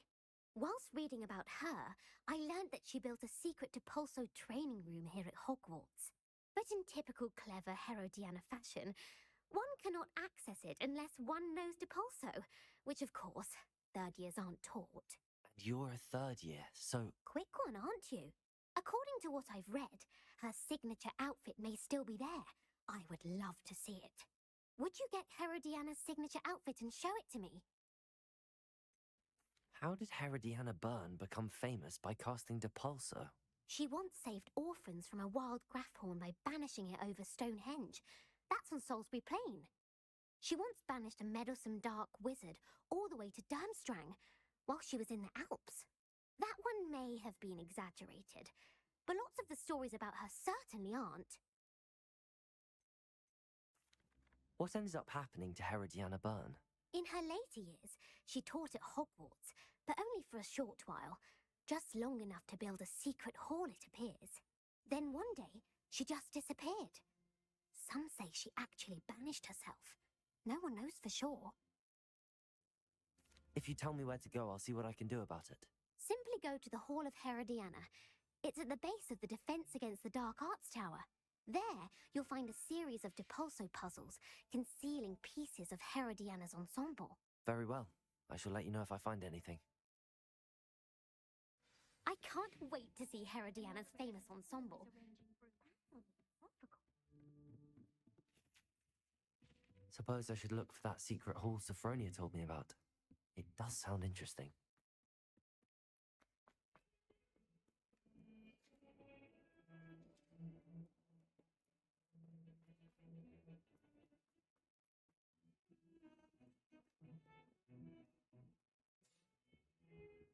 Whilst reading about her, I learned that she built a secret Depulso training room here at Hogwarts. But in typical clever Herodiana fashion, one cannot access it unless one knows Depulso, which of course, 3rd years aren't taught. And you're a 3rd year, so... Quick one, aren't you? According to what I've read, her signature outfit may still be there. I would love to see it. Would you get Herodiana's signature outfit and show it to me? How did Herodiana Byrne become famous by casting Depulso? She once saved orphans from a wild Graffhorn by banishing it over Stonehenge. That's on Salisbury Plain. She once banished a meddlesome dark wizard all the way to Durmstrang while she was in the Alps. That one may have been exaggerated, but lots of the stories about her certainly aren't. What ended up happening to Herodiana Byrne? In her later years, she taught at Hogwarts, but only for a short while, just long enough to build a secret hall, it appears. Then one day, she just disappeared. Some say she actually banished herself. No one knows for sure. If you tell me where to go, I'll see what I can do about it. Simply go to the Hall of Herodiana. It's at the base of the Defense Against the Dark Arts Tower. There, you'll find a series of Depulso puzzles concealing pieces of Herodiana's ensemble. Very well. I shall let you know if I find anything. I can't wait to see Herodiana's famous ensemble. Suppose I should look for that secret hall Sophronia told me about. It does sound interesting.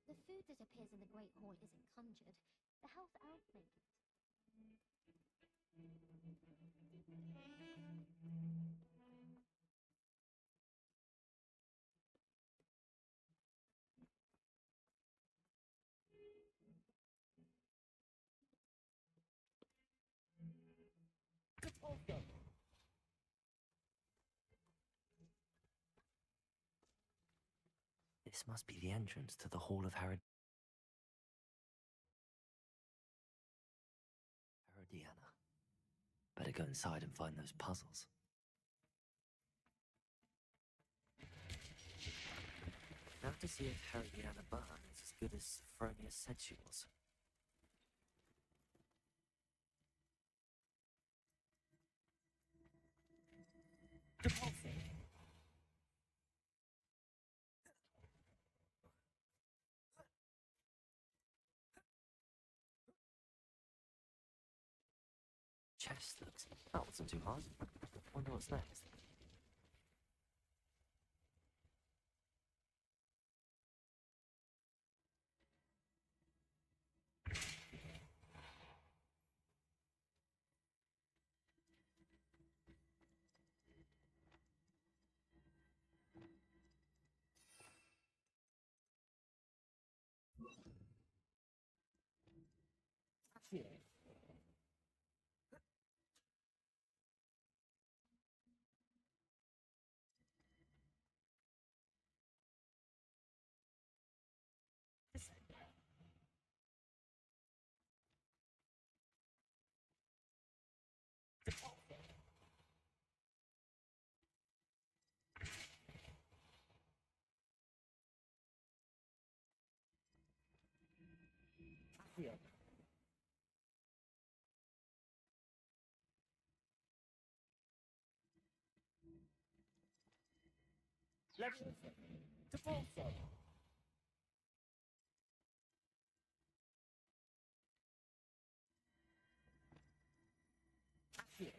The food that appears in the Great Hall isn't conjured. This must be the entrance to the Hall of Herodiana. Better go inside and find those puzzles. Now to see if Herodiana Byrne is as good as Sophronia said she was. Chest looks. That wasn't too hard. Wonder what's next. Here. Leviosa. To Bolso. Here.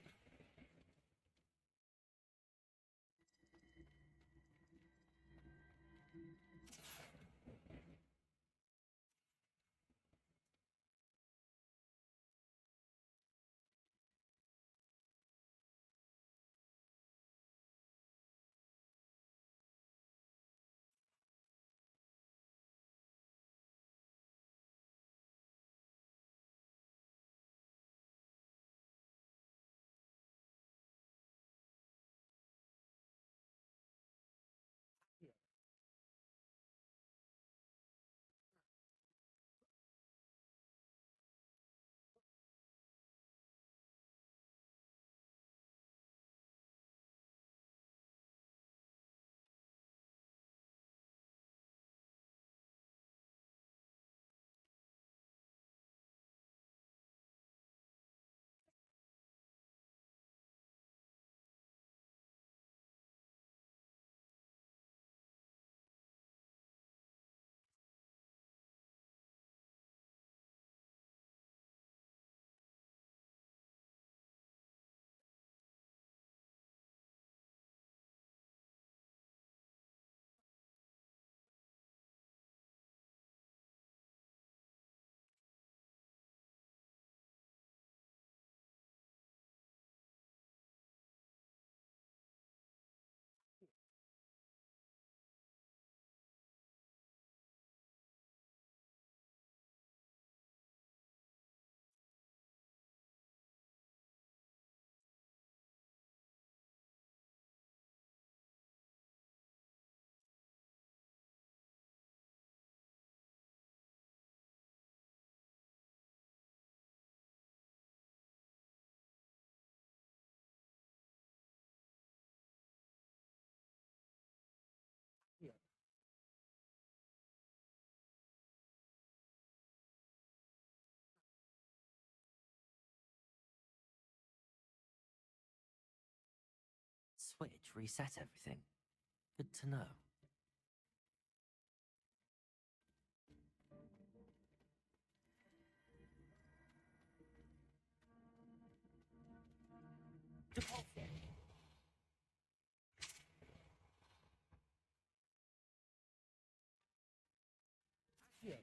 Here. Switch reset everything. Good to know. Here.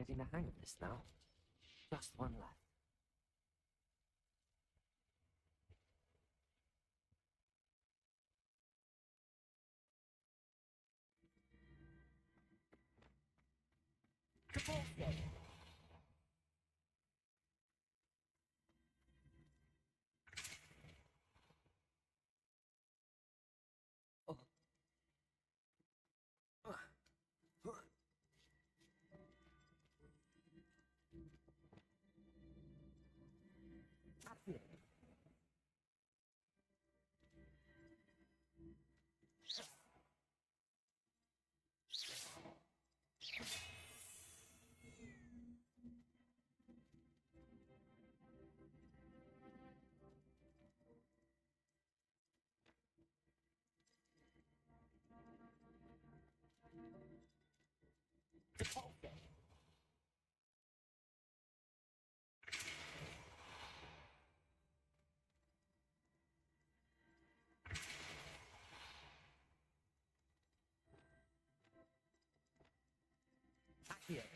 Getting the hang of this now. Just one left. Here.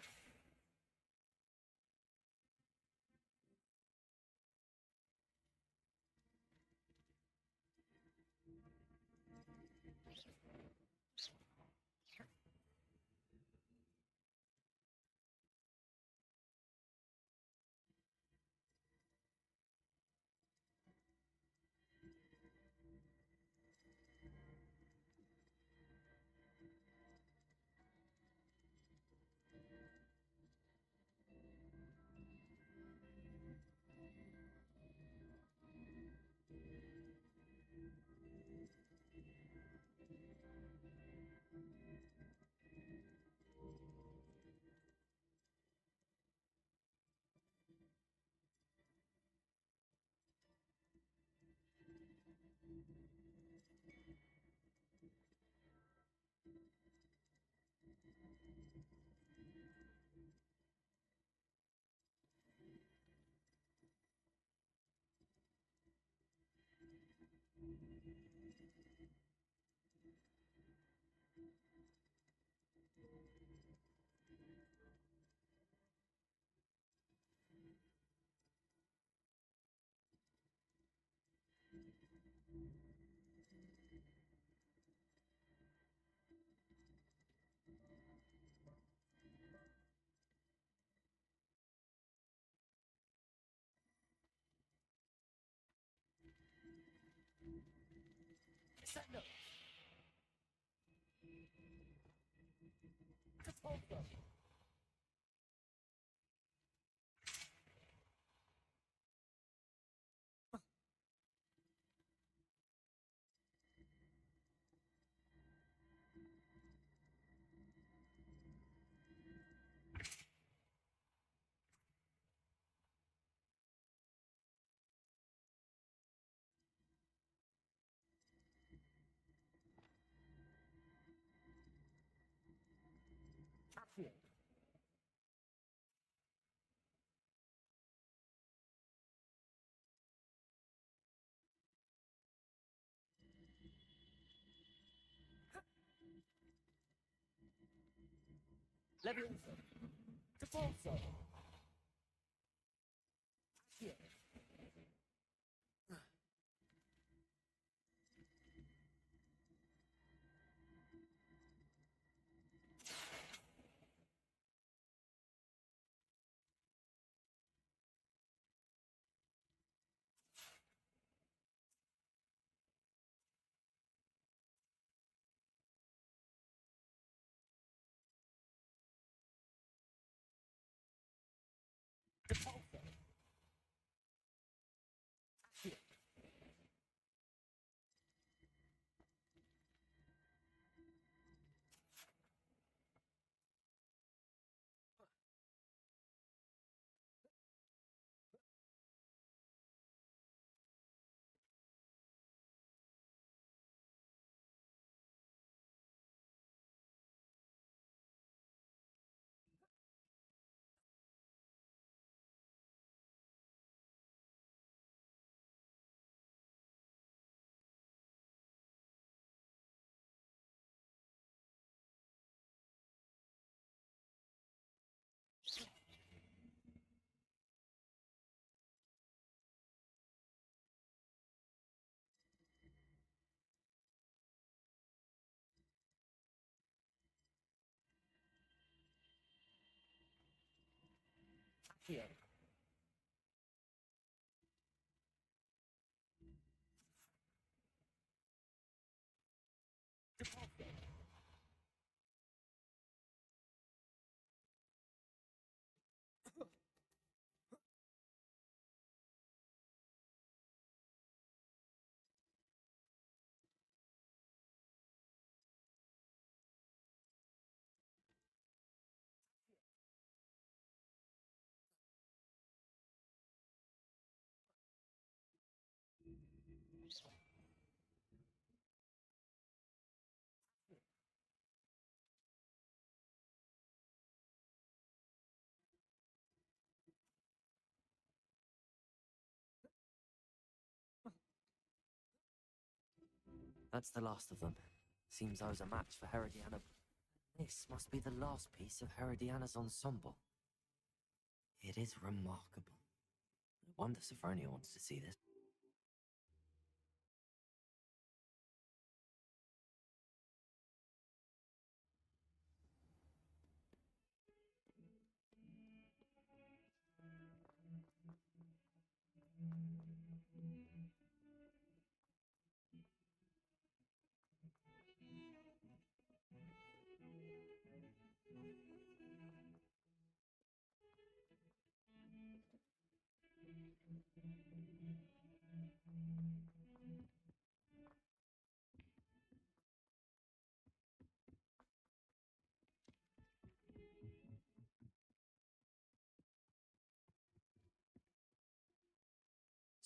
Send up. Here. Level. To fall, sir. Here. Here. That's the last of them. Seems I was a match for Herodiana. This must be the last piece of Herodiana's ensemble. It is remarkable. No wonder Sophronia wants to see this.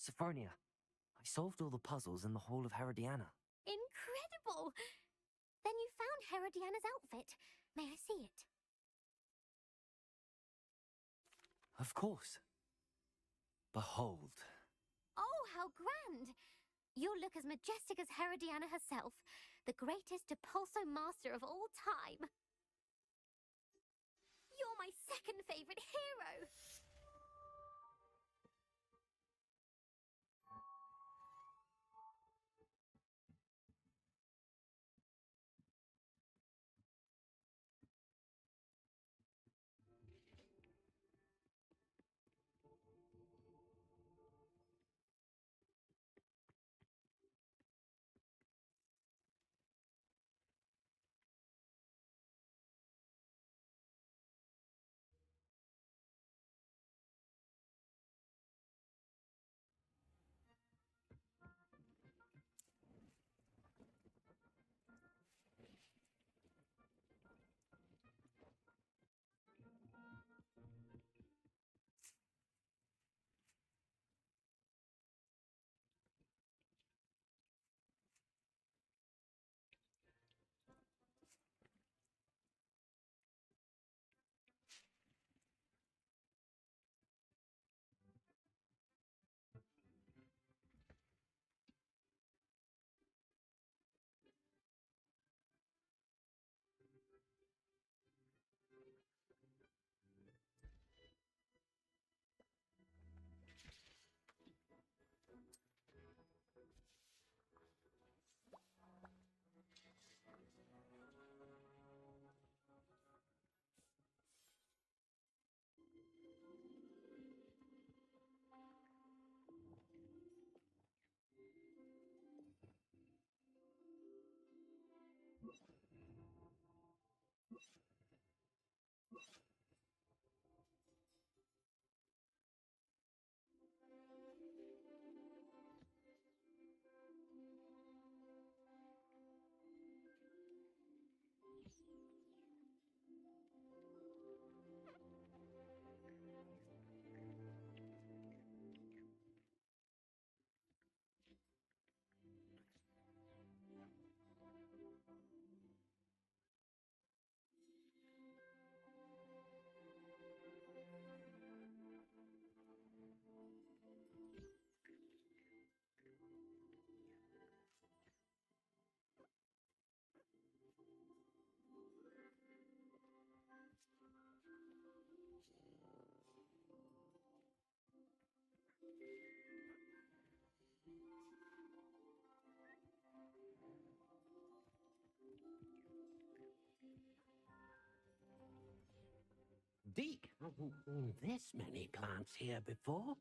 Sophronia, I solved all the puzzles in the Hall of Herodiana. Incredible! Then you found Herodiana's outfit. May I see it? Of course. Behold. Oh, how grand! You'll look as majestic as Herodiana herself, the greatest Depulso master of all time. You're my second favorite hero! Deke hasn't seen this many plants here before.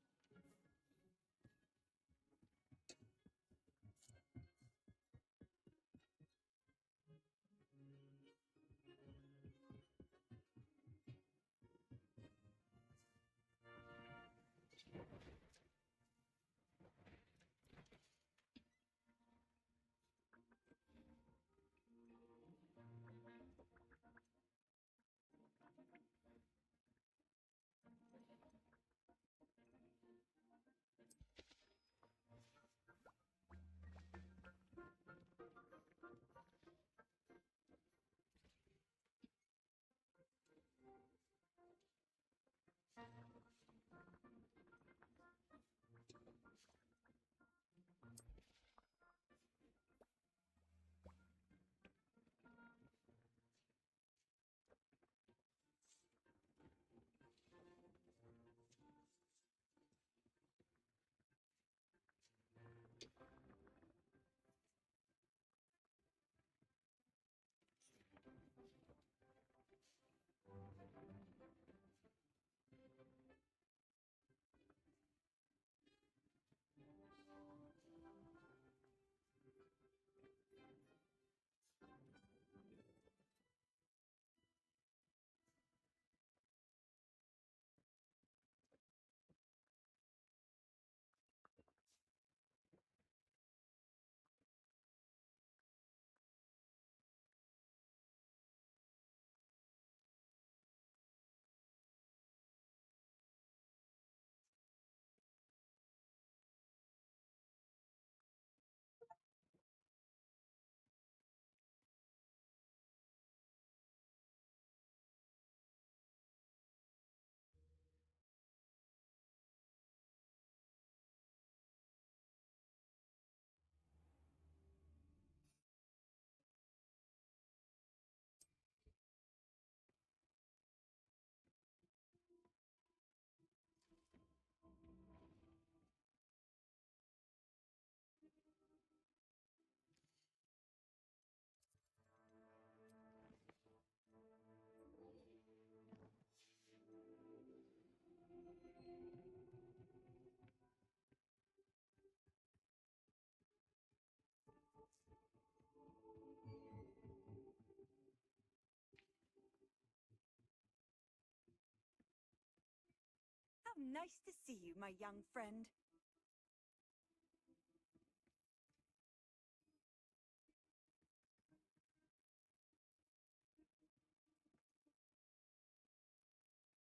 How nice to see you, my young friend.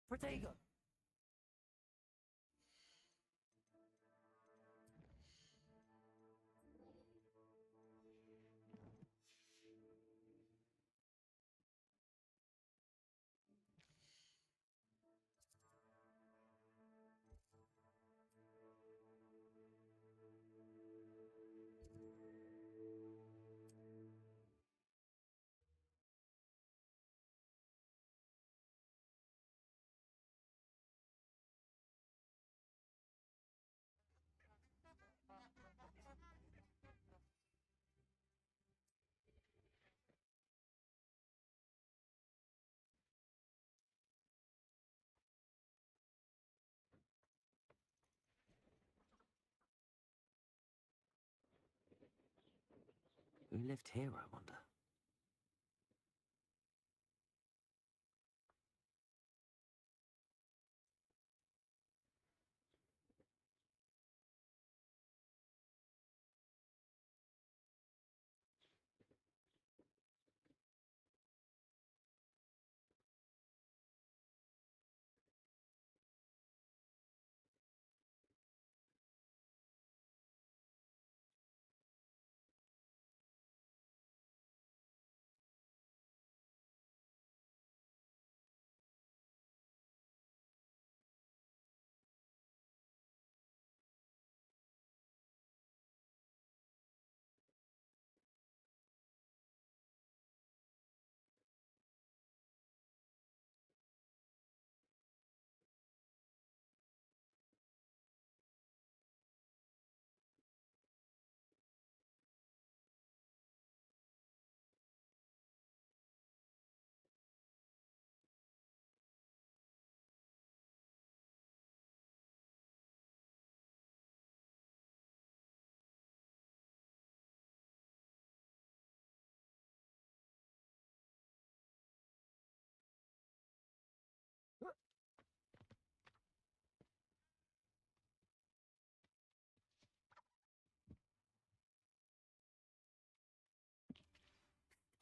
Protego! Who lived here, I wonder?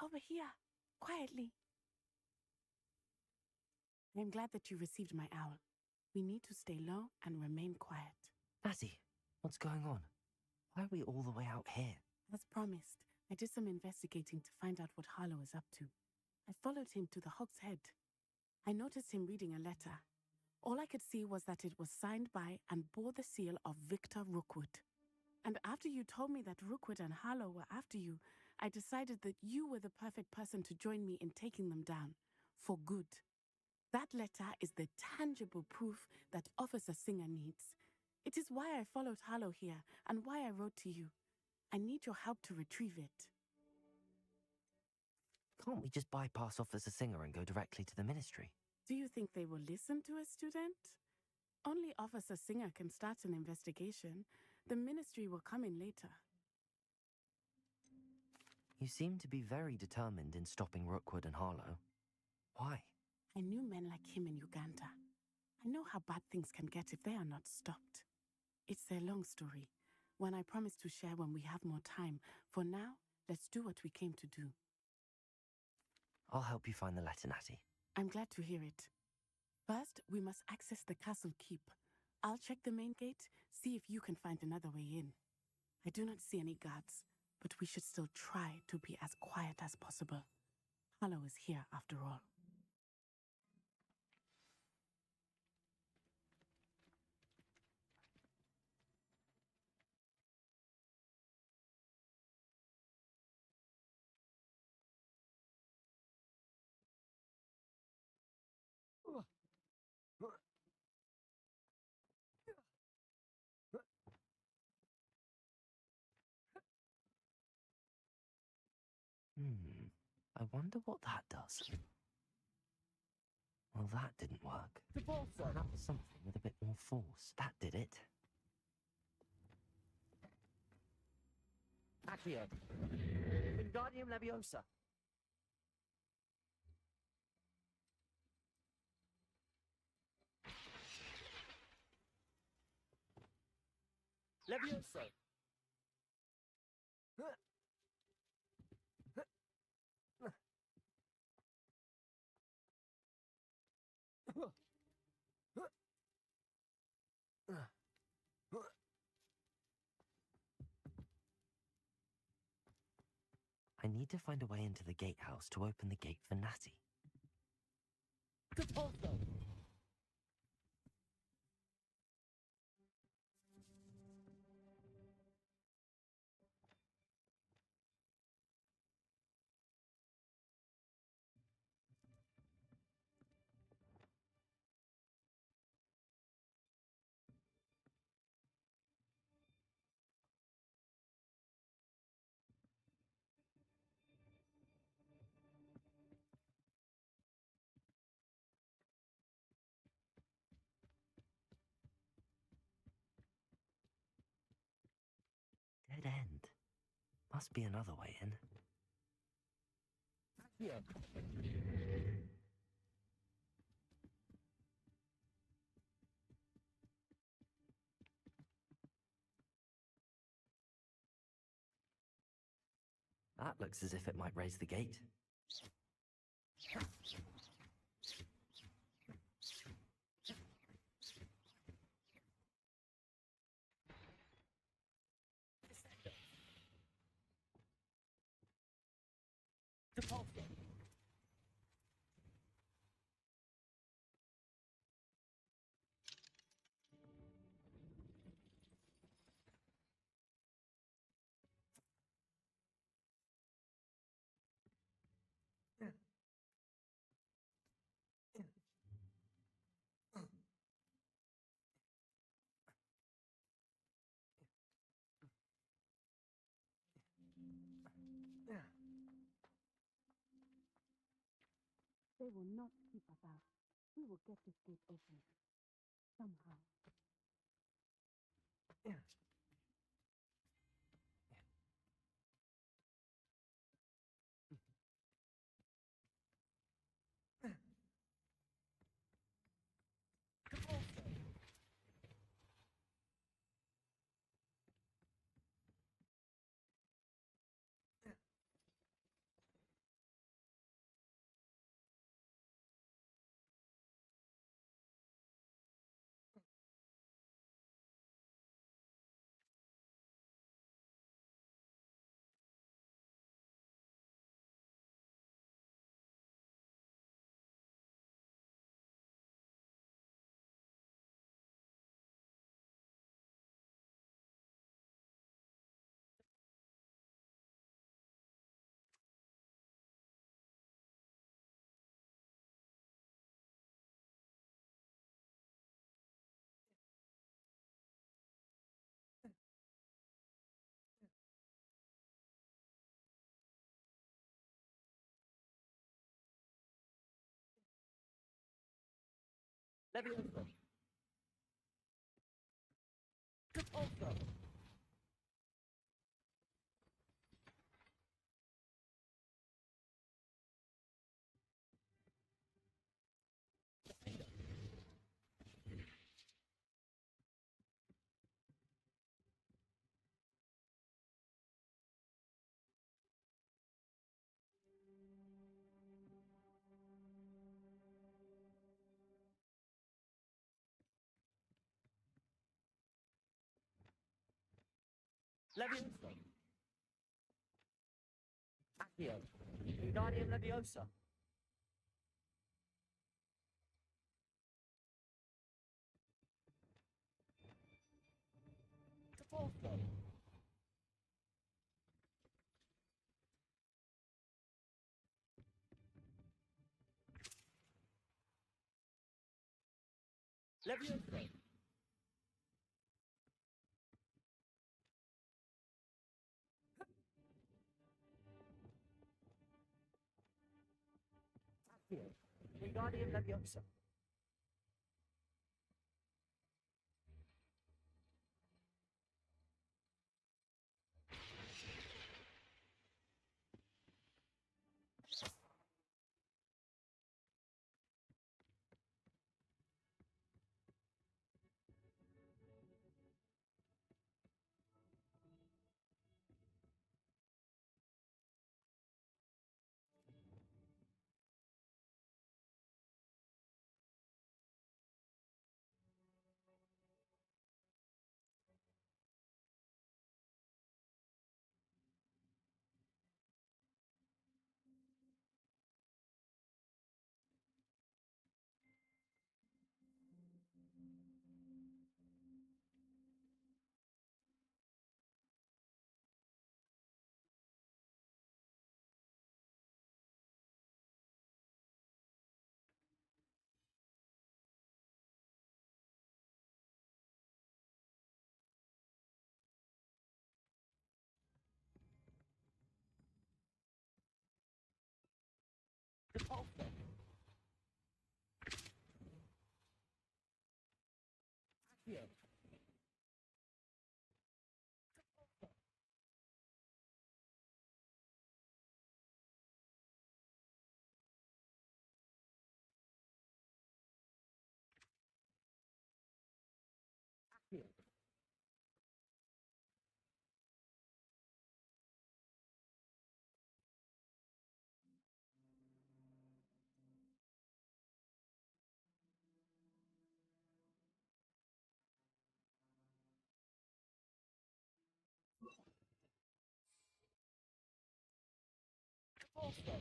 Over here, quietly. I'm glad that you received my owl. We need to stay low and remain quiet. Natty, what's going on? Why are we all the way out here? As promised, I did some investigating to find out what Harlow is up to. I followed him to the Hog's Head. I noticed him reading a letter. All I could see was that it was signed by and bore the seal of Victor Rookwood. And after you told me that Rookwood and Harlow were after you, I decided that you were the perfect person to join me in taking them down. For good. That letter is the tangible proof that Officer Singer needs. It is why I followed Harlow here and why I wrote to you. I need your help to retrieve it. Can't we just bypass Officer Singer and go directly to the Ministry? Do you think they will listen to a student? Only Officer Singer can start an investigation. The Ministry will come in later. You seem to be very determined in stopping Rookwood and Harlow. Why? I knew men like him in Uganda. I know how bad things can get if they are not stopped. It's a long story, one I promise to share when we have more time. For now, let's do what we came to do. I'll help you find the letter, Natty. I'm glad to hear it. First, we must access the castle keep. I'll check the main gate, see if you can find another way in. I do not see any guards, but we should still try to be as quiet as possible. Harlow is here after all. I wonder what that does. Well, that didn't work. Perhaps something with a bit more force. That did it. Accio. Wingardium Leviosa. Leviosa. I need to find a way into the gatehouse to open the gate for Natty. Dead end. Must be another way in. Accio. That looks as if it might raise the gate. They will not keep us out. We will get this gate open. Somehow. Leviosa. Repulsor. Leviosa. Accio. Wingardium Leviosa. Repulsor. Leviosa. Accio. Wingardium Leviosa. Repulsor. Accio. Accio. Repulsor.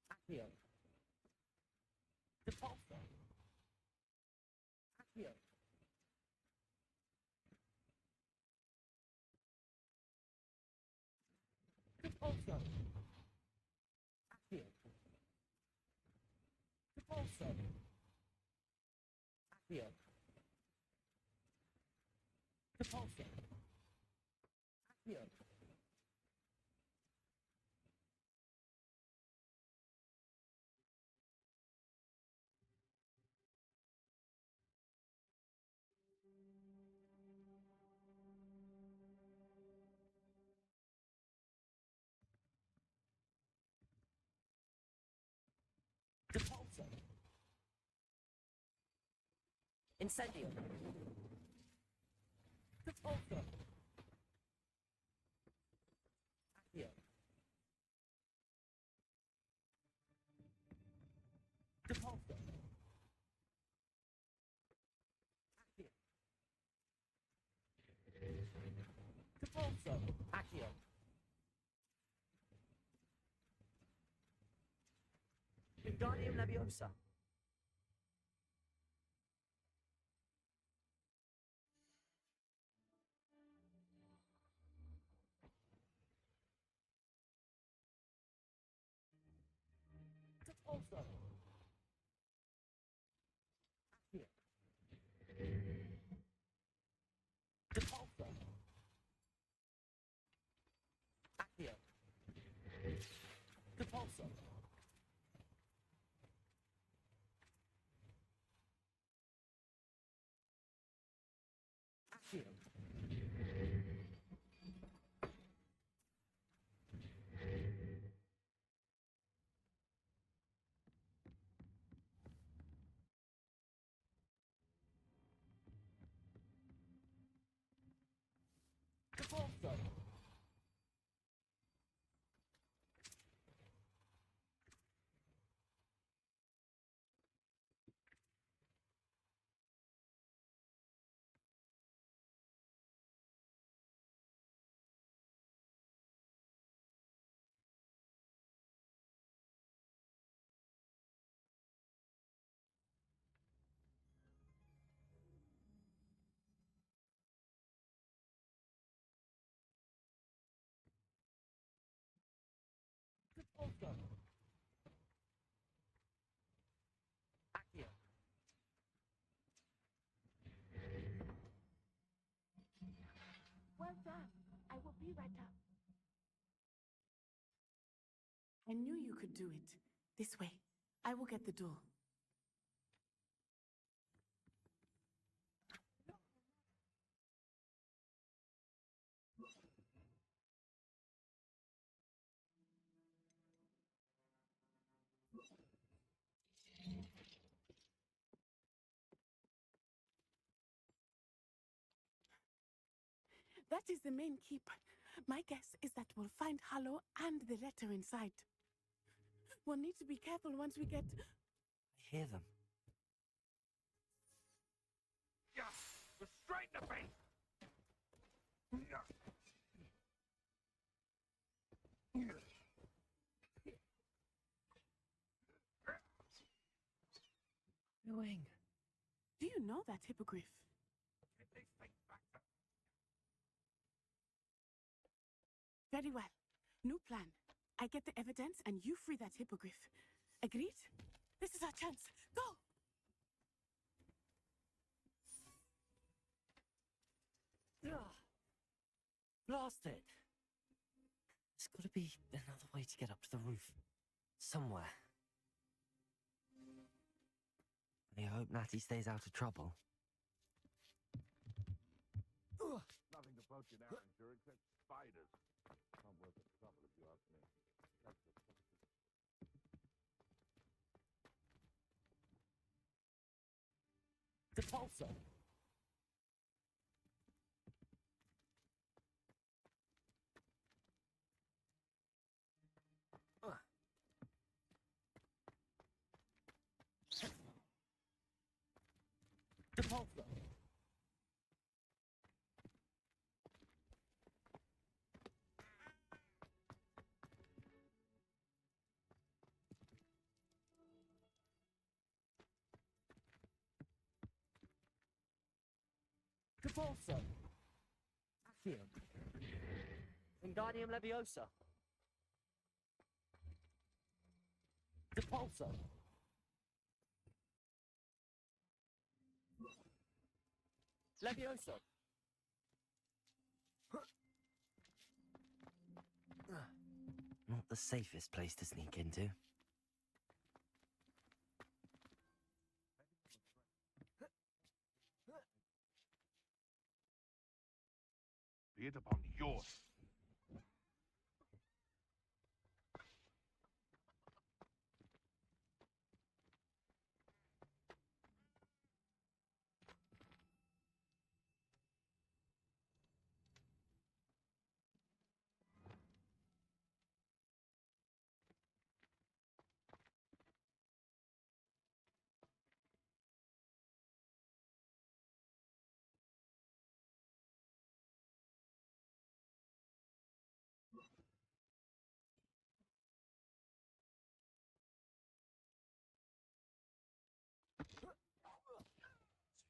Accio. Repulsor. Accio. Repulsor. Accio. Repulsor. Accio. Repulsor. Accio. Repulsor. Incendio. Repulsor. Accio. Repulsor. Accio. Repulsor. Accio. Wingardium Leviosa. Repulsor. Accio. Repulsor. Accio. Repulsor. Sir, I will be right up. I knew you could do it. This way. I will get the door. That is the main keep. My guess is that we'll find Hollow and the letter inside. We'll need to be careful once we get... I hear them. Yeah, we're straight in the face. Doing. Do you know that hippogriff? Very well. New plan. I get the evidence and you free that hippogriff. Agreed? This is our chance. Go! Blast it! There's got to be another way to get up to the roof. Somewhere. I hope Natty stays out of trouble. Nothing to poach in Arranger except spiders. Not worth the trouble if you ask me. That's the Depulso! Depulso! Depulso! Accio! Wingardium Leviosa! Depulso! Leviosa! Not the safest place to sneak into. Be it upon yours.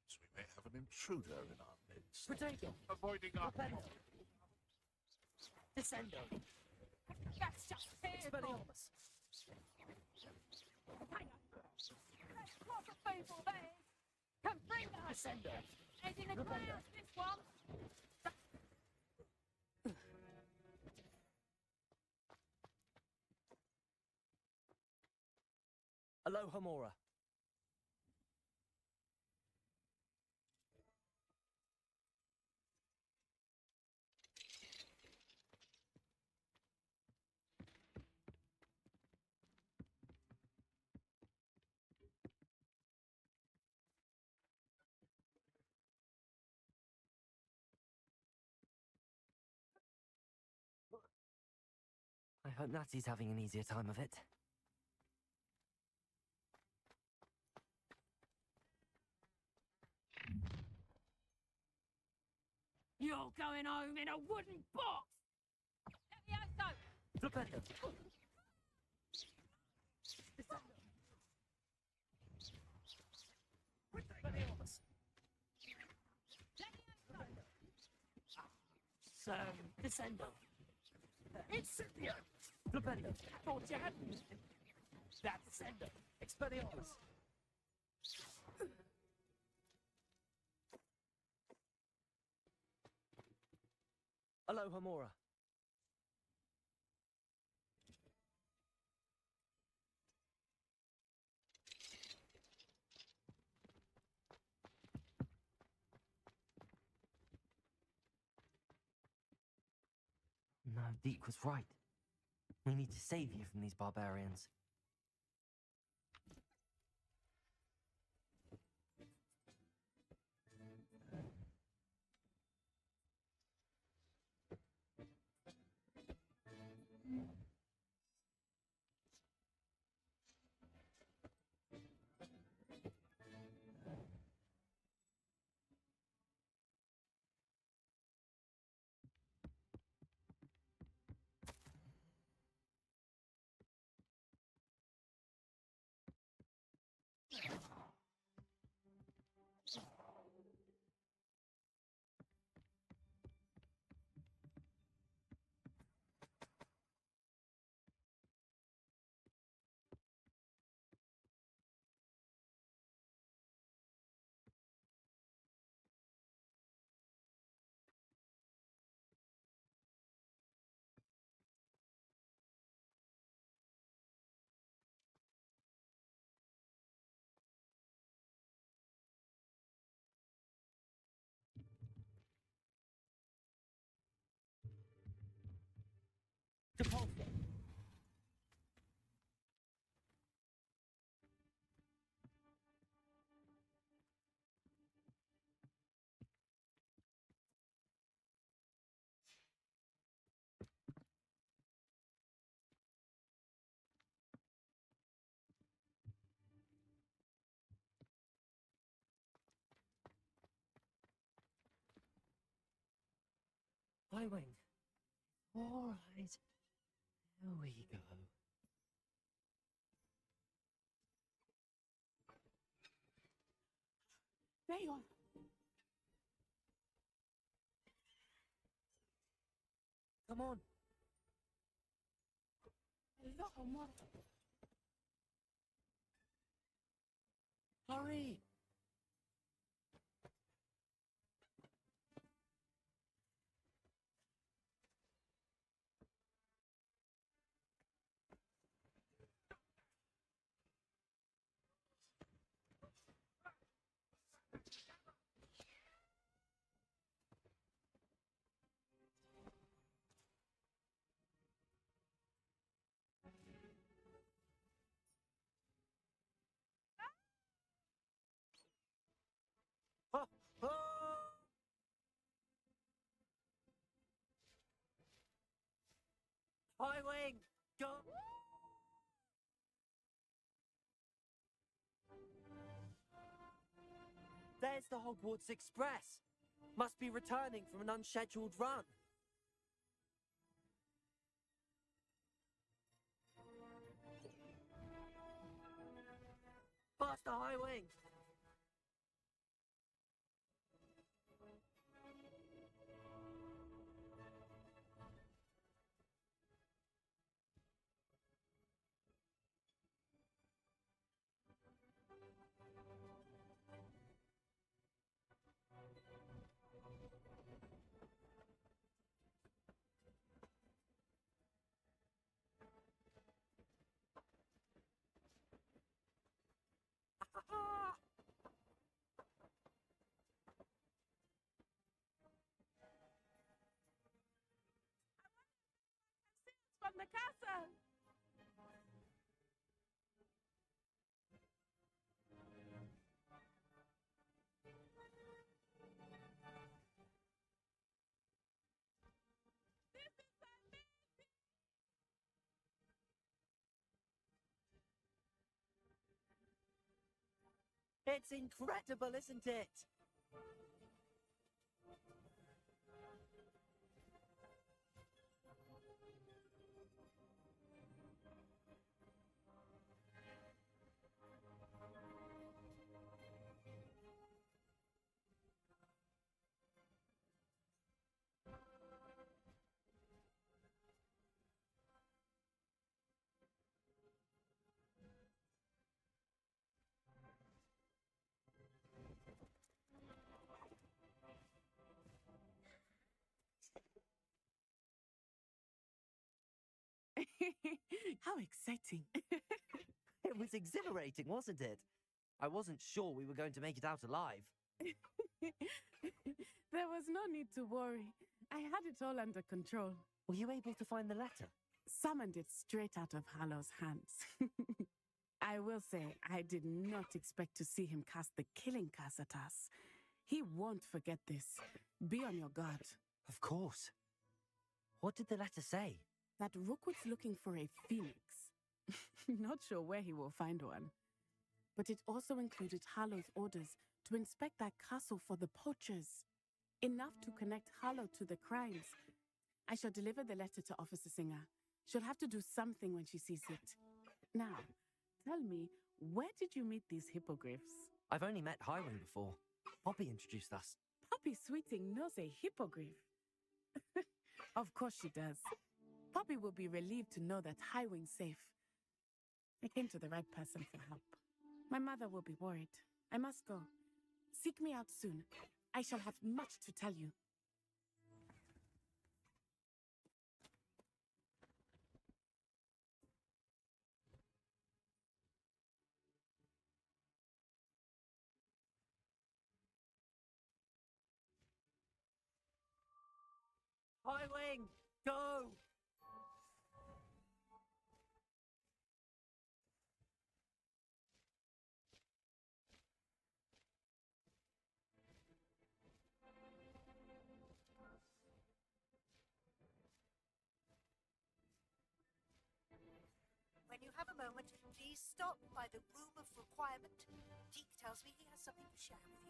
Seems we may have an intruder in our midst. Potato! Avoiding our... Descendo! That's just fearful. Expelliarmus! Let's cross a faithful base. Come bring us. Descendo! Head in the clouds, this one. Aloha Mora! I hope Natty's having an easier time of it. You're going home in a wooden box. Levioso. Flipendo! Expelliarmus! Descendo! Incipio! Flipendo! Thought you hadn't! That's Descendo! Expelliarmus! Alohomora. No, Deke was right. We need to save you from these barbarians. Highwing. All right. Here we go. There you are. Come on. Alohomora. Hurry. Highwing! Go! There's the Hogwarts Express. Must be returning from an unscheduled run. Faster, Highwing! From the castle! It's incredible, isn't it? exciting. It was exhilarating, wasn't it? I wasn't sure we were going to make it out alive. There was no need to worry. I had it all under control. Were you able to find the letter? Summoned it straight out of Hallow's hands. I will say, I did not expect to see him cast the killing curse at us. He won't forget this. Be on your guard. Of course. What did the letter say? That Rookwood's looking for a phoenix. Not sure where he will find one. But it also included Hallow's orders to inspect that castle for the poachers. Enough to connect Hallow to the crimes. I shall deliver the letter to Officer Singer. She'll have to do something when she sees it. Now, tell me, where did you meet these hippogriffs? I've only met Highwing before. Poppy introduced us. Poppy Sweeting knows a hippogriff. Of course she does. Poppy will be relieved to know that Highwing's safe. I came to the right person for help. My mother will be worried. I must go. Seek me out soon. I shall have much to tell you. Highwing, go! When you have a moment, please stop by the Room of Requirement. Deke tells me he has something to share with you.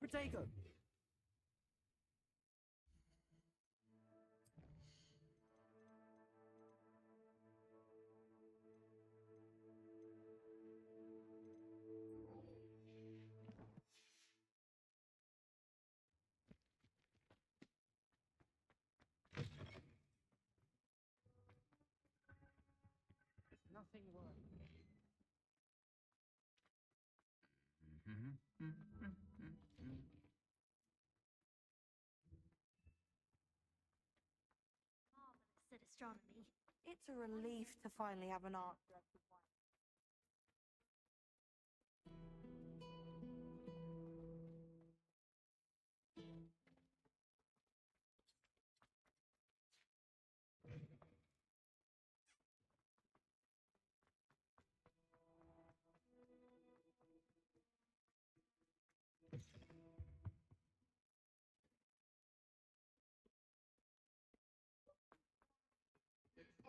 Protego! Nothing works. Marvelous at astronomy. It's a relief to finally have an art director.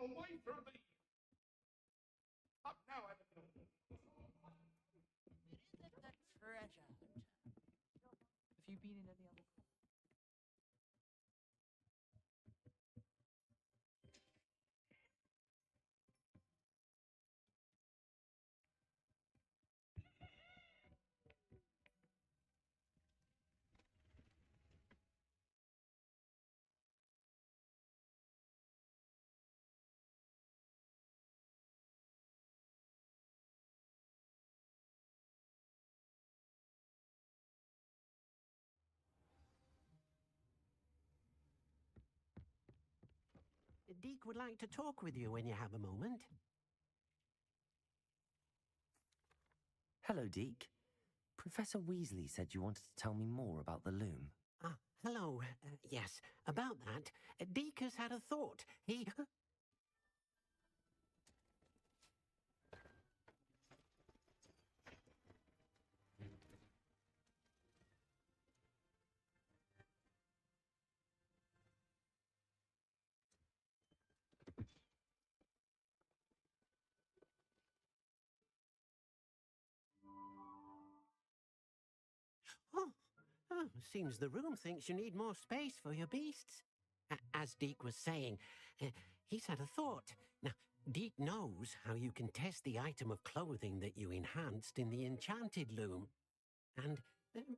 Away from me! Up now, Everton! Isn't the treasure? Have you been in any other? Deke would like to talk with you when you have a moment. Hello, Deke. Professor Weasley said you wanted to tell me more about the loom. Ah, hello. Yes, about that. Deek has had a thought. He... Oh, seems the room thinks you need more space for your beasts. As Deek was saying, he's had a thought. Now, Deek knows how you can test the item of clothing that you enhanced in the enchanted loom. And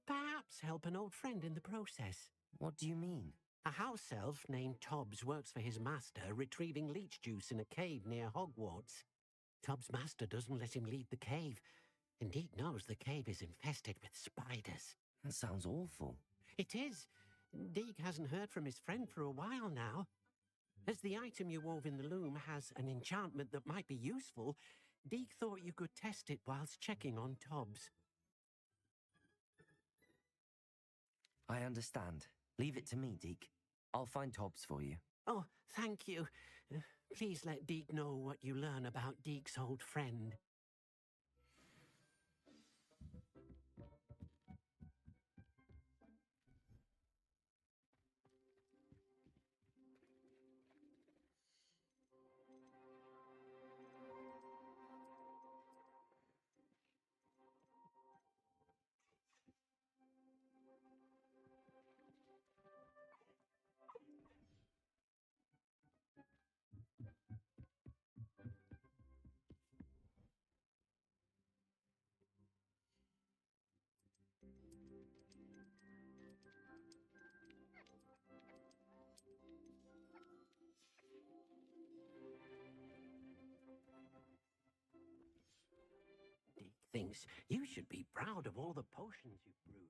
perhaps help an old friend in the process. What do you mean? A house elf named Tobbs works for his master, retrieving leech juice in a cave near Hogwarts. Tobbs' master doesn't let him leave the cave, and Deek knows the cave is infested with spiders. That sounds awful. It is. Deek hasn't heard from his friend for a while now. As the item you wove in the loom has an enchantment that might be useful, Deek thought you could test it whilst checking on Tobbs. I understand. Leave it to me, Deek. I'll find Tobbs for you. Oh, thank you. Please let Deek know what you learn about Deek's old friend. Deek thinks you should be proud of all the potions you've brewed.